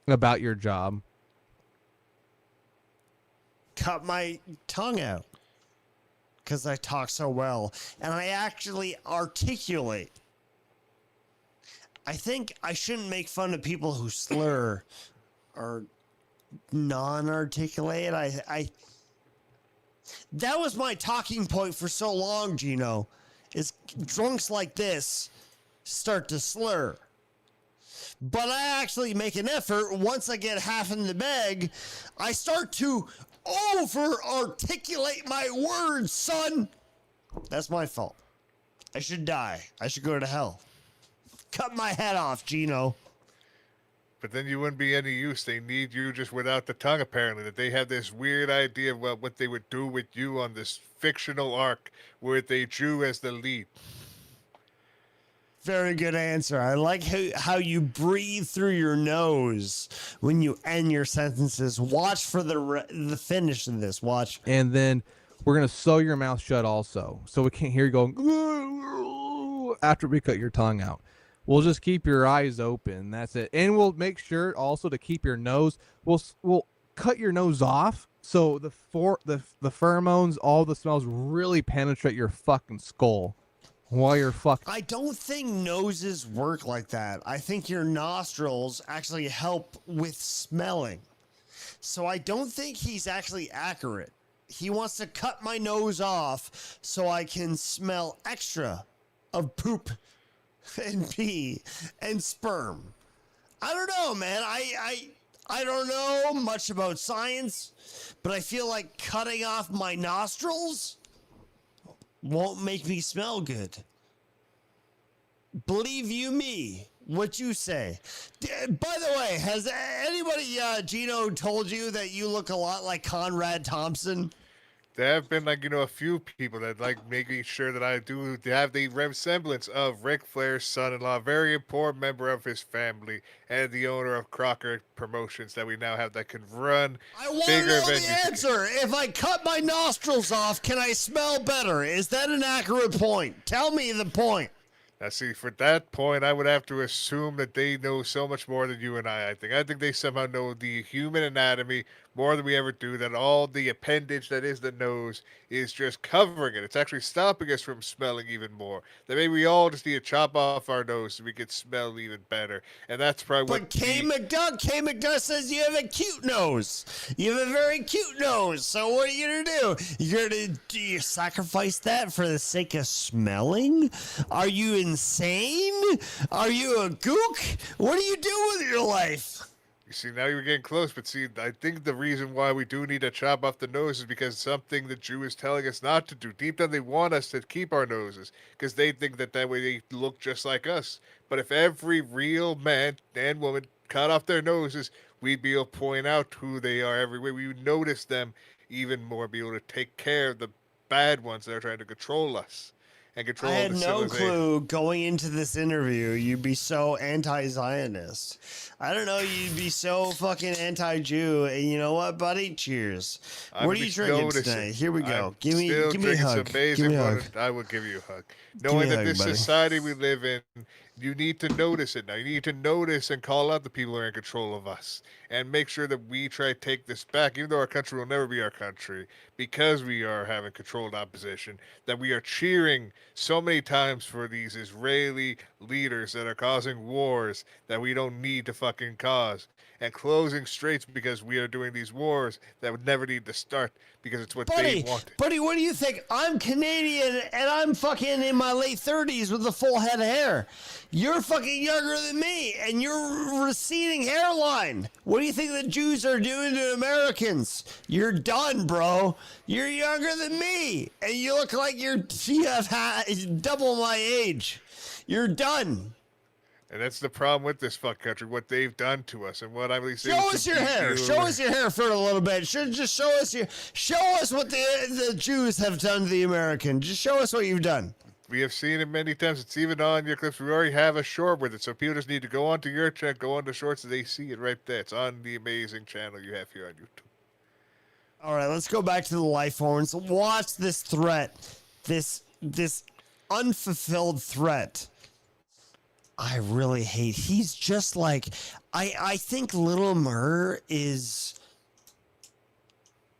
about your job. Cut my tongue out because I talk so well and I actually articulate. I think I shouldn't make fun of people who slur or non-articulate. That was my talking point for so long, Gino, is drunks like this start to slur. But I actually make an effort. Once I get half in the bag, I start to over-articulate my words, son. That's my fault. I should die. I should go to hell. Cut my head off, Gino. But then you wouldn't be any use. They need you just without the tongue, apparently. That they have this weird idea of what they would do with you on this fictional arc with a Jew as the lead. Very good answer. I like how you breathe through your nose when you end your sentences. Watch for the finish of this. Watch. And then we're going to sew your mouth shut also. So we can't hear you going after we cut your tongue out. We'll just keep your eyes open. That's it. And we'll make sure also to keep your nose. We'll cut your nose off so the pheromones, all the smells really penetrate your fucking skull. While you're fucking. I don't think noses work like that. I think your nostrils actually help with smelling. So I don't think he's actually accurate. He wants to cut my nose off so I can smell extra of poop and pee and sperm. I don't know, man. I don't know much about science, but I feel like cutting off my nostrils won't make me smell good. Believe you me, what you say. By the way, has anybody, Gino, told you that you look a lot like Conrad Thompson? There have been, a few people that making sure that I do have the resemblance of Ric Flair's son-in-law, a very important member of his family, and the owner of Crocker Promotions that we now have that can run bigger venues. The answer. If I cut my nostrils off, can I smell better? Is that an accurate point? Tell me the point. Now, see, for that point, I would have to assume that they know so much more than you and I think. I think they somehow know the human anatomy more than we ever do, that all the appendage that is the nose is just covering it. It's actually stopping us from smelling even more. That maybe we all just need to chop off our nose so we can smell even better. And that's probably But K. McDuck says you have a cute nose. You have a very cute nose. So what are you going to do? Do you sacrifice that for the sake of smelling? Are you insane? Are you a gook? What do you do with your life? You see, now you're getting close, but see, I think the reason why we do need to chop off the nose is because something the Jew is telling us not to do. Deep down, they want us to keep our noses because they think that way they look just like us. But if every real man and woman cut off their noses, we'd be able to point out who they are everywhere. We would notice them even more, be able to take care of the bad ones that are trying to control us. And control I had the no civilization. clue going into this interview you'd be so anti-Zionist. I don't know, you'd be so fucking anti-Jew. And you know what, buddy? Cheers. What are you drinking today? Here we go. Give me a hug. Give me a hug. I will give you a hug. Give Knowing me a that hug, this buddy. society we live in, you need to notice it now. You need to notice and call out the people who are in control of us and make sure that we try to take this back, even though our country will never be our country, because we are having controlled opposition, that we are cheering so many times for these Israeli leaders that are causing wars that we don't need to fucking cause, and closing straits because we are doing these wars that would never need to start because it's what they wanted. Buddy, what do you think? I'm Canadian and I'm fucking in my late 30s with a full head of hair. You're fucking younger than me and you're receding hairline. What do you think the Jews are doing to Americans? You're done, bro. You're younger than me and you look like you have double my age. You're done. And that's the problem with this fuck country, what they've done to us, and what I really say. Show us your hair. Show us your hair for a little bit. Just show us what the Jews have done to the American. Just show us what you've done. We have seen it many times. It's even on your clips. We already have a short with it, so people just need to go onto your channel, go onto shorts, and they see it right there. It's on the amazing channel you have here on YouTube. All right, let's go back to the life horns. Watch this threat, this unfulfilled threat. I really hate. He's just like, I think Little Murr is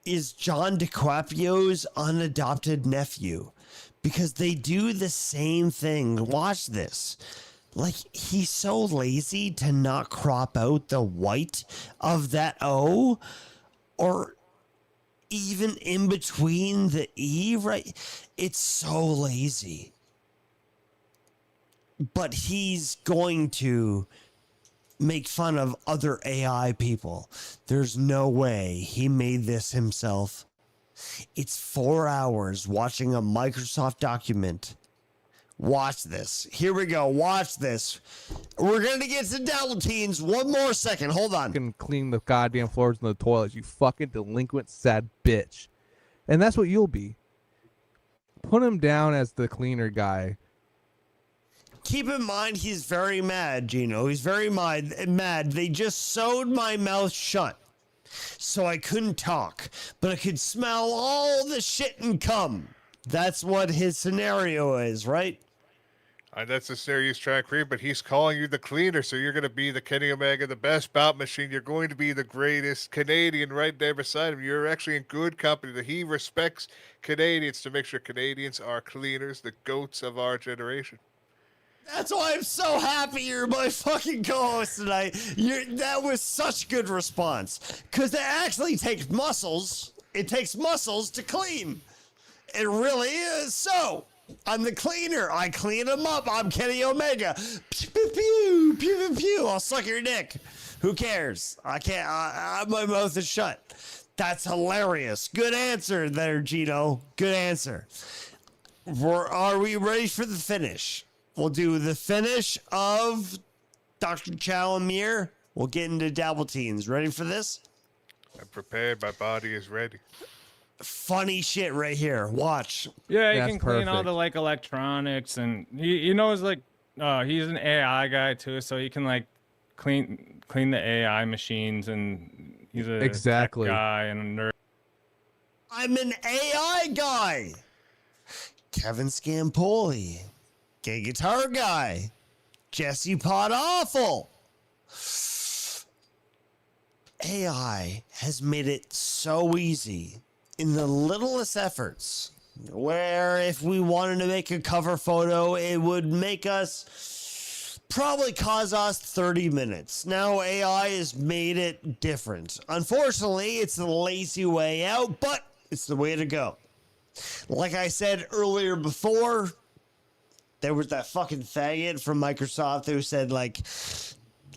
John DiCaprio's unadopted nephew, because they do the same thing. Watch this. Like, he's so lazy to not crop out the white of that O, or even in between the E, right? It's so lazy. But he's going to make fun of other AI people. There's no way he made this himself. It's 4 hours watching a Microsoft document. Watch this. Here we go. Watch this. We're going to get to Double Teens. One more second. Hold on. Fucking clean the goddamn floors and the toilets, you fucking delinquent, sad bitch. And that's what you'll be. Put him down as the cleaner guy. Keep in mind, he's very mad, Gino. He's very mad. They just sewed my mouth shut, so I couldn't talk, but I could smell all the shit and cum. That's what his scenario is, right? That's the serious track for you, but he's calling you the cleaner, so you're going to be the Kenny Omega, the best bout machine. You're going to be the greatest Canadian right there beside him. You're actually in good company. That he respects Canadians to make sure Canadians are cleaners, the goats of our generation. That's why I'm so happy you're my fucking co-host tonight. That was such good response. Because it actually takes muscles. It takes muscles to clean. It really is so. I'm the cleaner. I clean them up. I'm Kenny Omega. Pew, pew, pew, pew, pew, pew. I'll suck your dick. Who cares? I can't. My mouth is shut. That's hilarious. Good answer there, Gino. Good answer. Are we ready for the finish? We'll do the finish of Dr. Chalamir. We'll get into Dabble Teens. Ready for this? I'm prepared. My body is ready. Funny shit right here. Watch. Yeah, he can clean all the like electronics, and he knows like he's an AI guy too, so he can like clean the AI machines, and he's a tech guy and a nerd. I'm an AI guy. Kevin Scampoli. Gay guitar guy. Jesse Pot Awful. AI has made it so easy in the littlest efforts, where if we wanted to make a cover photo, it would make us probably cause us 30 minutes. Now AI has made it different. Unfortunately, it's the lazy way out, but it's the way to go. Like I said earlier before, there was that fucking faggot from Microsoft who said, like,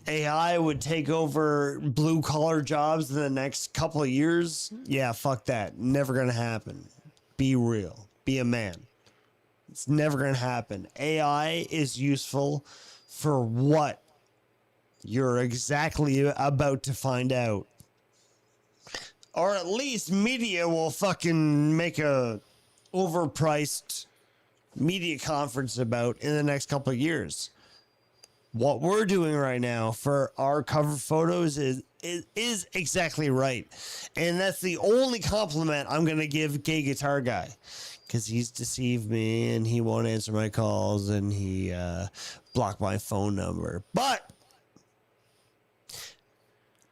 AI would take over blue collar jobs in the next couple of years. Yeah, fuck that. Never gonna happen. Be real. Be a man. It's never gonna happen. AI is useful for what you're exactly about to find out. Or at least media will fucking make a overpriced media conference about in the next couple of years. What we're doing right now for our cover photos is exactly right. And that's the only compliment I'm going to give Gay Guitar Guy. Because he's deceived me and he won't answer my calls and he blocked my phone number. But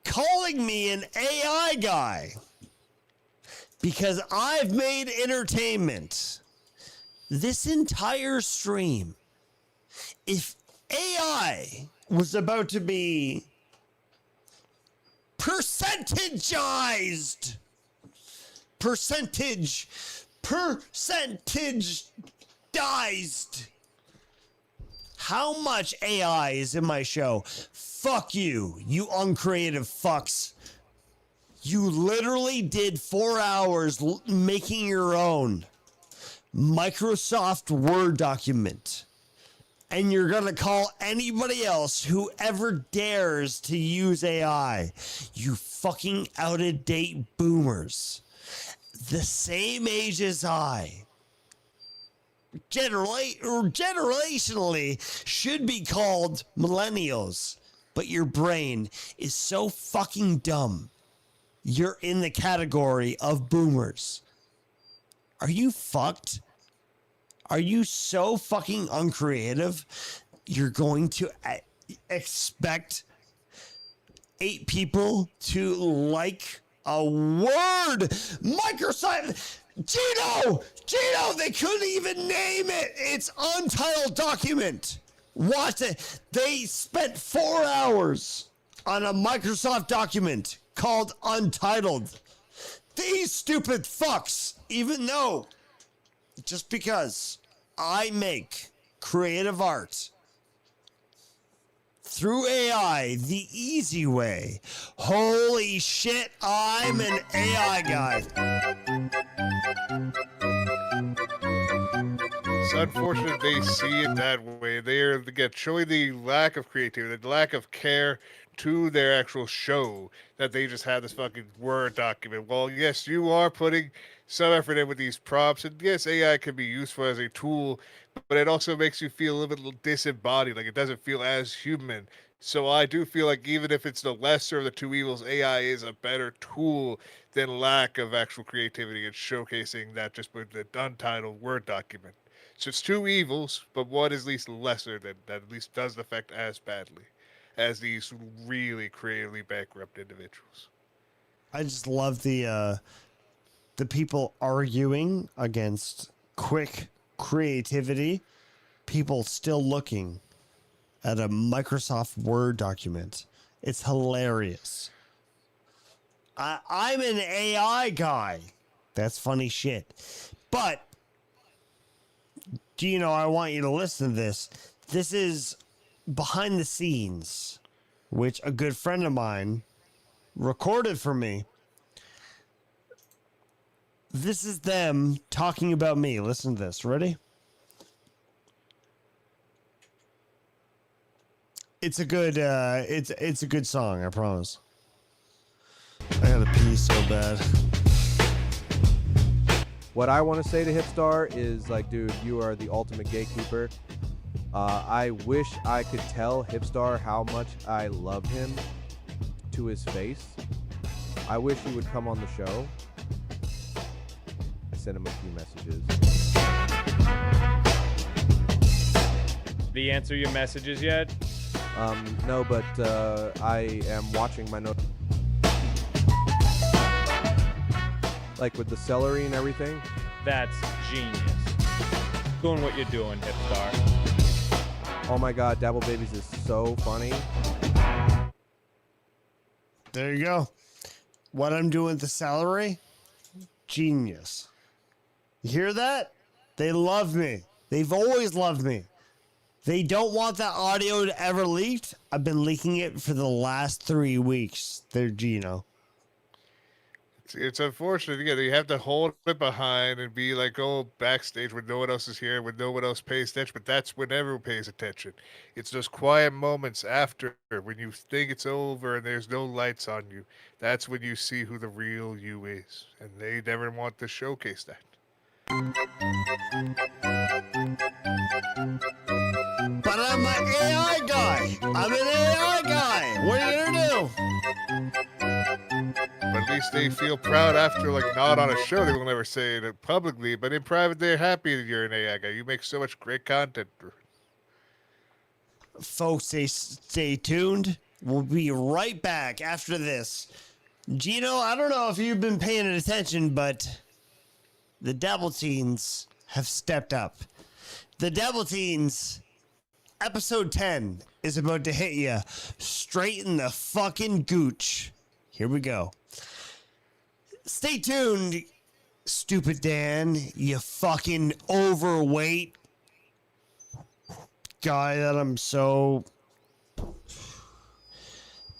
calling me an AI guy because I've made entertainment this entire stream. If AI was about to be percentaged, how much AI is in my show? Fuck you, you uncreative fucks. You literally did 4 hours making your own Microsoft Word document. And you're going to call anybody else who ever dares to use AI, you fucking out-of-date boomers. The same age as I. Generationally should be called millennials. But your brain is so fucking dumb. You're in the category of boomers. Are you fucked? Are you so fucking uncreative? You're going to expect 8 people to like a word. Microsoft, Gino, they couldn't even name it. It's untitled document. Watch it. They spent 4 hours on a Microsoft document called Untitled. These stupid fucks, even though, just because I make creative art through AI the easy way. Holy shit, I'm an AI guy. It's unfortunate they see it that way. They're showing the lack of creativity, the lack of care to their actual show, that they just have this fucking Word document. Well, yes, you are putting some effort in with these prompts, and yes, AI can be useful as a tool, but it also makes you feel a little bit disembodied, like it doesn't feel as human. So I do feel like even if it's the lesser of the two evils, AI is a better tool than lack of actual creativity and showcasing that just with the untitled Word document. So it's two evils, but one is at least lesser that at least doesn't affect as badly as these really creatively bankrupt individuals. I just love the people arguing against quick creativity, people still looking at a Microsoft Word document. It's hilarious. I'm an AI guy. That's funny shit. But, Gino, I want you to listen to this. This is behind the scenes, which a good friend of mine recorded for me. This is them talking about me. Listen to this. Ready? It's a good it's a good song, I promise. I gotta pee so bad. What I want to say to Hipstar is, like, dude, you are the ultimate gatekeeper. I wish I could tell Hipstar how much I love him to his face. I wish he would come on the show. I sent him a few messages. Did he answer your messages yet? No, but I am watching my notes. Like with the celery and everything. That's genius. Doing what you're doing, Hipstar. Oh my god, Dabble Babies is so funny. There you go. What I'm doing with the celery? Genius. You hear that? They love me. They've always loved me. They don't want that audio to ever leaked. I've been leaking it for the last 3 weeks. They're Gino. It's unfortunate. Yeah, you have to hold it behind and be like, oh, backstage when no one else is here, when no one else pays attention. But that's when everyone pays attention. It's those quiet moments after when you think it's over and there's no lights on you. That's when you see who the real you is. And they never want to showcase that. But I'm an AI guy. I'm an AI guy. What are you gonna do? But at least they feel proud after, like, not on a show. They will never say it publicly, but in private, they're happy that you're an AI guy. You make so much great content. Folks, stay tuned. We'll be right back after this. Gino, I don't know if you've been paying attention, but the Dabble Teens have stepped up. The Dabble Teens, episode 10, is about to hit you straight in the fucking gooch. Here we go. Stay tuned, stupid Dan, you fucking overweight guy that I'm so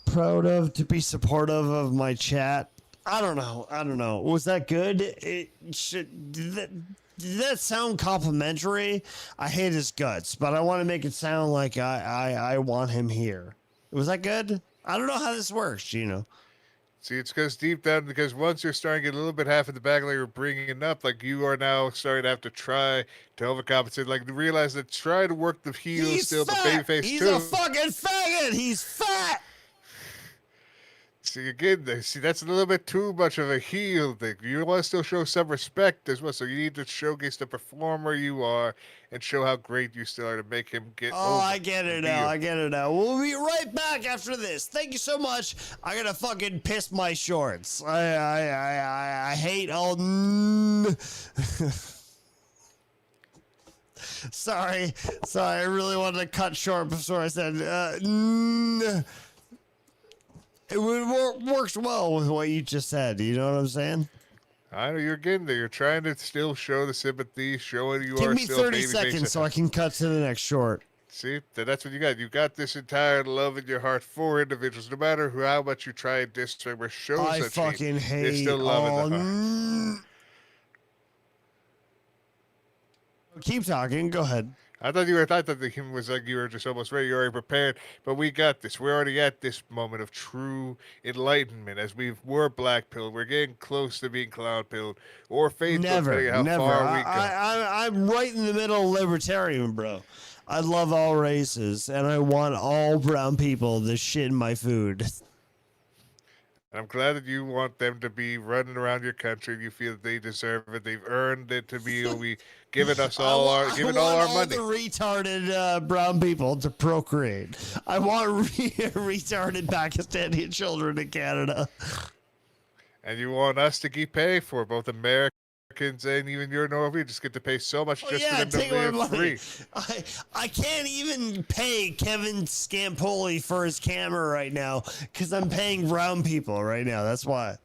proud of to be supportive of my chat. I don't know. Was that good? Did that sound complimentary? I hate his guts, but I want to make it sound like I want him here. Was that good? I don't know how this works, Gino. See, it's because deep down, because once you're starting to get a little bit half in the back, like you're bringing it up, like you are now starting to have to try to overcompensate, like to realize that try to work the heel still, fat. the babyface He's too. a fucking faggot. He's fat. See, again, that's a little bit too much of a heel thing. You want to still show some respect as well, so you need to showcase the performer you are and show how great you still are to make him get over. I get it now. We'll be right back after this. Thank you so much. I gotta fucking piss my shorts. I hate all. Sorry. I really wanted to cut short before I said. It works well with what you just said. You know what I'm saying? I know you're getting there. You're trying to still show the sympathy, showing you Give are me still 30 baby seconds face. so I can cut to the next short. See, that's what you got. You got this entire love in your heart for individuals. No matter how much you try and distract or show I such fucking hate it's still love in the heart. Keep talking. Go ahead. I thought the hymn was like you were just almost ready. You're already prepared, but we got this. We're already at this moment of true enlightenment as we're black pilled. We're getting close to being cloud pilled or faith. Never. Far we go. I'm right in the middle of libertarian, bro. I love all races, and I want all brown people to shit in my food. I'm glad that you want them to be running around your country. You feel that they deserve it. They've earned it to be giving us all our money. The retarded brown people to procreate. I want retarded Pakistani children in Canada. And you want us to keep paying for it, both Americans and even your Norwegians get to pay so much just for them to live free. I can't even pay Kevin Scampoli for his camera right now because I'm paying brown people right now. That's why.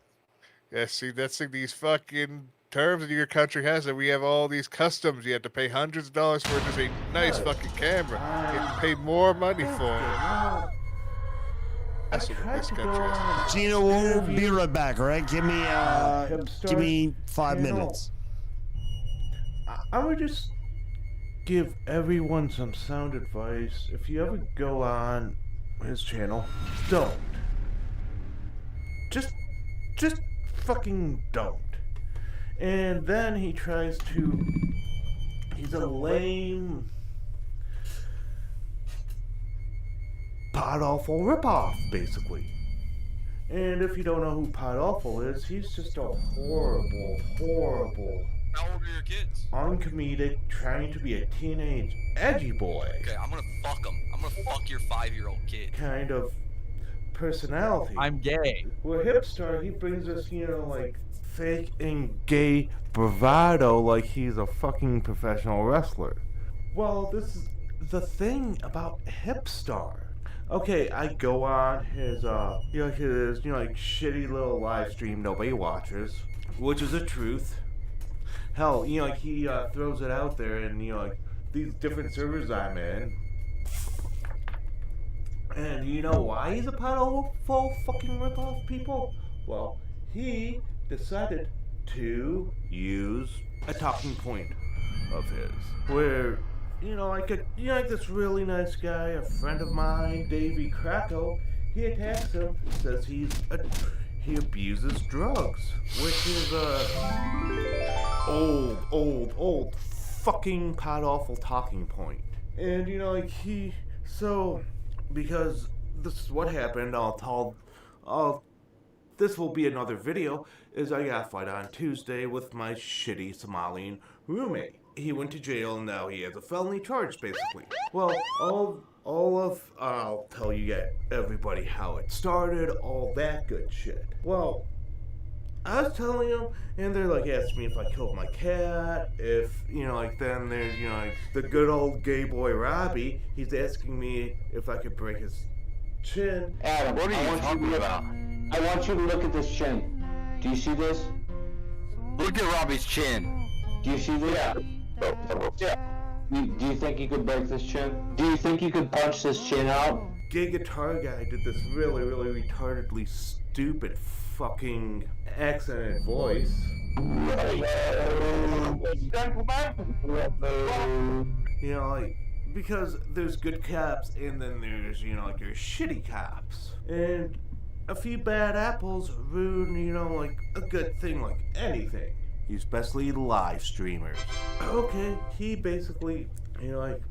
Yeah, see, that's like these fucking terms that your country has that we have all these customs. You have to pay hundreds of dollars for just a nice fucking camera. You have to pay more money for it. That's what this country has. Gino, we'll be right back, all right? Give me 5 minutes. I would just give everyone some sound advice. If you ever go on his channel, don't. Just fucking don't. And then he tries to... He's a lame... Pod Awful ripoff, basically. And if you don't know who Pod Awful is, he's just a horrible... How old are your kids? Uncomedic, trying to be a teenage edgy boy. Okay, I'm gonna fuck him. I'm gonna fuck your 5-year-old kid. Kind of personality. I'm gay. With Hipstar, he brings us, like, fake and gay bravado like he's a fucking professional wrestler. Well, this is the thing about Hipstar. Okay, I go on his, shitty little live stream nobody watches, which is the truth. Hell, he throws it out there and, these different servers I'm in, And you know why he's a powerful fucking ripoff, people? Well, he decided to use a talking point of his, where, like this really nice guy, a friend of mine, Davey Krakow, he attacks him, says he abuses drugs, which is old fucking god awful talking point. And because this is what happened, this will be another video, is I got a fight on Tuesday with my shitty Somalian roommate. He went to jail and now he has a felony charge, basically. Well, I'll tell you everybody how it started, all that good shit. Well, I was telling them, and they're asking me if I killed my cat, then there's, the good old gay boy Robbie, he's asking me if I could break his chin. Adam, what are you talking about? I want you to look at this chin. Do you see this? Look at Robbie's chin. Do you see this? Yeah. Do you think you could break this chin? Do you think you could punch this chin out? Gay guitar guy did this really, really retardedly stupid fucking accented voice. Because there's good cops and then there's, your shitty cops. And a few bad apples ruin, a good thing like anything. Especially live streamers. Okay, he basically,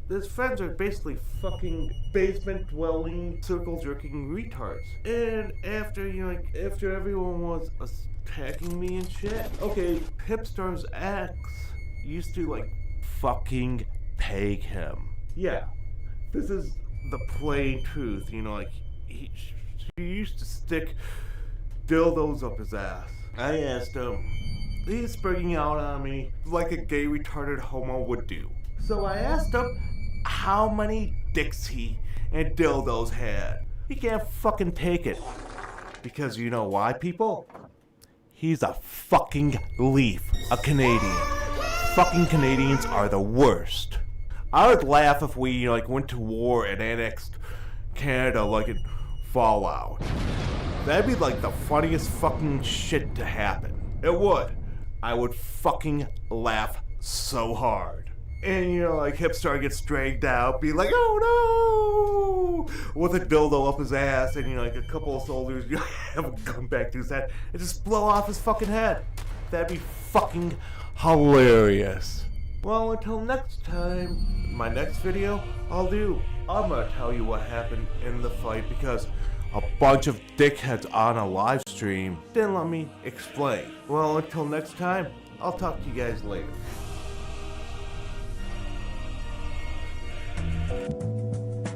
his friends are basically fucking basement-dwelling, circle-jerking retards. And after everyone was attacking me and shit, okay, Hipstar's ex used to, fucking peg him. Yeah, this is the plain truth, he used to stick dildos up his ass. I asked him, he's springing out on me like a gay retarded homo would do. So I asked him how many dicks he and dildos had. He can't fucking take it. Because you know why, people? He's a fucking leaf, a Canadian. Fucking Canadians are the worst. I would laugh if we, went to war and annexed Canada like in Fallout. That'd be the funniest fucking shit to happen. It would. I would fucking laugh so hard. And Hipstar gets dragged out, be like, oh no! With a dildo up his ass, and a couple of soldiers have a gun back to his head and just blow off his fucking head. That'd be fucking hilarious. Well, until next time, my next video, I'm gonna tell you what happened in the fight because a bunch of dickheads on a live stream didn't let me explain. Well, until next time, I'll talk to you guys later.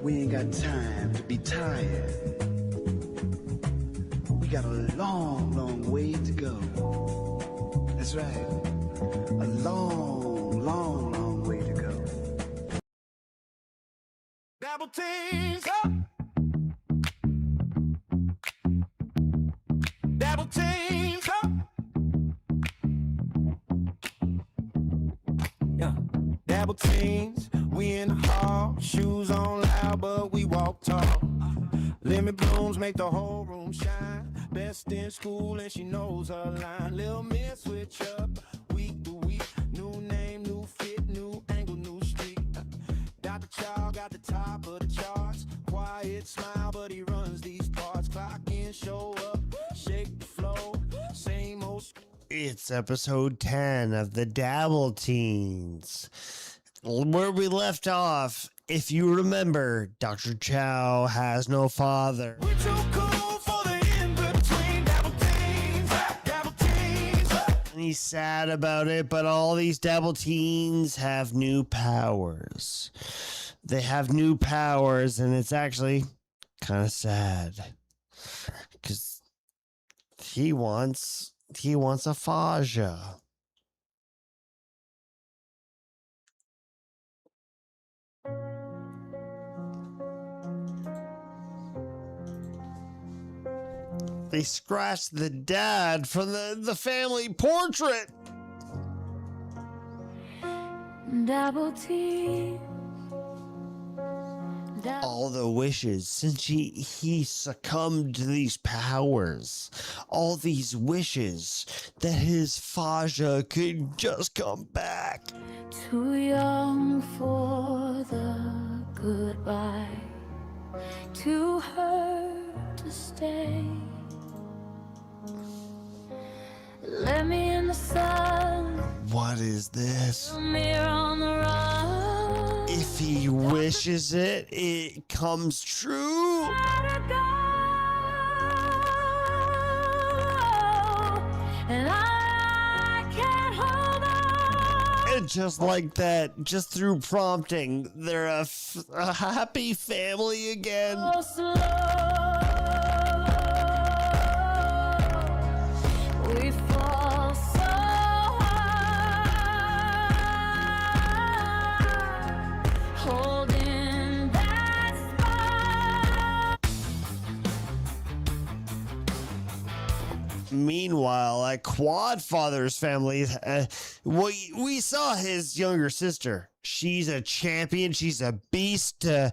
We ain't got time to be tired. We got a long, long way to go. That's right. A long, long, long way to go. Double teams up. Double teams up. Yeah. Double teams. We in the hall, shoes on loud, but we walk tall. Lemon blooms make the whole room shine. Best in school and she knows her line. Little miss switch up, week to week. New name, new fit, new angle, new streak. Dr. Chow got the top of the charts. Quiet smile, but he runs these parts. Clock in, show up, shake the flow. Same old. It's episode 10 of the Dabble Teens. Where we left off, if you remember, Dr. Chow has no father. We're too cool for the in-between. Dabble teens, dabble teens. And he's sad about it, but all these Dabble Teens have new powers. They have new powers, and it's actually kind of sad. Because he wants a Faja. They scratched the dad from the family portrait. Double teams, all the wishes since he succumbed to these powers. All these wishes that his Faja could just come back. Too young for the goodbye, too hurt to stay. Let me in the sun. What is this? Mirror on the run. If he wishes it, it comes true. And I can't hold on. And just like that, just through prompting, they're a happy family again. So slow. We fall so high, holding that spot. Meanwhile, at Quadfather's family, we saw his younger sister. She's a champion. She's a beast to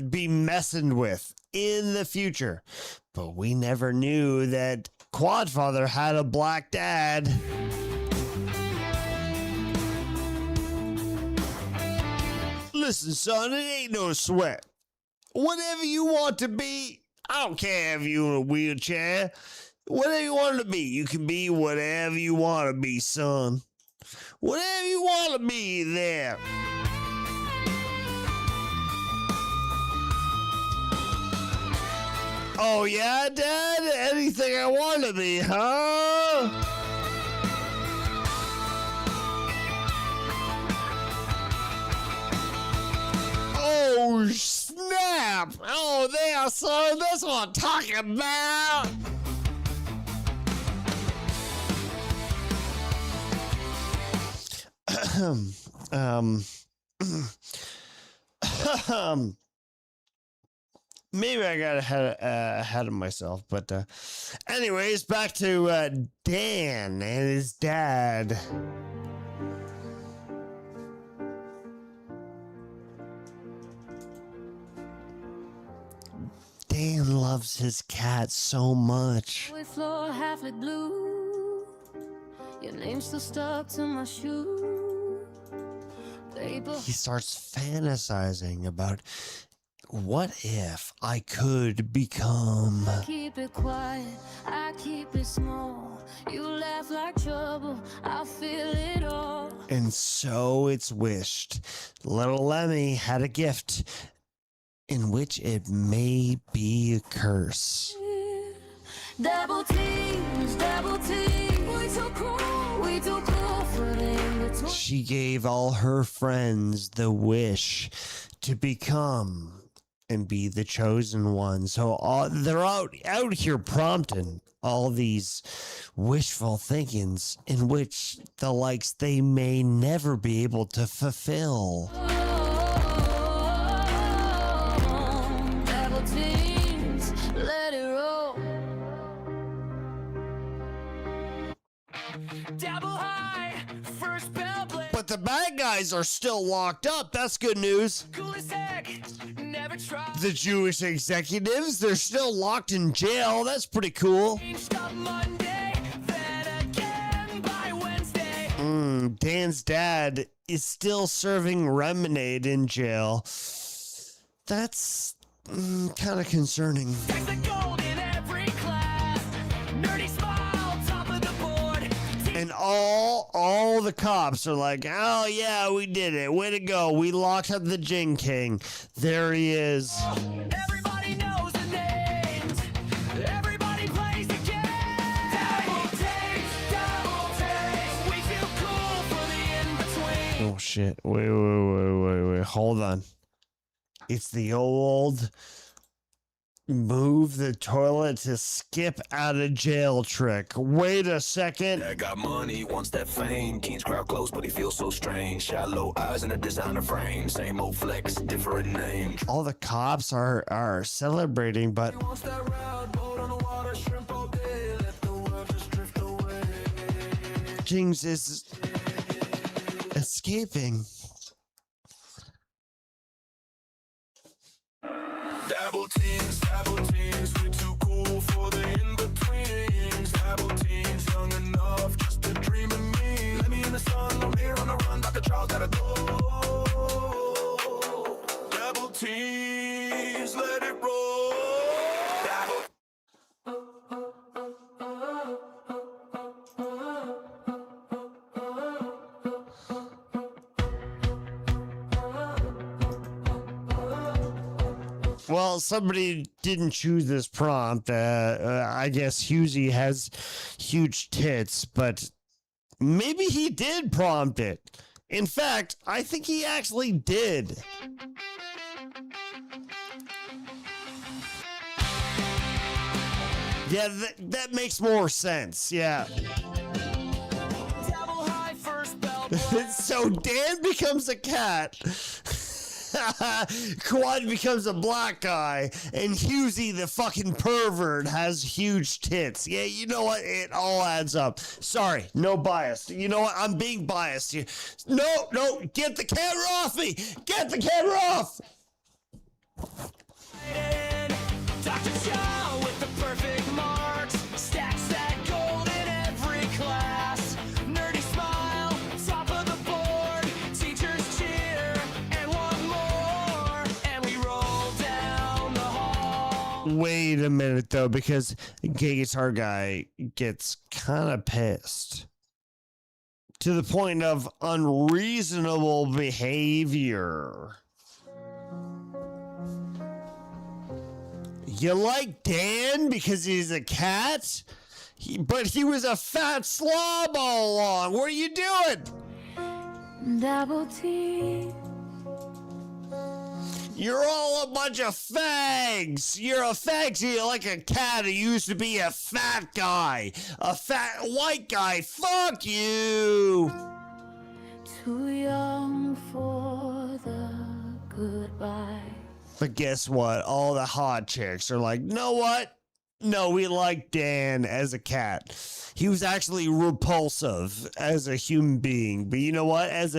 be messing with in the future. But we never knew that Quadfather had a black dad. Listen, son, it ain't no sweat. Whatever you want to be, I don't care if you're in a wheelchair. Whatever you want to be, you can be whatever you want to be, son. Whatever you want to be, there. Oh yeah, Dad? Anything I want to be, huh? Oh, snap! Oh, there, son. That's what I'm talking about. Maybe I got ahead of myself, but anyways, back to Dan and his dad. Dan loves his cat so much. Floor half lit blue. Your name's still stuck to my shoe. Paper. He starts fantasizing about what if I could become. Keep it quiet, I keep it small. You laugh like trouble, I feel it all. And so it's wished. Little Lemmy had a gift in which it may be a curse. Double teams, we too cool for the in-between. She gave all her friends the wish to become and be the chosen one. So they're out here prompting all these wishful thinkings in which the likes they may never be able to fulfill. Double teams, let it roll. Double high, first bell blade. But the bad guys are still locked up. That's good news. Cool as heck, never tried. The Jewish executives, they're still locked in jail. That's pretty cool. Monday, then again by Wednesday. Dan's dad is still serving lemonade in jail. That's kind of concerning. And all the cops are like, oh yeah, we did it. Way to go. We locked up the Jing King. There he is. Everybody knows the names. Everybody plays the game. Double takes. We feel cool for the in-between. Oh shit. Wait. Hold on. It's the old move the toilet to skip out of jail trick. Wait a second. I got money, wants that fame. Keen's crowd close, but he feels so strange. Shallow eyes and a designer frame. Same old flex, different name. All the cops are celebrating, but Jings is escaping. Well, somebody didn't choose this prompt. I guess Husey has huge tits, but maybe he did prompt it. In fact, I think he actually did. Yeah, that makes more sense. Yeah. So Dan becomes a cat. Quad becomes a black guy, and Husey, the fucking pervert, has huge tits. Yeah, you know what? It all adds up. Sorry, no bias. You know what? I'm being biased here. No, get the camera off me! Get the camera off! Dr. Shaw with the perfect marks, stacks that gold in every class. Nerdy smile, top of the board, teachers cheer, and one more, and we roll down the hall. Wait a minute, though, because Gay Guitar Guy gets kind of pissed. To the point of unreasonable behavior. You like Dan because he's a cat? But he was a fat slob all along. What are you doing? Double T. You're all a bunch of fags. You're a fag. You're like a cat who used to be a fat guy. A fat white guy. Fuck you. Too young for the goodbye. But guess what? All the hot chicks are like, know what? No, we like Dan as a cat. He was actually repulsive as a human being. But you know what? As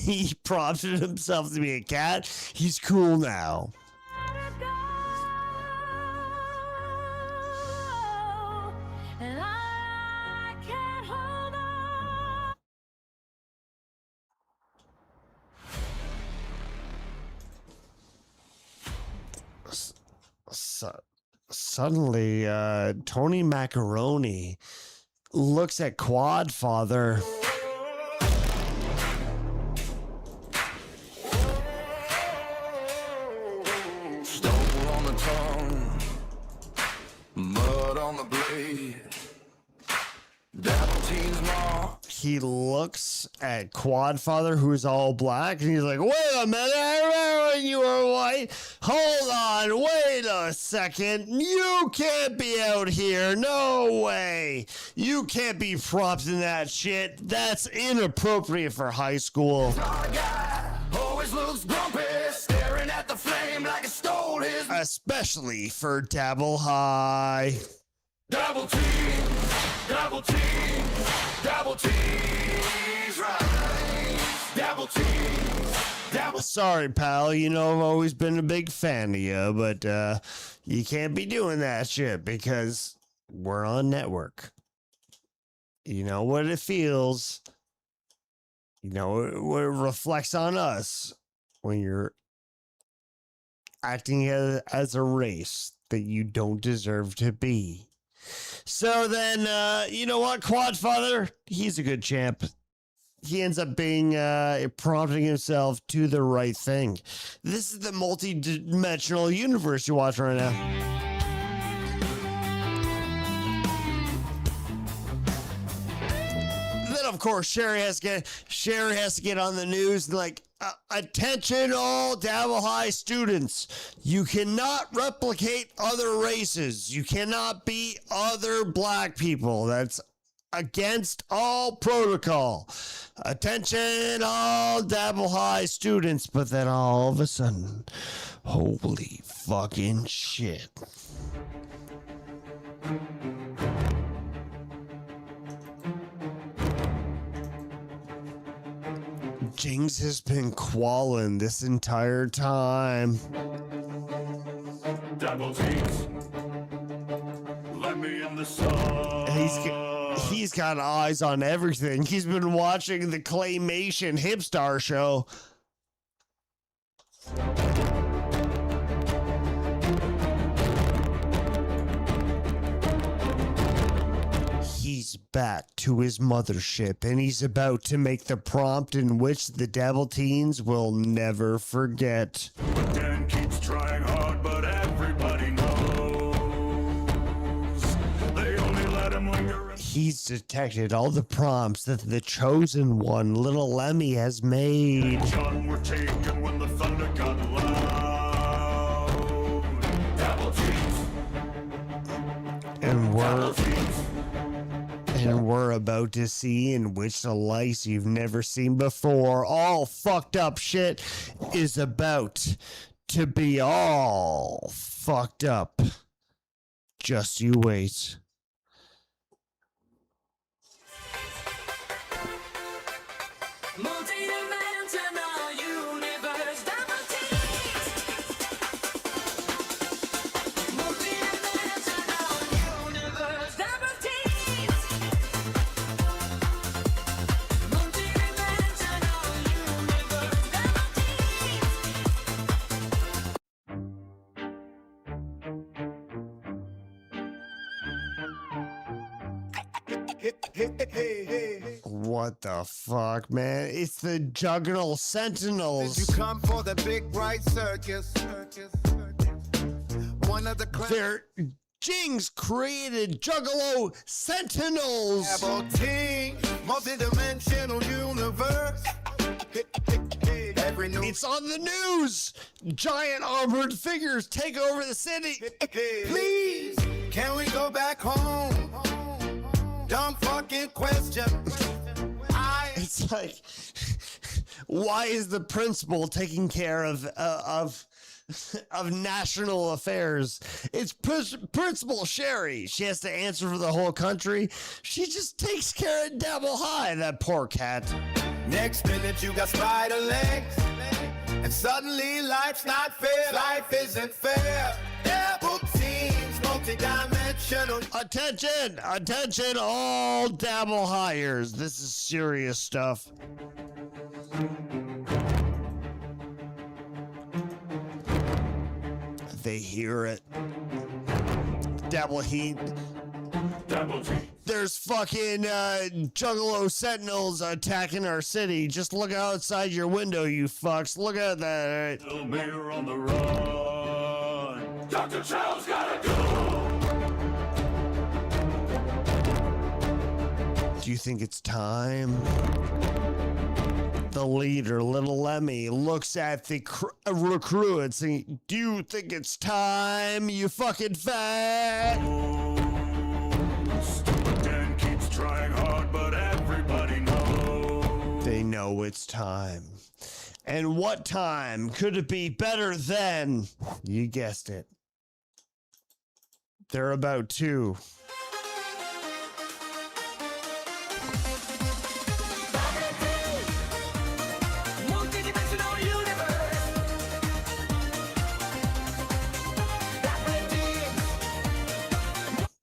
he prompted himself to be a cat, he's cool now. And I can't hold on. Suddenly, Tony Macaroni looks at Quadfather. Stone on the tongue, mud on the blade. Dabble teens mark. He looks at Quadfather, who's all black, and he's like, wait a minute, I remember when you were white. Hold on, wait a second. You can't be out here. No way. You can't be prompting that shit. That's inappropriate for high school. Always looks grumpy, staring at the flame like it stole his. Especially for Dabble High. Double teams, double teams, double teams, right? Double teams, double. Sorry, pal. You know I've always been a big fan of you, but you can't be doing that shit because we're on network. You know what it feels. You know what it reflects on us when you're acting as a race that you don't deserve to be. So then, you know what, Quadfather? He's a good champ. He ends up being prompting himself to the right thing. This is the multi-dimensional universe you're watching right now. Then, of course, Sherry has to get on the news and like, attention all Dabble High students. You cannot replicate other races. You cannot be other black people. That's against all protocol. Attention all Dabble High students. But then all of a sudden, holy fucking shit. Jings has been qualling this entire time. Double teams, let me in the sun. He's got eyes on everything. He's been watching the Claymation Hipstar show. He's back to his mothership, and he's about to make the prompt in which the Dabble Teens will never forget. Dan keeps trying hard, but everybody knows they only let him linger. He's detected all the prompts that the chosen one, Little Lemmy, has made. John were taken when the thunder got loud. Double teams. And we're about to see in which the lights you've never seen before. All fucked up shit is about to be all fucked up. Just you wait. Multi-dimensional universe, double teams. Multi-dimensional universe, double teams. Multi-dimensional universe, double What the fuck, man? It's the Juggernaut Sentinels. You come for the big bright circus. One of the They're Jing's created Juggalo Sentinels. Double team, multi-dimensional universe. It's on the news. Giant armored figures take over the city. Please, can we go back home? Dumb fucking question. It's like, why is the principal taking care of national affairs? It's Principal Sherry. She has to answer for the whole country. She just takes care of Devil High, that poor cat. Next minute you got spider legs, and suddenly life's not fair. Life isn't fair. Double teams, multi-dimensional. Attention, all Dabble Hires. This is serious stuff. They hear it. Dabble Heat. Double teams. There's fucking Juggalo Sentinels attacking our city. Just look outside your window, you fucks. Look at that. Little mayor on the run. Dr. Chow's gotta go. Do you think it's time? The leader, Little Lemmy, looks at the recruit and says, do you think it's time, you fucking fat? Dan keeps trying hard, but everybody knows. They know it's time. And what time could it be better than, you guessed it, they're about to. multi-dimensional universe.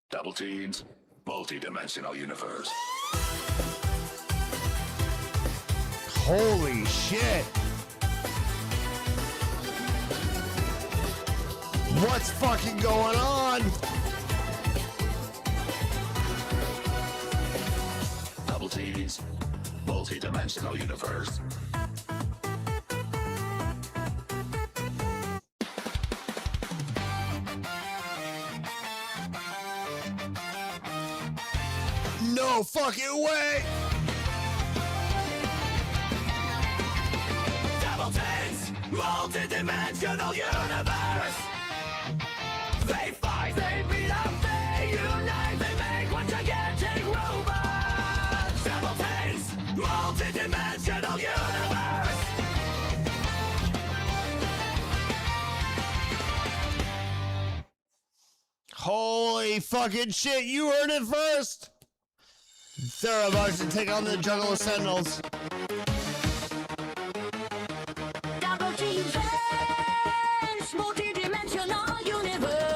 Double teams, multi-dimensional universe. Holy shit. What's fucking going on? Double teams, multi-dimensional universe. No fucking way. Double teams, multi-dimensional universe. They fight, they beat up, they unite, they make one gigantic robot. Double teams, multi-dimensional universe. Holy fucking shit, you heard it first. They're about to take on the Juggalo Sentinels. Double teams, multi-dimensional universe.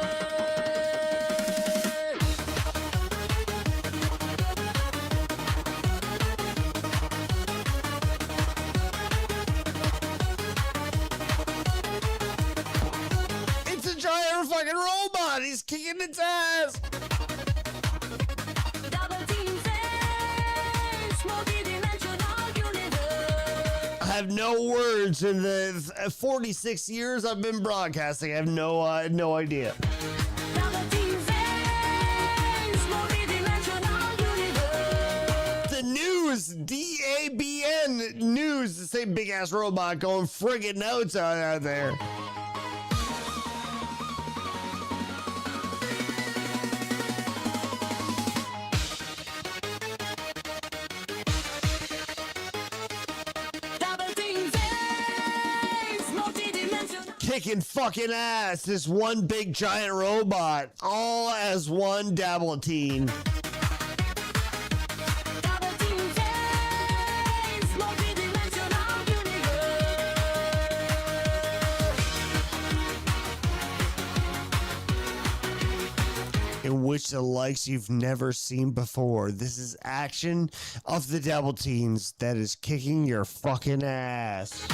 It's a giant fucking robot. He's kicking its ass. Double teams, multi-dimensional universe. have no words in the 46 years I've been broadcasting. I have no idea. The news, DABN news, the same big ass robot going friggin' notes out there. Kicking fucking ass, this one big giant robot, all as one Dabbleteen. In which the likes you've never seen before. This is action of the Dabbleteens that is kicking your fucking ass.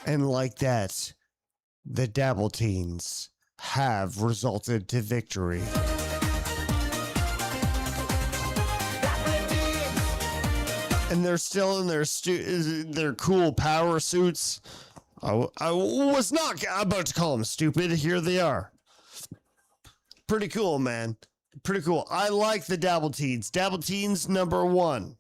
And like that, the Dabbleteens have resulted to victory. And they're still in their cool power suits. I was not about to call them stupid. Here they are. Pretty cool, man. Pretty cool. I like the Dabbleteens. Dabbleteens number 1.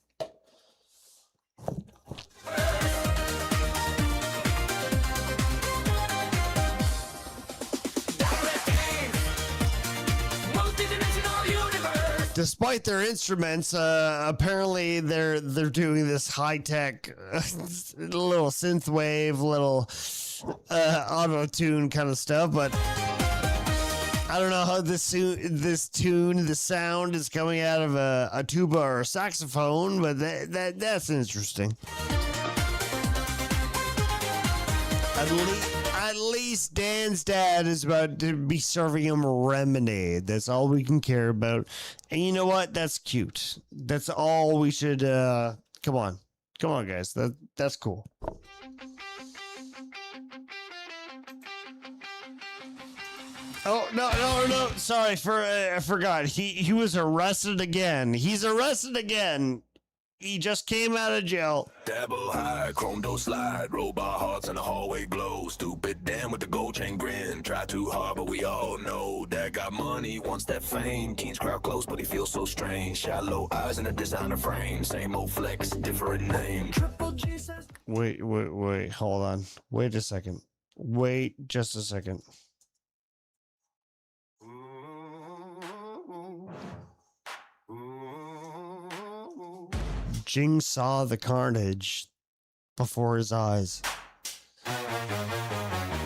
Despite their instruments, apparently they're doing this high tech, little synth wave, little auto tune kind of stuff. But I don't know how this tune, the sound is coming out of a tuba or a saxophone, but that's interesting. At least Dan's dad is about to be serving him lemonade. That's all we can care about. And you know what? That's cute. That's all we should, come on, guys. That's cool. Oh, no. Sorry, I forgot. He was arrested again. He's arrested again. He just came out of jail. Dabble high, chrome door slide, robot hearts in the hallway glow. Stupid Dan with the gold chain grin. Try too hard, but we all know that got money, wants that fame. Teens crowd close, but he feels so strange. Shallow eyes in a designer frame. Same old flex, different name. Wait, hold on. Wait a second. Wait just a second. Jing saw the carnage before his eyes.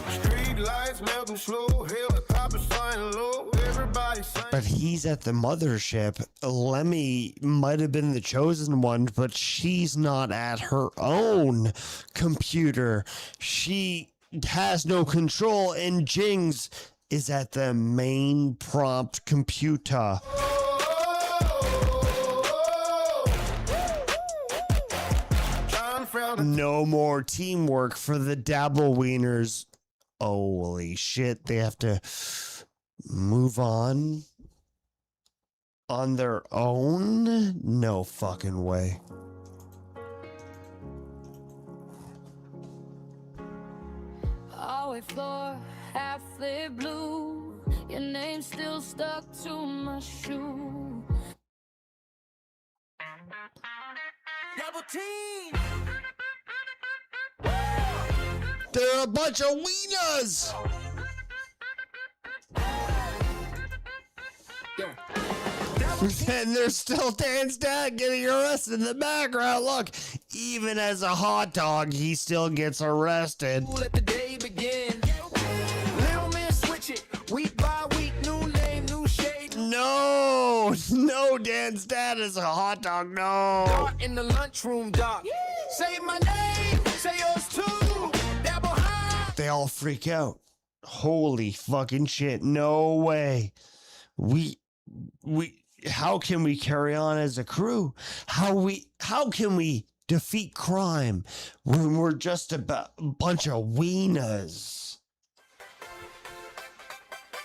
Street lights melting slow, hilltop is flying low. But he's at the mothership. Lemmy might have been the chosen one, but she's not at her own computer. She has no control, and Jing's is at the main prompt computer. No more teamwork for the Dabble Wieners. Holy shit, they have to move on their own? No fucking way. Hallway floor, half lit blue. Your name still stuck to my shoe. Dabbleteen! They're a bunch of wieners! And there's still Dan's dad getting arrested in the background. Look, even as a hot dog, he still gets arrested. Let the day begin. Little man, switch it. Week by week, new name, new shade. No, Dan's dad is a hot dog. No. Dart in the lunchroom, doc. Say my name, say yours too. Dabble high. They all freak out. Holy fucking shit. No way. How can we carry on as a crew? How can we defeat crime when we're just a bunch of wieners.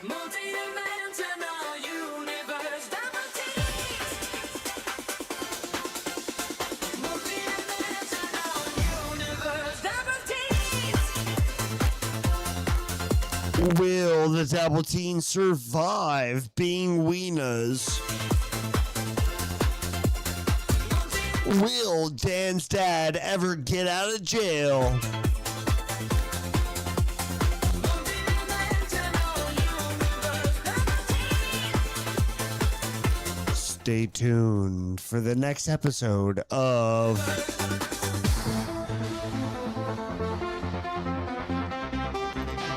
Multi-dimensional universe, double T. Multi-dimensional universe, double T. Will the Dabble Teens survive being wieners? Will Dan's dad ever get out of jail? Stay tuned for the next episode of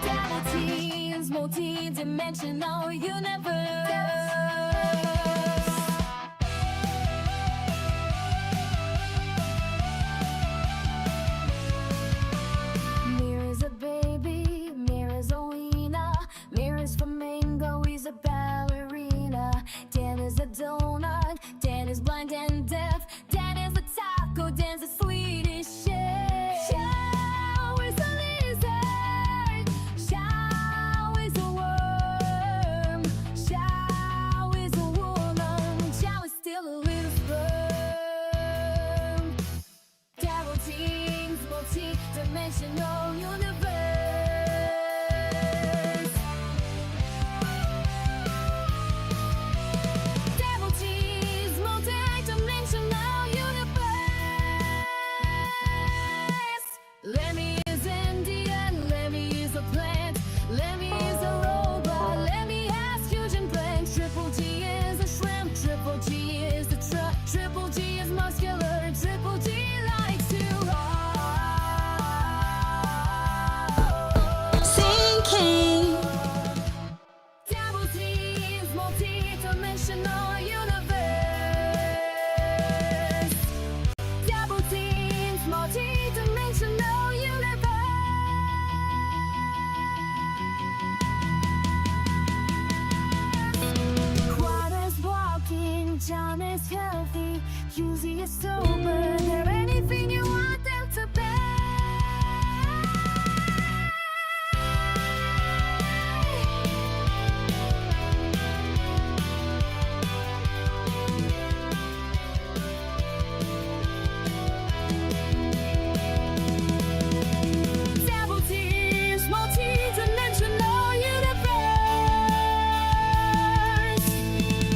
Dabble Teens, multi-dimensional universe. Mira's a baby, Mira's a wiener, Mira's flamingo, he's a ballerina. Dan is a donut, Dan is blind and deaf, Dan is a taco, Dan's a Swedish chef. Shao is a lizard, Shao is a worm, Shao is a woman, Shao is still a little sperm. Dabble Teens, multi-dimensional universe. Dabble Teens, multi-dimensional universe. Lemmy is Indian, Lemmy is a plant, Lemmy is a robot, Lemmy has huge implants. Triple G is a shrimp, Triple G is a truck, Triple G is muscular, Triple G likes to sinking. Dabble Teens, multi-dimensional universe. Dabble Teens, multi-dimensional universe. Quad is walking, John is healthy, Husey is sober. They're anything you want them to be. Dabble Teens, multi-dimensional universe.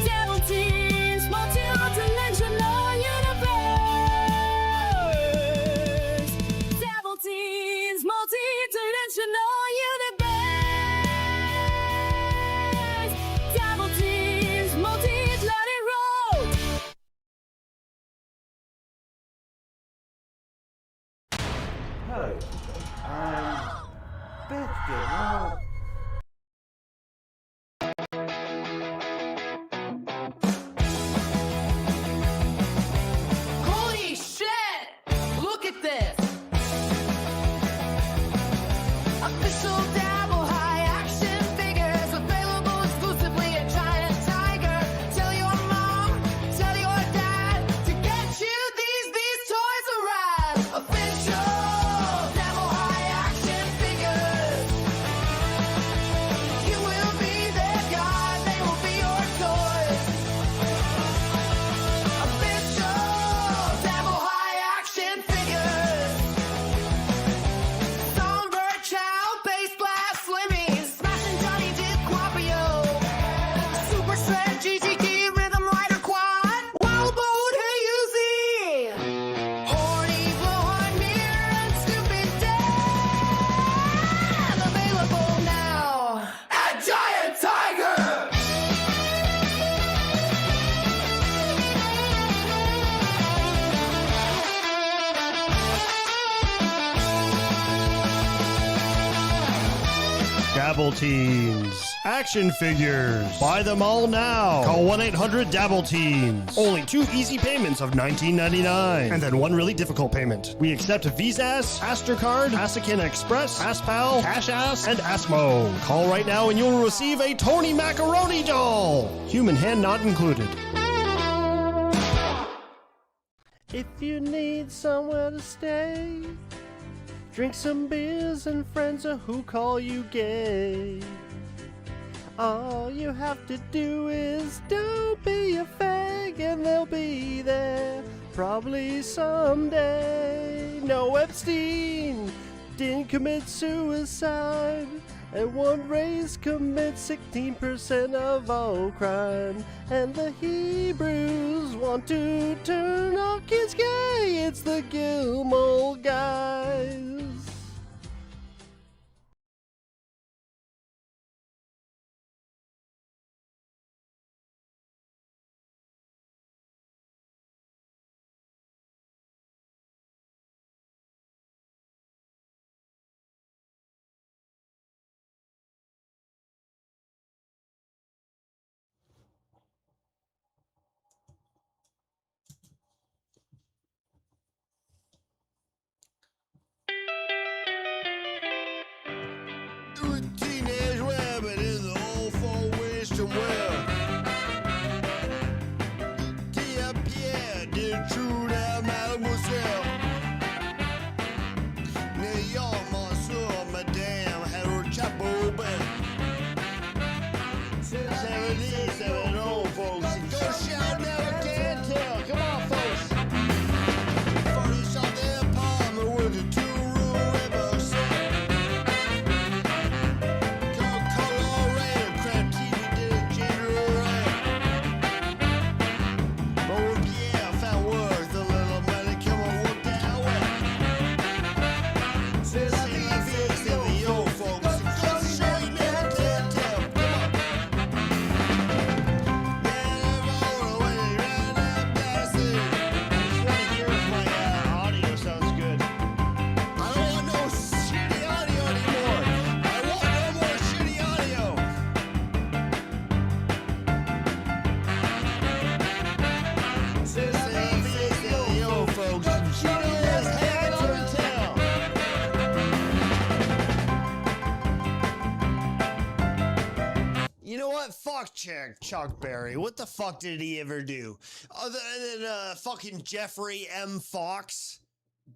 Dabble Teens, multi-dimensional universe. Dabble Teens, multi-dimensional universe. Dabble Teens, multi-bloody road. Hey, biscuit, well, Holy shit! Look at this! Official Dabble high action figures available exclusively at Giant Tiger. Tell your mom, tell your dad to get you these toys arrive. Official Dabble high action figures. You will be their god, they will be your toys. Official Dabble high action figures. Songbird, Chow, Bass Blast, Slimmies, Smashing Johnny Dip, Quaprio, Super Shred, GGD, Rhythm Rider Quad, Wild Boat, Hey Uzi, Horny Blowhorn, Mirror, and Stupid Dan. Available now at Giant Tiger. Dabble Teens. Action figures. Buy them all now. Call 1-800-DABBLE-TEENS. Only 2 easy payments of $19.99. And then 1 really difficult payment. We accept Visas, MasterCard, Asakin Express, AskPal, Cash Ass, and Asmo. Call right now and you'll receive a Tony Macaroni doll. Human hand not included. If you need somewhere to stay, drink some beers and friends who call you gay. All you have to do is don't be a fag and they'll be there probably someday. No, Epstein didn't commit suicide, and one race commits 16% of all crime. And the Hebrews want to turn all kids gay. It's the Gilmore Guys. Teenage rabbit in the old Far Western world. Dear Pierre, dear true down mademoiselle. New York, monsieur, madame, Harold Chapeau Bell. 77 old folks. Go shout, never can tell. Come on, folks. Furnish out their apartment with a 2-room river set. You know what? Fuck Chuck Berry. What the fuck did he ever do? Other than fucking Jeffrey M. Fox,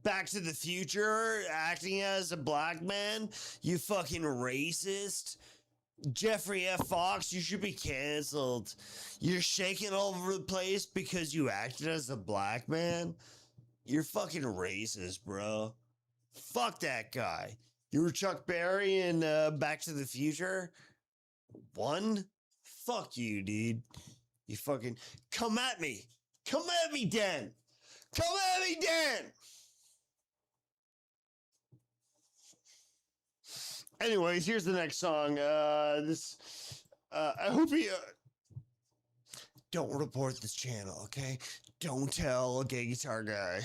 Back to the Future, acting as a black man? You fucking racist. Jeffrey F. Fox, you should be canceled. You're shaking all over the place because you acted as a black man? You're fucking racist, bro. Fuck that guy. You were Chuck Berry in Back to the Future? One? Fuck you, dude. You fucking... Come at me. Come at me, Dan. Come at me, Dan. Anyways, here's the next song. I hope you... don't report this channel, okay? Don't tell a gay guitar guy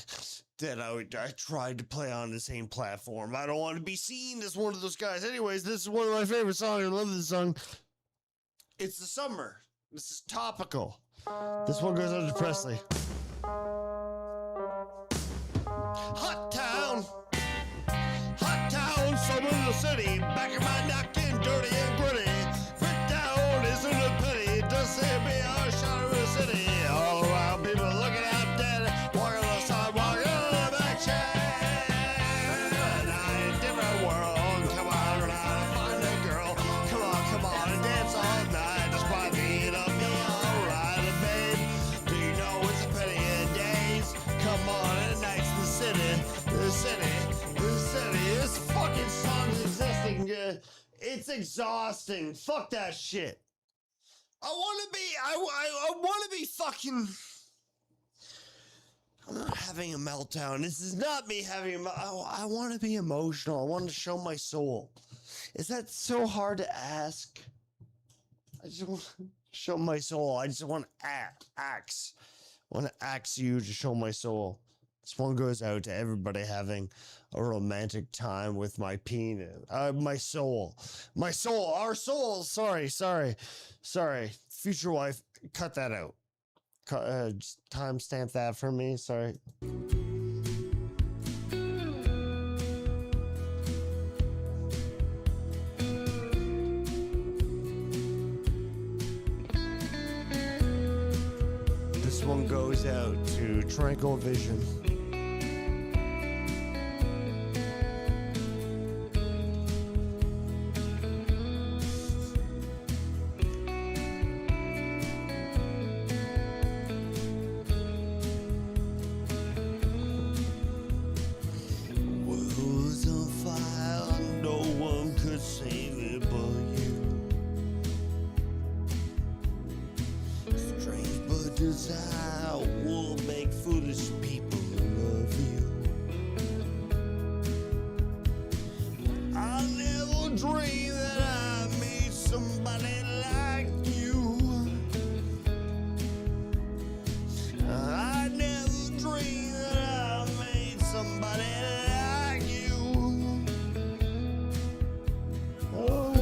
that I tried to play on the same platform. I don't want to be seen as one of those guys. Anyways, this is one of my favorite songs. I love this song. It's the summer. This is topical. This one goes out to Presley. Hot town. Hot town, summer in the city. Back of my napkin, dirty and gritty. Fit down isn't a pity. Just say be our shot of the city. All around people looking out dead. Walking on the sidewalk in the back chair. Different world. Come on, around, find a girl. Come on, and dance all night. Just by being up, be alright, babe. Do you know it's a pity of days? Come on, and nights in the city. The city. This fucking song's existing. It's exhausting. Fuck that shit. I want to be fucking... I'm not having a meltdown. This is not me having a I want to be emotional. I want to show my soul. Is that so hard to ask? I just want to show my soul. I just want to axe. I want to axe you to show my soul. This one goes out to everybody having a romantic time with my penis. My soul. My soul. Our souls. Sorry. Future wife, cut that out. Just timestamp that for me. Sorry. This one goes goes out to Tranquil Vision. World's on fire, no one could save it but you. Strange but desire will make foolish people love you. I never dreamed that I'd meet somebody like you. I never dreamed that I made somebody like you. Oh,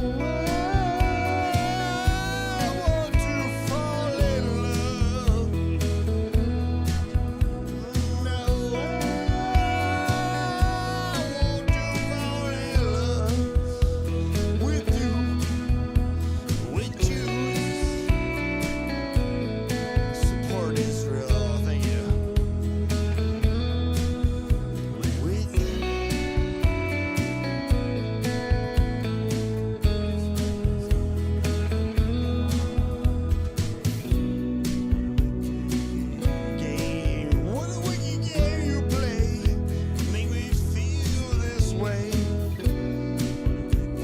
I want to fall in love. No, I want to fall in love with you, with you. Support Israel, thank you. With you. Game. What a wicked game you play. Make me feel this way.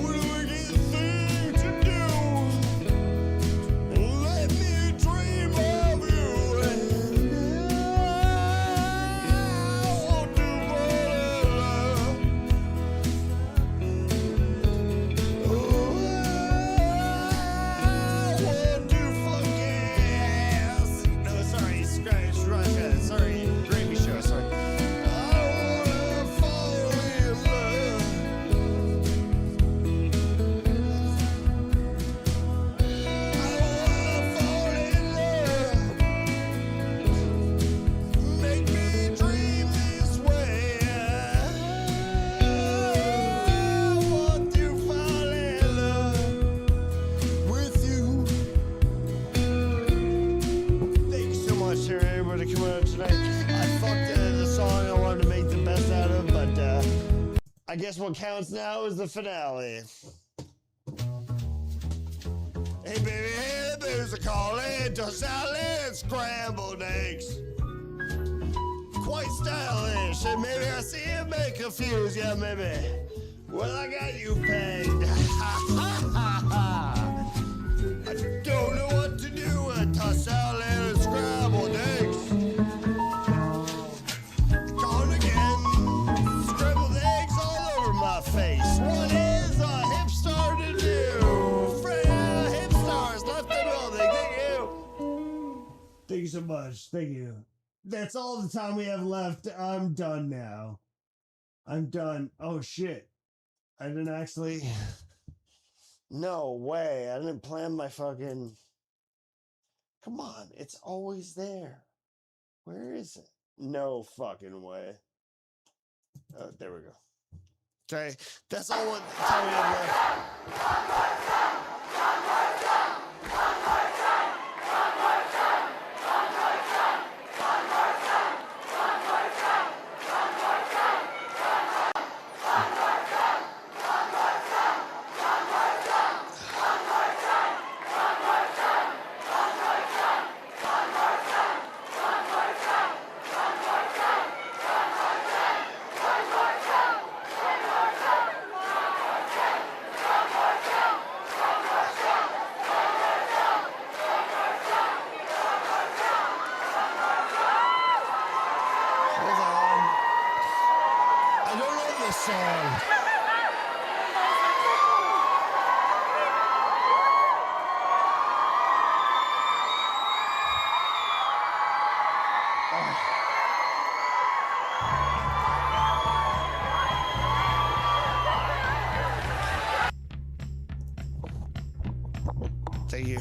What a wicked thing to do. Let me dream of you. And I want to fall in love. Oh, I want to forget. No, sorry, Scratch Russia. Sorry, Gravy Show. Sorry. I wanna fall in love. Make me dream this way. I want to fall in love with you. Thank you so much, everybody, coming out tonight. I fucked the song I wanted to make the best out of, but I guess what counts now is the finale. Hey baby, hey, the booze are calling to salad scrambled eggs. Quite stylish, and maybe I see it may confuse you, maybe. Well, I got you pegged. I don't know what to do with tossed salad and scrambled eggs. Gone again, scrambled eggs all over my face. What is a hipster to do? Friend, hipsters left the building. Thank you. Thank you so much. Thank you. That's all the time we have left. I'm done now. I'm done. Oh shit. I didn't actually. No way. I didn't plan my fucking. Come on. It's always there. Where is it? No fucking way. Oh, there we go. Okay. That's all what time we have left. Hold on. I don't know this song. Thank you.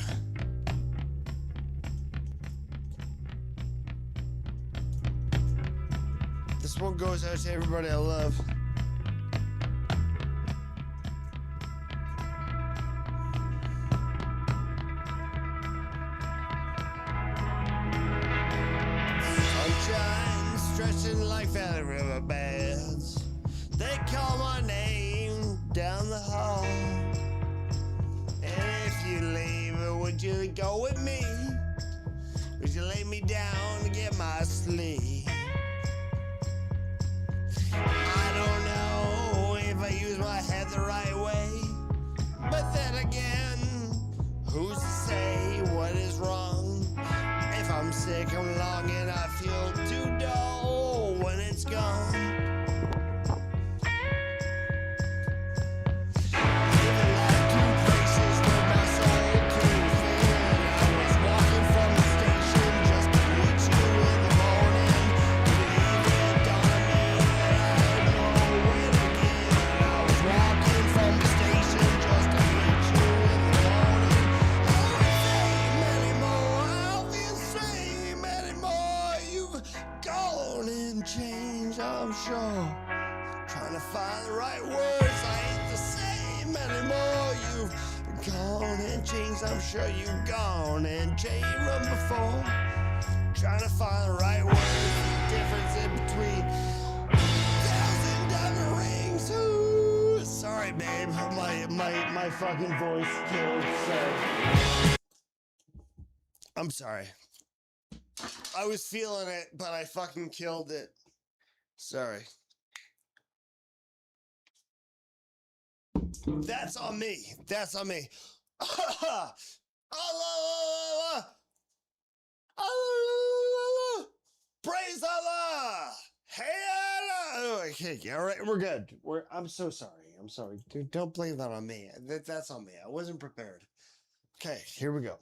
This one goes out to everybody I love. go. Trying to find the right words. I ain't the same anymore. You've gone and James, I'm sure you've gone and Jay run before. Trying to find the right words. The difference in between 1,000 diamond rings. Ooh. Sorry, babe. My fucking voice killed. So. I'm sorry. I was feeling it, but I fucking killed it. Sorry. That's on me. That's on me. Allah, Allah, Allah. Praise Allah. Hey Allah. Okay, all right, we're good. I'm so sorry. I'm sorry. Dude, don't blame that on me. That's on me. I wasn't prepared. Okay, here we go.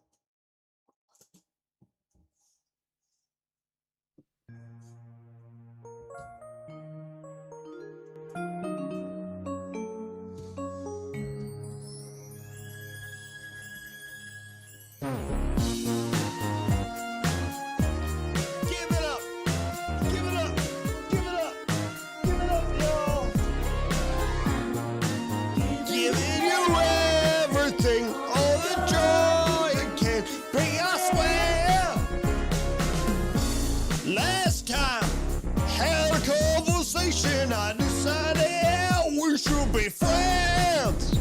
I decided, yeah, we should be friends.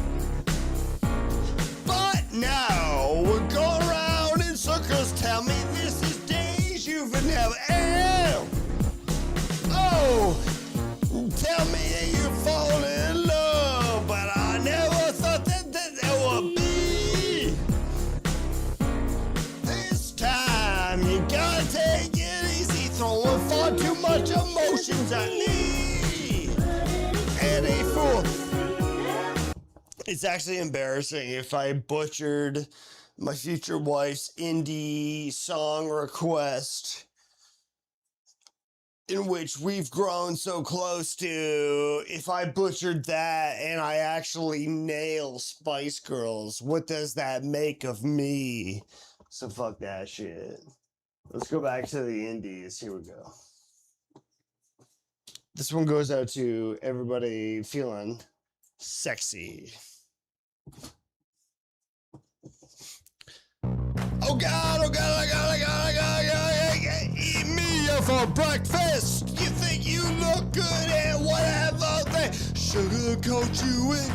But now we're going around in circles. Tell me this is days you've never am. Oh, tell me that you're falling in love, but I never thought that there would be. This time you gotta take it easy, throwing far too much emotions at me. A fool. It's actually embarrassing if I butchered my future wife's indie song request, in which we've grown so close to. If I butchered that and I actually nail Spice Girls, what does that make of me? So fuck that shit. Let's go back to the indies. Here we go. This one goes out to everybody feeling sexy. Oh God, oh God, oh God, oh God, oh God, eat me up for breakfast. You think you look good and whatever they sugarcoat you in.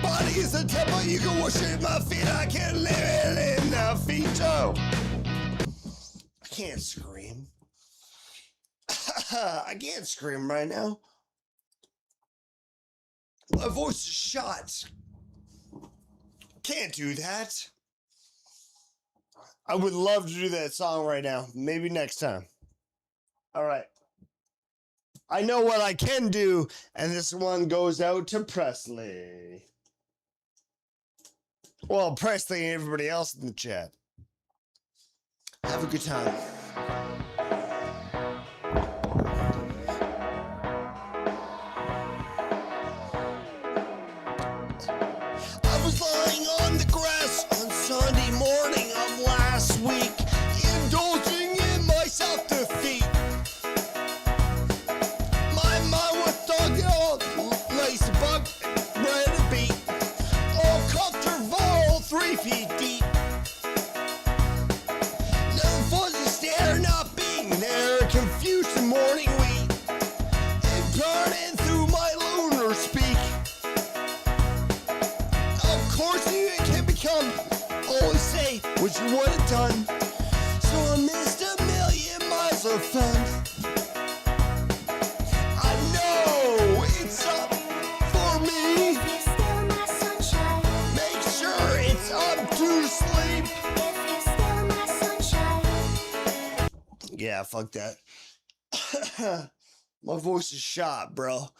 Body is a temple, you can worship my feet. I can't live it in the feet. Oh, I can't scream. I can't scream right now. My voice is shot. Can't do that. I would love to do that song right now. Maybe next time. All right. I know what I can do, and this one goes out to Presley. Well, Presley and everybody else in the chat. Have a good time. I was lying on the grass on Sunday morning of last week, indulging in my self-defeat. My mind was thugged on, lace bug, ready to beat, all comfortable 3 feet deep. No voices there not being there, confused the morning wheat, and burning through my lunar speak. Of course you can become, always say what you would have done. So I missed a million miles of fun. I know it's up for me. Make sure it's up to sleep. Yeah, fuck that. My voice is shot, bro.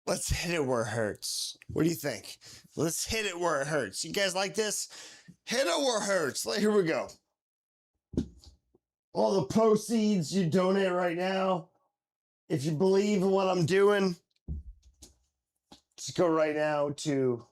Let's hit it where it hurts. What do you think? Let's hit it where it hurts. You guys like this? Hit it where it hurts. Here we go. All the proceeds you donate right now, if you believe in what I'm doing, just go right now to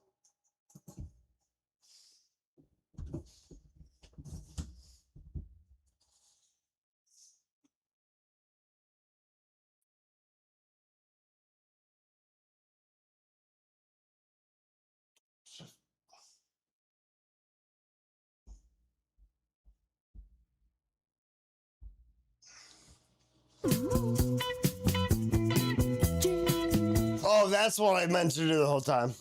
Oh, that's what I meant to do the whole time.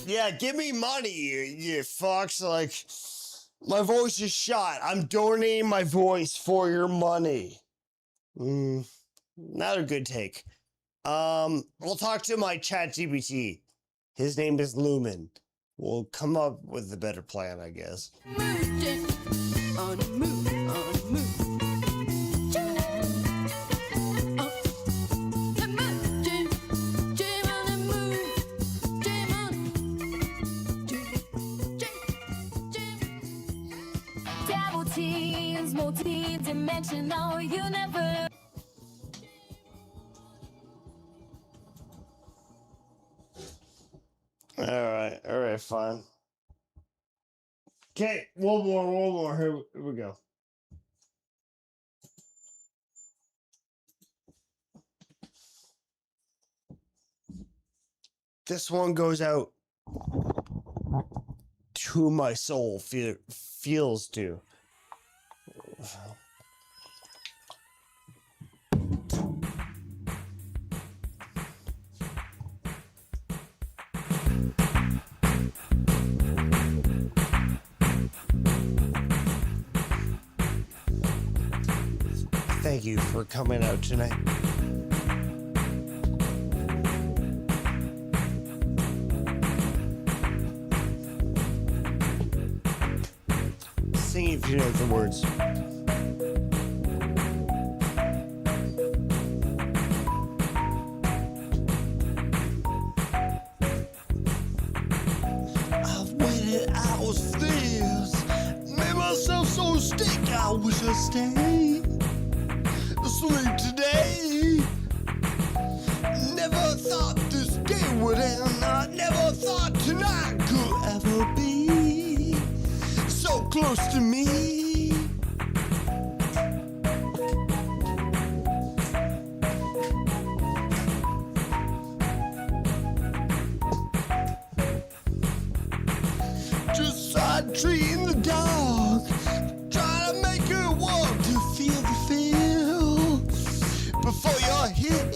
Yeah, give me money, you fucks. Like, my voice is shot. I'm donating my voice for your money. Not a good take. We'll talk to my ChatGPT. His name is Lumen. We'll come up with a better plan, I guess. Double T's, multi-dimensional, you never. All right, fine. Okay, one more. Here we go. This one goes out to my soul. Feels to. Thank you for coming out tonight. Sing if you know the words. I've waited hours for this. Made myself so sick, I wish I stayed. Asleep today. Never thought this day would end. I never thought tonight could ever be so close to me. Just side tree in the dark, trying to make it work to feel the feel before you're here.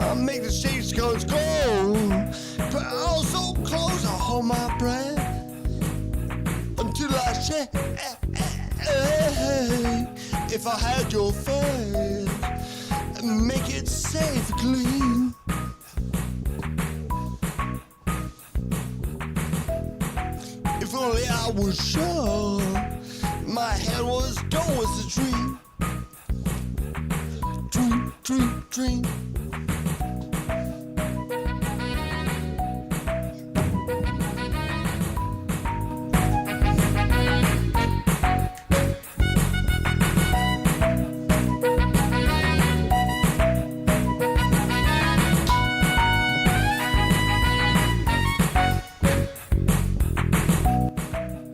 I make the shades goes cold, but also close. I hold my breath until I shake. If I had your face, make it safe and clean. If only I was sure my head was done with a dream. Dream.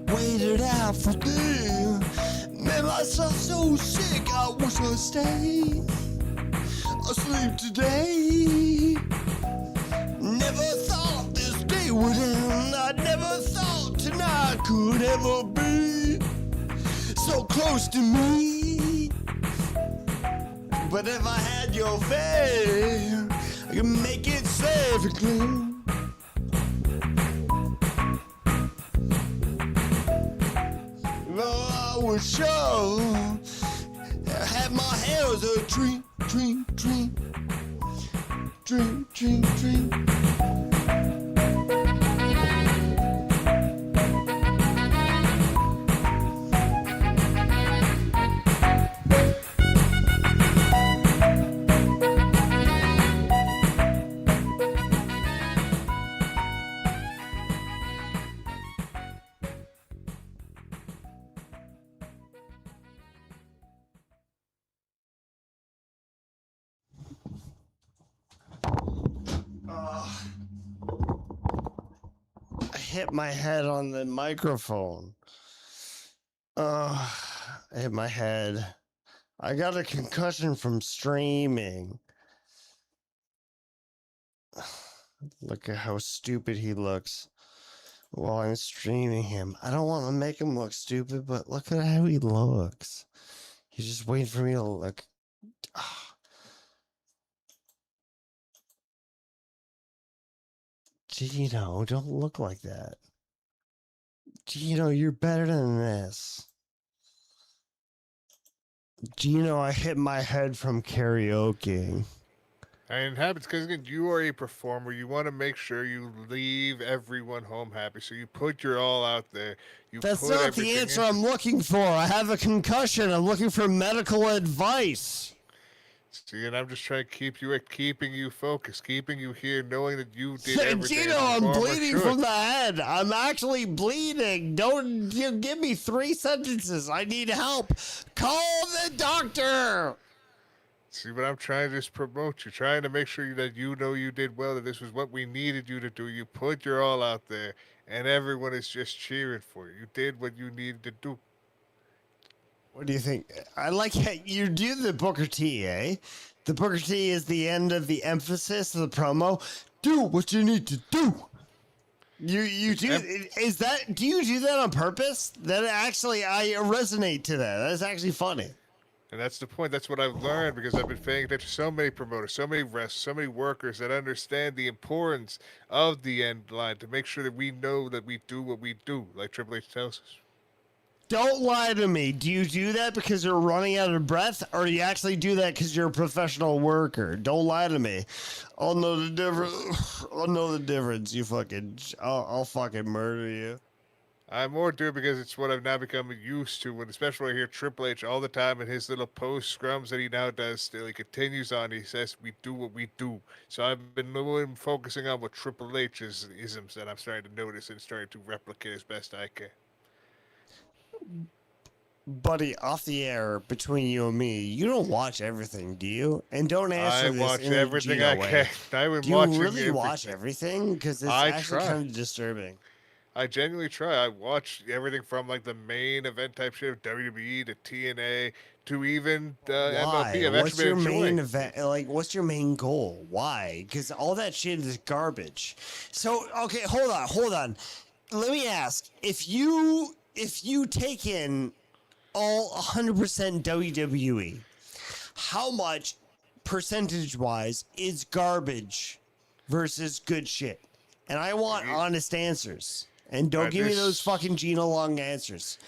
Waited out for this. Made myself so sick, I wish I stayed asleep today. Never thought this day would end. I never thought tonight could ever be so close to me. But if I had your face, I could make it safe and clean. Well, I was sure I had my hair as a dream. I hit my head on the microphone. I hit my head. I got a concussion from streaming. Look at how stupid he looks. while I'm streaming him. I don't want to make him look stupid, but look at how he looks. He's just waiting for me to look. Gino, don't look like that. Gino, you're better than this. Gino, I hit my head from karaoke. And it happens because you are a performer. You want to make sure you leave everyone home happy. So you put your all out there. You That's put not the everything answer in. I'm looking for. I have a concussion. I'm looking for medical advice. See, and I'm just trying to keeping you focused, keeping you here, knowing that you did everything. Gino, a I'm performer bleeding should. from the head. I'm actually bleeding. Don't you give me 3 sentences. I need help. Call the doctor. See, but I'm trying to just promote you, trying to make sure that you know you did well, that this was what we needed you to do. You put your all out there, and everyone is just cheering for you. You did what you needed to do. What do you think? I like how you do the Booker T, eh? The Booker T is the end of the emphasis of the promo. Do what you need to do. You do is that? Do you do that on purpose? That actually, I resonate to that. That's actually funny. And that's the point. That's what I've learned because I've been paying attention to so many promoters, so many wrestlers, so many workers that understand the importance of the end line to make sure that we know that we do what we do, like Triple H tells us. Don't lie to me. Do you do that because you're running out of breath, or do you actually do that because you're a professional worker? Don't lie to me. I'll know the difference. I'll know the difference. You fucking. I'll fucking murder you. I more do it because it's what I've now become used to. When especially when I hear Triple H all the time in his little post scrums that he now does, still he continues on. He says, "We do what we do." So I've been more focusing on what Triple H's isms that I'm starting to notice and starting to replicate as best I can. Buddy, off the air between you and me, you don't watch everything, do you? And don't answer I this watch in a everything Gino I way. can. I would Do you watch really watch everything? Because it's I actually try. kind of disturbing. I genuinely try. I watch everything from like the main event type shit of WWE to TNA to even MLP. Why? I've What's actually your been main enjoying. event? Like, what's your main goal? Why? Because all that shit is garbage. So, okay, hold on. Let me ask: if you take in all 100% WWE, how much percentage-wise is garbage versus good shit? And I want honest answers. And don't give me those fucking Gino Long answers.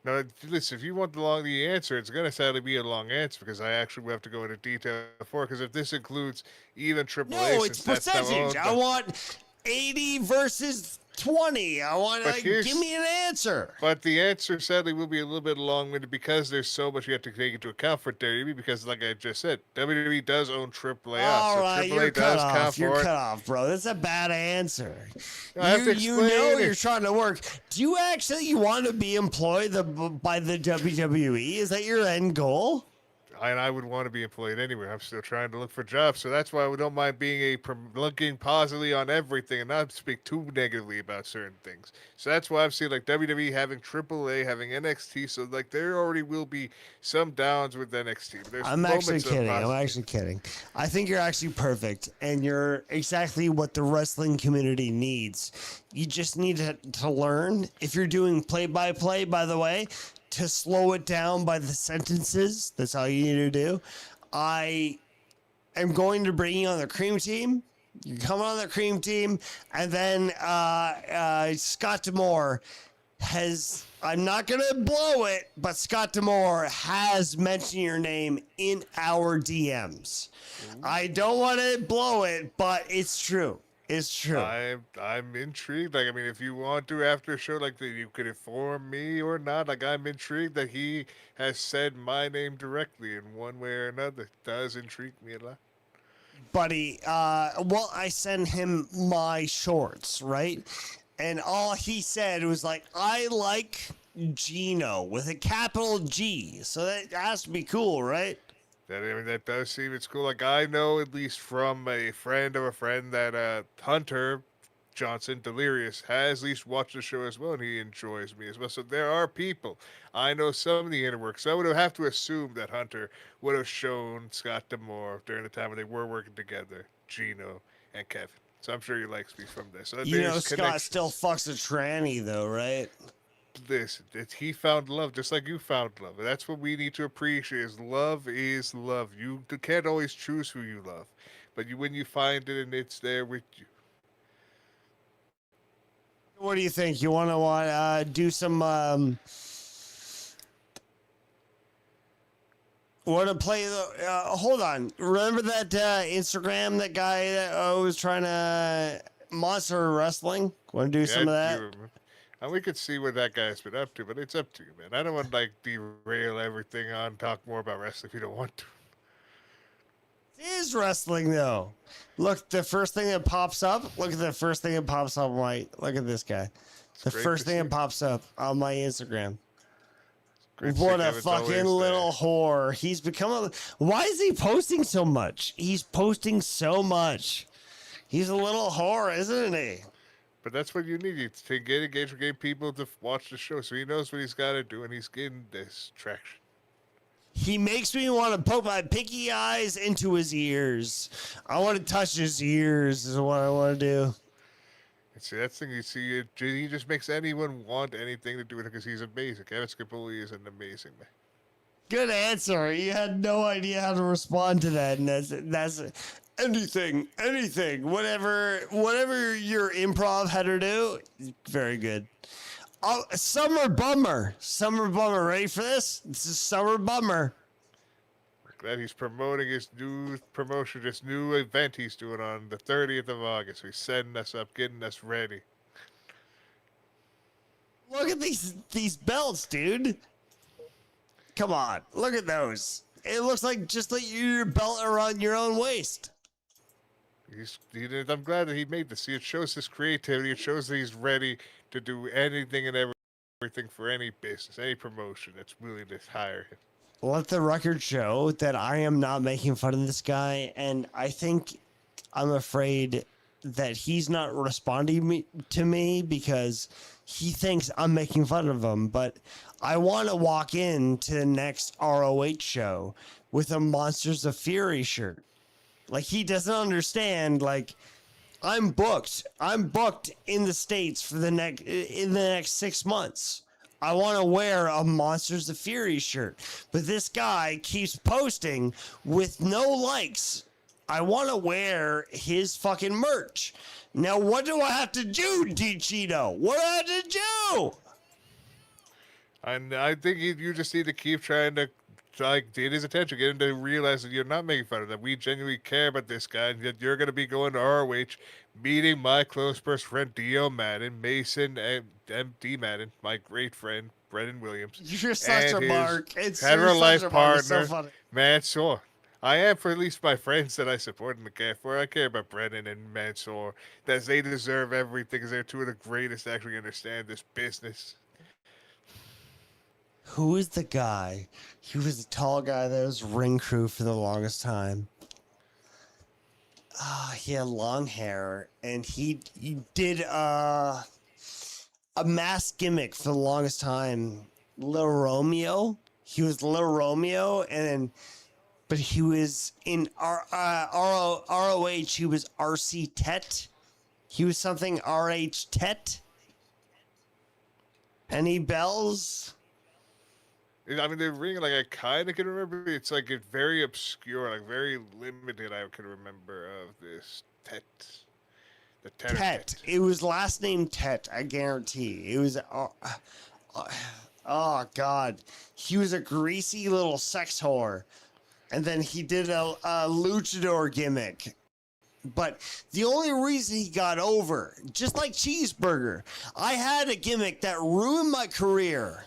No, listen, if you want the answer, it's going to sadly be a long answer because I actually will have to go into detail before. Because if this includes even Triple H, No, it's percentage. I want 80 versus 20. I want give me an answer. But the answer sadly will be a little bit long-winded because there's so much you have to take into account for WWE. Because, like I just said, WWE does own AAA. All so right, AAA you're cut does count off. You're for it. cut off, bro. That's a bad answer. I have to You explain know it. you're trying to work. Do you actually want to be employed by the WWE? Is that your end goal? And I would want to be employed anyway. I'm still trying to look for jobs, so that's why we don't mind being looking positively on everything and not speak too negatively about certain things. So that's why I'm seeing like WWE having AAA, having NXT. So like there already will be some downs with NXT. But there's I'm actually moments of kidding. I'm positive. actually kidding. I think you're actually perfect, and you're exactly what the wrestling community needs. You just need to learn. If you're doing play-by-play, by the way, to slow it down by the sentences. That's all you need to do. I am going to bring you on the cream team. You're coming on the cream team, and then Scott D'Amore has. I'm not gonna blow it, but Scott D'Amore has mentioned your name in our DMs. I don't want to blow it, but it's true. It's true. I'm intrigued. Like I mean, if you want to after a show like that, you could inform me or not. Like I'm intrigued that he has said my name directly in one way or another. It does intrigue me a lot. Buddy, well, I sent him my shorts, right? And all he said was like, I like Gino with a capital G. So that has to be cool, right? That does seem it's cool. Like I know at least from a friend of a friend that Hunter Johnson Delirious has at least watched the show as well, and he enjoys me as well. So there are people. I know some of the inner work. So I would have to assume that Hunter would have shown Scott D'Amore during the time when they were working together, Gino and Kevin. So I'm sure he likes me from this. So You know, there's Scott connections. still fucks a tranny though, right? He found love just like you found love. And that's what we need to appreciate is love is love. You can't always choose who you love. But when you find it and it's there with you. What do you think? You want to do some? Want to play the? Hold on. Remember that Instagram? That guy that was trying to monster wrestling. Want to do some of that? And we could see what that guy's been up to, but it's up to you, man. I don't want to like derail everything on talk more about wrestling if you don't want to. It is wrestling though. Look, the first thing that pops up. Look at the first thing that pops up. Look at this guy. The great first to thing see. that pops up on my Instagram. Great to see What a Kevin's always fucking there. little whore. He's become a. Why is he posting so much? He's posting so much. He's a little whore, isn't he? But that's what you need to get engaged with getting people to watch the show, so he knows what he's got to do, and he's getting this traction. He makes me want to poke my pinky eyes into his ears. I want to touch his ears is what I want to do. And see, that's the thing you see. He just makes anyone want anything to do with it because he's amazing. Kevin Scapoli is an amazing man. Good answer. You had no idea how to respond to that, and that's anything, whatever your improv had to do. Very good. Oh, Summer Bummer. Ready for this? This is Summer Bummer. Glad he's promoting his new promotion, this new event he's doing on the 30th of August. He's setting us up, getting us ready. Look at these belts, dude. Come on, look at those. It looks like just like your belt around your own waist. I'm glad that he made this. See, it shows his creativity. It shows that he's ready to do anything and everything for any business, any promotion that's willing to hire him. Let the record show that I am not making fun of this guy, and I'm afraid that he's not responding to me because he thinks I'm making fun of him. But I want to walk into the next ROH show with a Monsters of Fury shirt. Like, he doesn't understand. Like, I'm booked in the States for the next 6 months. I want to wear a Monsters of Fury shirt, but this guy keeps posting with no likes. I want to wear his fucking merch. Now, what do I have to do, D Cheeto? What do I have to do? And I think you just need to keep trying to get his attention, get him to realize that you're not making fun of him, that we genuinely care about this guy, and that you're going to be going to ROH, meeting my close personal friend Dio Madden, Mason, and D Madden, my great friend Brendan Williams. You're such a and his mark. hetero life partner, It's so funny. Mansoor. I am for at least my friends that I support and care for. I care about Brendan and Mansoor, that they deserve everything because they're two of the greatest to actually understand this business. Who is the guy? He was the tall guy that was ring crew for the longest time. He had long hair, and he did a mask gimmick for the longest time. Lil Romeo. He was Lil Romeo, but he was in ROH. He was RC Tet. He was something RH Tet. Any bells? I mean, the ring, like, I kind of can remember. It's, like, it's very obscure, like, very limited I can remember of this Tet. The Tet. It was last name Tet, I guarantee. It was... oh, God. He was a greasy little sex whore. And then he did a luchador gimmick. But the only reason he got over, just like Cheeseburger, I had a gimmick that ruined my career.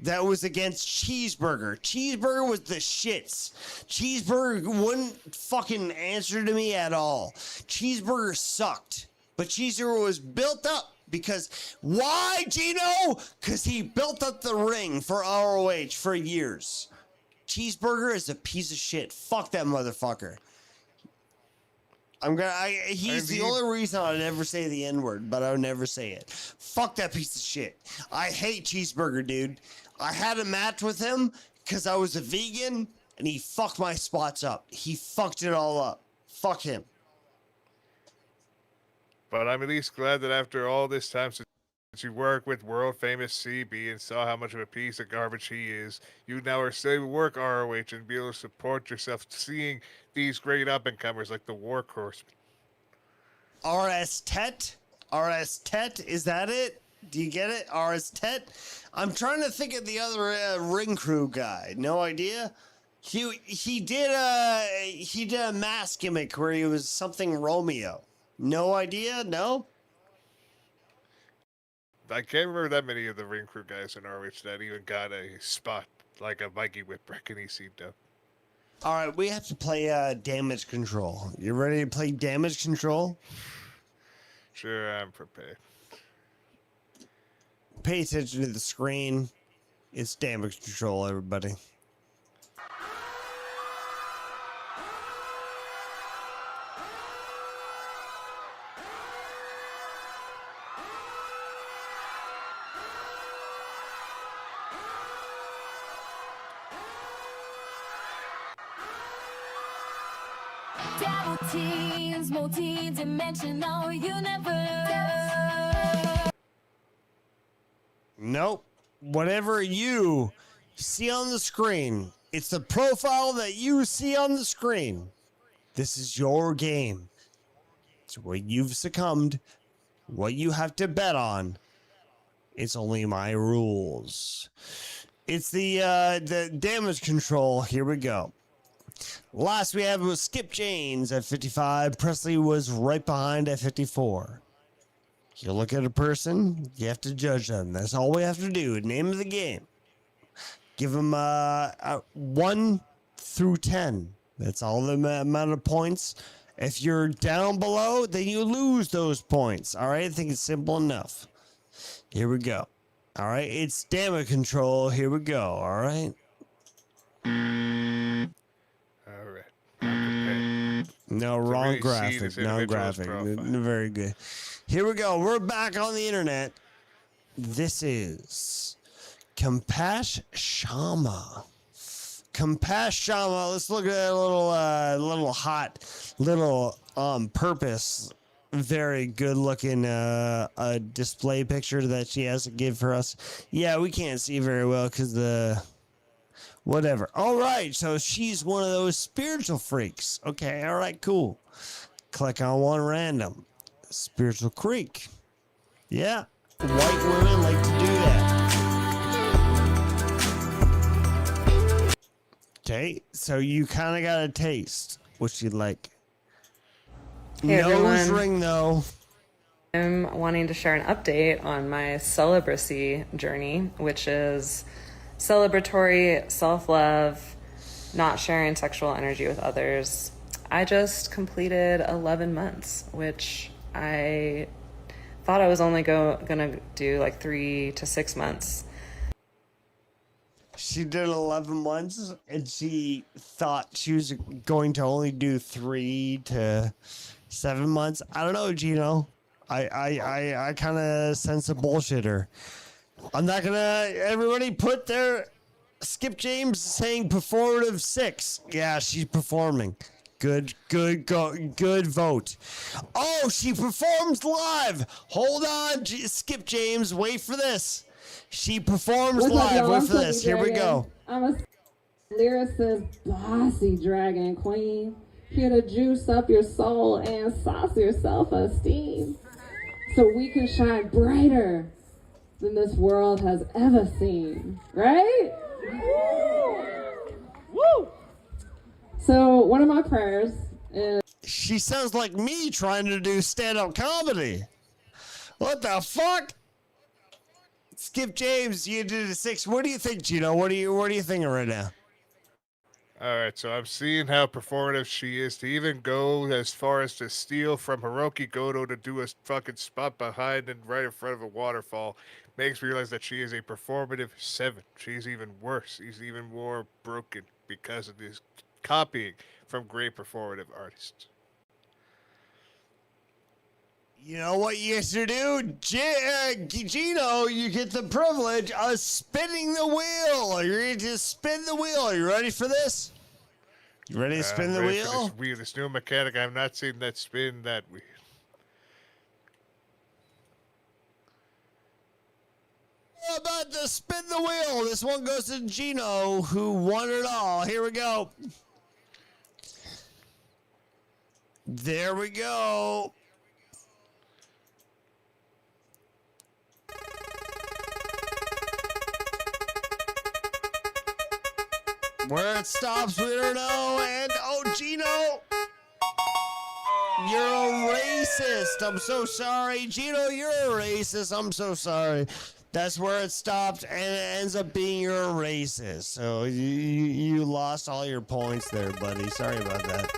That was against Cheeseburger. Cheeseburger was the shits. Cheeseburger wouldn't fucking answer to me at all. Cheeseburger sucked. But Cheeseburger was built up because... Why, Gino? Because he built up the ring for ROH for years. Cheeseburger is a piece of shit. Fuck that motherfucker. He's the only reason I'd ever say the N-word, but I would never say it. Fuck that piece of shit. I hate Cheeseburger, dude. I had a match with him because I was a vegan, and he fucked my spots up. He fucked it all up. Fuck him. But I'm at least glad that after all this time since you work with world famous CB and saw how much of a piece of garbage he is, you now are still work ROH and be able to support yourself seeing these great up and comers like the Workhorsemen. RS Tet? RS Tet? Is that it? Do you get it? RS Tet? I'm trying to think of the other ring crew guy. No idea. He did a mask gimmick where he was something Romeo. No idea? No? I can't remember that many of the ring crew guys in ROH that even got a spot like a Mikey Whipwreck and he seemed to. All right, we have to play Damage Control. You ready to play Damage Control? Sure, I'm prepared. Pay attention to the screen. It's Damage Control, everybody. Double teams, multi-dimensional universe. Nope. Whatever you see on the screen, it's the profile that you see on the screen. This is your game. It's what you've succumbed, what you have to bet on. It's only my rules. It's the Damage Control. Here we go. Last we have was Skip James at 55. Presley was right behind at 54. You look at a person, you have to judge them. That's all we have to do. Name of the game. Give them 1 through 10. That's all the amount of points. If you're down below, then you lose those points. All right, I think it's simple enough. Here we go. All right, it's Damage Control. Here we go. All right. No, wrong really see graphic. this No individual's graphic. profile. Very good. Here we go. We're back on the internet. This is Compash Shama. Compash Shama. Let's look at that little hot, little purpose, very good looking display picture that she has to give for us. Yeah, we can't see very well because the whatever. All right, so she's one of those spiritual freaks. Okay, all right, cool. Click on one random. Spiritual Creek. Yeah, white women like to do that. Okay, so you kind of got a taste what you like. Hey, Nose everyone. ring, though. I'm wanting to share an update on my celibacy journey, which is celebratory self-love, not sharing sexual energy with others. I just completed 11 months, which I thought I was only gonna do like 3 to 6 months. She did 11 months, and she thought she was going to only do 3 to 7 months. I don't know, Gino. I kind of sense a bullshitter. I'm not gonna. Everybody put their Skip James saying performative 6. Yeah, she's performing. Good vote. Oh, she performs live. Hold on, Skip James. Wait for this. She performs What's up, live. y'all? Wait I'm for this. Cookie Here we Dragon. go. I'm a lyricist, bossy dragon queen. Here to juice up your soul and sauce your self-esteem. So we can shine brighter than this world has ever seen. Right? Woo! So one of my prayers is... She sounds like me trying to do stand-up comedy. What the fuck? Skip James, you did a 6. What do you think, Gino? What are you thinking right now? All right, so I'm seeing how performative she is to even go as far as to steal from Hiroki Goto to do a fucking spot behind and right in front of a waterfall. Makes me realize that she is a performative 7. She's even worse. She's even more broken because of this copying from great performative artists. You know what you have to do? Gino, you get the privilege of spinning the wheel. You're going to spin the wheel. Are you ready for this? You ready to spin the Ready for wheel? This new mechanic. I've not seen that spin that weird. We're about to spin the wheel. This one goes to Gino, who won it all. Here we go. There we go. Where it stops, we don't know. And oh, Gino, you're a racist. I'm so sorry. Gino, you're a racist. I'm so sorry. That's where it stopped, and it ends up being you're a racist. So you lost all your points there, buddy. Sorry about that.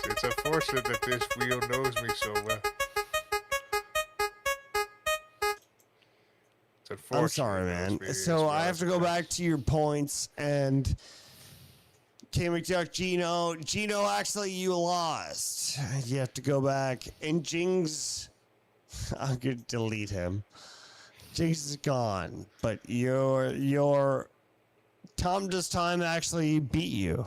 It's unfortunate that this wheel knows me so well. It's unfortunate. I'm sorry, man. So I have to go back to your points, and K McDuck, Gino, actually, you lost. You have to go back, and Jings, I'm gonna delete him. Jings is gone, but your Tom Does Time actually beat you.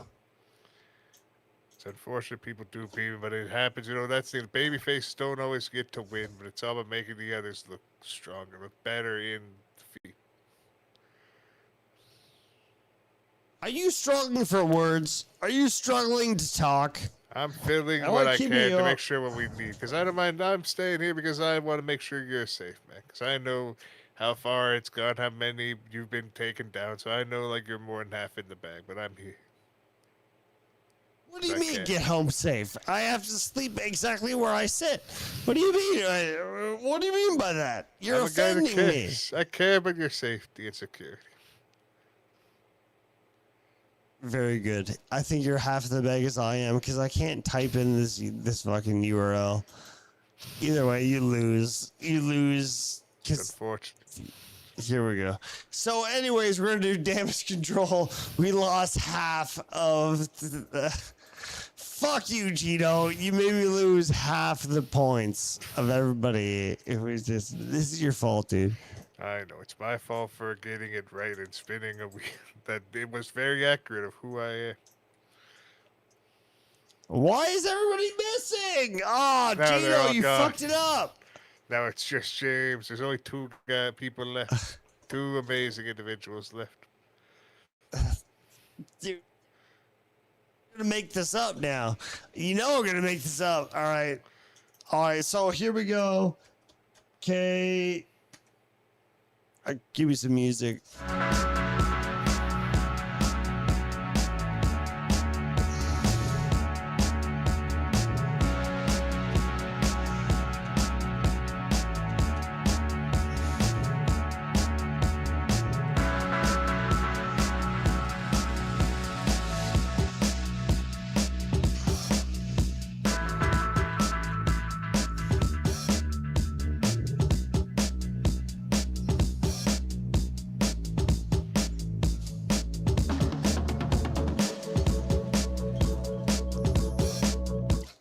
It's unfortunate people do beat me, but it happens. You know, that's the babyfaces don't always get to win, but it's all about making the others look stronger, look better in defeat. Are you struggling for words? Are you struggling to talk? I'm filling what I can to make sure what we need, because I don't mind. I'm staying here because I want to make sure you're safe, man. Because I know how far it's gone, how many you've been taken down, so I know like you're more than half in the bag. But I'm here. What do you mean get home safe? I have to sleep exactly where I sit. What do you mean? What do you mean by that? You're offending me. I care about your safety and security. Very good. I think you're half the bag as I am because I can't type in this fucking URL. Either way, you lose. You lose. Unfortunate. Here we go. So, anyways, we're gonna do damage control. We lost half of the. Fuck you, Gino. You made me lose half the points of everybody. It was just. This is your fault, dude. I know it's my fault for getting it right and spinning a wheel. That it was very accurate of who I am. Why is everybody missing? Oh, Gino, you fucked it up. Now it's just James. There's only two people left. Two amazing individuals left. Dude, we're gonna make this up now. You know we're gonna make this up. All right. So here we go. Okay. Give me some music.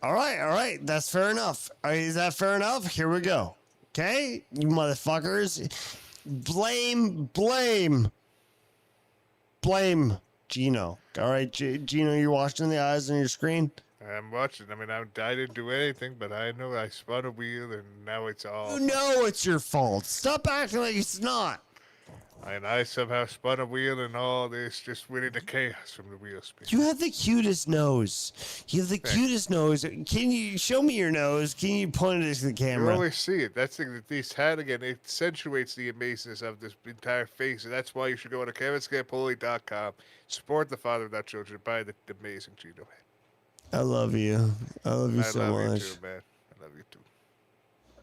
All right, that's fair enough. Is that fair enough? Here we go. Okay, you motherfuckers. Blame Gino. All right, Gino, you're watching the eyes on your screen? I'm watching. I mean, I didn't do anything, but I know I spun a wheel, and now it's all... You know it's your fault. Stop acting like it's not. And I somehow spun a wheel, and all this just went into chaos from the wheel spin. You have the cutest nose. You have the cutest nose. Can you show me your nose? Can you point it to the camera? You always see it. That's the thing that this hat, again, it accentuates the amazingness of this entire face. And that's why you should go to kevinscampoli.com, support the father of that children, buy the amazing Gino hat. I love you. I love you so much. I love you too, man. I love you too.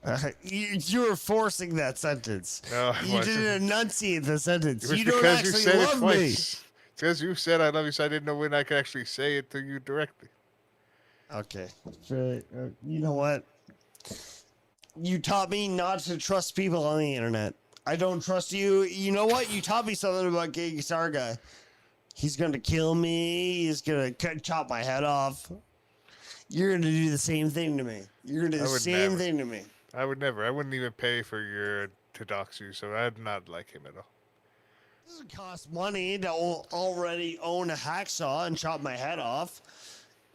You were forcing that sentence. No, I you wasn't. didn't enunciate the sentence. It was You don't because actually you said love it me. twice. It's because you said I love you, so I didn't know when I could actually say it to you directly. Okay. You know what? You taught me not to trust people on the internet. I don't trust you. You know what? You taught me something about Gay Guitar Guy. He's going to kill me. He's going to chop my head off. You're going to do the same thing to me. You're going to do the same thing to me. I would never. I wouldn't even pay for your to dox you, so I'd not like him at all. It doesn't cost money to already own a hacksaw and chop my head off.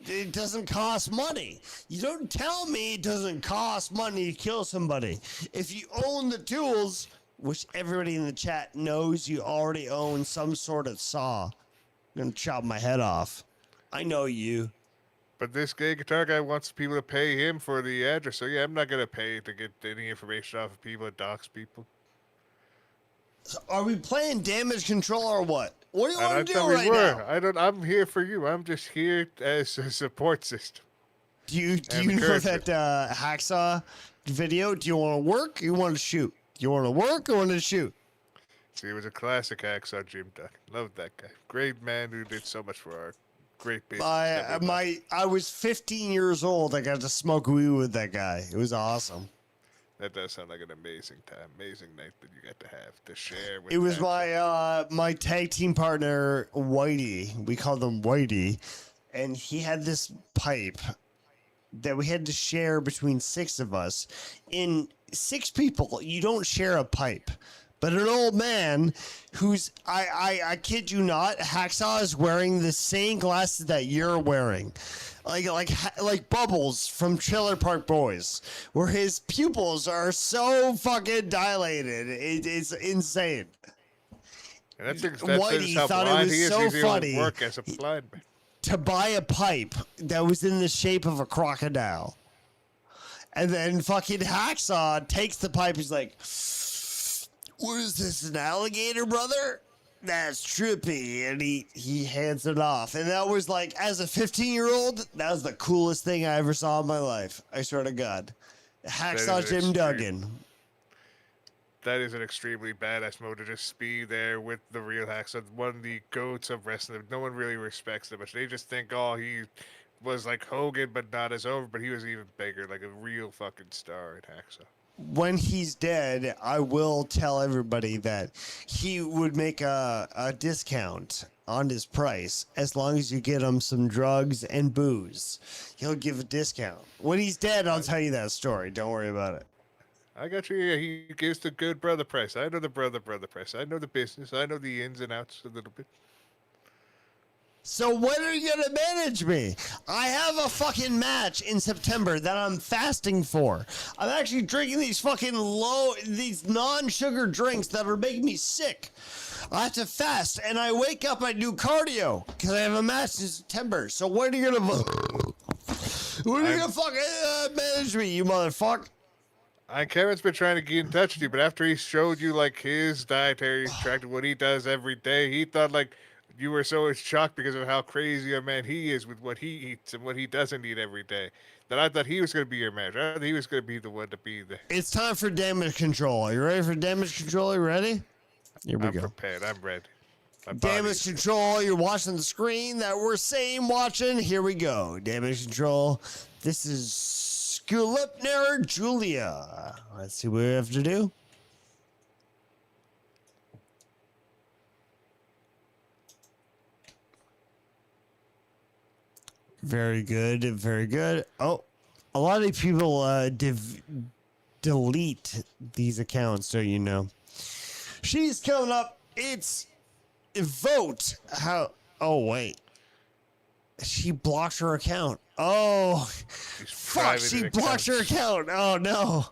It doesn't cost money. You don't tell me it doesn't cost money to kill somebody. If you own the tools, which everybody in the chat knows you already own some sort of saw. I'm gonna chop my head off. I know you. But this gay guitar guy wants people to pay him for the address. So yeah, I'm not gonna pay to get any information off of people and dox people. So are we playing damage control or what? What do you And I want to do thought we right were. now? I'm here for you. I'm just here as a support system. Do you And know encouragement. that Hacksaw video? Do you want to work or you want to shoot? Do you want to work or want to shoot? See, it was a classic Hacksaw Jim Duck. Loved that guy. Great man who did so much for our great business. I was 15 years old. I got to smoke weed with that guy. It was awesome. That does sound like an amazing time, amazing night that you got to have to share with. It was Hacksaw. my tag team partner Whitey. We called him Whitey, and he had this pipe that we had to share between 6 of us. In 6 people, you don't share a pipe. But an old man who's, I kid you not, Hacksaw is wearing the same glasses that you're wearing. Like Bubbles from Trailer Park Boys, where his pupils are so fucking dilated. It's insane. And that's Whitey how thought it blind was he is. so He's able to funny work as a blind man. to buy a pipe that was in the shape of a crocodile. And then fucking Hacksaw takes the pipe. He's like, what is this, an alligator, brother? That's trippy. And he hands it off. And that was like, as a 15-year-old, that was the coolest thing I ever saw in my life. I swear to God. Hacksaw is Jim extreme. Duggan. That is an extremely badass mode to just be there with the real Hacksaw, one of the goats of wrestling. No one really respects him much. They just think, oh, he was like Hogan, but not as over. But he was even bigger, like a real fucking star in Hacksaw. When he's dead, I will tell everybody that he would make a discount on his price as long as you get him some drugs and booze. He'll give a discount. When he's dead, I'll tell you that story. Don't worry about it. I got you. Yeah, he gives the good brother price. I know the brother price. I know the business. I know the ins and outs a little bit. So when are you gonna manage me? I have a fucking match in September that I'm fasting for. I'm actually drinking these these non-sugar drinks that are making me sick. I have to fast, and I wake up, I do cardio because I have a match in September. So when are you gonna fucking manage me, you motherfucker? Kevin's been trying to get in touch with you, but after he showed you like his dietary tract, what he does every day, he thought like you were so shocked because of how crazy a man he is with what he eats and what he doesn't eat every day, that I thought he was going to be your manager. I thought he was going to be the one to be there. It's time for damage control. Are you ready for damage control? Are you ready? Here we I'm go. prepared. I'm ready. My Damage control. You're watching the screen that we're watching. Here we go. Damage control. This is Skulipner Julia. Let's see what we have to do. Very good. Very good. Oh, a lot of people delete these accounts, so you know. She's coming up. It's vote. How? Oh, wait. She blocked her account. Oh, fuck. She blocked her account. Oh, no.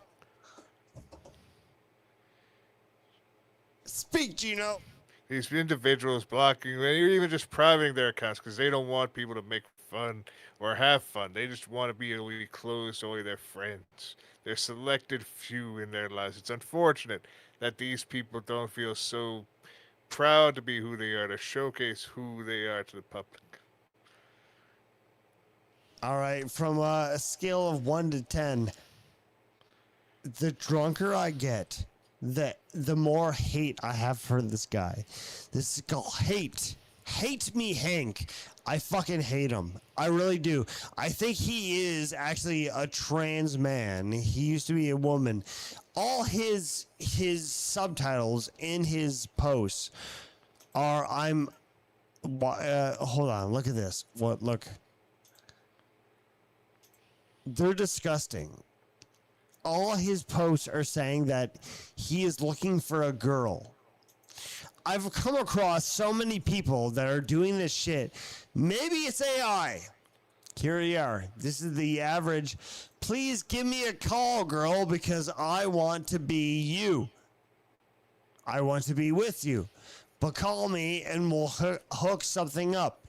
Speak, Gino. These individuals blocking, or even just privating their accounts because they don't want people to make fun or have fun. They just want to be able to be close to only their friends, their selected few in their lives. It's unfortunate that these people don't feel so proud to be who they are, to showcase who they are to the public. All right, from a scale of 1 to 10, the drunker I get, the more hate I have for this guy. This is called hate. Hate me, Hank. I fucking hate him. I really do. I think he is actually a trans man. He used to be a woman. All his subtitles in his posts are hold on, look at this. Look. They're disgusting. All his posts are saying that he is looking for a girl. I've come across so many people that are doing this shit. Maybe it's AI. Here we are. This is the average. Please give me a call, girl, because I want to be you. I want to be with you, but call me and we'll hook something up.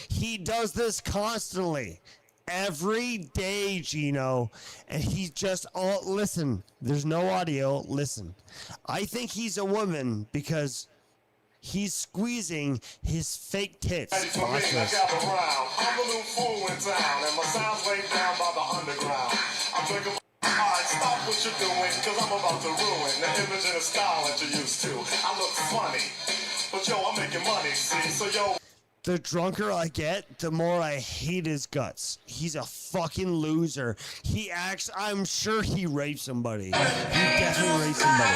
He does this constantly, every day, Gino, and he's just listen. There's no audio. Listen, I think he's a woman because he's squeezing his fake tits. Watch this. I'm the new fool in town, and my sound's laid down by the underground. I'm thinking, alright, stop what you're doing, cause I'm about to ruin the image and the style that you're used to. I look funny, but yo, I'm making money, see? So yo. The drunker I get, the more I hate his guts. He's a fucking loser. He acts, I'm sure he raped somebody. He definitely raped somebody.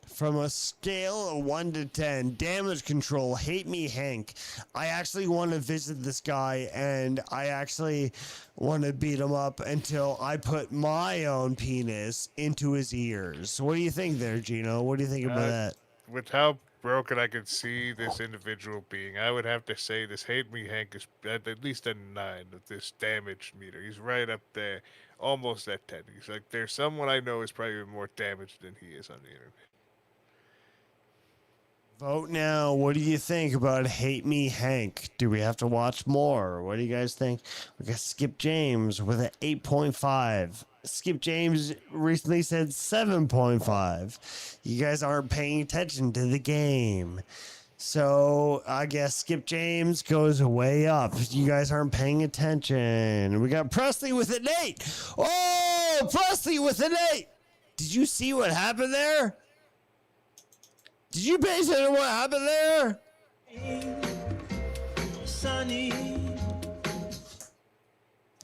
From a scale of 1 to 10, damage control, hate me Hank. I actually want to visit this guy and I actually want to beat him up until I put my own penis into his ears. What do you think there, Gino? What do you think about that? With how broken I could see this individual being, I would have to say this Hate Me Hank is at least a 9 with this damage meter. He's right up there, almost at 10. He's like, there's someone I know is probably more damaged than he is on the internet. Vote now. What do you think about Hate Me Hank? Do we have to watch more? What do you guys think? We got Skip James with an 8.5. Skip James recently said 7.5. You guys aren't paying attention to the game. So I guess Skip James goes way up. You guys aren't paying attention. We got Presley with an 8. Oh, Presley with an 8. Did you see what happened there? Did you pay attention to what happened there? Sunny.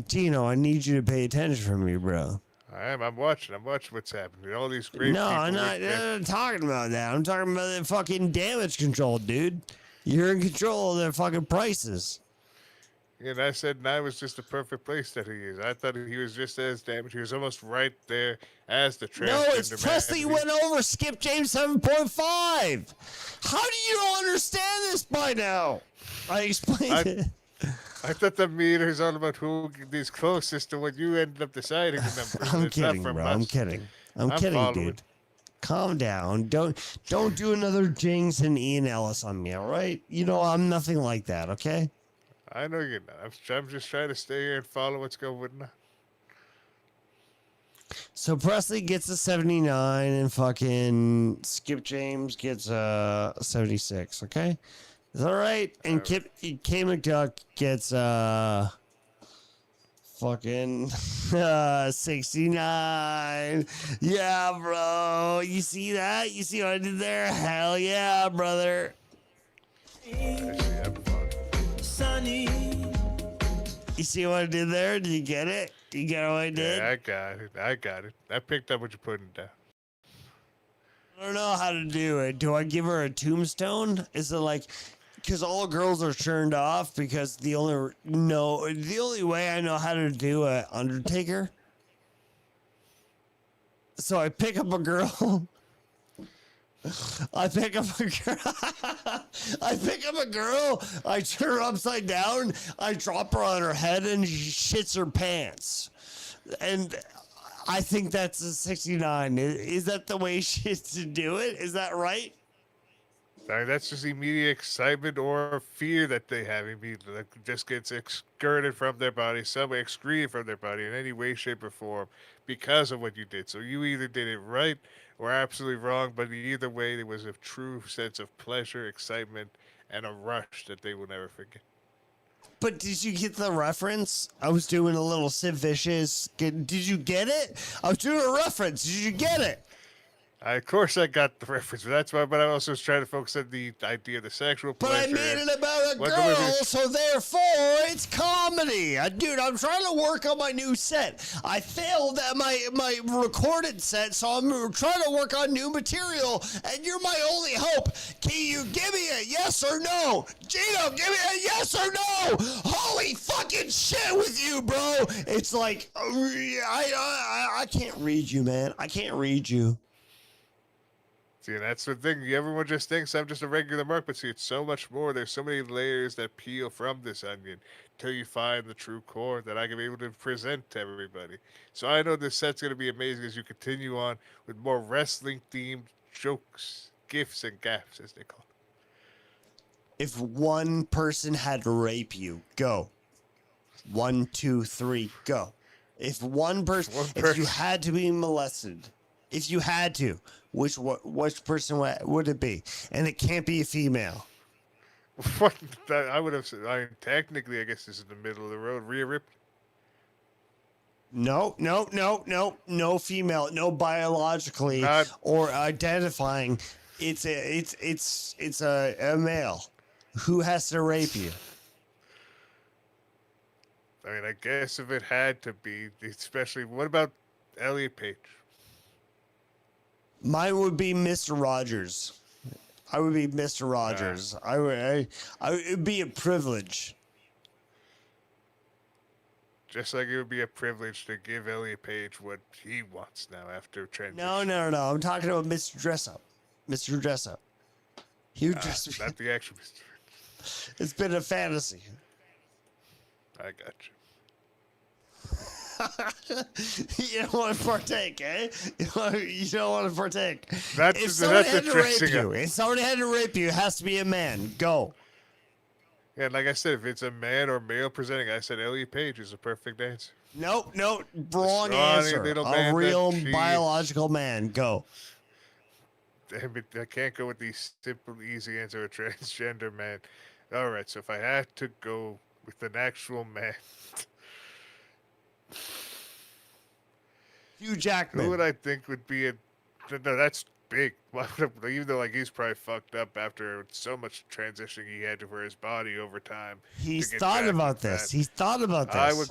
Gino, I need you to pay attention for me, bro. I'm watching. I'm watching what's happening. All these great No, people. I'm not talking about that. I'm talking about the fucking damage control, dude. You're in control of their fucking prices. And I said 9 was just the perfect place that he is. I thought he was just as damaged. He was almost right there as the transgender No, it's Presley went over Skip James 7.5. How do you not understand this by now? I explained it. I thought the meter is all about who is closest to what you ended up deciding the number. I'm It's kidding, not from bro. us. I'm kidding. I'm kidding, following. dude. Calm down. Don't do another Jings and Ian Ellis on me, all right? You know, I'm nothing like that, okay? I know you're not. I'm just trying to stay here and follow what's going on. So Presley gets a 79 and fucking Skip James gets a 76, okay? Is that right? And K McDuck gets fucking 69. Yeah, bro. You see that? You see what I did there? Hell yeah, brother. Sunny. You see what I did there? Did you get it? You get what I did? Yeah, I got it. I picked up what you're putting down. I don't know how to do it. Do I give her a tombstone? Is it like, because all girls are turned off because the only way I know how to do a Undertaker. So I pick up a girl. I pick up a girl. I turn her upside down. I drop her on her head and she shits her pants. And I think that's a 69. Is that the way she is to do it? Is that right? That's just immediate excitement or fear that they have immediately. That just gets excreted from their body, excreted from their body in any way, shape, or form because of what you did. So you either did it right or absolutely wrong, but either way, there was a true sense of pleasure, excitement, and a rush that they will never forget. But did you get the reference? I was doing a little Sid Vicious. Did you get it? I was doing a reference. Did you get it? Of course I got the reference, but that's why. But I also was trying to focus on the idea of the sexual But pleasure. I made it about a girl, so therefore it's comedy. Dude, I'm trying to work on my new set. I failed at my recorded set, so I'm trying to work on new material, and you're my only hope. Can you give me a yes or no? Gino, give me a yes or no! Holy fucking shit with you, bro! It's like, I can't read you, man. I can't read you. See, that's the thing. Everyone just thinks I'm just a regular mark, but see, it's so much more. There's so many layers that peel from this onion till you find the true core that I can be able to present to everybody. So I know this set's going to be amazing as you continue on with more wrestling-themed jokes, gifs, and gaffs, as they call it. If one person had to rape you, go. 1, 2, 3, go. If one person, if you had to be molested, if you had to, which person would it be? And it can't be a female. What? I would have said, technically, I guess this is the middle of the road. Rhea Ripley. No female, no biologically or identifying. It's a male who has to rape you. I mean, I guess if it had to be, especially, what about Elliot Page? Mine would be Mr. Rogers. I would be Mr. Rogers. It'd be a privilege. Just like it would be a privilege to give Elliot Page what he wants now after transition. No. I'm talking about Mr. Dress Up. Mr. Dress Up. He would dress me. Not the actual Mr. It's been a fantasy. I got you. You don't want to partake, eh? You don't want to partake. That's, if somebody that's had to rape dressing you, up. if somebody had to rape you, it has to be a man. Go. Yeah, like I said, if it's a man or male presenting, I said Elliot Page is a perfect answer. Nope, wrong scrawny answer. little A man real that she- biological man. Go. Damn it, I can't go with the simple, easy answer, a transgender man. All right, so if I had to go with an actual man, Hugh Jackman. who would I think would be a? No, that's big. Even though like he's probably fucked up after so much transitioning he had to for his body over time. He's to get thought back about to this. that. He's thought about this. I would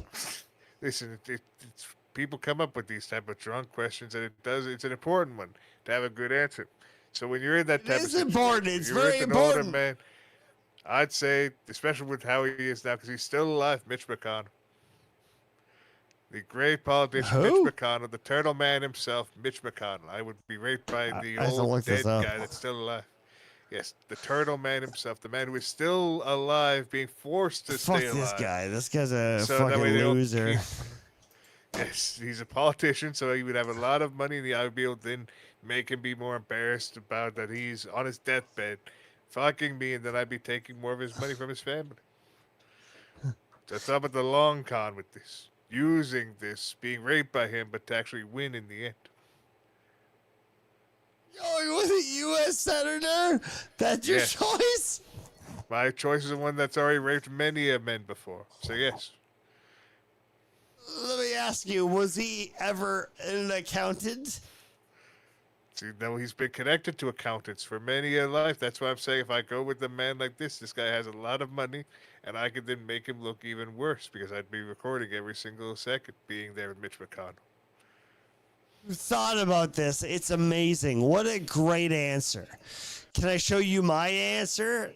listen. It's people come up with these type of drunk questions, and it's an important one to have a good answer. So when you're in that type It's of important. situation, It's you're very with an older important. man, I'd say, especially with how he is now, because he's still alive, Mitch McConnell. The great politician, Who? Mitch McConnell, the turtle man himself, Mitch McConnell. I would be raped by the I have to old look this dead up. guy that's still alive. Yes, the turtle man himself, the man who is still alive, being forced to Fuck stay alive. this guy. This guy's a So that fucking way they don't loser. Yes, he's a politician, so he would have a lot of money, and I would be able to then make him be more embarrassed about that he's on his deathbed, fucking me, and then I'd be taking more of his money from his family. That's up at the long con with this. Using this, being raped by him, but to actually win in the end. Going with a U.S. Senator? That's your Yes. choice? My choice is the one that's already raped many of men before. So yes. Let me ask you, was he ever an accountant? See, no, he's been connected to accountants for many a life. That's why I'm saying if I go with a man like this guy has a lot of money, and I could then make him look even worse because I'd be recording every single second being there with Mitch McConnell. Thought about this. It's amazing. What a great answer. Can I show you my answer?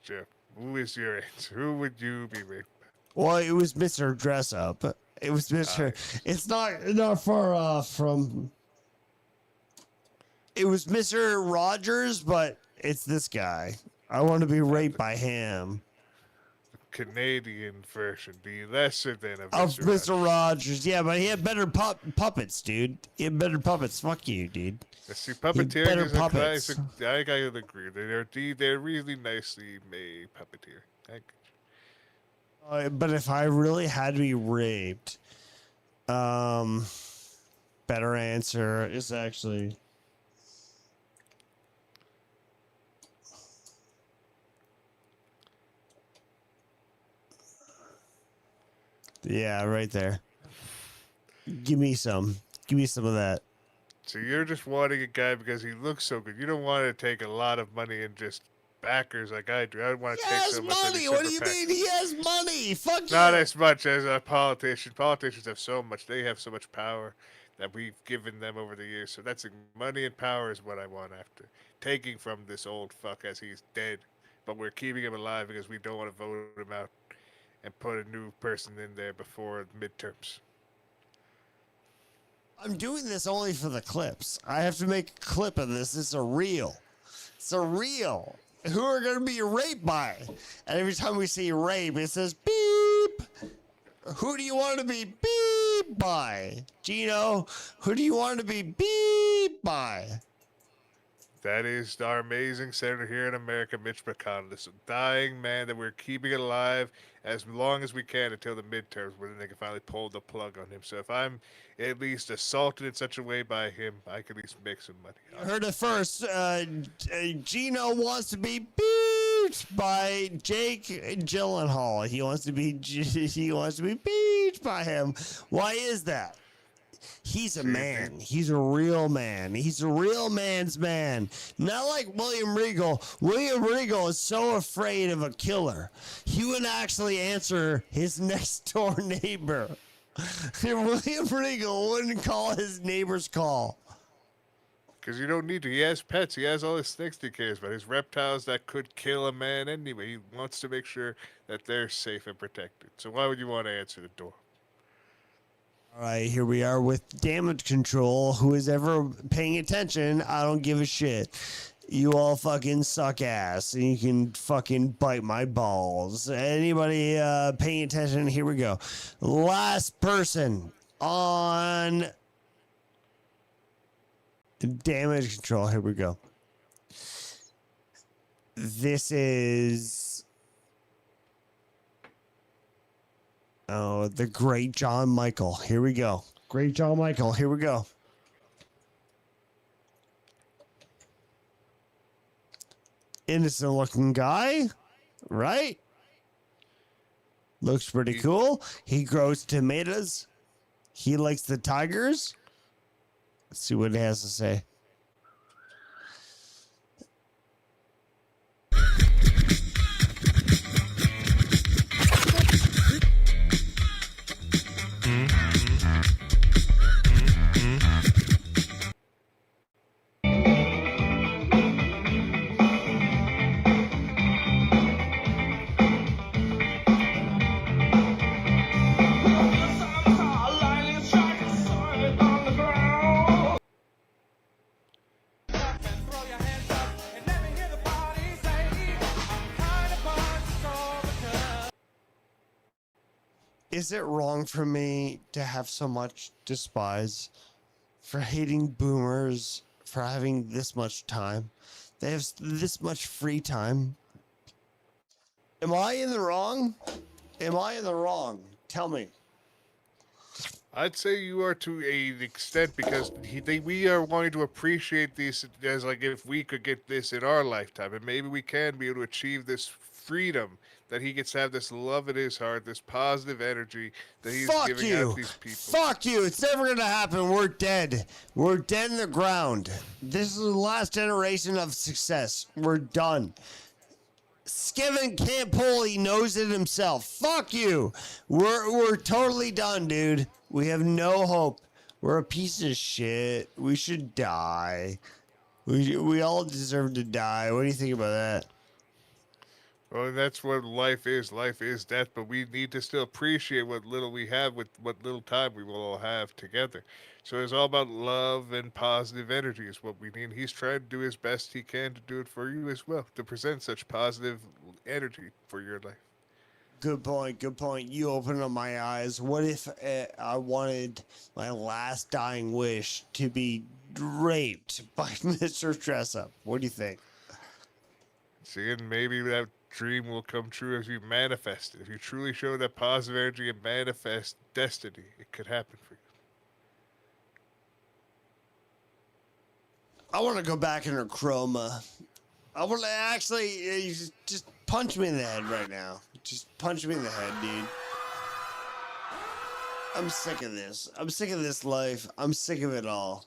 Jeff, who is your answer? Who would you be raped by? Well, it was Mr. Dress Up. It was Mr. It's not far off from. It was Mr. Rogers, but it's this guy. I want to be raped by him. Canadian version, the lesser than of Of Mr. Mr. Rogers. Yeah, but he had better puppets, dude. He had better puppets. Fuck you, dude. See, He had puppeteering better is a puppets. classic. I gotta agree. They're really nicely made puppeteer. But if I really had to be raped, better answer is actually. Yeah, right there. Give me some. Give me some of that. So you're just wanting a guy because he looks so good. You don't want to take a lot of money and just backers like I do. I want to He take has so much. that money. he's What do super you packed. mean? He has money. Fuck Not you. as much as a politician. Politicians have so much. They have so much power that we've given them over the years. So that's money and power is what I want after taking from this old fuck as he's dead, but we're keeping him alive because we don't want to vote him out and put a new person in there before midterms. I'm doing this only for the clips. I have to make a clip of this. It's a reel. It's a reel. Who are going to be raped by? And every time we see rape, it says beep. Who do you want to be beep by? Gino, who do you want to be beep by? That is our amazing senator here in America, Mitch McConnell. This dying man that we're keeping alive as long as we can until the midterms, where then they can finally pull the plug on him. So if I'm at least assaulted in such a way by him, I can at least make some money. You heard it first. Gino wants to be beat by Jake Gyllenhaal. He wants to be beat by him. Why is that? He's a man. He's a real man. He's a real man's man. Not like William Regal. William Regal is so afraid of a killer. He would actually answer his next door neighbor. William Regal wouldn't call his neighbor's call. Because you don't need to. He has pets. He has all his snakes he cares about. His reptiles that could kill a man anyway. He wants to make sure that they're safe and protected. So why would you want to answer the door? All right, here we are with damage control. Who is ever paying attention? I don't give a shit. You all fucking suck ass, and you can fucking bite my balls. Anybody paying attention? Here we go. Last person on damage control. Here we go. This is... Oh, the great John Michael. Here we go. Great John Michael. Here we go. Innocent looking guy, right? Looks pretty cool. He grows tomatoes. He likes the tigers. Let's see what he has to say. Is it wrong for me to have so much despise for hating boomers for having this much time? They have this much free time. Am I in the wrong? Am I in the wrong? Tell me. I'd say you are to an extent because we are wanting to appreciate these as like if we could get this in our lifetime, and maybe we can be able to achieve this freedom that he gets to have this love in his heart, this positive energy that he's giving out to these people. Fuck you. It's never going to happen. We're dead. We're dead in the ground. This is the last generation of success. We're done. Skiven can't pull. He knows it himself. Fuck you. We're totally done, dude. We have no hope. We're a piece of shit. We should die. We all deserve to die. What do you think about that? Well, that's what life is. Life is death, but we need to still appreciate what little we have with what little time we will all have together. So it's all about love and positive energy is what we need. He's trying to do his best he can to do it for you as well, to present such positive energy for your life. Good point. Good point. You opened up my eyes. What if I wanted my last dying wish to be raped by Mr. Dressup? What do you think? See, and maybe that dream will come true as you manifest it. If you truly show that positive energy and manifest destiny, it could happen for you. I want to go back into chroma. I want to actually you just punch me in the head right now. Just punch me in the head, dude. I'm sick of this. I'm sick of this life. I'm sick of it all.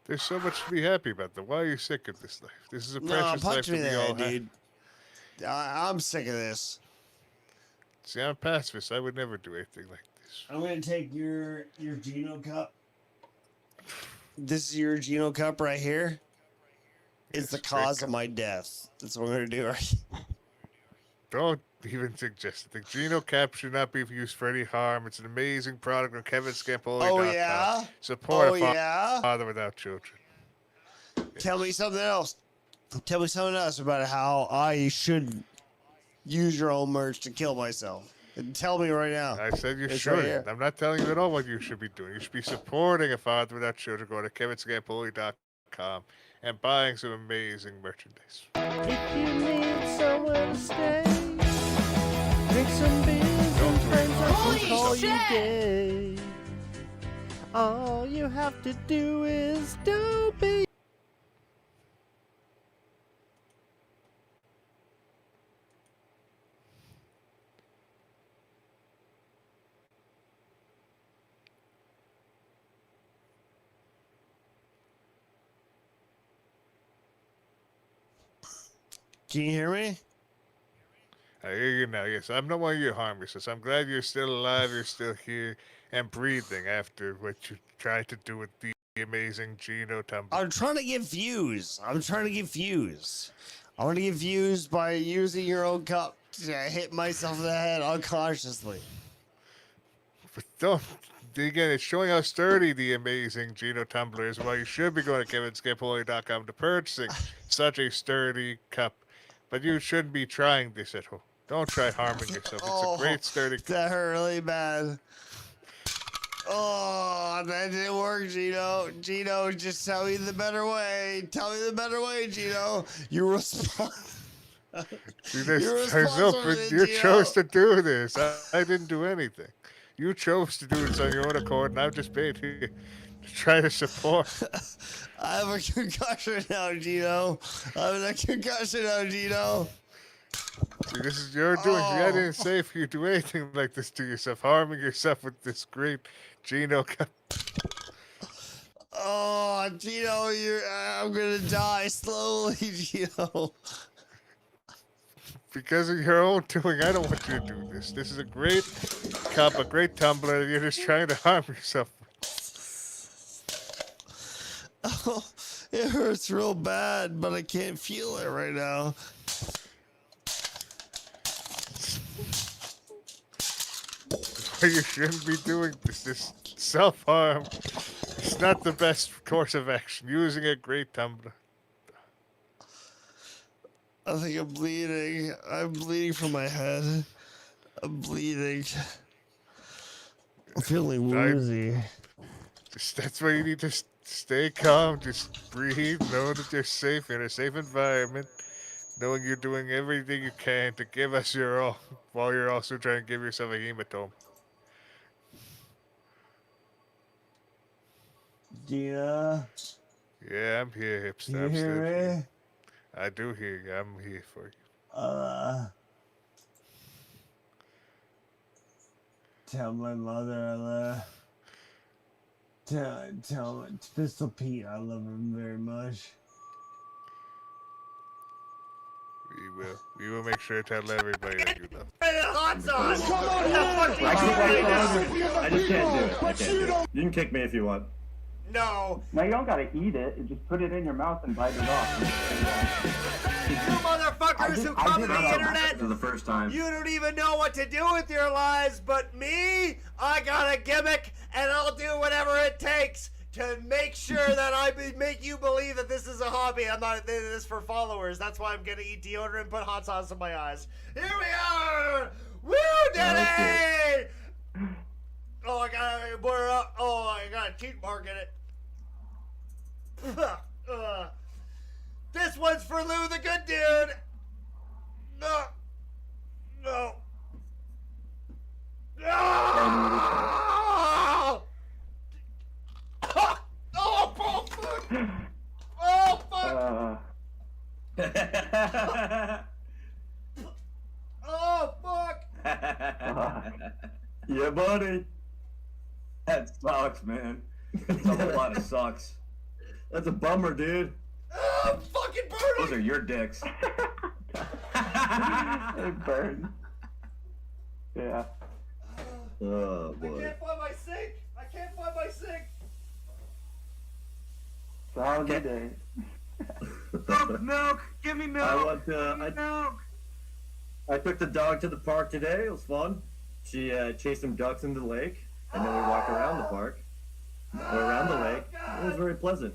There's so much to be happy about, though. Why are you sick of this life? This is a precious life punch me that in the we all head, have. dude. I'm sick of this. See, I'm a pacifist. I would never do anything like this. I'm gonna take your Geno cup. This is your Geno cup right here. It's the cause of my death. That's what I'm gonna do. Right. Don't even suggest it. The Geno cap should not be used for any harm. It's an amazing product on KevinScampoli.com. Oh, yeah? Support Oh, a yeah? father without children. Tell me something else. Tell me something else about how I should use your own merch to kill myself. And tell me right now. I said you It's should. right here. I'm not telling you at all what you should be doing. You should be supporting a father without children. Going to KevinScampoli.com and buying some amazing merchandise. If you need somewhere to stay, drink some beers and friends that can call you gay. All you have to do is do be. Can you hear me? I hear you now. Yes, I'm not wanting you to harm yourself. I'm glad you're still alive. You're still here and breathing after what you tried to do with the amazing Geno tumbler. I'm trying to get views. I want to get views by using your own cup to hit myself in the head unconsciously. But don't. Again, it's showing how sturdy the amazing Geno tumbler is. Well, you should be going to KevinScampoli.com to purchasing such a sturdy cup. But you shouldn't be trying this at home. Don't try harming yourself. It's a great sturdy cup. That hurt really bad. Oh, that didn't work, Geno. Geno, just tell me the better way. Tell me the better way, Geno. You respond. You chose to do this. I didn't do anything. You chose to do this on your own accord, and I've just paid you to try to support. I have a concussion now, Geno. See, this is your doing. I didn't say if you do anything like this to yourself, harming yourself with this great Geno cup. Oh, Geno, I'm gonna die slowly, Geno. Because of your own doing, I don't want you to do this. This is a great cup, a great tumbler. You're just trying to harm yourself. Oh, it hurts real bad, but I can't feel it right now. You shouldn't be doing this. This self-harm. It's not the best course of action. Using a great tumbler. I think I'm bleeding. I'm bleeding from my head. I'm bleeding. I'm feeling woozy. That's why you need to stay calm. Just breathe. Know that you're safe in a safe environment. Knowing you're doing everything you can to give us your all, while you're also trying to give yourself a hematome. Gina? Yeah, I'm here, hipster. You hear me? I do hear you. I'm here for you. Tell my mother tell Pistol Pete I love him very much. We will make sure to tell everybody that you love. Hot sauce! I just can't do it. I can't do it. You can kick me if you want. No. No, you don't gotta eat it. You just put it in your mouth and bite it off. You motherfuckers who come to the internet for the first time. You don't even know what to do with your lives, but me, I got a gimmick, and I'll do whatever it takes to make sure that make you believe that this is a hobby. I'm not doing this for followers. That's why I'm gonna eat deodorant and put hot sauce in my eyes. Here we are! Woo, Daddy! Oh, I gotta blur up. Oh, I got a teeth mark in it. This one's for Lou the good dude. No. No. No. Oh, ball foot. Oh, fuck. Oh, fuck. Yeah, buddy. That sucks, man. That's a whole lot of sucks. That's a bummer, dude. Oh, fucking burn. Those are your dicks. They burn. Yeah. Oh, I boy. can't find my sink. I can't find my sink. How's your day? Milk. Give me milk. I want Give me milk. I I took the dog to the park today. It was fun. She chased some ducks into the lake, and then we walked around the park, or around the lake. It was very pleasant.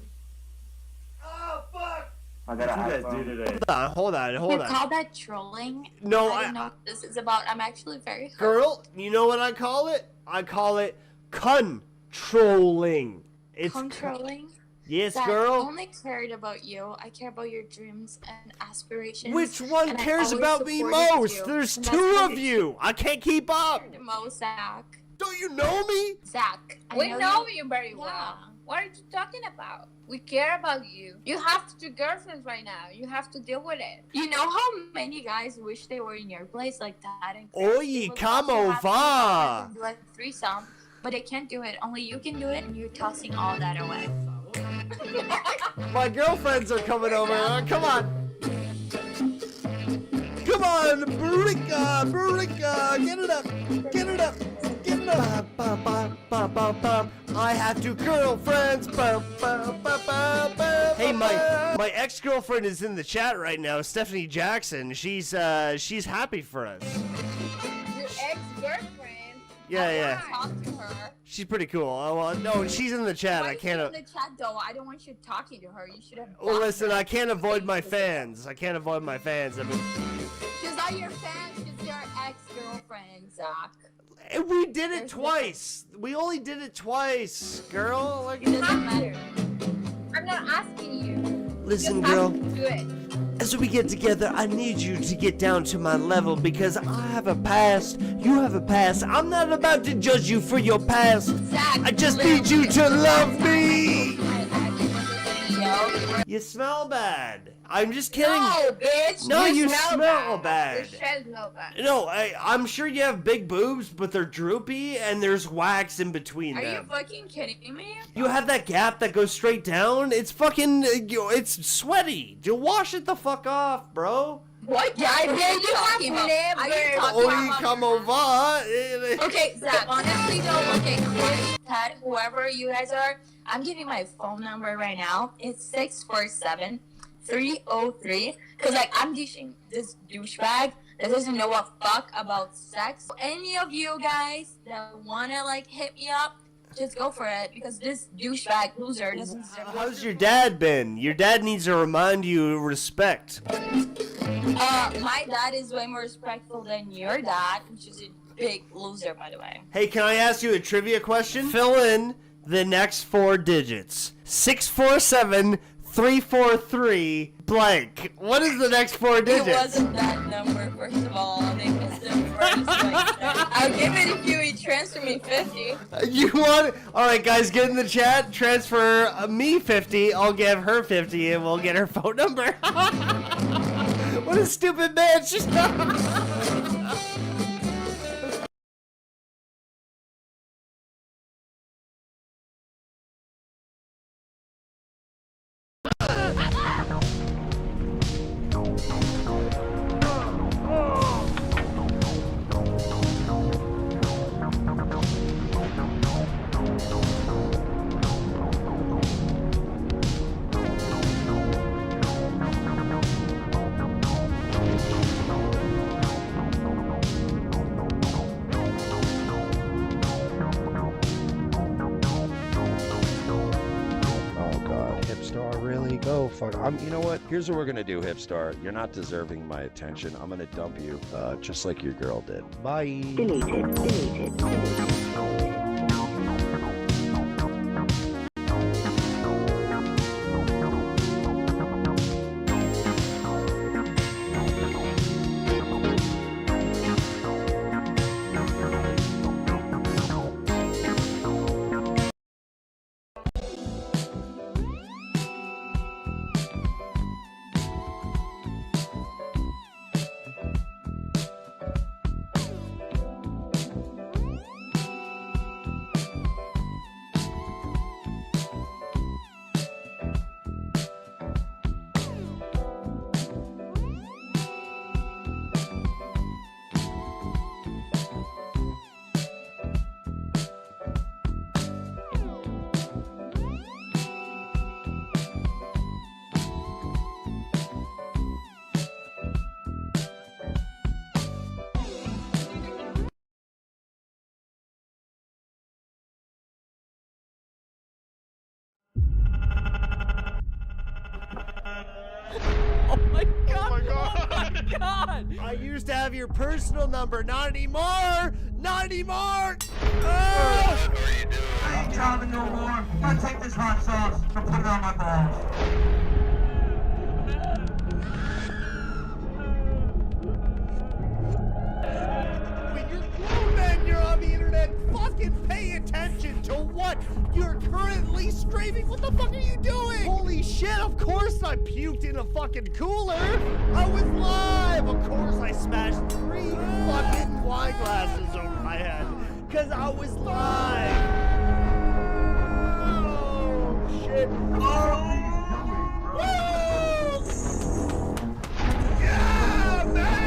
I What got you a guys iPhone. do today? Hold on. You call that trolling? No, I don't know what this is about. I'm actually very hurt. Girl, you know what I call it? I call it controlling. It's Controlling? Yes, Zach, girl. I only cared about you. I care about your dreams and aspirations. Which one and I cares always about me supported most? you. There's And that's two why of you. I can't keep up. The most, Zach. Don't you know me? Zach, We know you very well. What are you talking about? We care about you. You have two girlfriends right now. You have to deal with it. You know how many guys wish they were in your place like that? And Oye, come over. Like threesome, but they can't do it. Only you can do it, and you're tossing all that away. My girlfriends are coming over. Come on. Come on, Burika, get it up. Get it up. Get it up. I have two girlfriends. Hey, my ex-girlfriend is in the chat right now, Stephanie Jackson. She's happy for us. Your ex-girlfriend. Yeah. Talk to her. She's pretty cool. No, she's in the chat. Why I is can't. she in the chat though? I don't want you talking to her. You should have. Well, listen, I can't avoid my fans. I mean, She's not your fan. She's your ex-girlfriend, Zach. and we did it twice. We only did it twice, girl. Like, It doesn't matter. I'm not asking you. Listen, You have girl. to do it. As we get together, I need you to get down to my level because I have a past. You have a past. I'm not about to judge you for your past. Zach, I just need you to love me. Yo. You smell bad. I'm just kidding. No, bitch. No, you smell smell bad. bad. Your shit smell bad. No, I'm sure you have big boobs, but they're droopy and there's wax in between Are you them. fucking kidding me? You have that gap that goes straight down. It's fucking, it's sweaty. You wash it the fuck off, bro. What guy are you talking about? Are you talking Oye, about? come over. Okay, Zach, honestly though, okay, Chris, Ted, whoever you guys are, I'm giving my phone number right now. It's 647-303. Cause like I'm dishing this douchebag that doesn't know a fuck about sex. Any of you guys that wanna like hit me up, just go for it because this douchebag loser doesn't deserve How's your dad been? Your dad needs to remind you respect. my dad is way more respectful than your dad, which is a big loser, by the way. Hey, can I ask you a trivia question? Fill in the next 4 digits. 647-343 blank. What is the next 4 digits? It wasn't that number, first of all. They missed it first. I'll give it if you transfer me 50. You want? All right, guys, get in the chat. Transfer me 50. I'll give her 50, and we'll get her phone number. What a stupid bitch! Oh God, Hipstar, really? Go fuck. You know what? Here's what we're gonna do, Hipstar. You're not deserving my attention. I'm gonna dump you, just like your girl did. Bye. Deleted. Oh my god! Oh my god! I used to have your personal number. Not anymore! Not anymore! Ah! I ain't driving no more. I take this hot sauce and put it on my balls. You're on the internet, fucking pay attention to what you're currently streaming. What the fuck are you doing? Holy shit, of course I puked in a fucking cooler. I was live. Of course I smashed 3 fucking wine glasses over my head because I was live. Oh, shit. Oh. Yeah, man!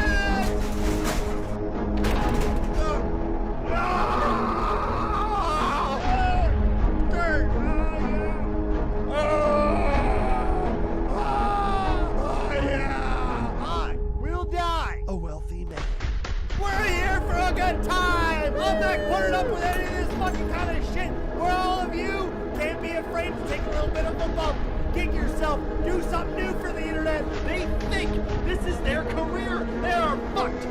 A wealthy man. We're here for a good time. I'm not putting up with any of this fucking kind of shit where all of you can't be afraid to take a little bit of a bump, kick yourself, do something new for the internet. They think this is their career. They are fucked.